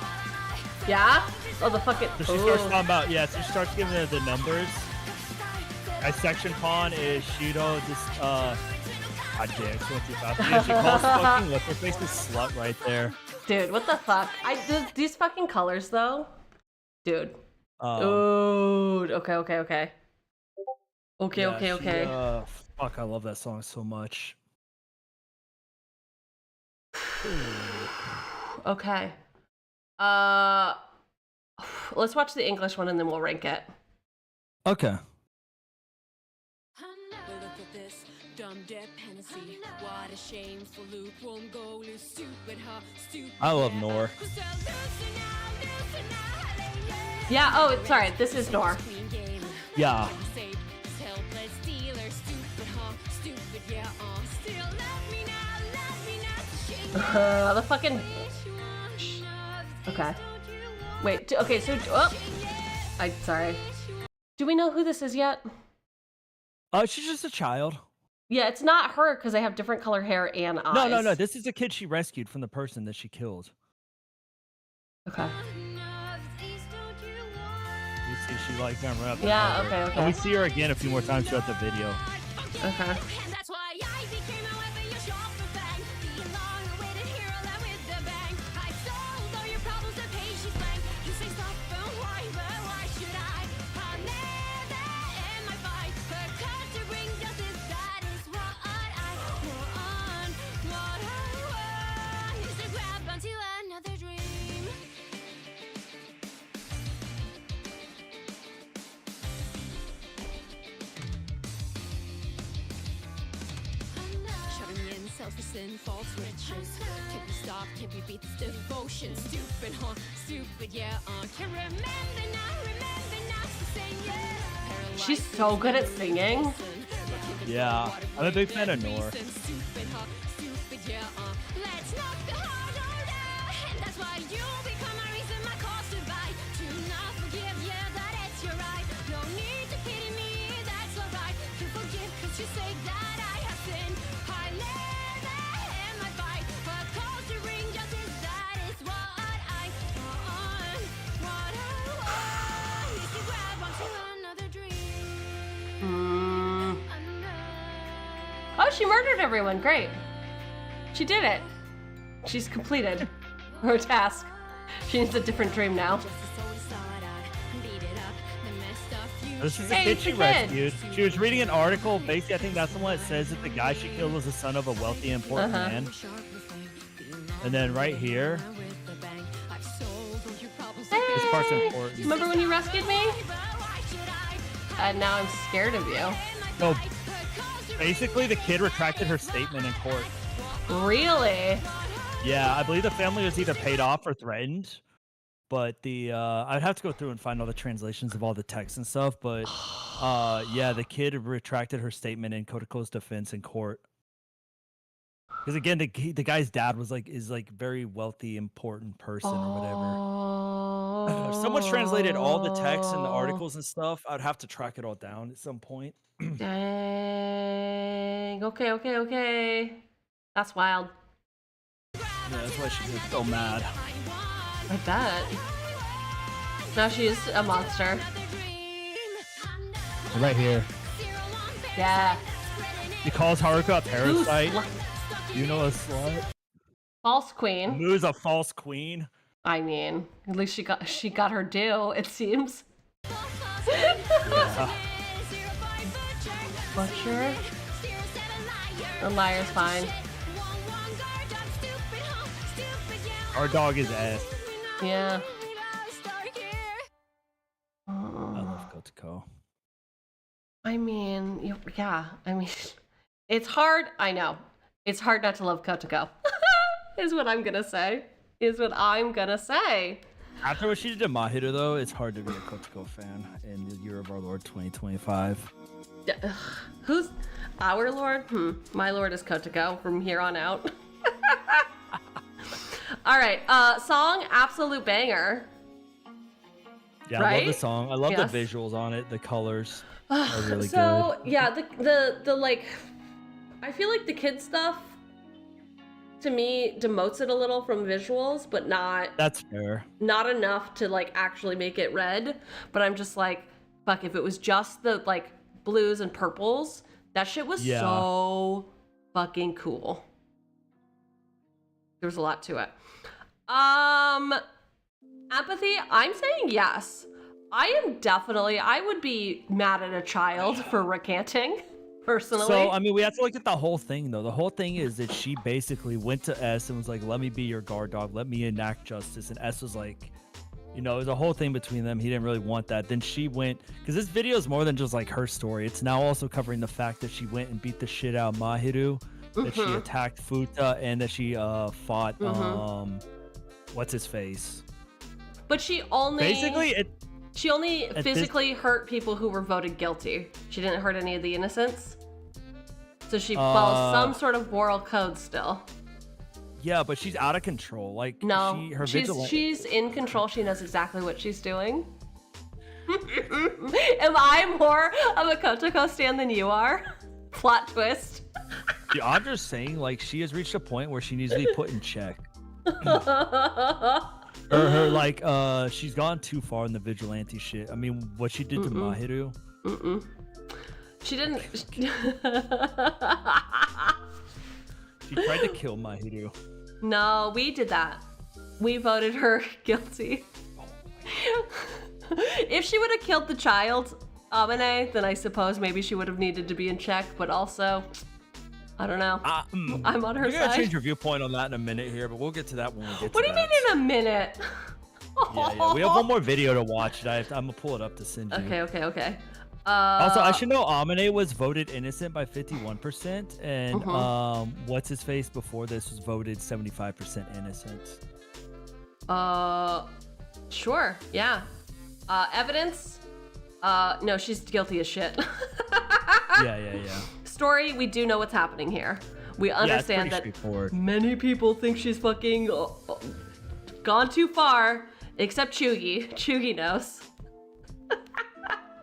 Yeah? Oh, the fucking. So she starts talking about, so she starts giving her the numbers. Dissection pawn is Shido, just, God damn, so what's he talking? Yeah, she calls fucking what's her face is slut right there. Dude, what the fuck? These fucking colors, though? Dude. Dude. Okay. Okay. Fuck, I love that song so much. Okay. Let's watch the English one and then we'll rank it. Okay. I love Nor. Yeah, oh, sorry, this is Nor. Yeah. The fucking... Okay. Wait, okay, so... Oh! Sorry. Do we know who this is yet? She's just a child. Yeah, it's not her because they have different color hair and eyes. No. This is a kid she rescued from the person that she killed. Okay. You see, she like ran up. Yeah. Okay. And we see her again a few more times throughout the video. Okay. Sin, false riches. Can't be stopped, can't be beat this devotion. Stupid, huh? Stupid, yeah. Can't remember now, to sing, yeah. She's so good at singing. Yeah, I'm a big fan of Noor. Stupid, huh? Stupid, yeah. Let's knock the heart out. And that's why you become a reason my cause survive. To not forgive, yeah, that is your right. No need to pity me, that's alright. To forgive, cause you say that I have sinned. I live. Oh, she murdered everyone. Great. She did it. She's completed her task. She needs a different dream now. This is the kid she rescued. She was reading an article. Basically, I think that's the one that says that the guy she killed was the son of a wealthy, important man. And then right here, this part's important. Remember when you rescued me? And now I'm scared of you. No, basically the kid retracted her statement in court. Really? Yeah, I believe the family was either paid off or threatened. But the I'd have to go through and find all the translations of all the text and stuff. But yeah, the kid retracted her statement in Kotako's defense in court. Because again, the guy's dad was is very wealthy, important person or whatever. If someone's translated all the text and the articles and stuff, I'd have to track it all down at some point. Dang. Okay. That's wild. Yeah, that's why she's so mad. I bet. Now she's a monster. Right here. Yeah. He calls Haruka a parasite. You know a slut? False queen. Moo's a false queen. I mean, at least she got her due, it seems. Yeah. Butcher. The liar's fine. Our dog is ass. Yeah. I love Kotoko. I mean, yeah. I mean, it's hard. I know. It's hard not to love Kotoko. Is what I'm gonna say. After what she did to Mahiru, though, it's hard to be a Kotoko fan in the year of our Lord 2025. Who's our Lord? My Lord is Kotoko from here on out. All right, song, absolute banger. Yeah, right? I love the song. I love the visuals on it. The colors are really so, good. yeah, the like, I feel like the kid stuff, to me, demotes it a little from visuals, but not... That's fair. Not enough to, like, actually make it red. But I'm just like, fuck, if it was just the, like, blues and purples, that shit was so fucking cool. There was a lot to it. Empathy, I'm saying yes. I would be mad at a child for recanting, personally. So, I mean, we have to look at the whole thing, though. The whole thing is that she basically went to S and was like, let me be your guard dog. Let me enact justice. And S was like, you know, it was a whole thing between them. He didn't really want that. Then she went, because this video is more than just like her story. It's now also covering the fact that she went and beat the shit out of Mahiru, that she attacked Futa, and that she fought, what's his face? But she only... She only At physically hurt people who were voted guilty. She didn't hurt any of the innocents. So she follows some sort of moral code still. Yeah, but she's out of control. Like, No, her vigilance. she's in control. She knows exactly what she's doing. Am I more of a Kotoko stan than you are? Plot twist. Dude, I'm just saying, like, she has reached a point where she needs to be put in check. Her like, she's gone too far in the vigilante shit. I mean, what she did to Mahiru. She didn't. She tried to kill Mahiru. No, we did that. We voted her guilty. If she would have killed the child, Amane, then I suppose maybe she would have needed to be in check, but also, I don't know. I'm on her We're gonna side. change your viewpoint on that in a minute here, but we'll get to that when we get to What do you mean in a minute? Yeah, we have one more video to watch. I'm gonna pull it up to send you. Okay. Also, I should know Amane was voted innocent by 51%, and what's his face before this was voted 75% innocent. Sure, yeah. Evidence? No, she's guilty as shit. Yeah. Story, we do know what's happening here. We understand that many people think she's fucking gone too far, except Cheugy. Cheugy knows.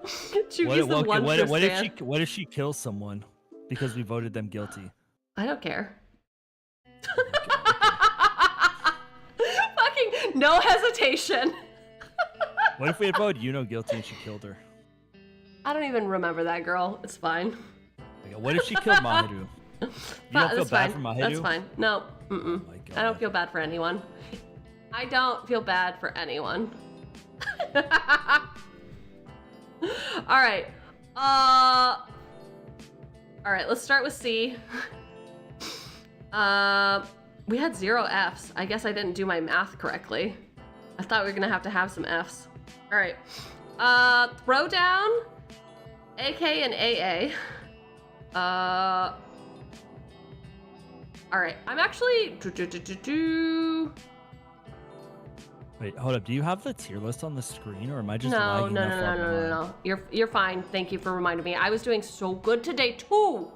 Cheugy's the one what if she kills someone because we voted them guilty? I don't care. Fucking no hesitation. What if we had voted guilty and she killed her? I don't even remember that girl. It's fine. Okay, what if she killed Mahiru? You don't feel bad for Mahiru? That's fine. No. I don't feel bad for anyone. I don't feel bad for anyone. All right. All right, let's start with C. We had 0 Fs. I guess I didn't do my math correctly. I thought we were gonna have some Fs. All right. Throwdown, AK and AA. All right. I'm actually. Wait, hold up. Do you have the tier list on the screen, or am I just lagging that far behind? No. You're fine. Thank you for reminding me. I was doing so good today too.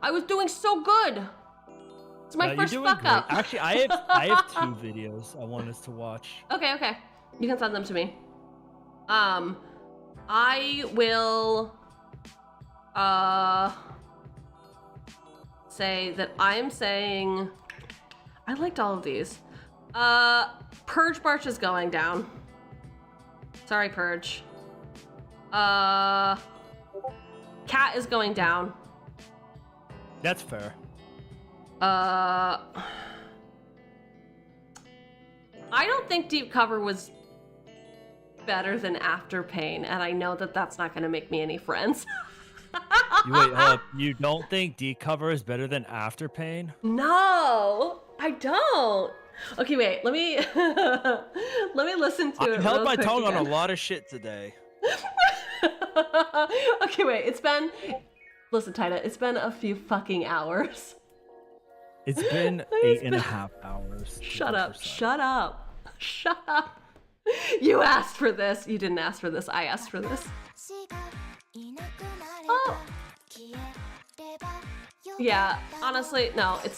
I was doing so good. It's my first fuck up. Actually, I have 2 videos I want us to watch. Okay. You can send them to me. I will say that I am saying I liked all of these. Purge March is going down. Sorry, Purge. Cat is going down. That's fair. I don't think Deep Cover was better than After Pain, and I know that that's not going to make me any friends. Wait, hold up. You don't think Deep Cover is better than After Pain? No, I don't. Okay, wait. Let me listen to it. I held real my quick tongue again. on a lot of shit today. Okay, wait. Listen, Taida. It's been a few fucking hours. It's been 8.5 hours. Shut up. You asked for this. You didn't ask for this. I asked for this. Oh. Yeah, honestly, no, it's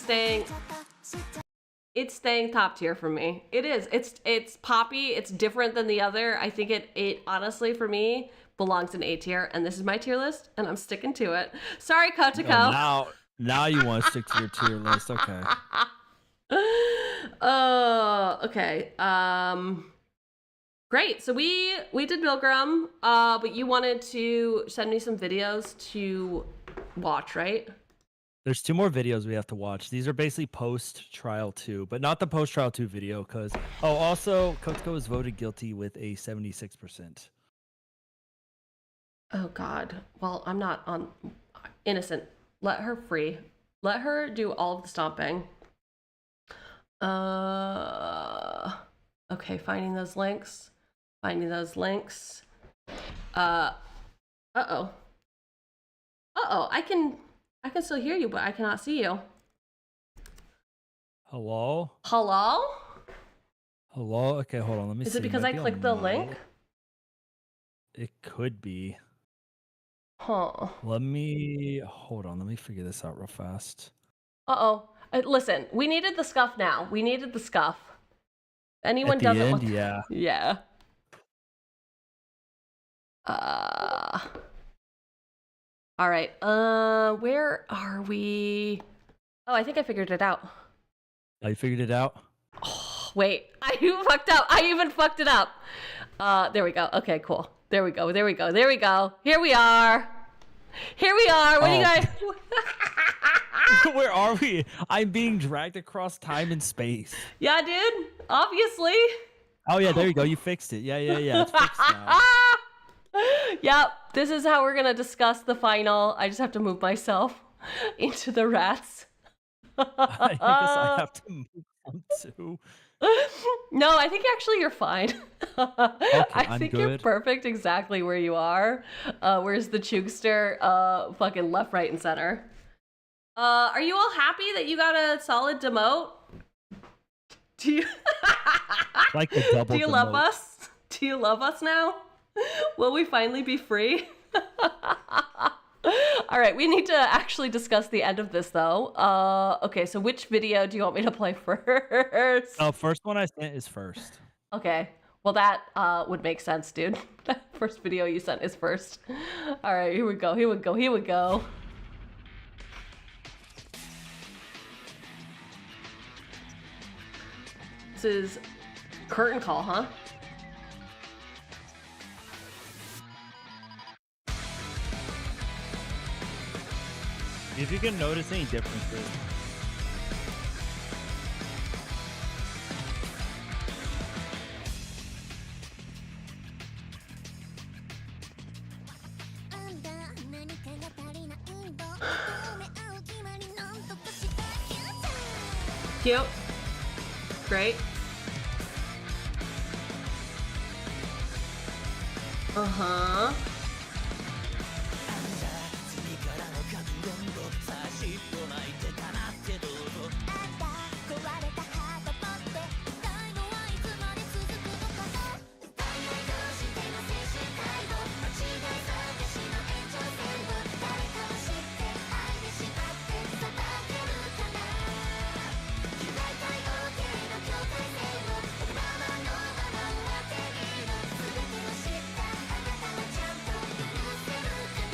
staying top tier for me. It is. It's poppy. It's different than the other. I think it honestly for me belongs in A tier, and this is my tier list, and I'm sticking to it. Sorry, Kotoko. Now you want to stick to your tier list. Okay. Okay. Great. So we did Milgram, but you wanted to send me some videos to watch, right? There's 2 more videos we have to watch. These are basically post-trial 2, but not the post-trial 2 video, because... Oh, also, Kotoko was voted guilty with a 76%. Oh, God. Well, I'm not on... Innocent. Let her free. Let her do all of the stomping. Okay, finding those links. Uh-oh. I can still hear you, but I cannot see you. Hello? Okay, hold on. Let me see. Is it because I clicked the link? It could be. Huh. Hold on. Let me figure this out real fast. Listen, we needed the scuff now. Anyone At the doesn't end, want... yeah. Yeah. All right. Where are we? Oh, I think I figured it out. Oh, you figured it out? Oh, wait, I fucked up. I even fucked it up. There we go. Okay, cool. There we go. There we go. There we go. Here we are. Here we are. What do you guys? Where are we? I'm being dragged across time and space. Yeah, dude. Obviously. Oh yeah, there you go. You fixed it. Yeah. It's fixed now. Yep. This is how we're gonna discuss the final. I just have to move myself into the rats. I guess I have to move them too. No, I think actually you're fine. Okay, I think you're good. perfect exactly where you are. Where's the Chugster? Fucking left, right, and center. Are you all happy that you got a solid demote? Do you Like the double Do you love demote. us? Do you love us now? Will we finally be free? All right, we need to actually discuss the end of this though. Okay, so which video do you want me to play first? Oh, first one I sent is first. Okay, well that would make sense, dude. That first video you sent is first. All right, here we go, here we go, here we go. This is curtain call, huh? If you can notice any differences. Cute. Great. Uh-huh.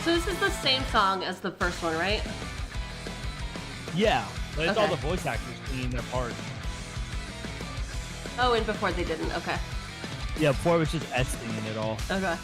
So this is the same song as the first one, right? Yeah, but it's all Okay. the voice actors singing their part. Oh, and before they didn't. Okay. Yeah, before it was just S singing it all. Okay.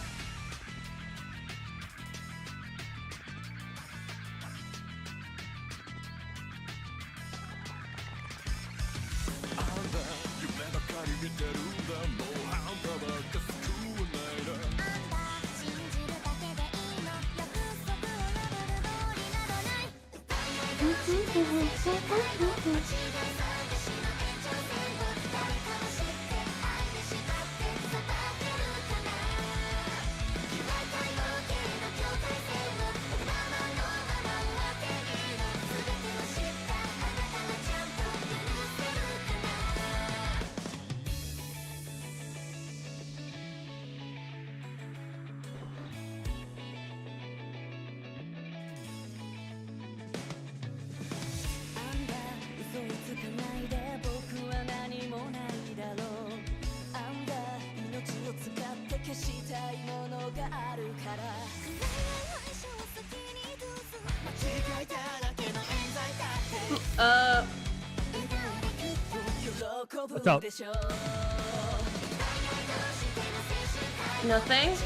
What's up? Nothing?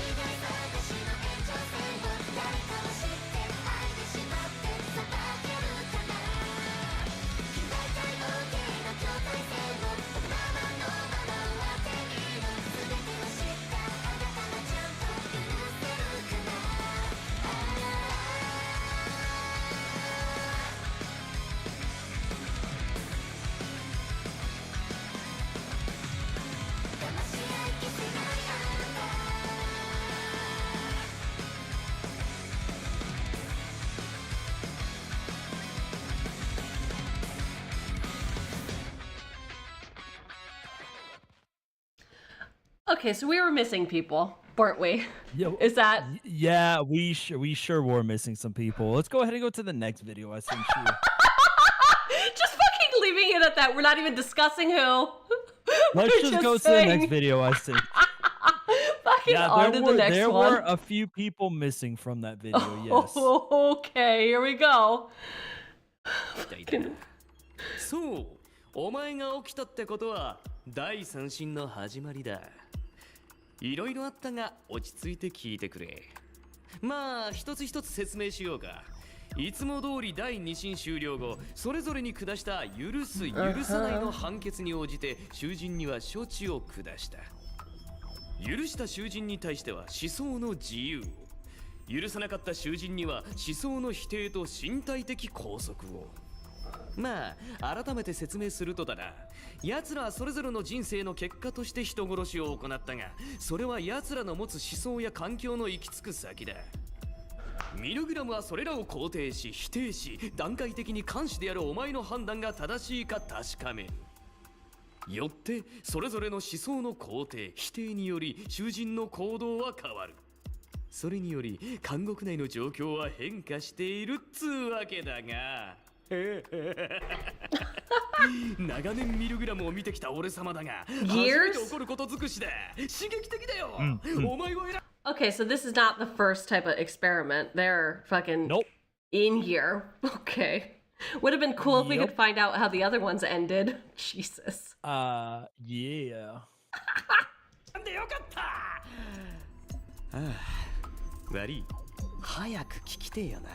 Okay, so we were missing people, weren't we? Yeah, Is that? Yeah, we sure were missing some people. Let's go ahead and go to the next video I sent you. Just fucking leaving it at that. We're not even discussing who. Let's We're just go to the saying- next video I sent. Fuck fucking on to the next there one. were a few people missing from that video, yes. Okay, here we go. そう、お前が起きたってことは第三審の始まりだ。いろいろあったが落ち着いて聞いてくれ。まあ一つ一つ説明しようか。いつも通り第二審終了後、それぞれに下した許す許さないの判決に応じて囚人には処置を下した。許した囚人に対しては思想の自由を、許さなかった囚人には思想の否定と身体的拘束を。まあ改めて説明するとだな、奴らはそれぞれの人生の結果として人殺しを行ったが、それは奴らの持つ思想や環境の行き着く先だ。ミルグラムはそれらを肯定し否定し、段階的に監視であるお前の判断が正しいか確かめる。よってそれぞれの思想の肯定否定により囚人の行動は変わる。それにより監獄内の状況は変化しているっつうわけだが長年ミルグラムを見てきた俺様だが、初めて起こること尽くしだ。刺激的だよ。お前を選ぶ。 Okay, so this is not the first type of experiment. They're fucking in here. Okay. Would have been cool if we could find out how the other ones ended. Jesus. Yeah. なんでよかった。悪い。早く聞きてえよな。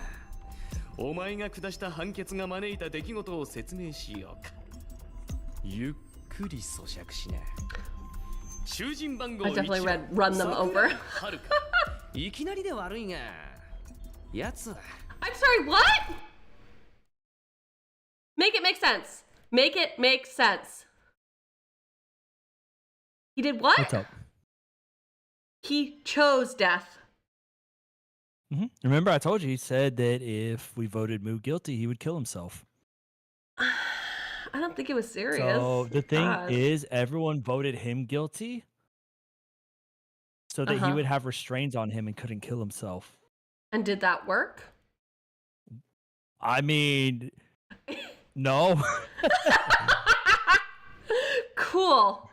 お前が下した判決が招いた出来事を説明しようか。ゆっくり咀嚼しな。囚人番号 I definitely run them over. いきなりで悪いが、やつは。I'm sorry, what? Make it make sense. Make it make sense. He did what? What's up? He chose death. Remember, I told you he said that if we voted Moo guilty, he would kill himself. I don't think it was serious. So the thing God. is, everyone voted him guilty so that he would have restraints on him and couldn't kill himself. And did that work? I mean, no. Cool.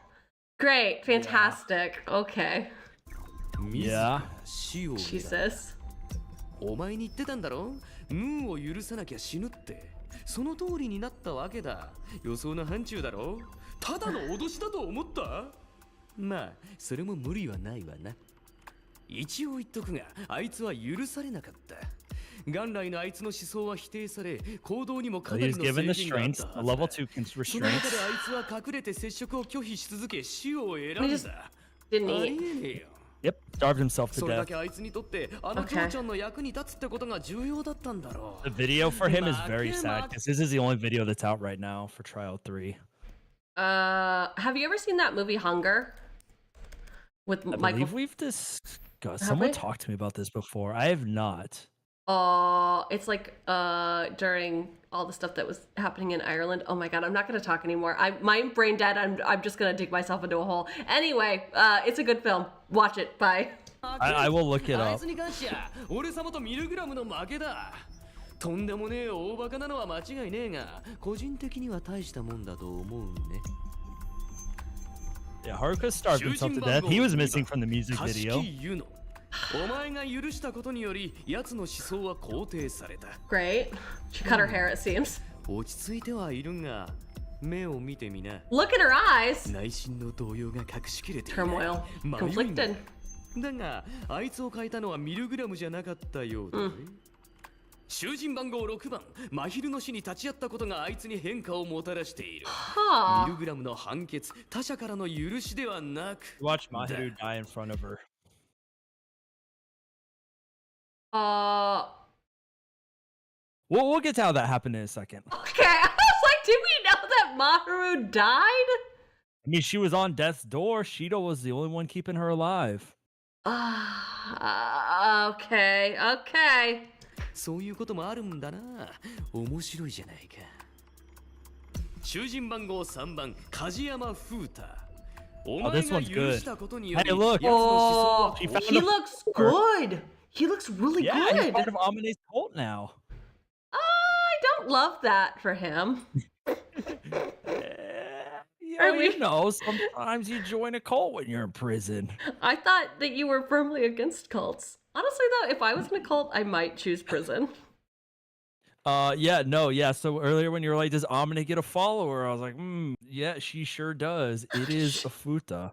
Great. Fantastic. Okay. Yeah. Jesus. お前に言ってたんだろ？ムーを許さなきゃ死ぬって。その通りになったわけだ。予想の範疇だろ？ただの脅しだと思った？まあ、それも無理はないわな。一応言っとくが、あいつは許されなかった。元来のあいつの思想は否定され、行動にもかなりの制限があったはずだ。その中であいつは隠れて接触を拒否し続け、死を選んだ。ありえねえよ。Yep, starved himself to それだ death. けあいつにとってあの父ちゃんの役に立つってことが重要だったんだろう。 The video for him is very sad because this is the only video that's out right now for Trial 3. Have you ever seen that movie Hunger? With I Michael. believe we've discussed. Someone talked to me about this before. I have not. It's like during all the stuff that was happening in Ireland. Oh my god, I'm not gonna talk anymore. My brain dead. I'm just gonna dig myself into a hole. Anyway, it's a good film. Watch it. Bye. I will look it あい up. つに関しては俺様とミルグラムの負けだ。とんでもねえ大バカなのは間違いねえが、個人的には大したもんだと思うね。Yeah, Haruka starved himself to death. He was missing from the music video. お前が許したことにより、奴の思想は肯定された。Great. She cut her hair, it seems. 落ち着いてはいるが、目を見てみな。 Look at her eyes. 内心の動揺が隠しきれていない。 Turmoil. Conflicted. だが、あいつを変えたのはミルグラムじゃなかったようだ。囚人番号6番、マヒルの死に立ち会ったことがあいつに変化をもたらしている。ミルグラムの判決、他者からの許しではなく。Watch Mahiru die in front of her. We'll get to how that happened in a second. Okay, I was like, did we know that Mahiru died? I mean, she was on death's door. Shido was the only one keeping her alive. Okay. そういうこともあるんだな。面白いじゃないか。囚人番号3番、梶山風太。お前が許したことにより、 Hey, look. He looks good. He looks really yeah, good. He's part of Amine's cult now. I don't love that for him. Well, you know, sometimes you join a cult when you're in prison. I thought that you were firmly against cults. Honestly, though, if I was in a cult, I might choose prison. Yeah. So earlier when you were like, does Amine get a follower? I was like, yeah, she sure does. It is Afuta.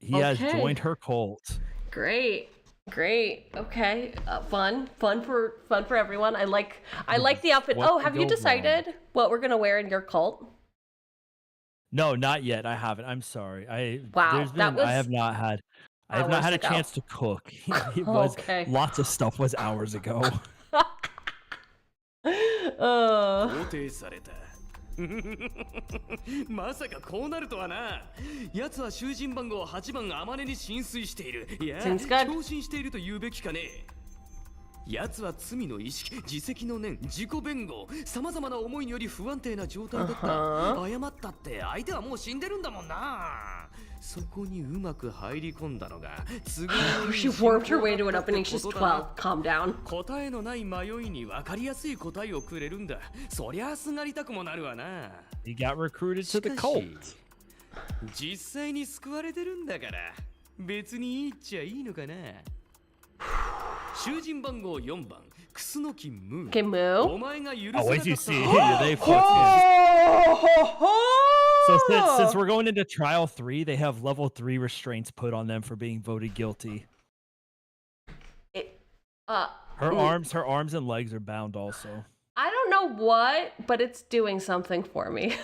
He has joined her cult. Great. Okay. Fun for everyone. I like the outfit. What Have you decided what we're gonna wear in your cult? No, not yet. I haven't. I'm sorry. I have not had a chance to cook. It was lots of stuff was hours ago. 肯定されたまさかこうなるとはな。奴は囚人番号8番天音に浸水している。いや、共振していると言うべきかね。奴は罪の意識、自責の念、自己弁護、様々な思いにより不安定な状態だった。謝ったって相手はもう死んでるんだもんな。そこにうまく入り込んだのが She warped her way to an opening. She's 12. Calm down. 答えのない迷いに分かりやすい答えをくれるんだ。そりゃすがりたくもなるわな。He got recruited to the cult. 実際に救われてるんだから別にいいっちゃいいのかな。囚人番号4番クスノキムー。お前が許さなかった。 Oh, as you see, they So since we're going into trial 3, they have level 3 restraints put on them for being voted guilty. Her arms and legs are bound also. I don't know what, but it's doing something for me.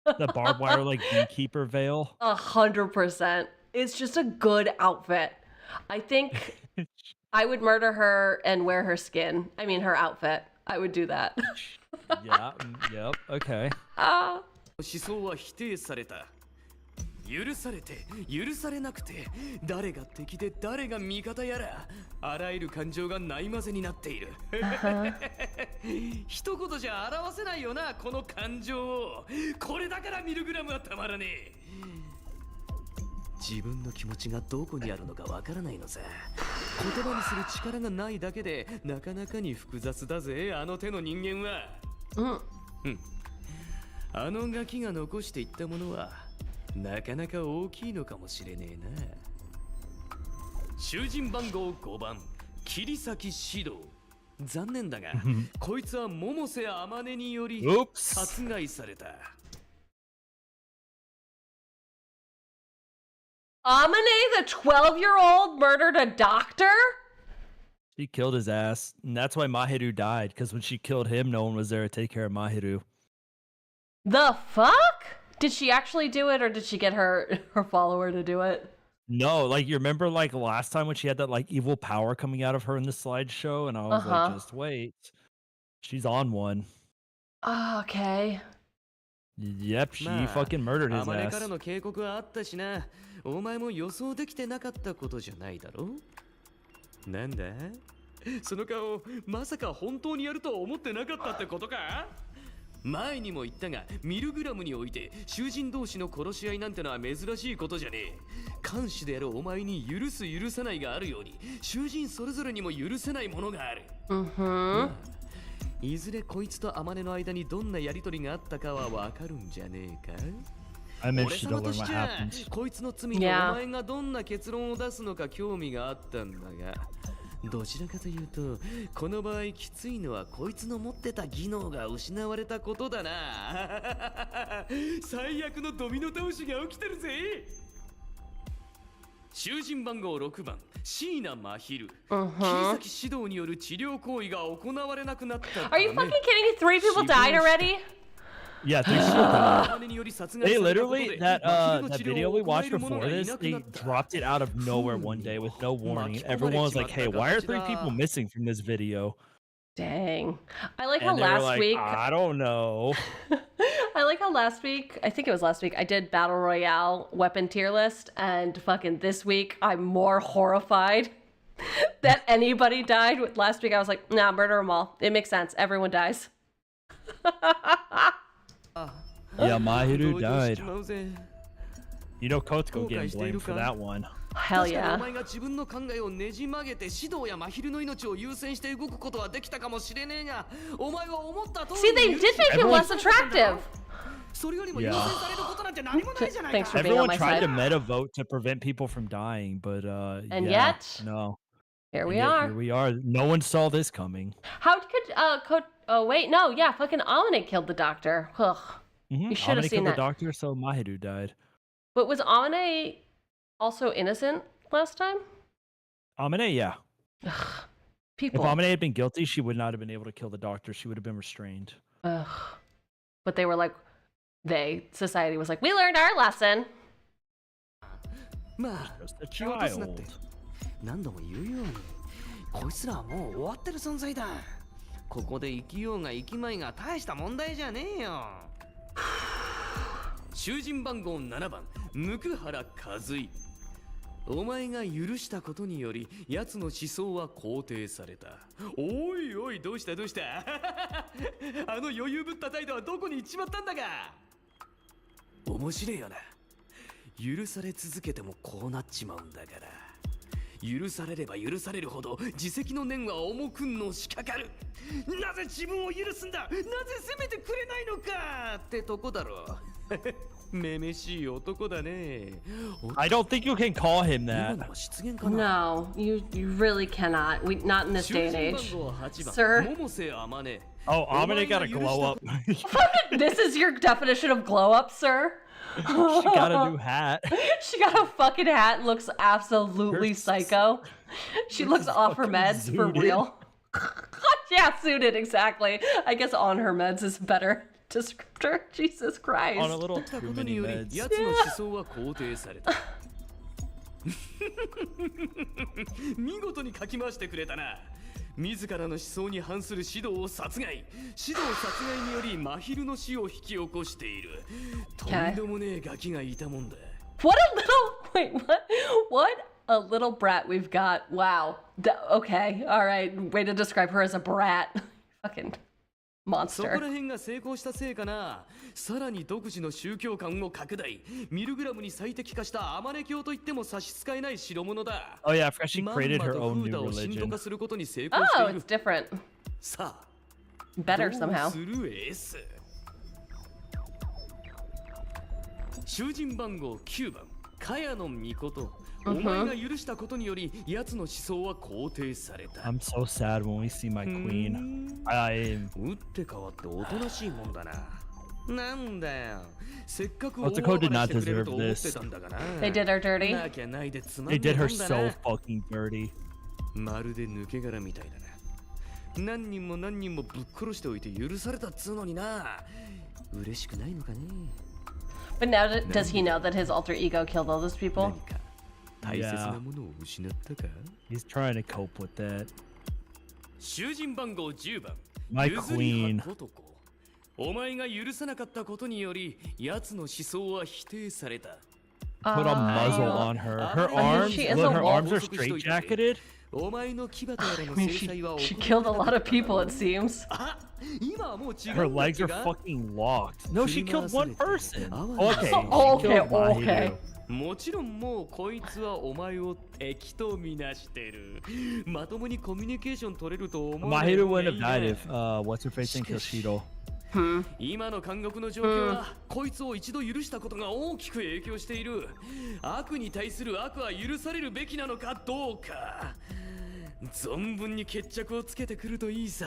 The barbed wire like beekeeper veil. 100%. It's just a good outfit. I think I would murder her and wear her skin. I mean her outfit. I would do that. Yep. Okay. 思想は否定された。許されて許されなくて誰が敵で誰が味方やらあらゆる感情がないまぜになっている。一言じゃ表せないよなこの感情を。これだからミルグラムはたまらねえ。自分の気持ちがどこにあるのかわからないのさ。言葉にする力がないだけでなかなかに複雑だぜあの手の人間は。あのガキが残していったものはなかなか大きいのかもしれねえな。囚人番号5番切り裂き指導。残念だがこいつは百瀬天音により殺害された。Amane, the 12-year-old, murdered a doctor? She killed his ass, and that's why Mahiru died, because when she killed him, no one was there to take care of Mahiru. The fuck? Did she actually do it, or did she get her follower to do it? No, like, you remember, like, last time when she had that, like, evil power coming out of her in the slideshow, and I was like, just wait. She's on one. Oh, okay. Yep, she fucking murdered his ass. からの警告はあったしな。お前も予想できてなかったことじゃないだろ。なんだその顔、まさか本当にやるとは思ってなかったってことか。前にも言ったが、ミルグラムにおいて囚人同士の殺し合いなんてのは珍しいことじゃねえ。監視であるお前に許す許さないがあるように、囚人それぞれにも許せないものがある。いずれこいつと天音の間にどんなやりとりがあったかはわかるんじゃねえか。俺様としちゃこいつの罪にお前がどんな結論を出すのか興味があったんだが、どちらかというとこの場合きついのはこいつの持ってた技能が失われたことだな。最悪のドミノ倒しが起きてるぜ。囚人番号6番椎名真昼。切り裂き指導による治療行為が行われなくなった。Are you fucking kidding me? 3 people died already? Yeah, they still died. They literally, that video we watched before this, they dropped it out of nowhere one day with no warning. And everyone was like, hey, why are 3 people missing from this video? Dang. I like how And they were last like, week... I don't know. I like how last week, I think it was last week, I did Battle Royale weapon tier list, and fucking this week, I'm more horrified that anybody died. Last week, I was like, nah, murder them all. It makes sense. Everyone dies. Yeah, Mahiru died. You know Kotoko getting blamed for that one. Hell yeah. See, they did make him less attractive. Thanks for being on Everyone my tried side. to meta vote to prevent people from dying, but And yeah, yet, no. Here we And yet are. Here we are. No one saw this coming. How could oh wait, no, yeah, fucking Amane killed the doctor. Ugh. You should have Amane seen killed that. the doctor, so Mahiru died. But was Amane also innocent last time? Amane, yeah. People. If Amane had been guilty, she would not have been able to kill the doctor. She would have been restrained. Ugh. But they were like, society was like, we learned our lesson. まあ Just a 気を落とすなって child. 何度も言うようにこいつらはもう終わってる存在だここで生きようが生きまいが大した問題じゃねえよ囚人番号7番向原和井お前が許したことにより奴の思想は肯定されたおいおいどうしたどうしたあの余裕ぶった態度はどこに行っちまったんだか面白いよな許され続けてもこうなっちまうんだから許されれば許されるほど自責の念は重くのしかかるなぜ自分を許すんだなぜ責めてくれないのかってとこだろめめしい男だね I don't think you can call him that. No, you really cannot. Not in this day and age. Sir. Oh, Amane got a glow up. This is your definition of glow up, sir? She got a new hat. She got a fucking hat, looks absolutely psycho. She looks off her meds for real. Yeah, suited, exactly. I guess on her meds is a better descriptor. Jesus Christ. On a little too many meds. 見事にかき回してくれたな自らの思想に反する指導を殺害指導殺害により真昼の死を引き起こしているとんでもねえガキがいたもんだ What a little wait, what a little brat we've got. Wow. Okay, all right. Way to describe her as a brat. Fucking そ monster. こら辺が成功したせいかなさらに独自の宗教観を拡大ミルグラムに最適化したアマネ教といっても差し支えない代物だ Oh yeah, I forgot she created her まんまと own フー new ダを浸透 religion. 化することに成功してい Oh, る it's different. さあ Better どう somehow. する S 囚人番号9番茅野美琴お前が許したことにより奴の思想は肯定された I'm so sad when we see my queen. I am. 打って変わっておとなしいもんだななんだよせっかく Otsuko did not してくれると deserve 思って this. たんだがな They did her dirty. なきゃないでつまん They ねえ did も her んだ so な fucking dirty. まるで抜け殻みたいだな何人も何人もぶっ殺しておいて許されたっつうのにな嬉しくないのかね But now does he know that his alter ego killed all those people? 大切なものを失ったか He's trying to cope with that. 囚人番号10番 My 譲り queen. はことこお前が許さなかったことにより奴の思想は否定された Put a muzzle on her. Her arms, she is look, a her wolf. arms are straitjacketed. お前の牙とやらの I mean, 制裁は she killed a lot of people, it seems. 今はもう違う Her legs are fucking locked. No, she killed one person. Okay. she Okay, killed Mahiru. okay. もちろんもうこいつはお前を敵とみなしてるまともにコミュニケーション取れると思う Mahiru wouldn't have died if what's her face didn't kill Shido. 今の監獄の状況はこいつを一度許したことが大きく影響している悪に対する悪は許されるべきなのかどうか存分に決着をつけてくるといいさ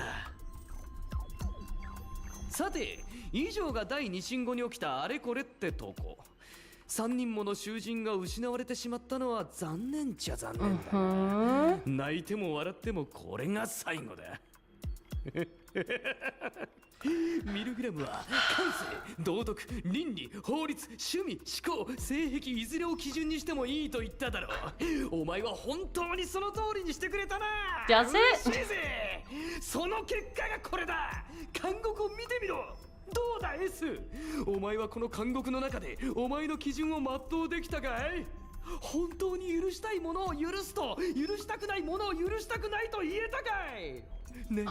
さて以上が第二進後に起きたあれこれってとこ3人もの囚人が失われてしまったのは残念っちゃ残念だ、泣いても笑ってもこれが最後だミルグラムは感性、道徳、倫理、法律、趣味、思考、性癖いずれを基準にしてもいいと言っただろうお前は本当にその通りにしてくれたな Does it? 嬉しいぜその結果がこれだ監獄を見てみろどうだ S お前はこの監獄の中でお前の基準を全うできたかい本当に許したいものを許すと許したくないものを許したくないと言えたかいね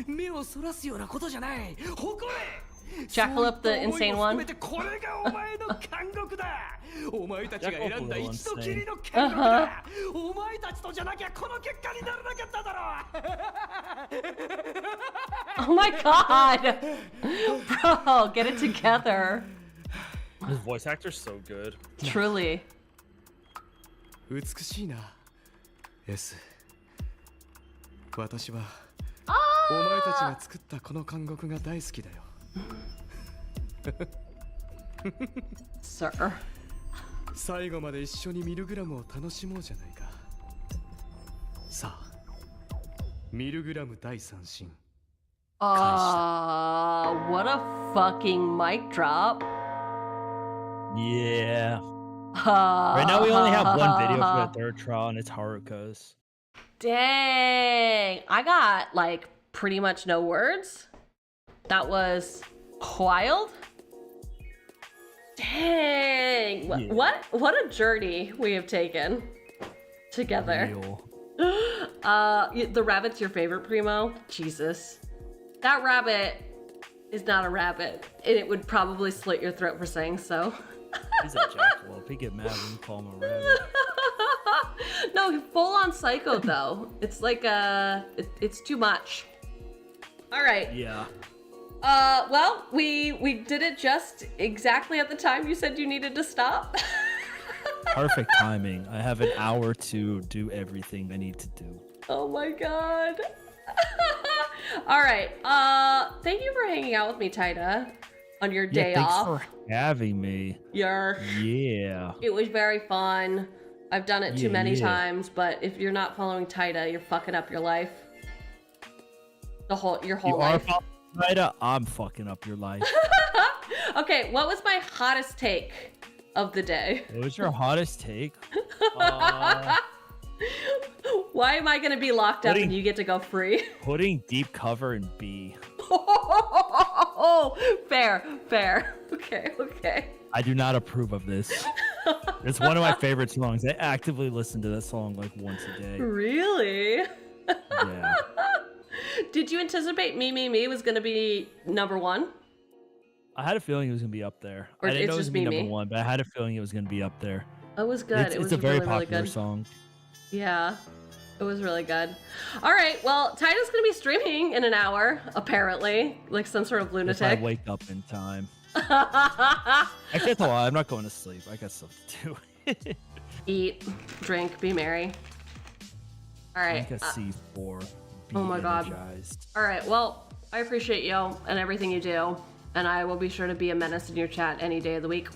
目をそらすようなことじゃない誇れ Jackalope the insane one? これがお前の監獄だお前たちが選んだ一度きりの監獄だお前たちとじゃなきゃこの結果にならなかっただろ Oh my god! Bro, get it together. His voice actor's so good. Truly. 美しいな S 私はお前たちが作ったこの監獄が大好きだよ Sir 最後まで一緒にミルグラムを楽しもうじゃないかさあミルグラム第三審 what a fucking mic drop. Yeah. Right now we only have one video for the third trial, and it's Haruka's. Dang. I got like pretty much no words. That was wild. Dang. Yeah. What a journey we have taken together. The rabbit's your favorite, Primo? Jesus. That rabbit is not a rabbit, and it would probably slit your throat for saying so. He's a jackalope. He get mad when you call him a rabbit. No, full on psycho though. It's like it's too much. All right. Yeah. Well, we did it just exactly at the time you said you needed to stop. Perfect timing. I have an hour to do everything I need to do. Oh my god. All right. Thank you for hanging out with me, Taida, on your day off. Thanks for having me. Yeah. It was very fun. I've done it too many times, but if you're not following Taida, you're fucking up your life. Your whole life. You are following Taida, I'm fucking up your life. Okay, what was my hottest take of the day? What was your hottest take? Why am I gonna be locked up and you get to go free? Putting deep cover in B. Oh, fair. Okay. I do not approve of this. It's one of my favorite songs. I actively listen to that song like once a day. Really? Yeah. Did you anticipate Me was gonna be #1? I had a feeling it was gonna be up there. Or I didn't know it was just gonna be Me. *1, but I had a feeling it was gonna be up there. It was good. It's a very really, popular really good. song. Yeah, it was really good. All right, well, Taida's gonna be streaming in an hour, apparently, like some sort of If lunatic. I wake up in time. I can't lie, I'm not going to sleep. I got stuff to do. Eat, drink, be merry. All right. Drink a C4. Be Oh my god. energized. All right, well, I appreciate you and everything you do, and I will be sure to be a menace in your chat any day of the week.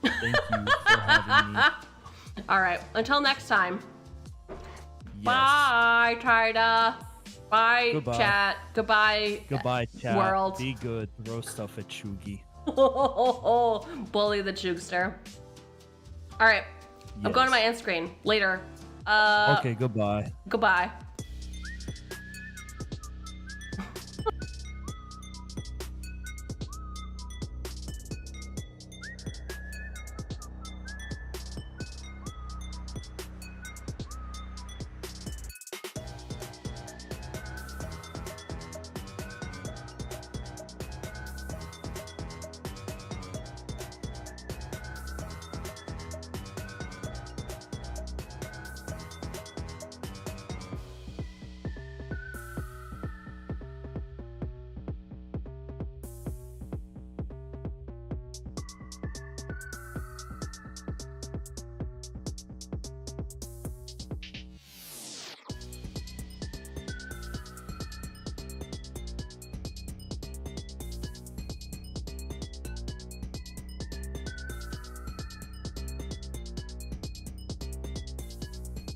Thank you for having me. All right, until next time. Yes. Bye, Taida. Bye, Goodbye. chat. Goodbye, Goodbye, chat. world. Be good. Throw stuff at Cheugy. Bully the Chugster. All right, I'm going to my end screen. Later. Okay, goodbye. Goodbye.